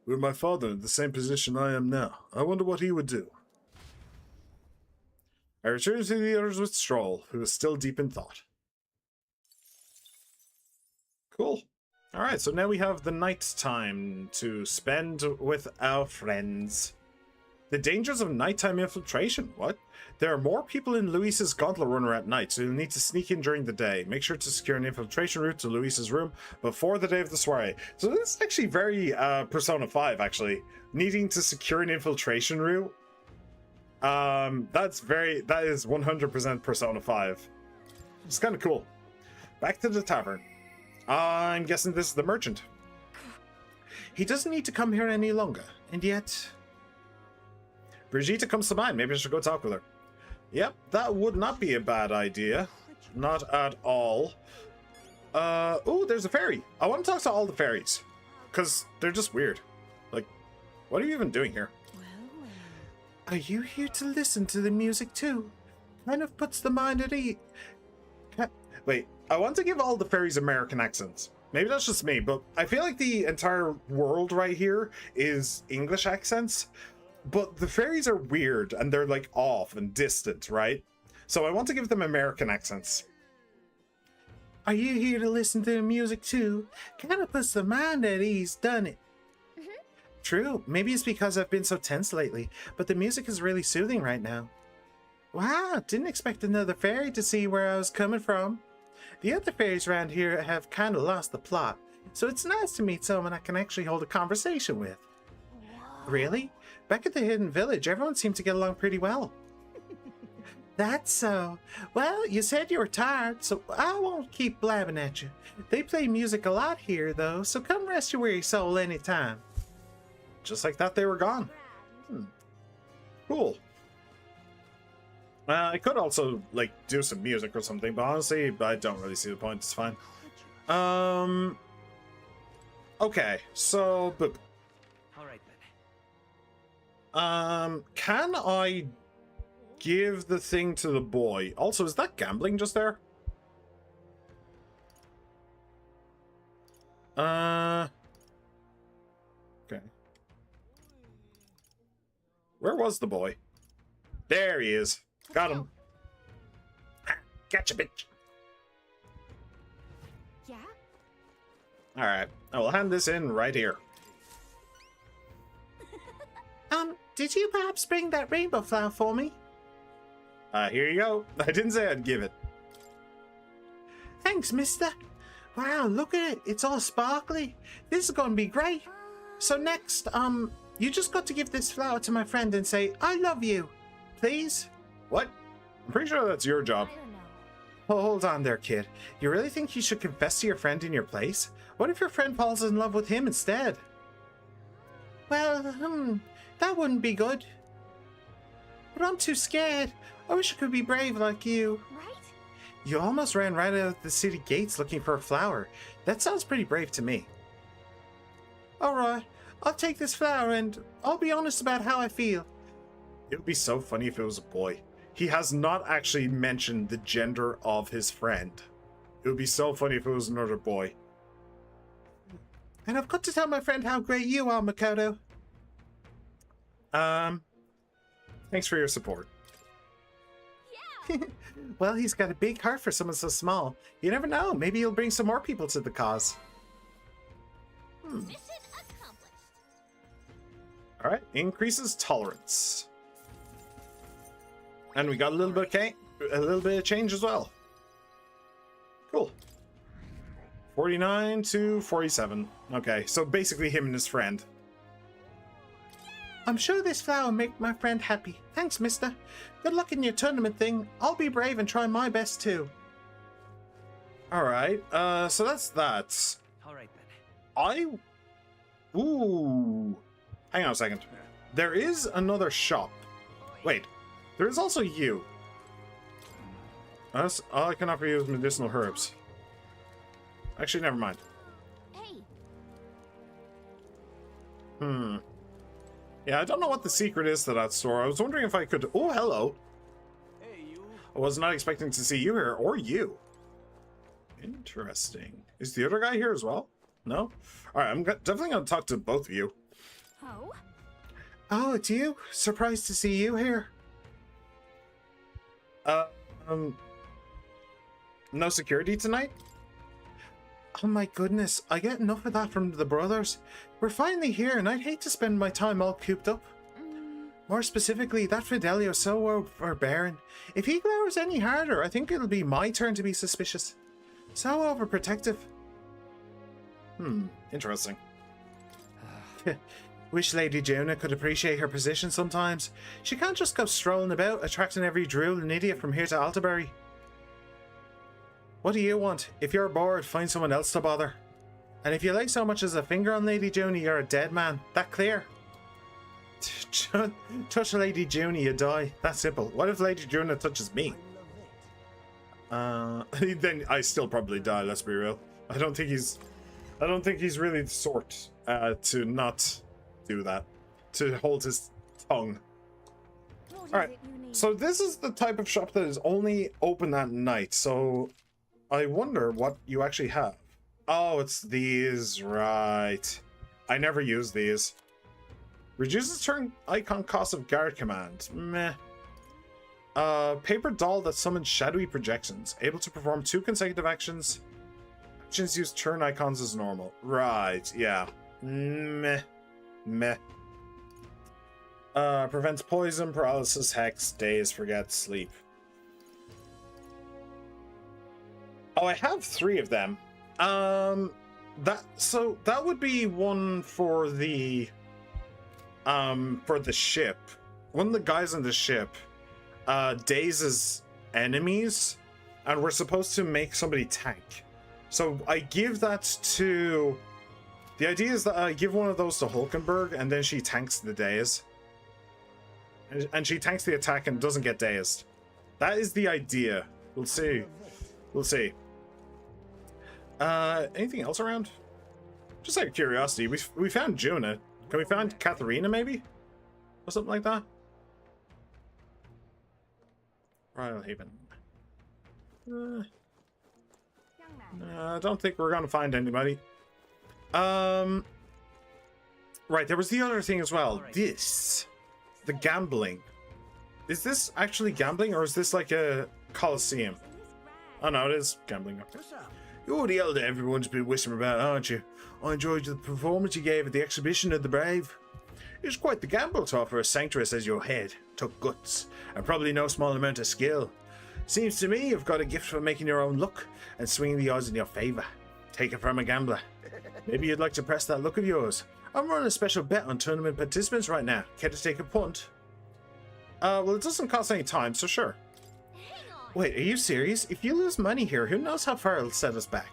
Were my father in the same position I am now, I wonder what he would do. I return to the others with Stroll, who is still deep in thought. Cool. Alright, so now we have the night time to spend with our friends. The dangers of nighttime infiltration. What? There are more people in Luis's Gauntlet Runner at night, so you'll need to sneak in during the day. Make sure to secure an infiltration route to Luis's room before the day of the soiree. So this is actually very Persona 5, actually. Needing to secure an infiltration route. That is 100% Persona 5. It's kind of cool. Back to the tavern. I'm guessing this is the merchant. He doesn't need to come here any longer, and yet... Brigitte comes to mind. Maybe I should go talk with her. Yep, that would not be a bad idea. Not at all. Oh, there's a fairy. I want to talk to all the fairies. Because they're just weird. Like, what are you even doing here? Are you here to listen to the music too? Kind of puts the mind at ease. Wait, I want to give all the fairies American accents. Maybe that's just me, but I feel like the entire world right here is English accents. But the fairies are weird and they're like off and distant, right? So I want to give them American accents. Are you here to listen to the music too? Kind of puts the mind at ease, doesn't it? True. Maybe it's because I've been so tense lately, but the music is really soothing right now. Wow, didn't expect another fairy to see where I was coming from. The other fairies around here have kind of lost the plot, so it's nice to meet someone I can actually hold a conversation with. Really? Back at the Hidden Village, everyone seemed to get along pretty well. That's so. Well, you said you were tired, so I won't keep blabbing at you. They play music a lot here, though, so come rest your weary soul anytime. Just like that, they were gone. Cool. I could also, like, do some music or something, but honestly, I don't really see the point. It's fine. Okay, so, boop. Alright then. Can I give the thing to the boy? Also, is that gambling just there? Okay. Where was the boy? There he is. Got him. Gotcha, bitch. Yeah? Alright, I will hand this in right here. Did you perhaps bring that rainbow flower for me? Here you go. I didn't say I'd give it. Thanks, mister. Wow, look at it. It's all sparkly. This is going to be great. So next, you just got to give this flower to my friend and say, I love you. Please? What? I'm pretty sure that's your job. Oh, hold on there, kid. You really think you should confess to your friend in your place? What if your friend falls in love with him instead? Well, that wouldn't be good. But I'm too scared. I wish I could be brave like you. Right? You almost ran right out of the city gates looking for a flower. That sounds pretty brave to me. Alright, I'll take this flower and I'll be honest about how I feel. It would be so funny if it was a boy. He has not actually mentioned the gender of his friend. It would be so funny if it was another boy. And I've got to tell my friend how great you are, Makoto. Thanks for your support. Yeah. Well, he's got a big heart for someone so small. You never know. Maybe he'll bring some more people to the cause. Mission accomplished. All right, increases tolerance. And we got a little bit of change as well. Cool. 49 to 47. Okay, so basically him and his friend. I'm sure this flower will make my friend happy. Thanks, mister. Good luck in your tournament thing. I'll be brave and try my best too. Alright, so that's that. Alright then. Ooh. Hang on a second. There is another shop. Wait. There is also you. All I can offer you is medicinal herbs. Actually, never mind. Hey. Yeah, I don't know what the secret is to that store. I was wondering if I could... Oh, hello. Hey, you. I was not expecting to see you here, or you. Interesting. Is the other guy here as well? No? Alright, I'm definitely going to talk to both of you. Oh? Oh, it's you? Surprised to see you here. No security tonight? Oh my goodness, I get enough of that from the brothers. We're finally here and I'd hate to spend my time all cooped up. More specifically, that Fidelio's so overbearing. If he glowers any harder, I think it'll be my turn to be suspicious. So overprotective. Interesting. Wish Lady Jonah could appreciate her position sometimes. She can't just go strolling about, attracting every drool and idiot from here to Altabury. What do you want? If you're bored, find someone else to bother. And if you like so much as a finger on Lady Junie, you're a dead man. That clear? Touch Lady Junie, you die. That's simple. What if Lady Junie touches me? Then I still probably die, let's be real. I don't think he's really the sort to not do that. To hold his tongue. Alright, so this is the type of shop that is only open at night, so I wonder what you actually have. Oh, it's these, right. I never use these. Reduces turn icon cost of guard command. Meh. Paper doll that summons shadowy projections. Able to perform 2 consecutive actions. Actions use turn icons as normal. Right, yeah. Meh. Meh. Prevents poison, paralysis, hex, daze, forget, sleep. Oh, I have 3 of them. That would be one for the ship. One of the guys on the ship dazes enemies, and we're supposed to make somebody tank. So I give that to... The idea is that I give one of those to Hulkenberg, and then she tanks the daze. And she tanks the attack and doesn't get dazed. That is the idea. We'll see. We'll see. Anything else around? Just out of curiosity, we found Juna. Can we find Katharina, maybe? Or something like that? Royal Haven. I don't think we're gonna find anybody. Right, there was the other thing as well. This. The gambling. Is this actually gambling, or is this like a Coliseum? Oh no, it is gambling. You're the elder everyone's been whispering about, aren't you? I enjoyed the performance you gave at the exhibition of the Brave. It's quite the gamble to offer a sanctuary as your head. Took guts, and probably no small amount of skill. Seems to me you've got a gift for making your own luck and swinging the odds in your favor. Take it from a gambler. Maybe you'd like to press that luck of yours. I'm running a special bet on tournament participants right now. Care to take a punt? Well, it doesn't cost any time, so sure. Wait, are you serious? If you lose money here, who knows how far it'll set us back?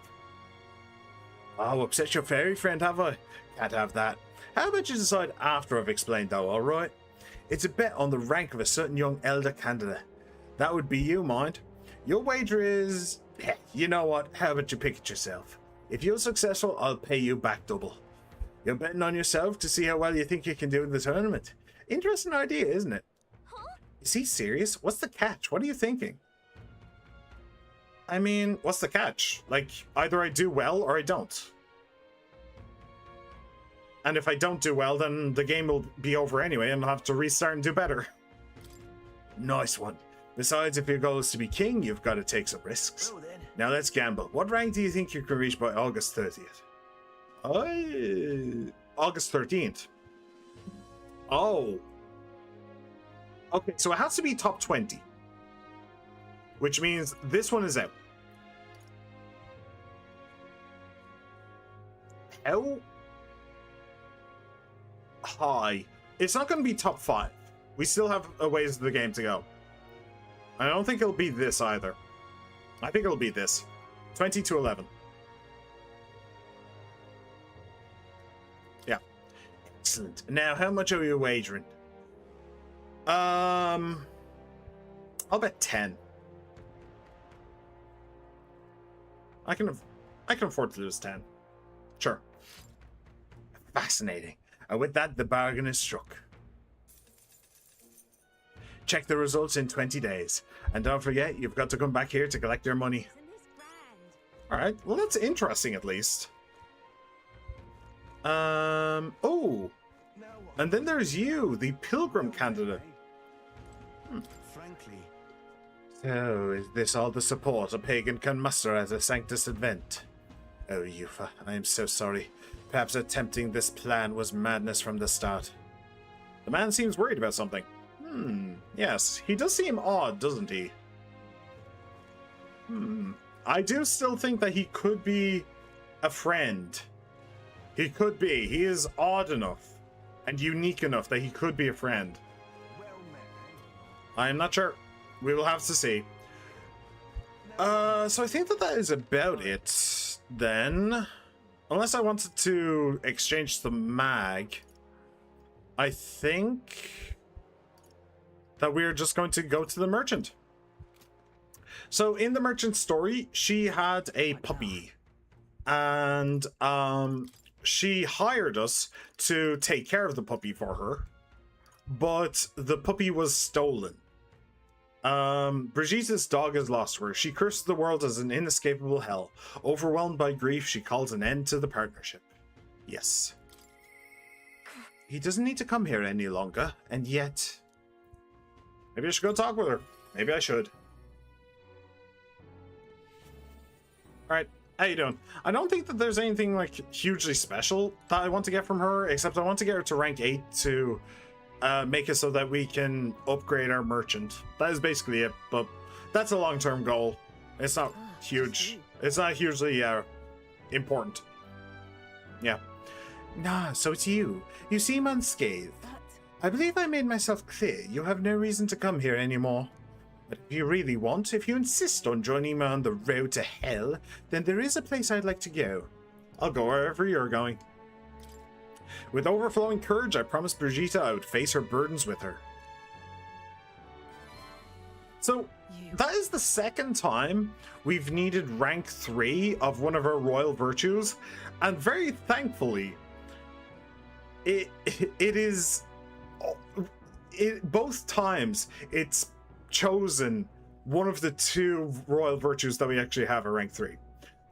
Oh, upset your fairy friend, have I? Can't have that. How about you decide after I've explained, though, alright? It's a bet on the rank of a certain young elder candidate. That would be you, mind. Your wager is... Heck, you know what? How about you pick it yourself? If you're successful, I'll pay you back double. You're betting on yourself to see how well you think you can do in the tournament. Interesting idea, isn't it? Huh? Is he serious? What's the catch? What are you thinking? I mean, what's the catch? Like, either I do well or I don't. And if I don't do well, then the game will be over anyway and I'll have to restart and do better. Nice one. Besides, if your goal is to be king, you've got to take some risks. Well, now let's gamble. What rank do you think you can reach by August 30th? August 13th. Oh. Okay, so it has to be top 20. Which means this one is out. How high? It's not going to be top 5. We still have a ways of the game to go. I don't think it'll be this either. I think it'll be this. 20 to 11. Yeah. Excellent. Now, how much are you wagering? I'll bet 10. I can afford to lose 10. Sure. Fascinating. And with that, the bargain is struck. Check the results in 20 days. And don't forget, you've got to come back here to collect your money. Alright, well that's interesting at least. Oh. And then there's you, the pilgrim candidate. Frankly. So, is this all the support a pagan can muster at a Sanctus event? Oh, Yufa, I am so sorry. Perhaps attempting this plan was madness from the start. The man seems worried about something. Yes, he does seem odd, doesn't he? I do still think that he could be a friend. He could be. He is odd enough and unique enough that he could be a friend. I am not sure. We will have to see. So I think that is about it then. Unless I wanted to exchange the mag, I think that we're just going to go to the merchant. So in the merchant story, she had a puppy, and she hired us to take care of the puppy for her, but the puppy was stolen. Brigitte's dog is lost to her. She curses the world as an inescapable hell. Overwhelmed by grief, she calls an end to the partnership. Yes. He doesn't need to come here any longer, and yet... Maybe I should go talk with her. Maybe I should. Alright, how you doing? I don't think that there's anything, like, hugely special that I want to get from her, except I want to get her to rank 8 to... make it so that we can upgrade our merchant. That is basically it, but that's a long-term goal. It's not huge. It's not hugely important. Yeah. Nah, so it's you. You seem unscathed. I believe I made myself clear. You have no reason to come here anymore. But if you really want, if you insist on joining me on the road to hell, then there is a place I'd like to go. I'll go wherever you're going. With overflowing courage, I promised Brigitte I would face her burdens with her. So, that is the second time we've needed rank 3 of one of our royal virtues, and very thankfully, both times it's chosen one of the 2 royal virtues that we actually have a rank 3.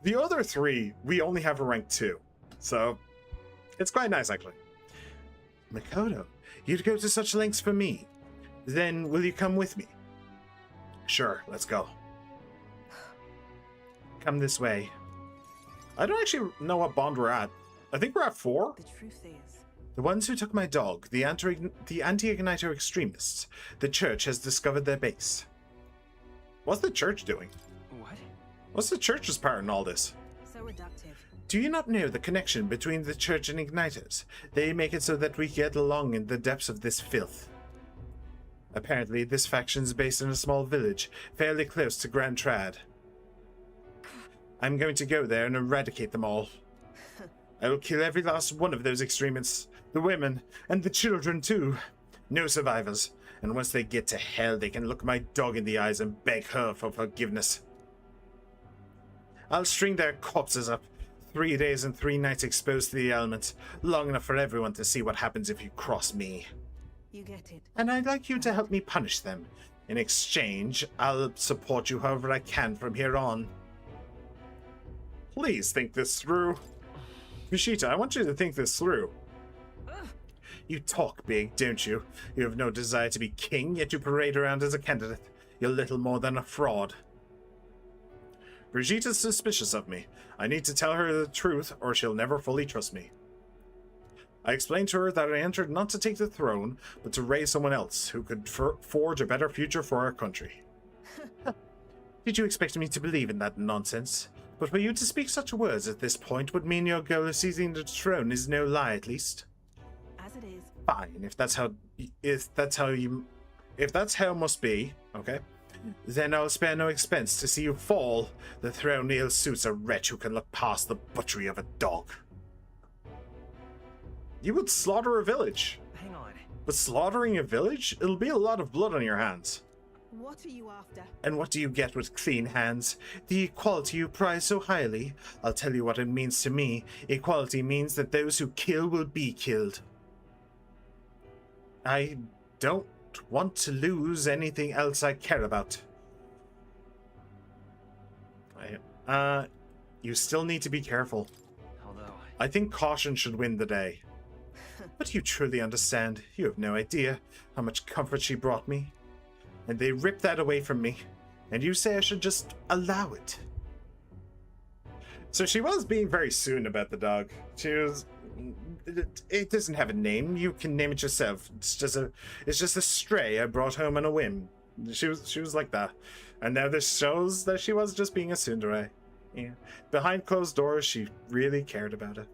The other 3, we only have a rank 2. So... it's quite nice, actually. Makoto, you'd go to such lengths for me. Then will you come with me? Sure, let's go. Come this way. I don't actually know what bond we're at. I think we're at 4. The truth is... The ones who took my dog, the anti-igniter extremists. The church has discovered their base. What's the church doing? What? What's the church's part in all this? So reductive. Do you not know the connection between the church and igniters? They make it so that we get along in the depths of this filth. Apparently, this faction is based in a small village, fairly close to Grand Trad. I'm going to go there and eradicate them all. I will kill every last one of those extremists, the women, and the children too. No survivors. And once they get to hell, they can look my dog in the eyes and beg her for forgiveness. I'll string their corpses up. 3 days and 3 nights exposed to the elements, long enough for everyone to see what happens if you cross me. You get it. And I'd like you to help me punish them. In exchange, I'll support you however I can from here on. Please think this through. Brigitte, I want you to think this through. You talk big, don't you? You have no desire to be king, yet you parade around as a candidate. You're little more than a fraud. Brigitte is suspicious of me. I need to tell her the truth, or she'll never fully trust me. I explained to her that I entered not to take the throne, but to raise someone else who could forge a better future for our country. Did you expect me to believe in that nonsense? But for you to speak such words at this point would mean your goal of seizing the throne is no lie, at least. As it is. Fine, if that's how it must be, okay? Then I'll spare no expense to see you fall. The throne ill suits a wretch who can look past the butchery of a dog. You would slaughter a village. Hang on. But slaughtering a village? It'll be a lot of blood on your hands. What are you after? And what do you get with clean hands? The equality you prize so highly? I'll tell you what it means to me. Equality means that those who kill will be killed. I don't want to lose anything else I care about. You still need to be careful. Although... I think caution should win the day. But you truly understand. You have no idea how much comfort she brought me. And they ripped that away from me. And you say I should just allow it. So she was being very soon about the dog. She was... It doesn't have a name. You can name it yourself. It's just a stray I brought home on a whim. She was like that. And now this shows that she was just being a tsundere. Yeah. Behind closed doors, she really cared about it.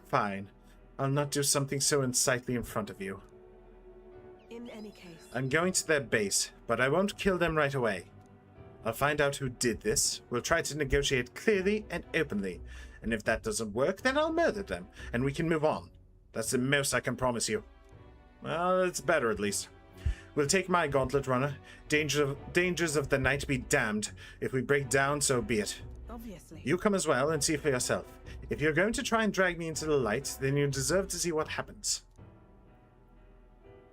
Fine. I'll not do something so unsightly in front of you. In any case. I'm going to their base, but I won't kill them right away. I'll find out who did this. We'll try to negotiate clearly and openly. And if that doesn't work, then I'll murder them, and we can move on. That's the most I can promise you. Well, it's better at least. We'll take my gauntlet runner. Dangers of the night be damned. If we break down, so be it. Obviously. You come as well and see for yourself. If you're going to try and drag me into the light, then you deserve to see what happens.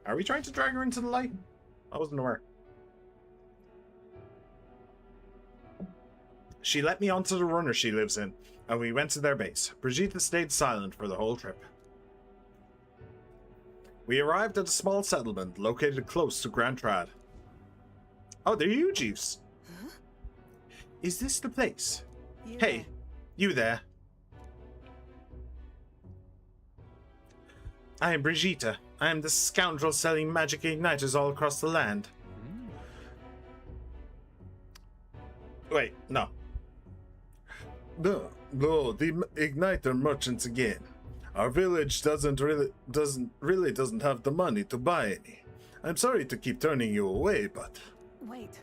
Are we trying to drag her into the light? I wasn't aware. She let me onto the runner she lives in, and we went to their base. Brigitte stayed silent for the whole trip. We arrived at a small settlement located close to Grand Trad. Oh, they're you, Jeeves. Huh? Is this the place? You Hey, there. you there. I am Brigitte. I am the scoundrel selling magic igniters all across the land. Wait, no. No, the igniter merchants again. Our village doesn't have the money to buy any. I'm sorry to keep turning you away, but... Wait.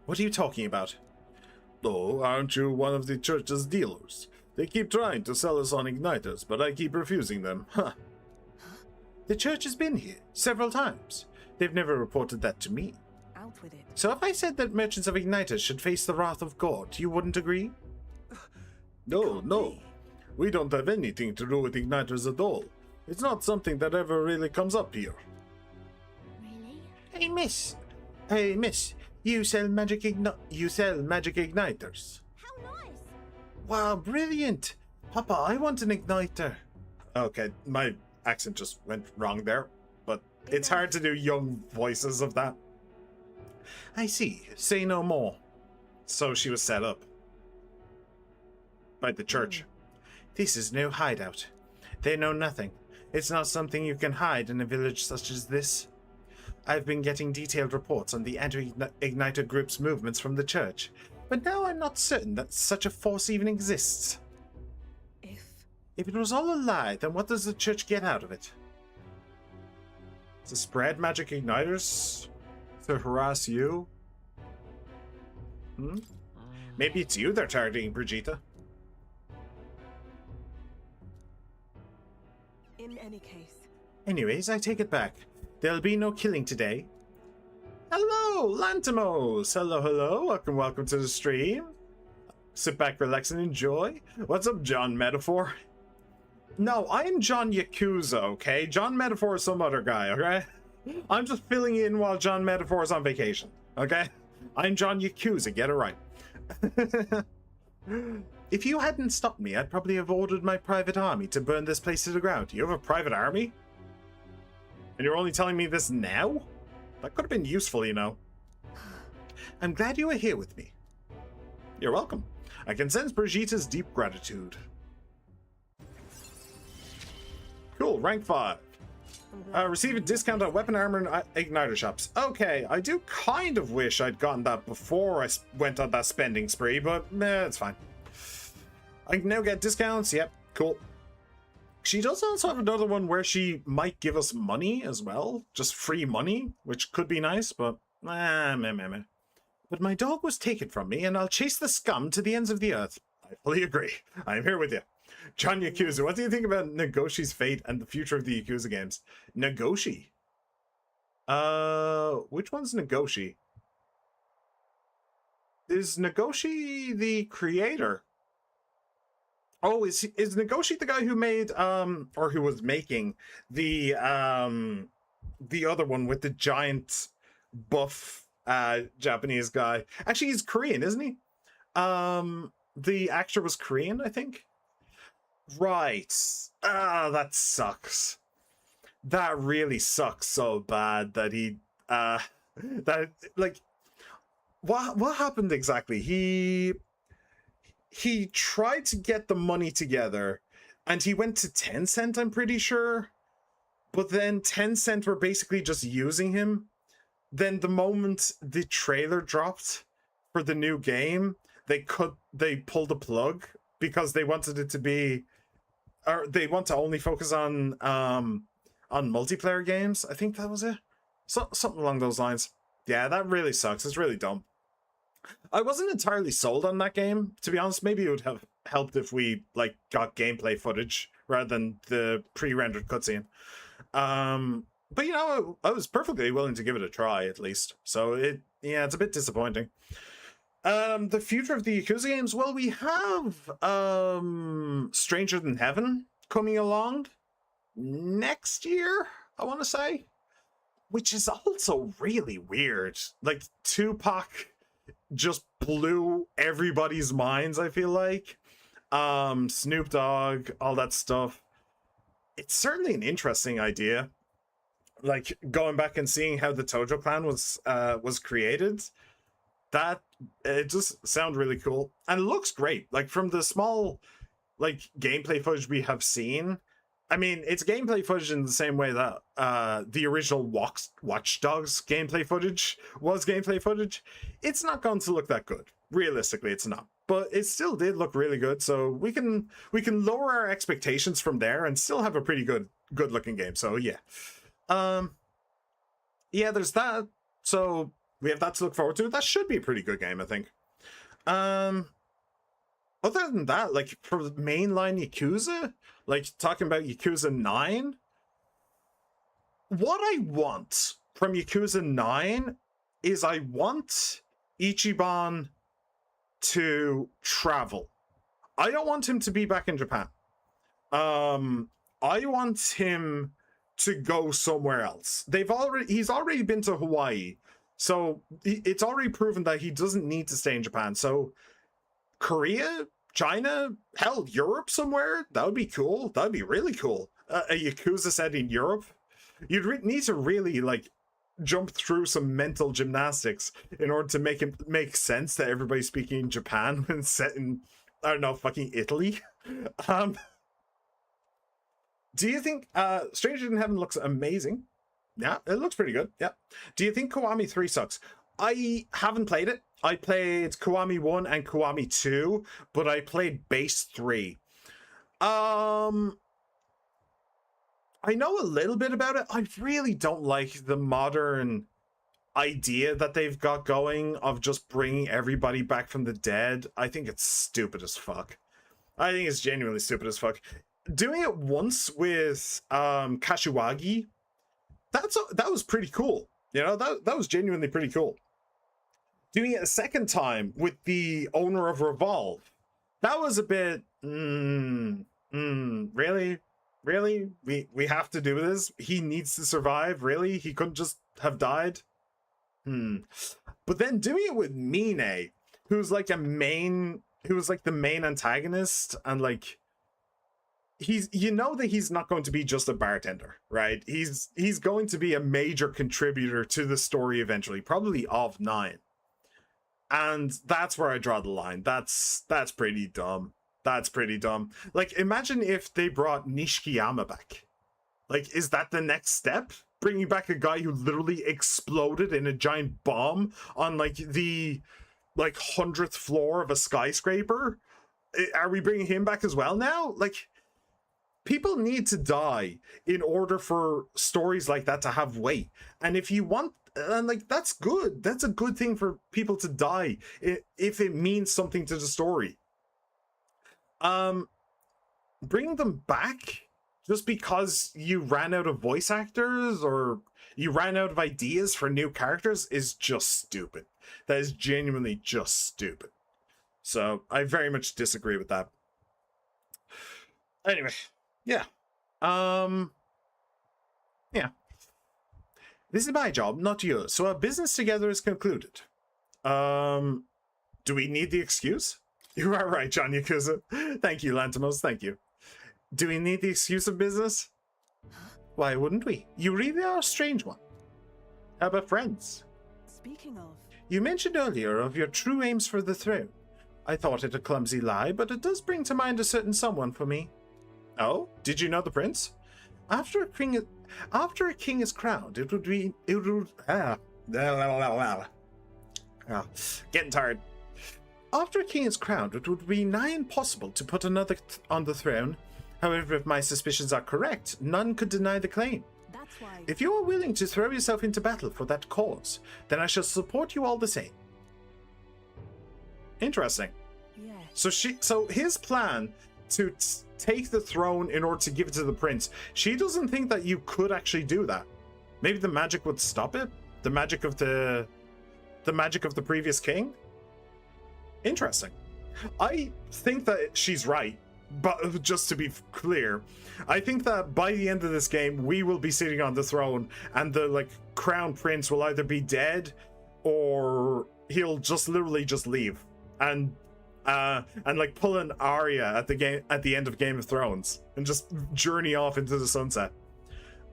What are you talking about? Oh, aren't you one of the church's dealers? They keep trying to sell us on igniters, but I keep refusing them. Huh. The church has been here several times. They've never reported that to me. Out with it. So if I said that merchants of igniters should face the wrath of God, you wouldn't agree? No. We don't have anything to do with igniters at all. It's not something that ever really comes up here. Really? Hey, miss. You sell magic igniters. How nice! Wow, brilliant. Papa, I want an igniter. Okay, my accent just went wrong there, but it's hard to do young voices of that. I see. Say no more. So she was set up by the church. This is no hideout. They know nothing. It's not something you can hide in a village such as this. I've been getting detailed reports on the anti-igniter group's movements from the church, but now I'm not certain that such a force even exists. If it was all a lie, then what does the church get out of it? To spread magic igniters? To harass you? Maybe it's you they're targeting, Brigitte. In any case. Anyways, I take it back. There'll be no killing today. Hello, Lantimos! Hello. Welcome to the stream. Sit back, relax, and enjoy. What's up, John Metaphor? No, I'm John Yakuza, okay? John Metaphor is some other guy, okay? I'm just filling in while John Metaphor is on vacation, okay? I'm John Yakuza, get it right. If you hadn't stopped me, I'd probably have ordered my private army to burn this place to the ground. You have a private army? And you're only telling me this now? That could have been useful, you know. I'm glad you were here with me. You're welcome. I can sense Brigitte's deep gratitude. Cool, rank 5. Receive a discount on weapon, armor, and igniter shops. Okay, I do kind of wish I'd gotten that before I went on that spending spree, but it's fine. I can now get discounts. Yep, cool. She does also have another one where she might give us money as well. Just free money, which could be nice, but meh. But my dog was taken from me, and I'll chase the scum to the ends of the earth. I fully agree. I'm here with you. John Yakuza, what do you think about Nagoshi's fate and the future of the Yakuza games? Nagoshi? Which one's Nagoshi? Is Nagoshi the creator? Oh, is Nagoshi the guy who made, or who was making the other one with the giant buff, Japanese guy? Actually, he's Korean, isn't he? The actor was Korean, I think. Right. That sucks. That really sucks so bad that he, that, like, what happened exactly? He tried to get the money together, and he went to Tencent, I'm pretty sure. But then Tencent were basically just using him. Then the moment the trailer dropped for the new game, they pulled the plug because they wanted it to be, or they want to only focus on multiplayer games. I think that was it. Something along those lines. Yeah, that really sucks. It's really dumb. I wasn't entirely sold on that game, to be honest. Maybe it would have helped if we like got gameplay footage rather than the pre-rendered cutscene. But you know, I was perfectly willing to give it a try at least. So it's a bit disappointing. The future of the Yakuza games. Well, we have Stranger Than Heaven coming along next year, I want to say, which is also really weird. Like, Tupac just blew everybody's minds, I feel like. Snoop Dogg, all that stuff. It's certainly an interesting idea. Like, going back and seeing how the Tojo clan was created, that it just sounds really cool. And it looks great. Like, from the small like gameplay footage we have seen, I mean, it's gameplay footage in the same way that the original Watch Dogs gameplay footage was gameplay footage. It's not going to look that good. Realistically, it's not. But it still did look really good, so we can lower our expectations from there and still have a pretty good looking game. So yeah. Yeah, there's that. So we have that to look forward to. That should be a pretty good game, I think. Other than that, like, for mainline Yakuza, like talking about Yakuza 9, what I want from Yakuza 9 is I want Ichiban to travel. I don't want him to be back in Japan. I want him to go somewhere else. He's already been to Hawaii, so it's already proven that he doesn't need to stay in Japan. So Korea, China, hell, Europe somewhere, that would be cool. That would be really cool. A Yakuza set in Europe. You'd need to really like jump through some mental gymnastics in order to make it make sense that everybody's speaking Japan when it's set in, I don't know, fucking Italy. Do you think Stranger Than Heaven looks amazing? Yeah, it looks pretty good. Yeah. Do you think Kiwami 3 sucks? I haven't played it. I played Kiwami 1 and Kiwami 2, but I played Base 3. I know a little bit about it. I really don't like the modern idea that they've got going of just bringing everybody back from the dead. I think it's stupid as fuck. I think it's genuinely stupid as fuck. Doing it once with Kashiwagi, that was pretty cool. You know, that was genuinely pretty cool. Doing it a second time with the owner of Revolve, that was a bit really we have to do this. He needs to survive. Really, he couldn't just have died. But then doing it with Mine, who's like the main antagonist, and like you know that he's not going to be just a bartender, right? He's going to be a major contributor to the story eventually, probably of 9. And that's where I draw the line. That's pretty dumb. That's pretty dumb. Like, imagine if they brought Nishikiyama back. Like, is that the next step? Bringing back a guy who literally exploded in a giant bomb on, like, the, like, 100th floor of a skyscraper? Are we bringing him back as well now? Like, people need to die in order for stories like that to have weight. And if you want, and like, that's good. That's a good thing for people to die if it means something to the story. Bringing them back just because you ran out of voice actors or you ran out of ideas for new characters is just stupid. That is genuinely just stupid. So I very much disagree with that. Anyway, yeah. Yeah. This is my job, not yours. So our business together is concluded. Do we need the excuse? You are right, John Yakuza. Thank you, Lantimos. Thank you. Do we need the excuse of business? Why wouldn't we? You really are a strange one. How about friends? Speaking of... You mentioned earlier of your true aims for the throne. I thought it a clumsy lie, but it does bring to mind a certain someone for me. Oh? Did you know the prince? After a king is crowned, getting tired. After a king is crowned, it would be nigh impossible to put another on the throne. However, if my suspicions are correct, none could deny the claim. That's why... If you are willing to throw yourself into battle for that cause, then I shall support you all the same. Interesting. Yeah. So his plan to take the throne in order to give it to the prince, she doesn't think that you could actually do that. Maybe the magic would stop it? The magic of the previous king? Interesting. I think that she's right, but just to be clear, I think that by the end of this game, we will be sitting on the throne and the crown prince will either be dead or he'll just literally just leave and pull an Arya at the end of Game of Thrones and just journey off into the sunset.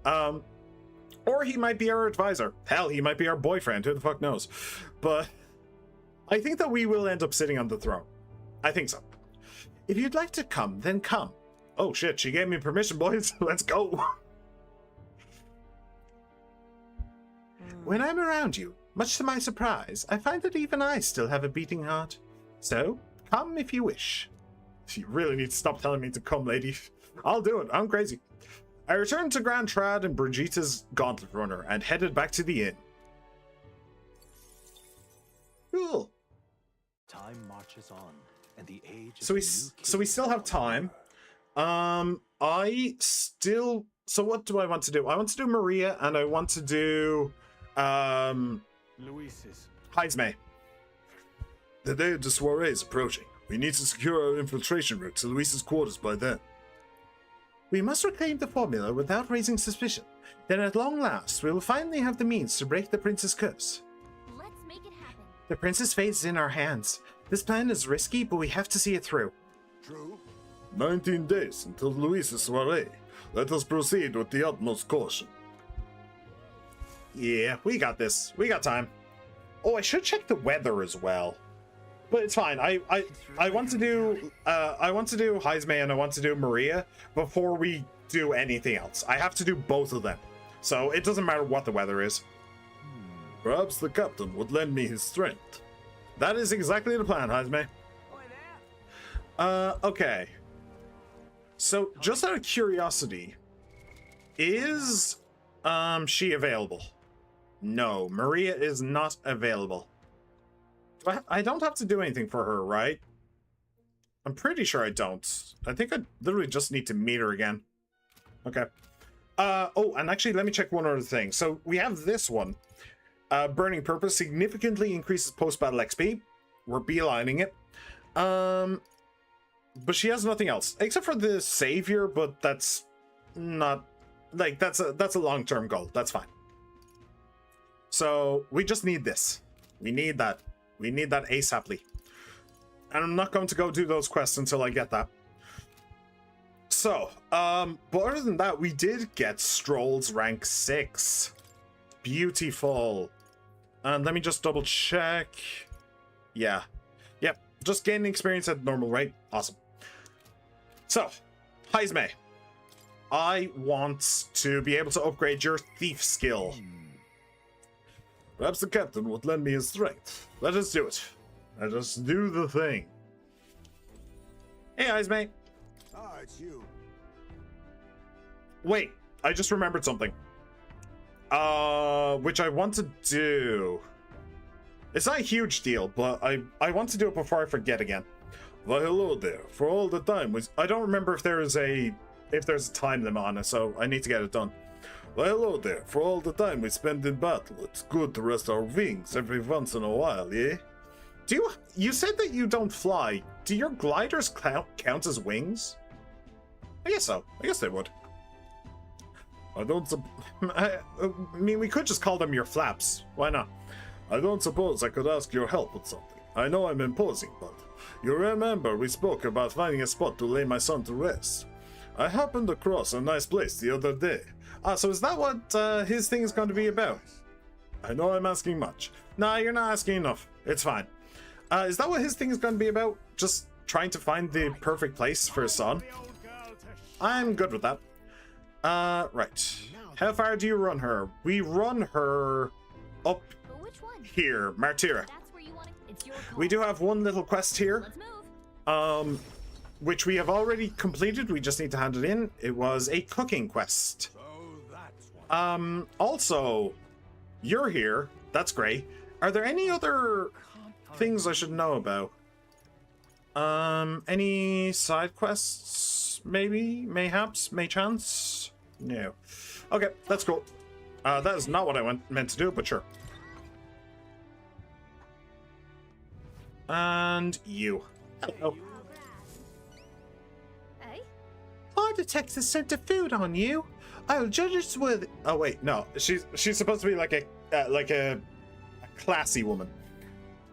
Or he might be our advisor. Hell, he might be our boyfriend. Who the fuck knows? But I think that we will end up sitting on the throne. I think so. If you'd like to come, then come. Oh shit, she gave me permission, boys. Let's go. When I'm around you, much to my surprise, I find that even I still have a beating heart. So, come if you wish. You really need to stop telling me to come, lady. I'll do it. I'm crazy. I returned to Grand Trad and Brigitte's Gauntlet Runner and headed back to the inn. Cool. Time marches on, and the age So we still have time. So what do I want to do? I want to do Maria and I want to do Luis's. Heisme. The day of the soiree is approaching. We need to secure our infiltration route to Luis's quarters by then. We must reclaim the formula without raising suspicion. Then at long last, we will finally have the means to break the prince's curse. Let's make it happen. The prince's fate is in our hands. This plan is risky, but we have to see it through. True. 19 days until Luis's soiree. Let us proceed with the utmost caution. Yeah, we got this. We got time. Oh, I should check the weather as well. But it's fine. I want to do Heisme and I want to do Maria before we do anything else. I have to do both of them. So it doesn't matter what the weather is. Perhaps the captain would lend me his strength. That is exactly the plan, Heisme. Okay. So just out of curiosity, is she available? No, Maria is not available. I don't have to do anything for her, right? I'm pretty sure I don't. I think I literally just need to meet her again. Okay. Oh, and actually, let me check one other thing. So we have this one. Burning Purpose significantly increases post-battle XP. We're beelining it. But she has nothing else. Except for the Savior, but that's not... that's a long-term goal. That's fine. So, we just need this. We need that. We need that ASAPly. And I'm not going to go do those quests until I get that. So, but other than that, we did get Stroll's rank 6. Beautiful. And let me just double check. Yeah. Yep. Just gaining experience at normal rate. Awesome. So, Heisme. I want to be able to upgrade your thief skill. Perhaps the captain would lend me his strength. Let us do it. Let us do the thing. Hey, Heisme. Ah, it's you. Wait, I just remembered something. Which I want to do. It's not a huge deal, but I want to do it before I forget again. Why, hello there. For all the time I don't remember if there's a time limit on it, so I need to get it done. Why, hello there. For all the time we spend in battle, it's good to rest our wings every once in a while, yeah? You said that you don't fly. Do your gliders count as wings? I guess so. I guess they would. I mean, we could just call them your flaps. Why not? I don't suppose I could ask your help with something. I know I'm imposing, but you remember we spoke about finding a spot to lay my son to rest. I happened across a nice place the other day. So is that what his thing is going to be about? I know I'm asking much. Nah, you're not asking enough. It's fine. Is that what his thing is going to be about? Just trying to find the perfect place for his son? I'm good with that. Right. How far do you run her? We run her up here, Martyra. We do have one little quest here. Which we have already completed. We just need to hand it in. It was a cooking quest. Also, you're here. That's great. Are there any other things I should know about? Any side quests? Maybe? Mayhaps? Maychance? No. Okay, that's cool. That is not what I meant to do, but sure. And you. Hello. Hey? Our detective sent a food on you. I'll judge its worthy. Oh wait, no. She's supposed to be like a classy woman.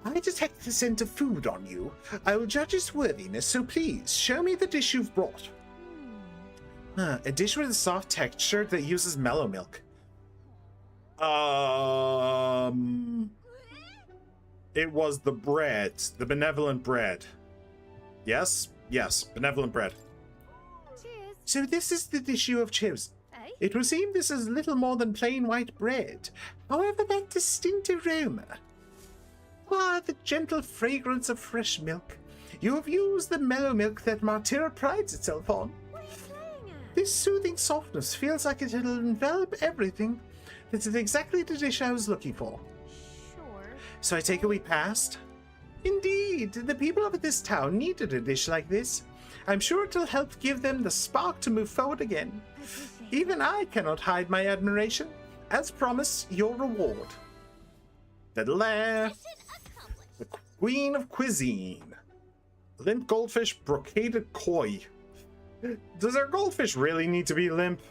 I detect the scent of food on you. I will judge its worthiness, so please, show me the dish you've brought. A dish with a soft texture that uses mellow milk. It was the bread. The benevolent bread. Yes? Yes, benevolent bread. Cheers. So this is the dish you have chosen. Hey? It will seem this is little more than plain white bread. However, that distinct aroma. The gentle fragrance of fresh milk. You have used the mellow milk that Martyra prides itself on. What are you playing at? This soothing softness feels like it'll envelop everything. This is exactly the dish I was looking for. Sure. So I take it we passed? Indeed, the people of this town needed a dish like this. I'm sure it'll help give them the spark to move forward again. Even I cannot hide my admiration. As promised, your reward. The Queen of Cuisine. Limp goldfish, brocaded koi. Does our goldfish really need to be limp?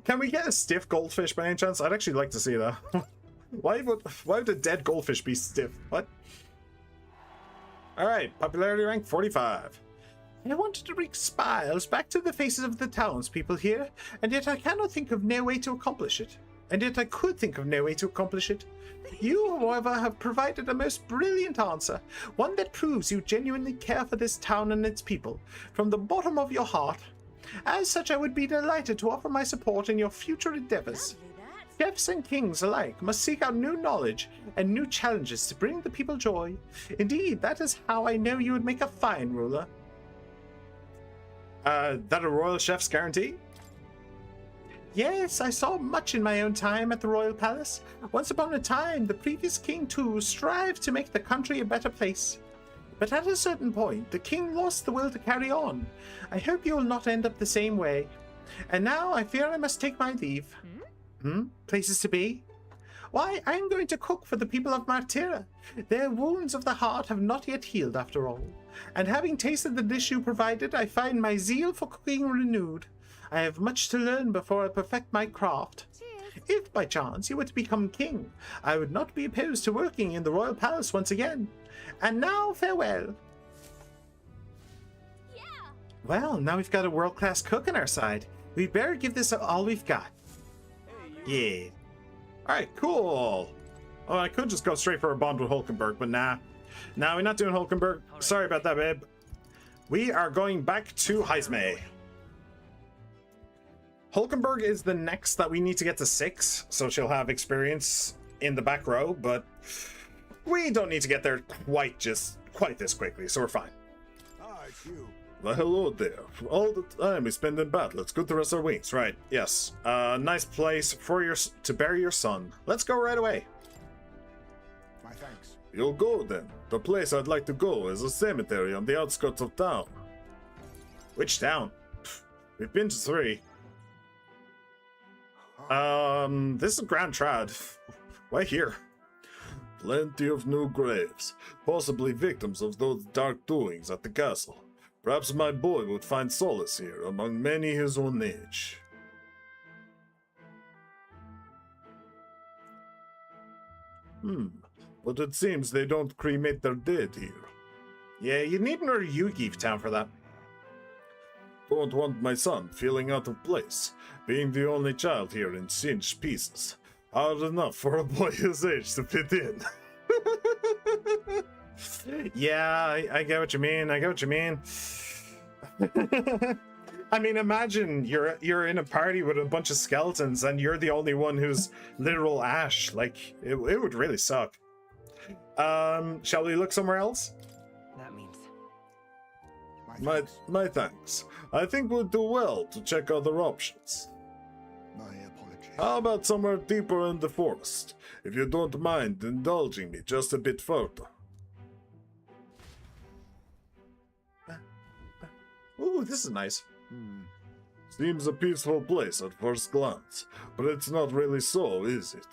Can we get a stiff goldfish by any chance? I'd actually like to see that. Why would a dead goldfish be stiff? What? Alright, popularity rank 45. I wanted to bring smiles back to the faces of the townspeople here, and yet I cannot think of no way to accomplish it. And yet I could think of no way to accomplish it. You, however, have provided a most brilliant answer, one that proves you genuinely care for this town and its people, from the bottom of your heart. As such, I would be delighted to offer my support in your future endeavors. Chefs and kings alike must seek out new knowledge and new challenges to bring the people joy. Indeed, that is how I know you would make a fine ruler. That a royal chef's guarantee? Yes, I saw much in my own time at the royal palace. Once upon a time, the previous king too strived to make the country a better place. But at a certain point, the king lost the will to carry on. I hope you will not end up the same way. And now I fear I must take my leave. Places to be? Why, I am going to cook for the people of Martyra. Their wounds of the heart have not yet healed, after all. And having tasted the dish you provided, I find my zeal for cooking renewed. I have much to learn before I perfect my craft. Cheers. If by chance you were to become king, I would not be opposed to working in the royal palace once again. And now, farewell. Yeah. Well, now we've got a world-class cook on our side. We better give this all we've got. Yeah. Alright, cool. Oh, I could just go straight for a bond with Hulkenberg, but nah. Nah, we're not doing Hulkenberg. Sorry about that, babe. We are going back to Heisme. Hulkenberg is the next that we need to get to 6, so she'll have experience in the back row, but we don't need to get there quite this quickly, so we're fine. Ah, it's you. Well, hello there. For all the time we spend in battle, it's good to rest our wings. Right, yes. Nice place for to bury your son. Let's go right away. My thanks. You'll go then. The place I'd like to go is a cemetery on the outskirts of town. Which town? We've been to 3. This is Grand Trad. Why here? Plenty of new graves, possibly victims of those dark doings at the castle. Perhaps my boy would find solace here among many his own age. But it seems they don't cremate their dead here. Yeah, you need another Yugi town for that. Don't want my son feeling out of place, being the only child here in singed pieces. Hard enough for a boy his age to fit in. Yeah, I get what you mean. I get what you mean. I mean, imagine you're in a party with a bunch of skeletons and you're the only one who's literal ash. Like, it would really suck. Shall we look somewhere else? That means... My thanks. I think we'll do well to check other options. My apologies. How about somewhere deeper in the forest, if you don't mind indulging me just a bit further? Ooh, this is nice. Seems a peaceful place at first glance, but it's not really so, is it?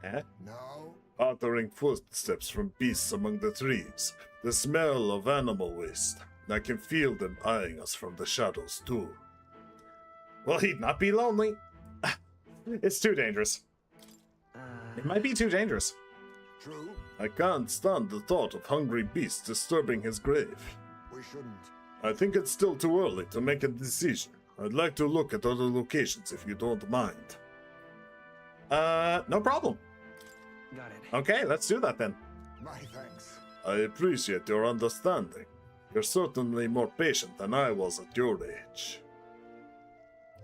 Eh? No. Uttering footsteps from beasts among the trees, the smell of animal waste. I can feel them eyeing us from the shadows, too. Will he not be lonely? It's too dangerous. It might be too dangerous. True. I can't stand the thought of hungry beasts disturbing his grave. We shouldn't. I think it's still too early to make a decision. I'd like to look at other locations if you don't mind. No problem. Got it. Okay, let's do that then. My thanks. I appreciate your understanding. You're certainly more patient than I was at your age.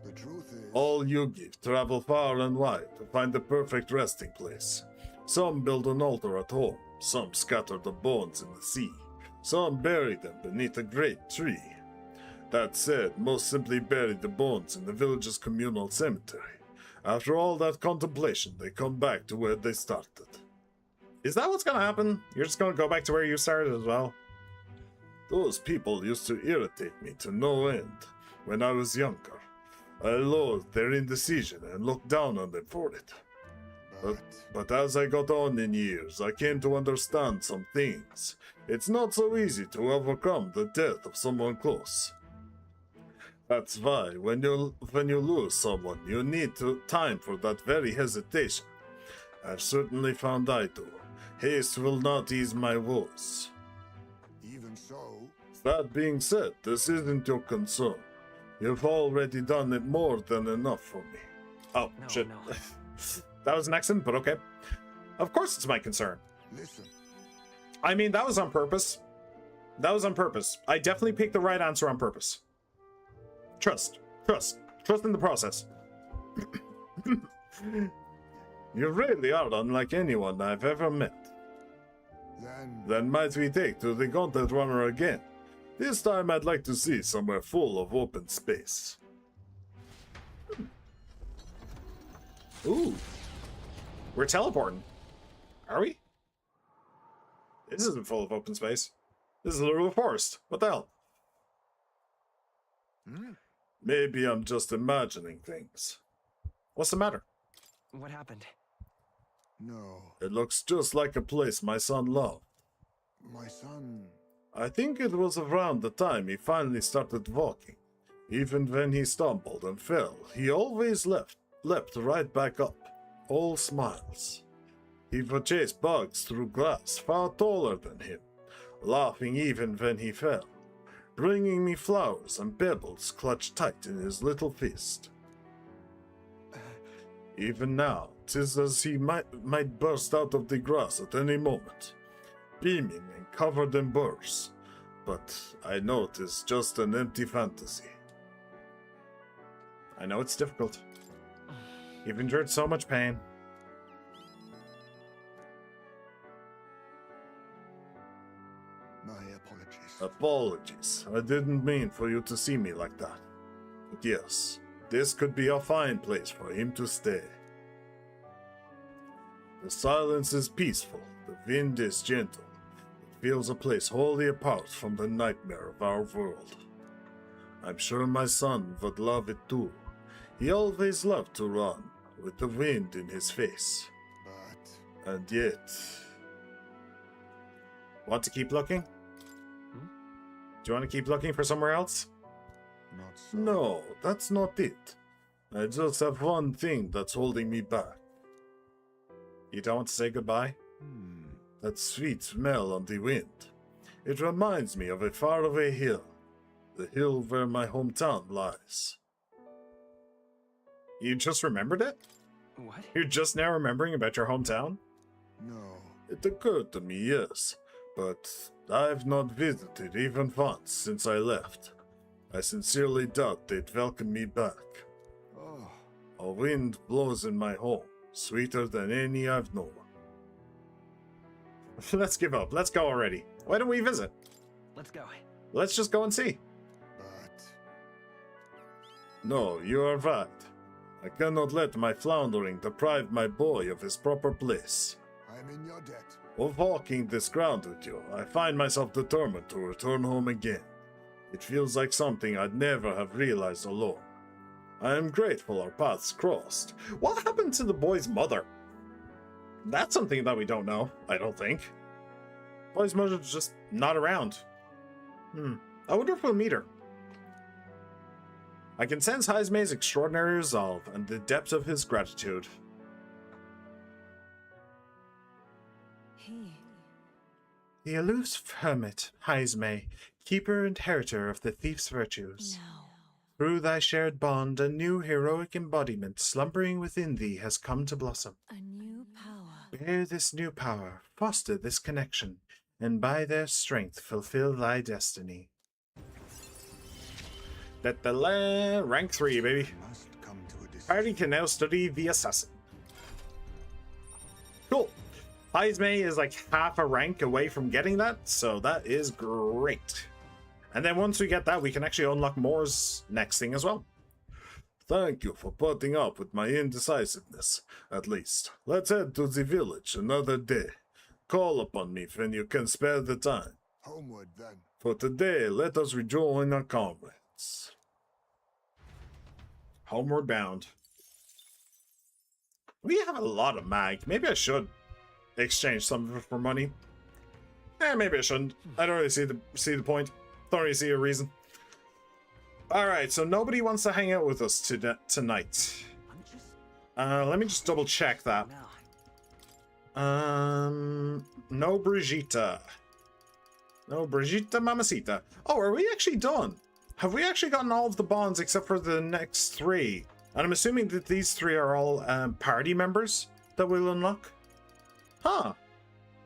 The truth is... All Yugi travel far and wide to find the perfect resting place. Some build an altar at home, some scatter the bones in the sea, some bury them beneath a great tree. That said, most simply bury the bones in the village's communal cemetery. After all that contemplation, they come back to where they started. Is that what's gonna happen? You're just gonna go back to where you started as well? Those people used to irritate me to no end when I was younger. I loathed their indecision and looked down on them for it. But as I got on in years, I came to understand some things. It's not so easy to overcome the death of someone close. That's why, when you lose someone, you need time for that very hesitation. I've certainly found I do. Haste will not ease my woes. Even so... That being said, this isn't your concern. You've already done it more than enough for me. Oh, no, shit. No. That was an accent, but okay. Of course it's my concern. Listen. I mean, that was on purpose. That was on purpose. I definitely picked the right answer on purpose. Trust. Trust. Trust in the process. You really are unlike anyone I've ever met. Then might we take to the Gauntlet Runner again? This time I'd like to see somewhere full of open space. Ooh. We're teleporting. Are we? This isn't full of open space. This is a little forest. What the hell? Maybe I'm just imagining things. What's the matter? What happened? No. It looks just like a place my son loved. My son... I think it was around the time he finally started walking. Even when he stumbled and fell, he always leapt right back up, all smiles. He would chase bugs through glass far taller than him, laughing even when he fell, bringing me flowers and pebbles clutched tight in his little fist. Even now, 'tis as he might burst out of the grass at any moment, beaming and covered in burrs, but I know 'tis just an empty fantasy. I know it's difficult. You've endured so much pain. My apologies. Apologies. I didn't mean for you to see me like that. But yes, this could be a fine place for him to stay. The silence is peaceful, the wind is gentle. It feels a place wholly apart from the nightmare of our world. I'm sure my son would love it too. He always loved to run, with the wind in his face. And yet... Want to keep looking? Do you want to keep looking for somewhere else? Not so. No, that's not it. I just have one thing that's holding me back. You don't want to say goodbye? That sweet smell on the wind. It reminds me of a faraway hill. The hill where my hometown lies. You just remembered it? What? You're just now remembering about your hometown? No. It occurred to me, yes, but I've not visited even once since I left. I sincerely doubt they'd welcome me back. Oh. A wind blows in my home, sweeter than any I've known. Let's give up. Let's go already. Why don't we visit? Let's go. Let's just go and see. But... No, you are right. I cannot let my floundering deprive my boy of his proper place. I'm in your debt. Of walking this ground with you, I find myself determined to return home again. It feels like something I'd never have realized alone. I am grateful our paths crossed. What happened to the boy's mother? That's something that we don't know, I don't think. Boy's mother's just not around. I wonder if we'll meet her. I can sense Haizme's extraordinary resolve and the depth of his gratitude. The aloof hermit, Haizme, keeper and inheritor of the thief's virtues. No. Through thy shared bond, a new heroic embodiment slumbering within thee has come to blossom. A new power. Bear this new power, foster this connection, and by their strength fulfill thy destiny. Rank 3, baby. Party can now study the assassin. Cool. Haizme is like half a rank away from getting that, so that is great. And then once we get that, we can actually unlock Moore's next thing as well. Thank you for putting up with my indecisiveness, at least. Let's head to the village another day. Call upon me when you can spare the time. Homeward, then. For today, let us rejoin our comrades. Homeward bound. We have a lot of mag. Maybe I should exchange some of it for money. Maybe I shouldn't. I don't really see the point. Don't really see a reason. Alright, so nobody wants to hang out with us tonight. Let me just double check that. No Brigitte. No Brigitte Mamacita. Oh, are we actually done? Have we actually gotten all of the bonds except for the next 3? And I'm assuming that these 3 are all party members that we'll unlock? Huh.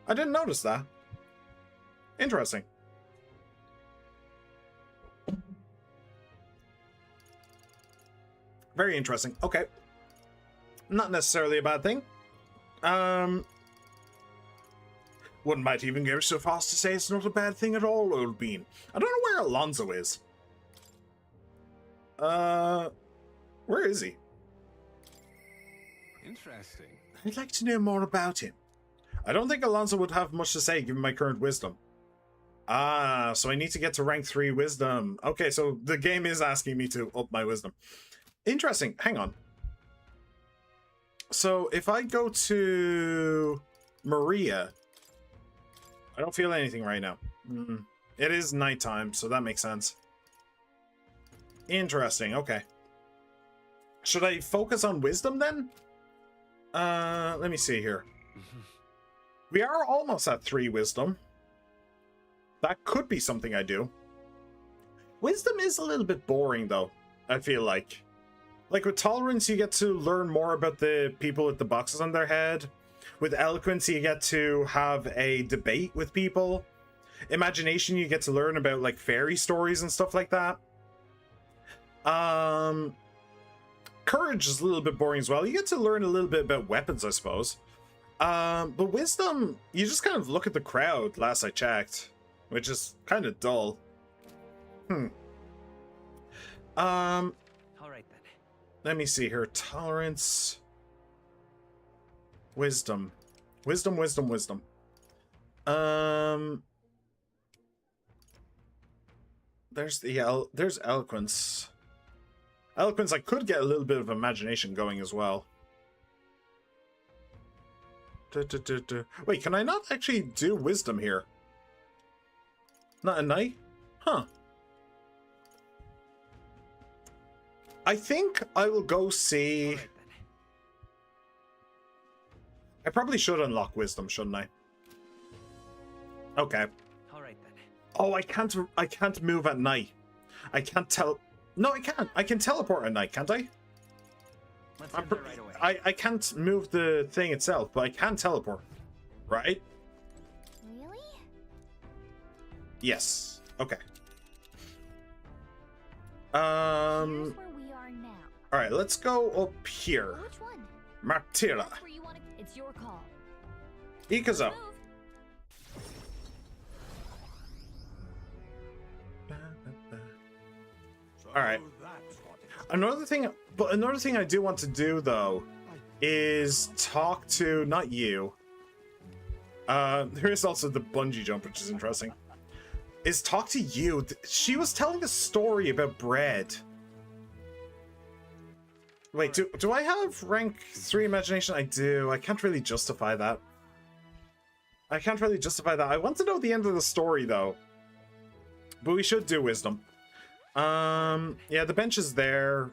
I didn't notice that. Interesting. Very interesting. Okay. Not necessarily a bad thing. Might even go so far as to say it's not a bad thing at all, old bean. I don't know where Alonso is. Where is he? Interesting. I'd like to know more about him. I don't think Alonso would have much to say given my current wisdom. Ah, so I need to get to rank 3 wisdom. Okay, so the game is asking me to up my wisdom. Interesting. Hang on. So if I go to Maria, I don't feel anything right now. It is nighttime, so that makes sense. Interesting. Okay. Should I focus on wisdom then? Let me see here. We are almost at 3 wisdom. That could be something I do. Wisdom is a little bit boring though, I feel like. Like with tolerance, you get to learn more about the people with the boxes on their head. With eloquence, you get to have a debate with people. Imagination, you get to learn about like fairy stories and stuff like that. Courage is a little bit boring as well. You get to learn a little bit about weapons, I suppose. But wisdom, you just kind of look at the crowd, last I checked, which is kind of dull. Alright then. Let me see here. Tolerance. Wisdom. Wisdom. There's eloquence. Eloquence, I could get a little bit of imagination going as well. Wait, can I not actually do wisdom here? Not a night? Huh. I think I will go see... I probably should unlock wisdom, shouldn't I? Okay. Alright then. Oh, I can't move at night. I can't tell... No, I can't. I can teleport at night, can't I? Let's head there right away. I can't move the thing itself, but I can teleport. Right? Really? Yes. Okay. Here's where we are now. Alright, let's go up here. Which one? Martira. That's where you want to... It's your call. Ikazo. Alright. Another thing I do want to do though is talk to not you. There is also the bungee jump, which is interesting. is talk to you. She was telling a story about bread. Wait, do I have rank 3 imagination? I do. I can't really justify that. I can't really justify that. I want to know the end of the story, though. But we should do wisdom. Yeah, the bench is there.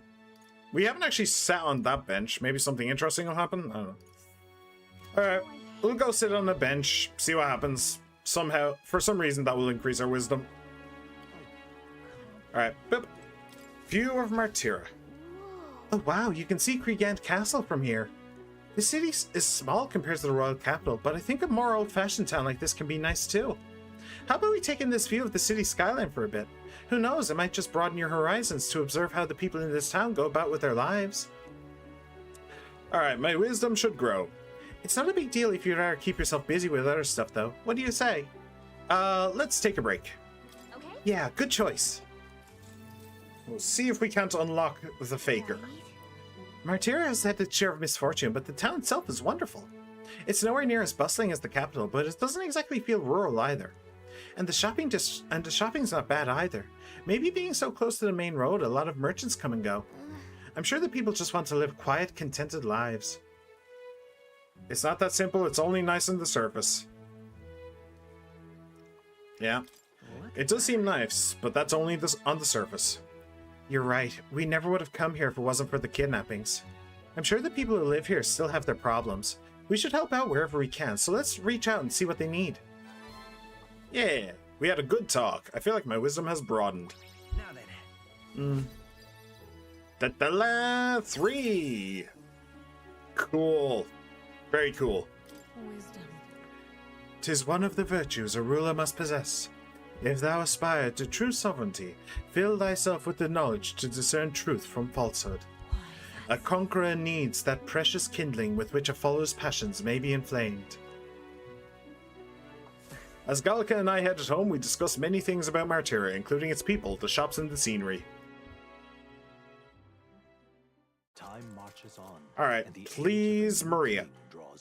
We haven't actually sat on that bench. Maybe something interesting will happen? I don't know. Alright, we'll go sit on the bench, see what happens. Somehow, for some reason, that will increase our wisdom. Alright, boop. View of Martira. Oh wow, you can see Kriegand Castle from here. The city is small compared to the royal capital, but I think a more old-fashioned town like this can be nice too. How about we take in this view of the city skyline for a bit? Who knows, it might just broaden your horizons to observe how the people in this town go about with their lives. Alright, my wisdom should grow. It's not a big deal if you'd rather keep yourself busy with other stuff though. What do you say? Let's take a break. Okay. Yeah, good choice. We'll see if we can't unlock the faker. Martira has had its share of misfortune, but the town itself is wonderful. It's nowhere near as bustling as the capital, but it doesn't exactly feel rural either. And the shopping's not bad either. Maybe being so close to the main road, a lot of merchants come and go. I'm sure that people just want to live quiet, contented lives. It's not that simple, it's only nice on the surface. Yeah. It does seem nice, but that's only on the surface. You're right. We never would have come here if it wasn't for the kidnappings. I'm sure the people who live here still have their problems. We should help out wherever we can, so let's reach out and see what they need. Yeah, we had a good talk. I feel like my wisdom has broadened. Now then. Da-da-la! 3! Cool. Very cool. Wisdom. 'Tis one of the virtues a ruler must possess. If thou aspire to true sovereignty, fill thyself with the knowledge to discern truth from falsehood. A conqueror needs that precious kindling with which a follower's passions may be inflamed. As Gallica and I headed home, we discussed many things about Martira, including its people, the shops, and the scenery. Time marches on. Alright, please, Maria.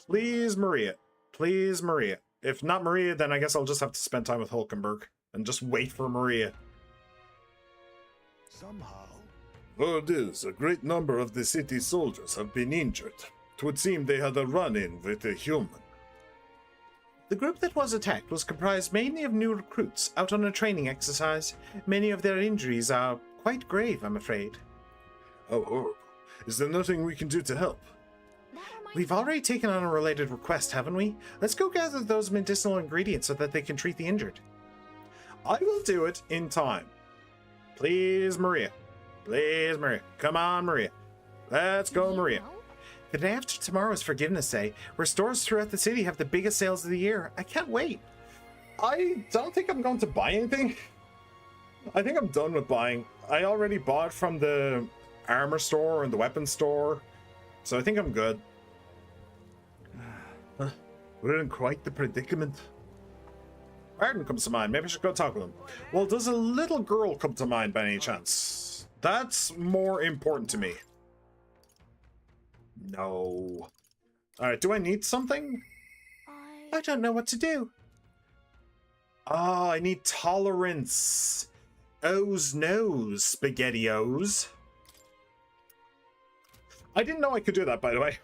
Please, Maria. Please, Maria. If not Maria, then I guess I'll just have to spend time with Hulkenberg and just wait for Maria. Somehow. Word is, a great number of the city's soldiers have been injured. 'Twould seem they had a run-in with a human. The group that was attacked was comprised mainly of new recruits out on a training exercise. Many of their injuries are quite grave, I'm afraid. How horrible. Is there nothing we can do to help? We've already taken on a related request, haven't we? Let's go gather those medicinal ingredients so that they can treat the injured. I will do it in time. Please, Maria. Please, Maria. Come on, Maria. Let's go, Maria. The day after tomorrow is Forgiveness Day, where stores throughout the city have the biggest sales of the year. I can't wait. I don't think I'm going to buy anything. I think I'm done with buying. I already bought from the armor store and the weapons store, so I think I'm good. We're in quite the predicament. Arden comes to mind. Maybe I should go talk with him. Well, does a little girl come to mind by any chance? That's more important to me. No. Alright, do I need something? I don't know what to do. Oh, I need tolerance. O's knows, SpaghettiOs. I didn't know I could do that, by the way.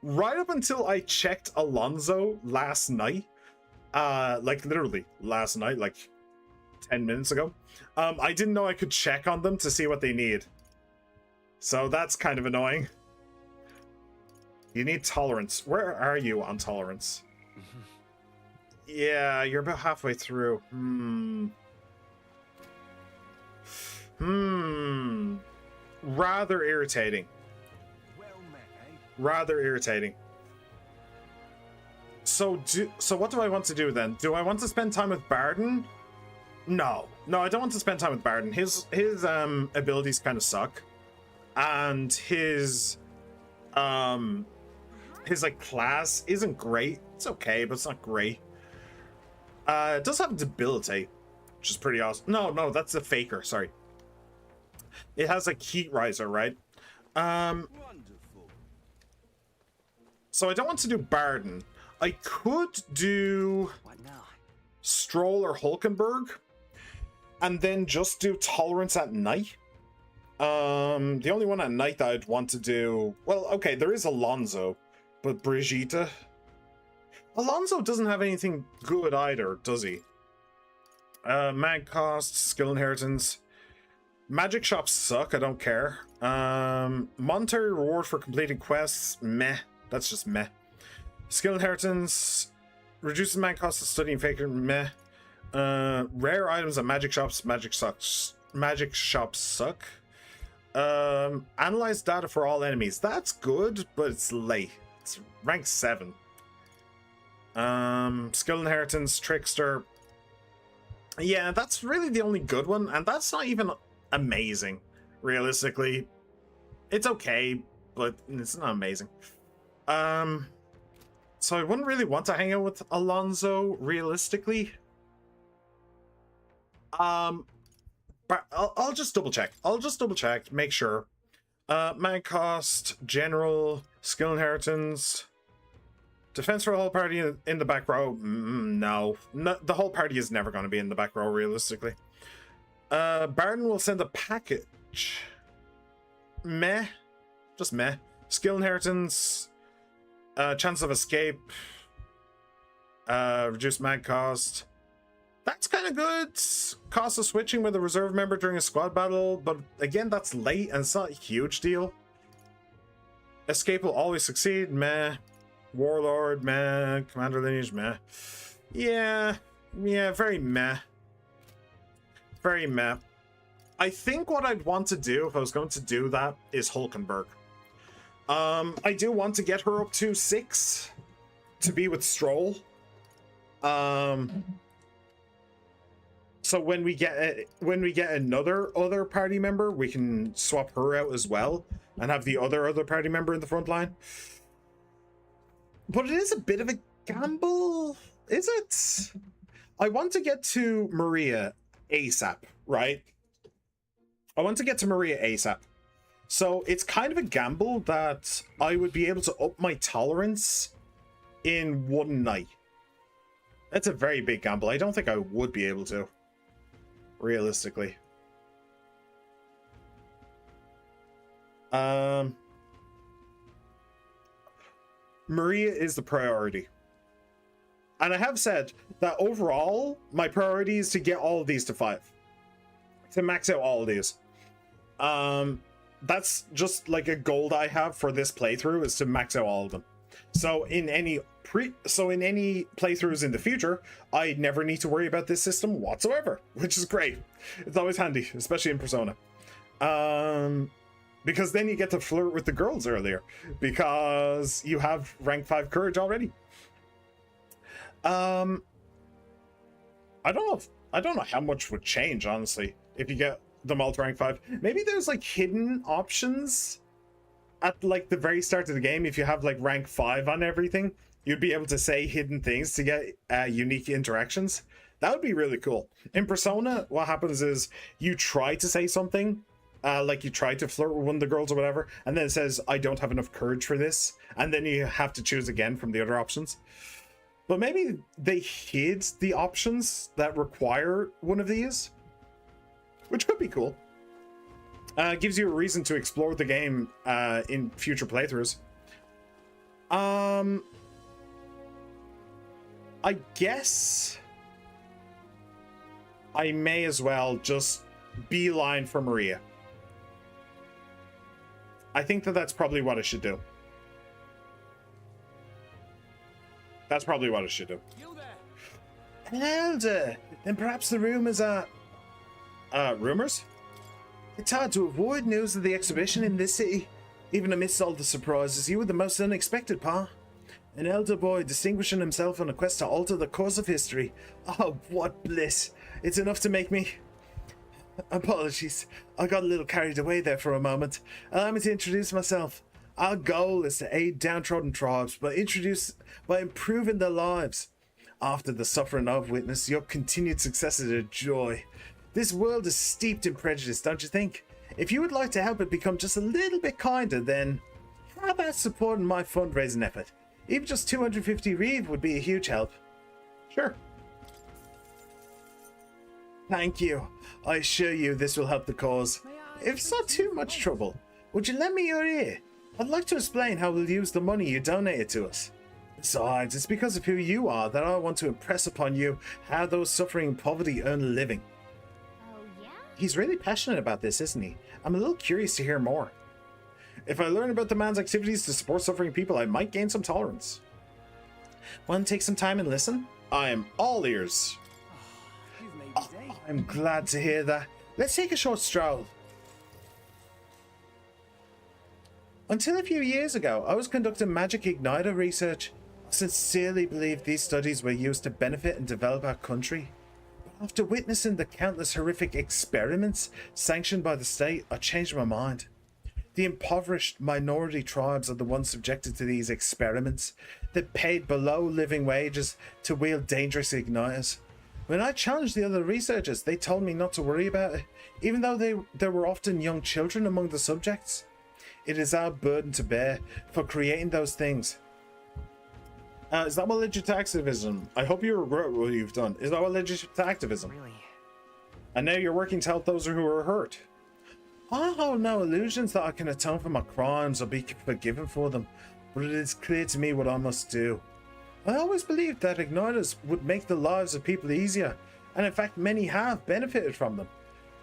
Right up until I checked Alonso last night, like literally last night, like 10 minutes ago, I didn't know I could check on them to see what they need. So that's kind of annoying. You need tolerance. Where are you on tolerance? Yeah, you're about halfway through. Rather irritating. Rather irritating. So what do I want to do then? Do I want to spend time with Barden? No, I don't want to spend time with Barden. His abilities kind of suck, and his like class isn't great. It's okay, but it's not great. It does have debilitate, which is pretty awesome. No, that's a faker. Sorry. It has like heat riser, right? So I don't want to do Barden. I could do Stroll or Hulkenberg. and then just do tolerance at night. The only one at night that I'd want to do... Well, okay, there is Alonso, but Brigitte... Alonso doesn't have anything good either, does he? Mag cost, skill inheritance. Magic shops suck, I don't care. Monetary reward for completing quests, meh. That's just meh. Skill inheritance, reduces mag cost of studying faker, meh. Rare items at magic shops, magic shops suck. Analyze data for all enemies, that's good, but it's late. It's rank 7. Skill inheritance, trickster. Yeah, that's really the only good one, and that's not even amazing, realistically. It's okay, but it's not amazing. So I wouldn't really want to hang out with Alonso, realistically. But I'll just double check. Make sure. Mag cost, general, skill inheritance, defense for the whole party in the back row. No, the whole party is never going to be in the back row, realistically. Barden will send a package. Meh. Just meh. Skill inheritance. Chance of escape. Reduced mag cost. That's kind of good. Cost of switching with a reserve member during a squad battle. But again, that's late and it's not a huge deal. Escape will always succeed. Meh. Warlord. Meh. Commander lineage. Meh. Yeah, very meh. Very meh. I think what I'd want to do if I was going to do that is Hulkenberg. I do want to get her up to 6 to be with Stroll. So when we get another other party member, we can swap her out as well and have the other party member in the front line. But it is a bit of a gamble, is it? I want to get to Maria ASAP, right? I want to get to Maria ASAP. So it's kind of a gamble that I would be able to up my tolerance in one night. That's a very big gamble. I don't think I would be able to, realistically. Maria is the priority. And I have said that overall, my priority is to get all of these to 5. To max out all of these. That's just like a goal that I have for this playthrough, is to max out all of them. So in any playthroughs in the future, I never need to worry about this system whatsoever, which is great. It's always handy, especially in Persona. Because then you get to flirt with the girls earlier, because you have rank 5 courage already. I don't know how much would change, honestly, if you get them all to rank 5. Maybe there's like hidden options at like the very start of the game. If you have like rank 5 on everything, you'd be able to say hidden things to get unique interactions. That would be really cool. In Persona, what happens is you try to say something, like you try to flirt with one of the girls or whatever, and then it says, I don't have enough courage for this, and then you have to choose again from the other options. But maybe they hid the options that require one of these, which could be cool. Gives you a reason to explore the game in future playthroughs. I guess I may as well just beeline for Maria. I think that's probably what I should do. That's probably what I should do. Elder, then perhaps the rumors are... rumors? It's hard to avoid news of the exhibition in this city. Even amidst all the surprises, you were the most unexpected, Pa. An elder boy distinguishing himself on a quest to alter the course of history. Oh, what bliss. It's enough to make me... Apologies. I got a little carried away there for a moment. Allow me to introduce myself. Our goal is to aid downtrodden tribes by improving their lives. After the suffering I've witnessed, your continued success is a joy. This world is steeped in prejudice, don't you think? If you would like to help it become just a little bit kinder, then how about supporting my fundraising effort? Even just 250 Reeve would be a huge help. Sure. Thank you. I assure you this will help the cause. If it's not too much trouble, would you lend me your ear? I'd like to explain how we'll use the money you donated to us. Besides, it's because of who you are that I want to impress upon you how those suffering in poverty earn a living. Oh, yeah? He's really passionate about this, isn't he? I'm a little curious to hear more. If I learn about the man's activities to support suffering people, I might gain some tolerance. Want to take some time and listen? I am all ears. Oh, I'm glad to hear that. Let's take a short stroll. Until a few years ago, I was conducting magic igniter research. I sincerely believed these studies were used to benefit and develop our country. But after witnessing the countless horrific experiments sanctioned by the state, I changed my mind. The impoverished minority tribes are the ones subjected to these experiments. They're paid below living wages to wield dangerous igniters. When I challenged the other researchers, they told me not to worry about it, even though there were often young children among the subjects. It is our burden to bear for creating those things. Is that what led you to activism? I hope you regret what you've done. Is that what led you to activism? Really? And now you're working to help those who are hurt. I hold no illusions that I can atone for my crimes or be forgiven for them, but it is clear to me what I must do. I always believed that igniters would make the lives of people easier, and in fact many have benefited from them.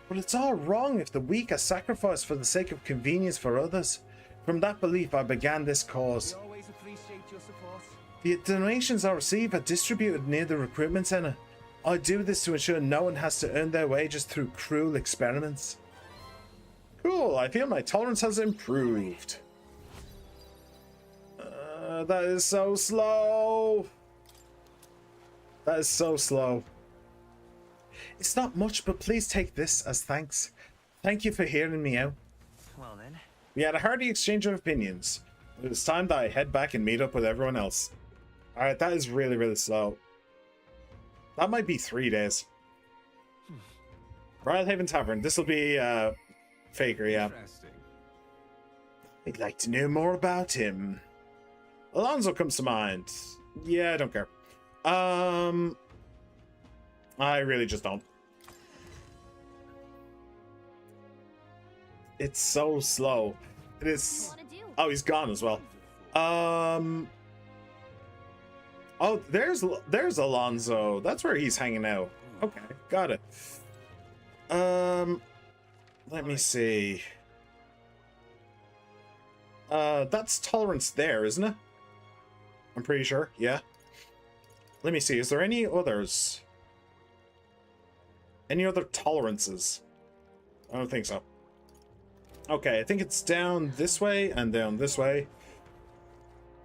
But it's all wrong if the weak are sacrificed for the sake of convenience for others. From that belief I began this cause. We always appreciate your support. The donations I receive are distributed near the recruitment center. I do this to ensure no one has to earn their wages through cruel experiments. Cool, I feel my tolerance has improved. That is so slow. That is so slow. It's not much, but please take this as thanks. Thank you for hearing me out. Well then. We had a hearty exchange of opinions. It was time that I head back and meet up with everyone else. Alright, that is really, really slow. That might be 3 days. Royal Haven Tavern. This will be Faker, yeah. I'd like to know more about him. Alonso comes to mind. Yeah, I don't care. I really just don't. It's so slow. It is. Oh, he's gone as well. Oh, there's Alonso. That's where he's hanging out. Okay, got it. Let me see. That's tolerance there, isn't it? I'm pretty sure. Yeah. Let me see. Is there any others? Any other tolerances? I don't think so. Okay, I think it's down this way and down this way.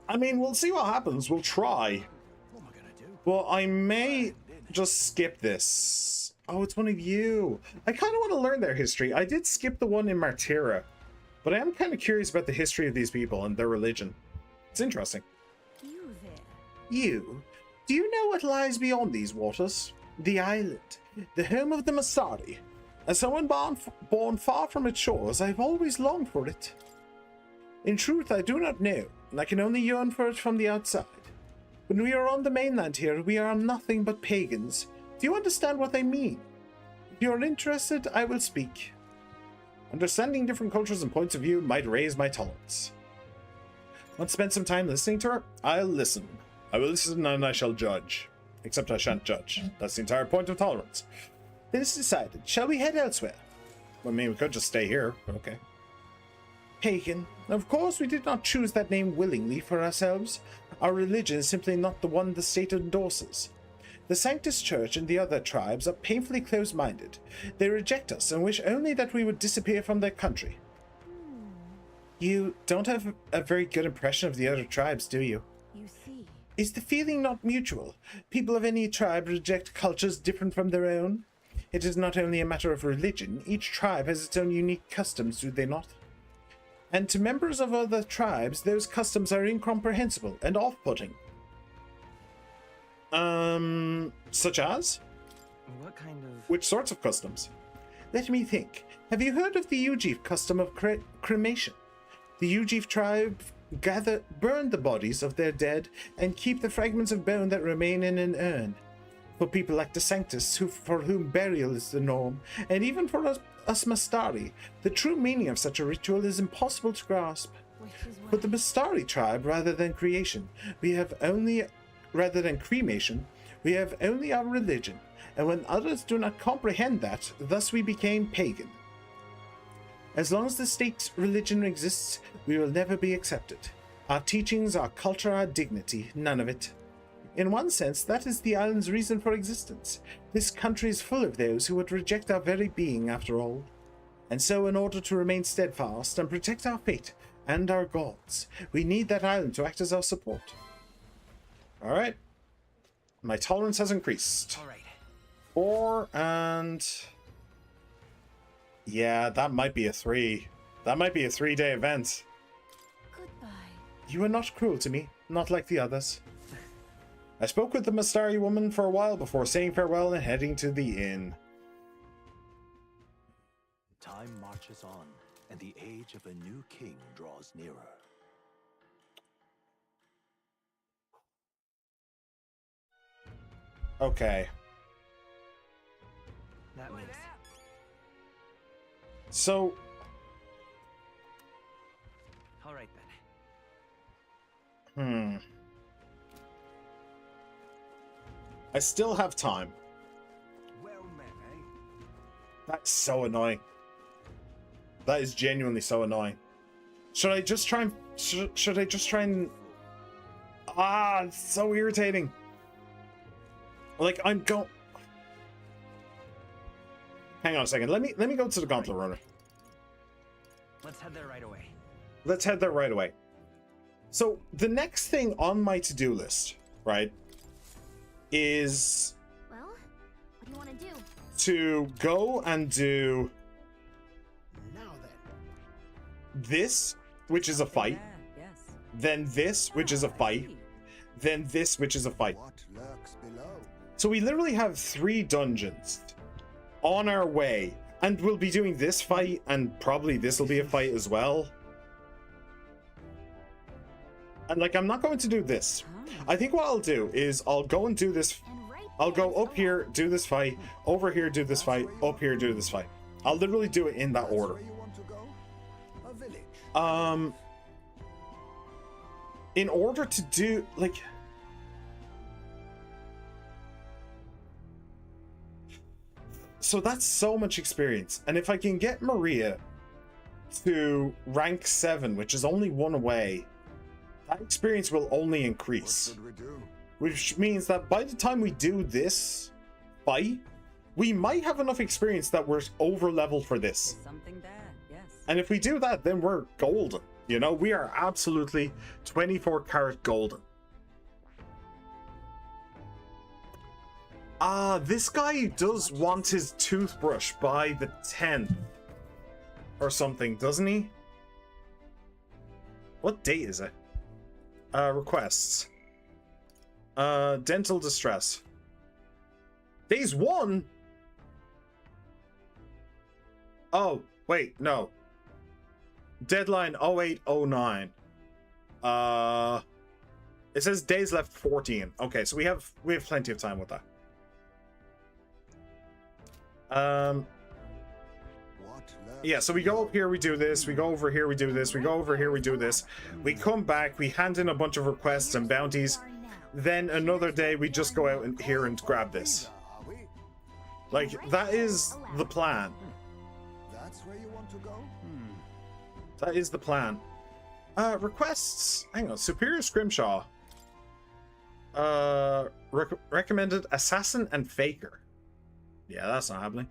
I mean, we'll see what happens. We'll try. What am I gonna do? Well, I may just skip this. Oh, it's one of you. I kind of want to learn their history. I did skip the one in Martira, but I am kind of curious about the history of these people and their religion. It's interesting. You there? You? Do you know what lies beyond these waters? The island, the home of the Masari. As someone born far from its shores, I've always longed for it. In truth, I do not know, and I can only yearn for it from the outside. When we are on the mainland here, we are nothing but pagans. Do you understand what I mean? If you are interested, I will speak. Understanding different cultures and points of view might raise my tolerance. Want to spend some time listening to her? I'll listen. I will listen and I shall judge. Except I shan't judge. That's the entire point of tolerance. Then it's decided. Shall we head elsewhere? I mean, we could just stay here, but okay. Pagan. Of course, we did not choose that name willingly for ourselves. Our religion is simply not the one the state endorses. The Sanctus Church and the other tribes are painfully close-minded. They reject us and wish only that we would disappear from their country. You don't have a very good impression of the other tribes, do you? You see. Is the feeling not mutual? People of any tribe reject cultures different from their own. It is not only a matter of religion. Each tribe has its own unique customs, do they not? And to members of other tribes, those customs are incomprehensible and off-putting. Such as? What kind of... Which sorts of customs? Let me think. Have you heard of the Ujif custom of cremation? The Ujif tribe burn the bodies of their dead and keep the fragments of bone that remain in an urn. For people like the Sanctus, for whom burial is the norm, and even for us Mastari, the true meaning of such a ritual is impossible to grasp. For the Mastari tribe, rather than cremation, we have only our religion, and when others do not comprehend that, thus we became pagan. As long as the state's religion exists, we will never be accepted. Our teachings, our culture, our dignity, none of it. In one sense, that is the island's reason for existence. This country is full of those who would reject our very being, after all. And so, in order to remain steadfast and protect our fate and our gods, we need that island to act as our support. Alright. My tolerance has increased. All right. 4 and... yeah, that might be a 3. That might be a 3-day event. Goodbye. You are not cruel to me, not like the others. I spoke with the Mastari woman for a while before saying farewell and heading to the inn. Time marches on, and the age of a new king draws nearer. Okay. That means... So... Alright then. I still have time. Well met, eh? That's so annoying. That is genuinely so annoying. Should I just try and... Should I just try and... Ah, it's so irritating. Like, I'm going... Hang on a second. Let me go to the Gauntlet Runner. Let's head there right away. Let's head there right away. So, the next thing on my to-do list, right, is... Well, what do you want to do? To go and do... Now then. this, which is a fight. Then this, which is a fight. Then this, which is a fight. What lurks below? So we literally have 3 dungeons on our way. And we'll be doing this fight, and probably this will be a fight as well. And, like, I'm not going to do this. I think what I'll do is I'll go and do this. I'll go up here, do this fight. Over here, do this fight. Up here, do this fight. I'll literally do it in that order. In order to do, like... So that's so much experience. And if I can get Maria to rank 7, which is only 1 away, that experience will only increase. What should we do? Which means that by the time we do this fight, we might have enough experience that we're over leveled for this. Something bad, yes. And if we do that, then we're golden. You know, we are absolutely 24 karat golden. This guy does want his toothbrush by the 10th or something, doesn't he? What date is it? Requests. Dental distress. Days 1? Oh, wait, no. Deadline 0809. It says days left 14. Okay, so we have plenty of time with that. Yeah, so we go up here, we do this, we go over here, we do this, we go over here, we do this. We come back, we hand in a bunch of requests and bounties. Then another day we just go out here and grab this. Like, that is the plan. That's where you want to go? That is the plan. Requests. Hang on. Superior Scrimshaw. Recommended Assassin and Faker. Yeah, that's not happening.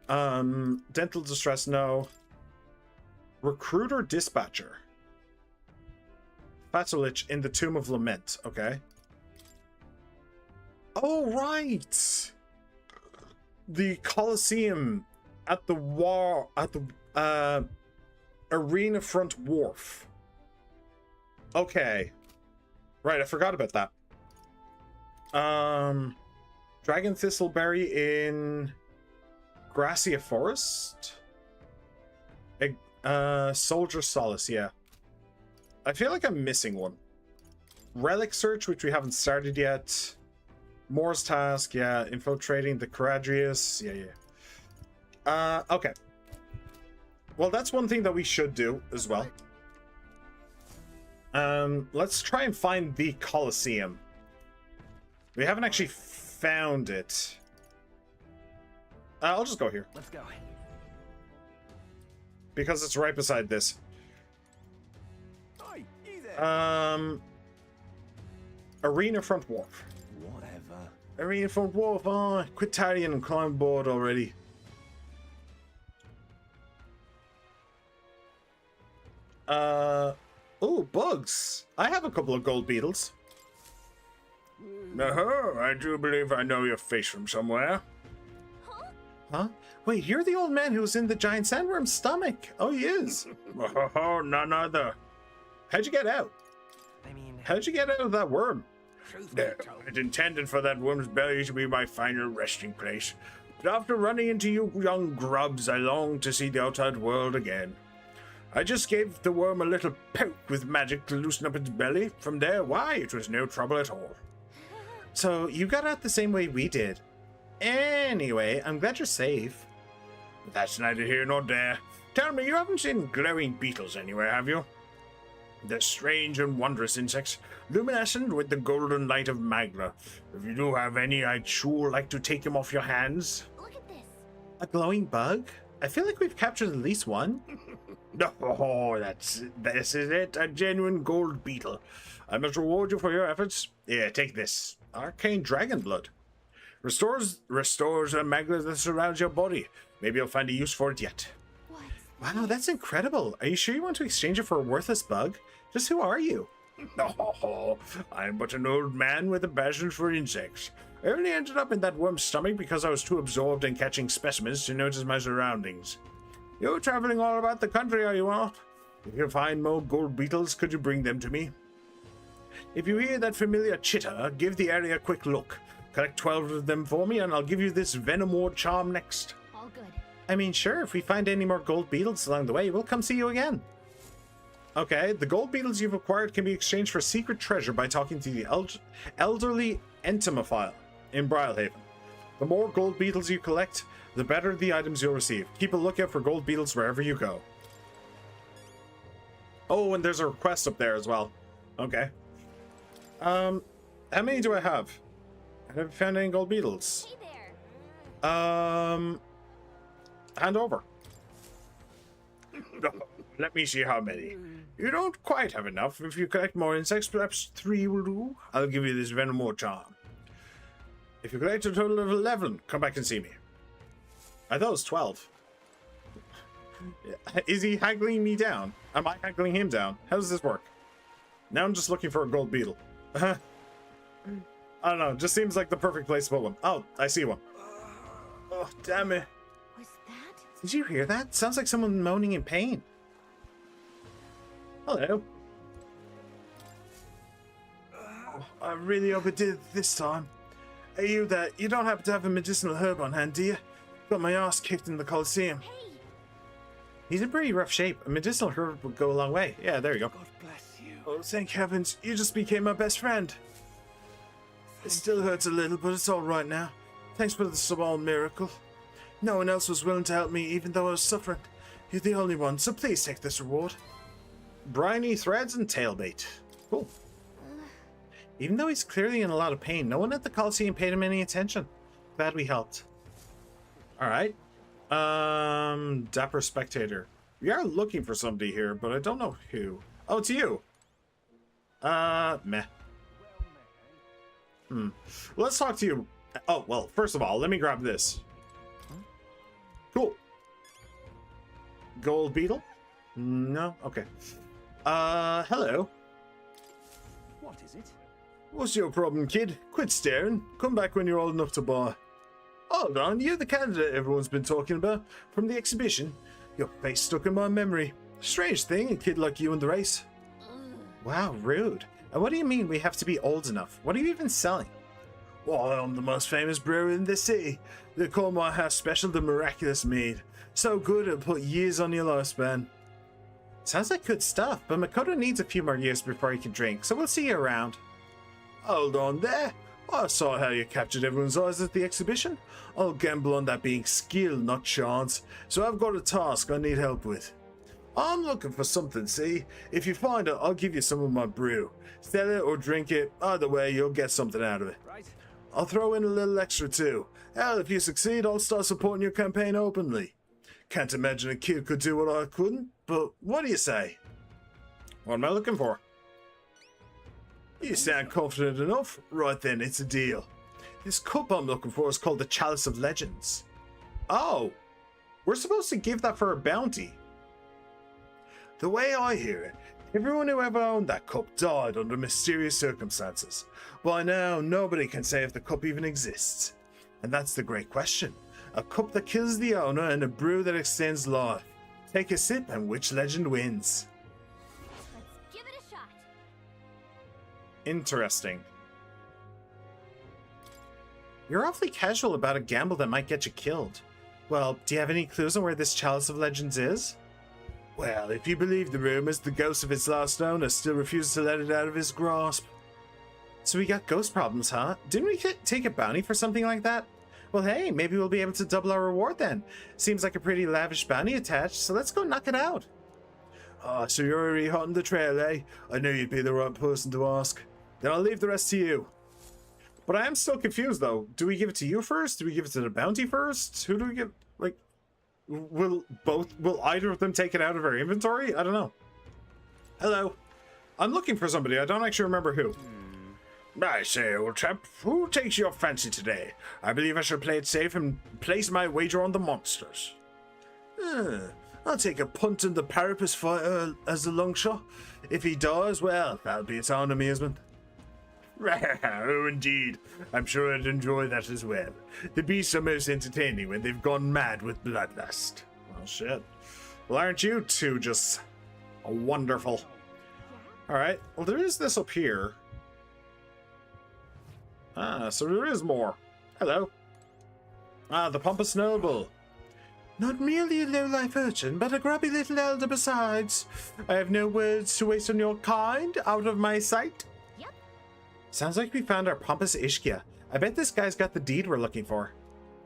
Dental distress, no. Recruiter Dispatcher. Batulich in the Tomb of Lament. Okay. Oh, right. The Colosseum at the war at the Arena Front Wharf. Okay. Right, I forgot about that. Dragon Thistleberry in Gracia Forest? Soldier Solace, yeah. I feel like I'm missing one. Relic Search, which we haven't started yet. Moore's task, yeah. Infiltrating the Caradrius, yeah. Okay. Well, that's one thing that we should do as well. Let's try and find the Colosseum. We haven't actually found it. I'll just go here. Let's go. Because it's right beside this. Oi, you there. Arena front wharf. Whatever. Arena front wharf. Oh, quit tarrying and climb board already. Oh, bugs. I have a couple of gold beetles. I do believe I know your face from somewhere. Huh? Wait, you're the old man who was in the giant sandworm's stomach. Oh, he is. Oh, none other. How'd you get out? I mean, how'd you get out of that worm? I'd intended for that worm's belly to be my final resting place. But after running into you young grubs, I longed to see the outside world again. I just gave the worm a little poke with magic to loosen up its belly. From there, why, it was no trouble at all. So, you got out the same way we did. Anyway, I'm glad you're safe. That's neither here nor there. Tell me, you haven't seen glowing beetles anywhere, have you? They're strange and wondrous insects, luminescent with the golden light of Magna. If you do have any, I'd sure like to take them off your hands. Look at this. A glowing bug? I feel like we've captured at least one. Oh, this is it, a genuine gold beetle. I must reward you for your efforts. Here, take this. Arcane dragon blood. Restores the magma that surrounds your body. Maybe you'll find a use for it yet. Wow, that's incredible. Are you sure you want to exchange it for a worthless bug? Just who are you? Oh, I'm but an old man with a passion for insects. I only ended up in that worm's stomach because I was too absorbed in catching specimens to notice my surroundings. You're traveling all about the country, are you not? If you find more gold beetles, could you bring them to me? If you hear that familiar chitter, give the area a quick look. Collect 12 of them for me, and I'll give you this Venom Ward charm next. All good. I mean, sure, if we find any more gold beetles along the way, we'll come see you again. Okay, the gold beetles you've acquired can be exchanged for secret treasure by talking to the elderly entomophile in Brialhaven. The more gold beetles you collect, the better the items you'll receive. Keep a lookout for gold beetles wherever you go. Oh, and there's a request up there as well. Okay. How many do I have? I haven't found any gold beetles. Hey there. Hand over. Let me see how many. You don't quite have enough. If you collect more insects, perhaps 3 will do. I'll give you this Venom Ward charm. If you collect a total of 11, come back and see me. I thought it was 12. Is he haggling me down? Am I haggling him down? How does this work? Now I'm just looking for a gold beetle. I don't know. Just seems like the perfect place to put one. Oh, I see one. Oh, damn it. Was that? Did you hear that? Sounds like someone moaning in pain. Hello. Oh, I really hope it did this time. Hey, you don't happen to have a medicinal herb on hand, do you? Got my ass kicked in the Colosseum. Hey. He's in pretty rough shape. A medicinal herb would go a long way. Yeah, there you go. God bless you. Oh, thank heavens. You just became my best friend. It still hurts a little, but it's all right now. Thanks for the small miracle. No one else was willing to help me, even though I was suffering. You're the only one, so please take this reward. Briny threads and tailbait. Cool. Even though he's clearly in a lot of pain, no one at the Colosseum paid him any attention. Glad we helped. Alright. Dapper spectator. We are looking for somebody here, but I don't know who. Oh, it's you. Meh. Let's talk to you. Oh, well, first of all, let me grab this. Cool. Gold beetle? No? Okay. Hello. What is it? What's your problem, kid? Quit staring. Come back when you're old enough to buy. Hold on, you're the candidate everyone's been talking about from the exhibition. Your face stuck in my memory. Strange thing, a kid like you in the race. Wow, rude. And what do you mean we have to be old enough? What are you even selling? Well, I'm the most famous brewer in the city. They call my house special the Miraculous Mead. So good it'll put years on your lifespan. Sounds like good stuff, but Makoto needs a few more years before he can drink, so we'll see you around. Hold on there. I saw how you captured everyone's eyes at the exhibition. I'll gamble on that being skill, not chance. So I've got a task I need help with. I'm looking for something, see? If you find it, I'll give you some of my brew. Sell it or drink it. Either way, you'll get something out of it. Right. I'll throw in a little extra too. Hell, if you succeed, I'll start supporting your campaign openly. Can't imagine a kid could do what I couldn't, but what do you say? What am I looking for? You sound confident enough. Right then, it's a deal. This cup I'm looking for is called the Chalice of Legends. Oh, we're supposed to give that for a bounty. The way I hear it, everyone who ever owned that cup died under mysterious circumstances. By now, nobody can say if the cup even exists. And that's the great question. A cup that kills the owner and a brew that extends life. Take a sip and which legend wins? Let's give it a shot. Interesting. You're awfully casual about a gamble that might get you killed. Well, do you have any clues on where this Chalice of Legends is? Well, if you believe the rumors, the ghost of its last owner still refuses to let it out of his grasp. So we got ghost problems, huh? Didn't we take a bounty for something like that? Well, hey, maybe we'll be able to double our reward then. Seems like a pretty lavish bounty attached, so let's go knock it out. Ah, so you're already hot on the trail, eh? I knew you'd be the right person to ask. Then I'll leave the rest to you. But I am still confused, though. Do we give it to you first? Do we give it to the bounty first? Who do we give? Like, will either of them take it out of our inventory? I don't know. Hello. I'm looking for somebody. I don't actually remember who. I say, old chap, who takes your fancy today? I believe I shall play it safe and place my wager on the monsters. I'll take a punt in the Parapus fighter as the long shot. If he dies, well, that'll be its own amusement. Oh, indeed. I'm sure I'd enjoy that as well. The beasts are most entertaining when they've gone mad with bloodlust. Well, shit. Well, aren't you two just wonderful? All right. Well, there is this up here. Ah, so there is more. Hello. Ah, the pompous noble. Not merely a low-life urchin, but a grubby little elder besides. I have no words to waste on your kind. Out of my sight. Yep. Sounds like we found our pompous Ishkia. I bet this guy's got the deed we're looking for.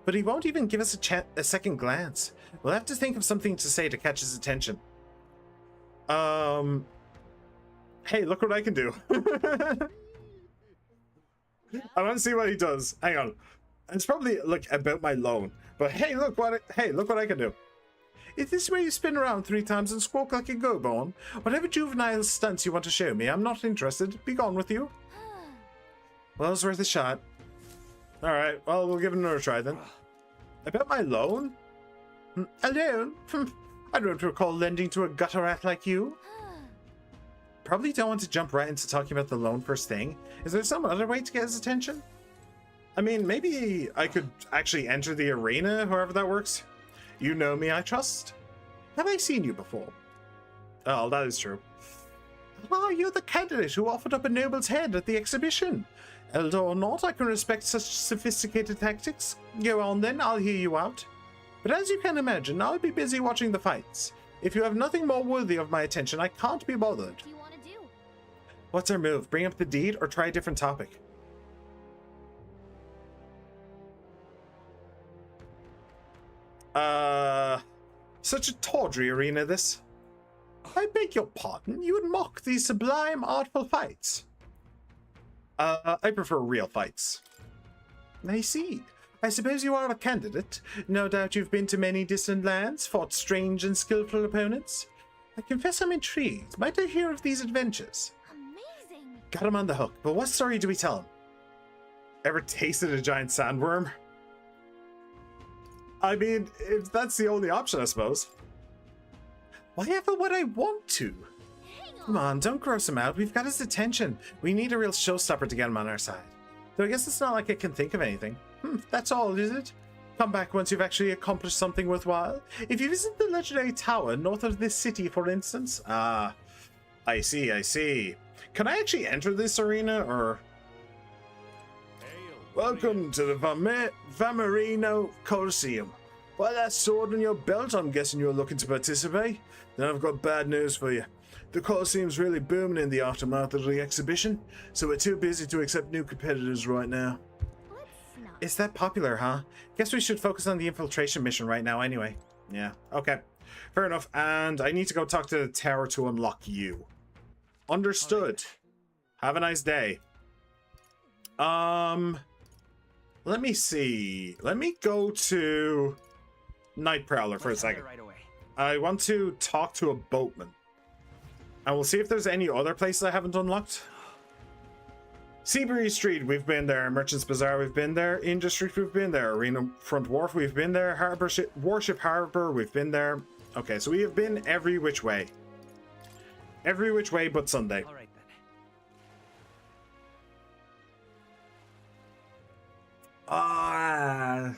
But he won't even give us a second glance. We'll have to think of something to say to catch his attention. Hey, look what I can do. I want to see what he does. Hang on. It's probably like about my loan. But hey, look what I can do. Is this where you spin around 3 times and squawk like a go-born? Whatever juvenile stunts you want to show me, I'm not interested. Be gone with you. Well, it's worth a shot. All right. Well, we'll give it another try then. About my loan? A loan? I don't recall lending to a gutter rat like you. Probably don't want to jump right into talking about the loan first thing. Is there some other way to get his attention? I mean, maybe I could actually enter the arena, however that works. You know me, I trust. Have I seen you before? Oh, that is true. Ah, you're the candidate who offered up a noble's head at the exhibition. Elder or not, I can respect such sophisticated tactics. Go on then, I'll hear you out. But as you can imagine, I'll be busy watching the fights. If you have nothing more worthy of my attention, I can't be bothered. What do you want to do? What's our move? Bring up the deed or try a different topic? Such a tawdry arena, this. I beg your pardon, you would mock these sublime, artful fights. I prefer real fights. I see. I suppose you are a candidate. No doubt you've been to many distant lands, fought strange and skillful opponents. I confess I'm intrigued. Might I hear of these adventures? Amazing. Got him on the hook, but what story do we tell him? Ever tasted a giant sandworm? I mean, if that's the only option, I suppose. Why ever would I want to? Come on, don't gross him out. We've got his attention. We need a real showstopper to get him on our side. Though I guess it's not like I can think of anything. That's all, is it? Come back once you've actually accomplished something worthwhile. If you visit the legendary tower north of this city, for instance. Ah, I see, I see. Can I actually enter this arena, or... Welcome to the Vamarino Coliseum. By that sword on your belt, I'm guessing you're looking to participate. Then I've got bad news for you. The cause seems really booming in the aftermath of the exhibition, so we're too busy to accept new competitors right now. Is that popular, huh? Guess we should focus on the infiltration mission right now anyway. Yeah, okay. Fair enough. And I need to go talk to the tower to unlock you. Understood. Have a nice day. Let me see. Let me go to Night Prowler for a second. Right away. I want to talk to a boatman. And we'll see if there's any other places I haven't unlocked. Seabury Street, we've been there. Merchants Bazaar, we've been there. Industry, we've been there. Arena Front Wharf, we've been there. Warship Harbor, we've been there. Okay, so we have been every which way. Every which way but Sunday. All right then.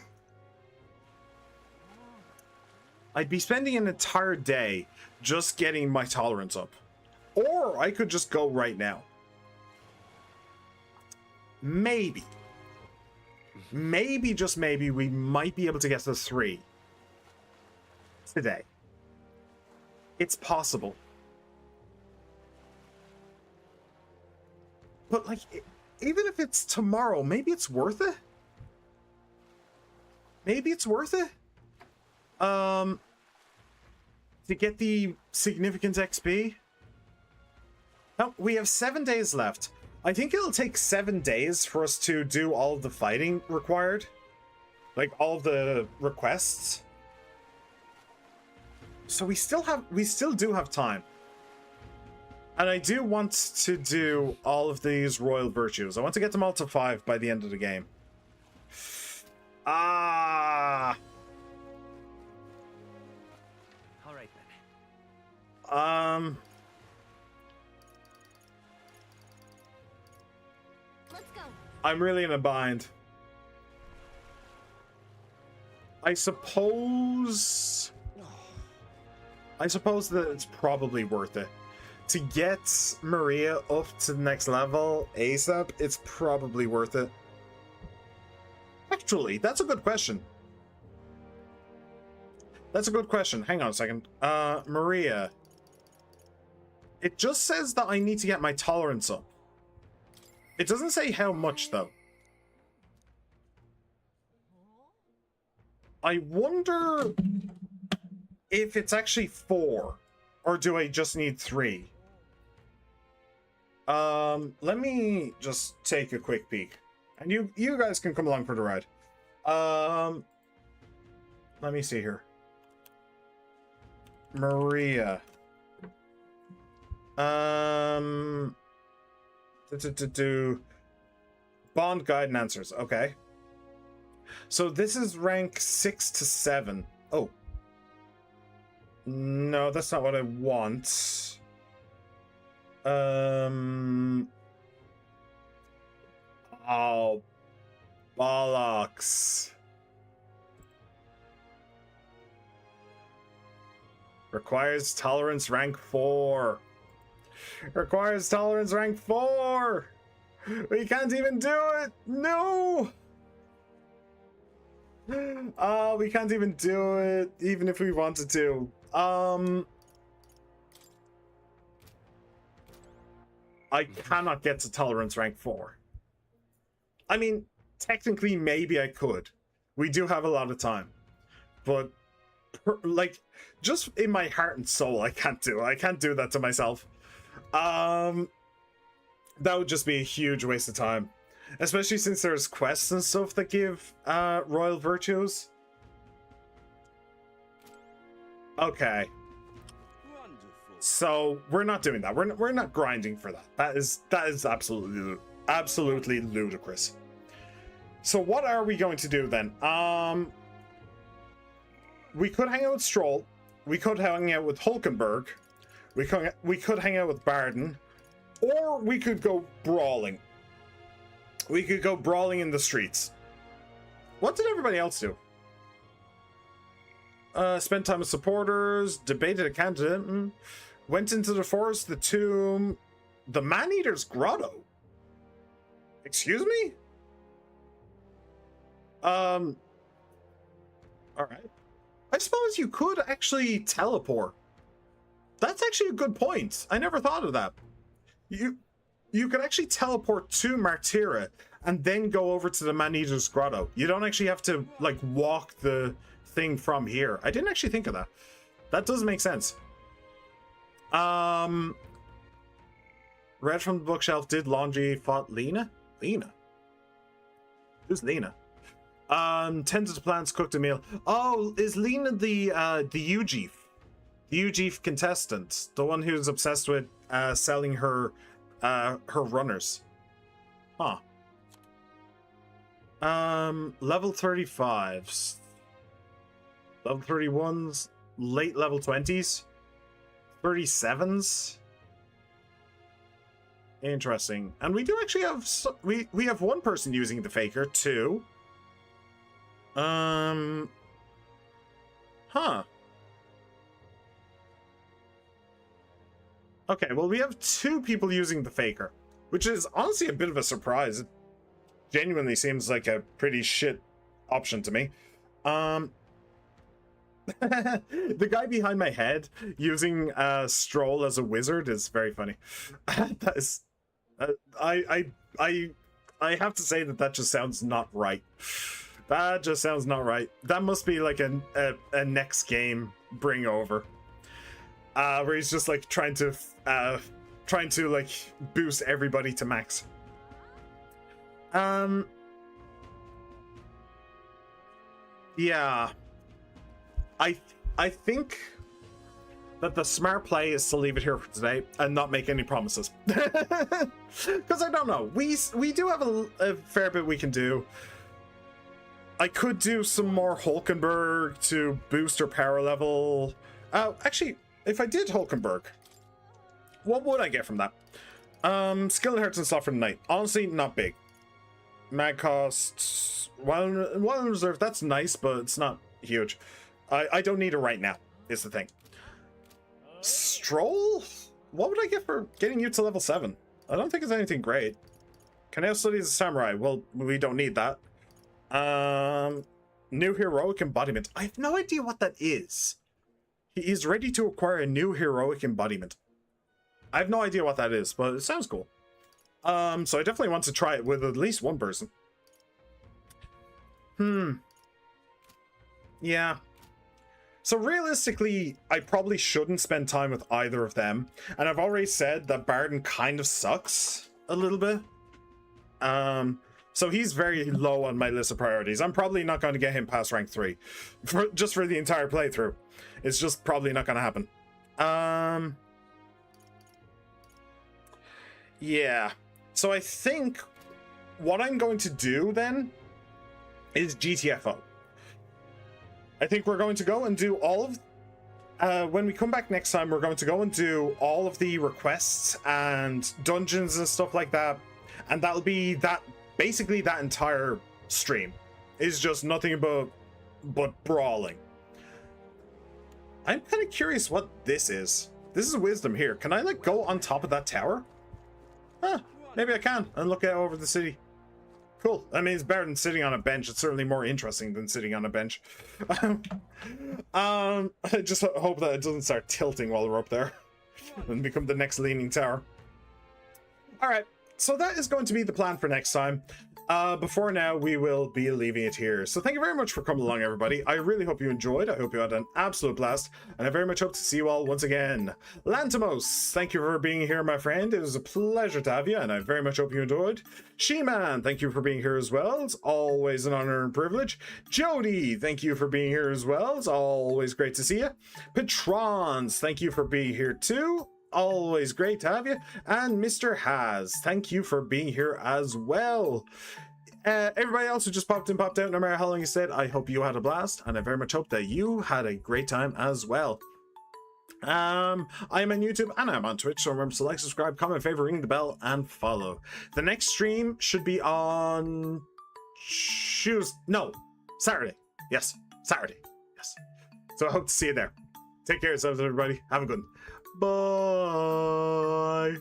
I'd be spending an entire day just getting my tolerance up. Or I could just go right now. Maybe. Maybe, just maybe, we might be able to get to 3 today. It's possible. But, like, even if it's tomorrow, maybe it's worth it. Maybe it's worth it. To get the significant XP. Oh, we have 7 days left. I think it'll take 7 days for us to do all of the fighting required. Like, all of the requests. So we still do have time. And I do want to do all of these royal virtues. I want to get them all to 5 by the end of the game. All right then. Let's go. I'm really in a bind. I suppose that it's probably worth it. To get Maria up to the next level ASAP, it's probably worth it. Actually, that's a good question. That's a good question. Hang on a second. Maria. It just says that I need to get my tolerance up. It doesn't say how much, though. I wonder if it's actually 4, or do I just need 3? Let me just take a quick peek, and you guys can come along for the ride. Let me see here. Maria. Bond guide and answers. Okay. So this is rank 6 to 7. Oh. No, that's not what I want. Oh. Bollocks. Requires tolerance rank 4. Requires tolerance rank 4. We can't even do it. No. Oh, we can't even do it, even if we wanted to. I cannot get to tolerance rank 4. I mean, technically, maybe I could. We do have a lot of time. But, like, just in my heart and soul, I can't do it. I can't do that to myself. That would just be a huge waste of time. Especially since there's quests and stuff that give royal virtues. Okay. So we're not doing that. We're not grinding for that. That is absolutely ludicrous. So what are we going to do then? We could hang out with Stroll. We could hang out with Hulkenberg. We could hang out with Barden. Or we could go brawling. We could go brawling in the streets. What did everybody else do? Spent time with supporters, debated a candidate, went into the forest, the tomb, the Man-Eater's Grotto. Excuse me? Alright. I suppose you could actually teleport That's actually a good point. I never thought of that. You could actually teleport to Martyra and then go over to the Man-Eater's Grotto. You don't actually have to, like, walk the thing from here. I didn't actually think of that. That does make sense. Read from the bookshelf, did laundry, fought Lena? Lena? Who's Lena? Tended to plants, cooked a meal. Oh, is Lena the Ugeef? The Ugeef contestant. The one who's obsessed with selling her runners. Huh. Level 35s. Level 31s. Late level 20s. 37s. Interesting. And we do actually have we have one person using the faker too. Huh. Okay, well, we have 2 people using the faker, which is honestly a bit of a surprise. It genuinely seems like a pretty shit option to me. The guy behind my head using Stroll as a wizard is very funny. That is, I have to say that just sounds not right. That just sounds not right. That must be like a next game bring over, where he's just like trying to like boost everybody to max. Yeah. I think that the smart play is to leave it here for today and not make any promises. Because I don't know. We do have a fair bit we can do. I could do some more Hulkenberg to boost her power level. Actually, if I did Hulkenberg, what would I get from that? Skill inheritance slot for the night. Honestly, not big. Mag costs, while in reserve, that's nice, but it's not huge. I don't need it right now, is the thing. Stroll? What would I get for getting you to level 7? I don't think it's anything great. Canal study as a samurai. Well, we don't need that. New heroic embodiment. I have no idea what that is. He is ready to acquire a new heroic embodiment. I have no idea what that is, but it sounds cool. So I definitely want to try it with at least one person. Yeah. So realistically, I probably shouldn't spend time with either of them. And I've already said that Barden kind of sucks a little bit. So he's very low on my list of priorities. I'm probably not going to get him past rank 3. Just for the entire playthrough. It's just probably not going to happen. Yeah. So I think what I'm going to do then is GTFO. I think we're going to go and do all of... when we come back next time, we're going to go and do all of the requests and dungeons and stuff like that. And that'll be that... Basically, that entire stream is just nothing but brawling. I'm kind of curious what this is. This is wisdom here. Can I, like, go on top of that tower? Huh, maybe I can and look out over the city. Cool. I mean, it's better than sitting on a bench. It's certainly more interesting than sitting on a bench. I just hope that it doesn't start tilting while we're up there and become the next leaning tower. All right. So that is going to be the plan for next time. Before now, we will be leaving it here. So thank you very much for coming along, everybody. I really hope you enjoyed. I hope you had an absolute blast. And I very much hope to see you all once again. Lantimos, thank you for being here, my friend. It was a pleasure to have you, and I very much hope you enjoyed. She-Man, thank you for being here as well. It's always an honor and privilege. Jody, thank you for being here as well. It's always great to see you. Patrons, thank you for being here too. Always great to have you. And Mr. Haz, thank you for being here as well. Everybody else who just popped in, popped out, no matter how long you stayed, I hope you had a blast, and I very much hope that you had a great time as well. I'm on YouTube and I'm on Twitch, so remember to like, subscribe, comment, favorite, ring the bell, and follow. The next stream should be on Saturday. Yes, Saturday. Yes. So I hope to see you there. Take care of yourselves, everybody. Have a good one. Bye.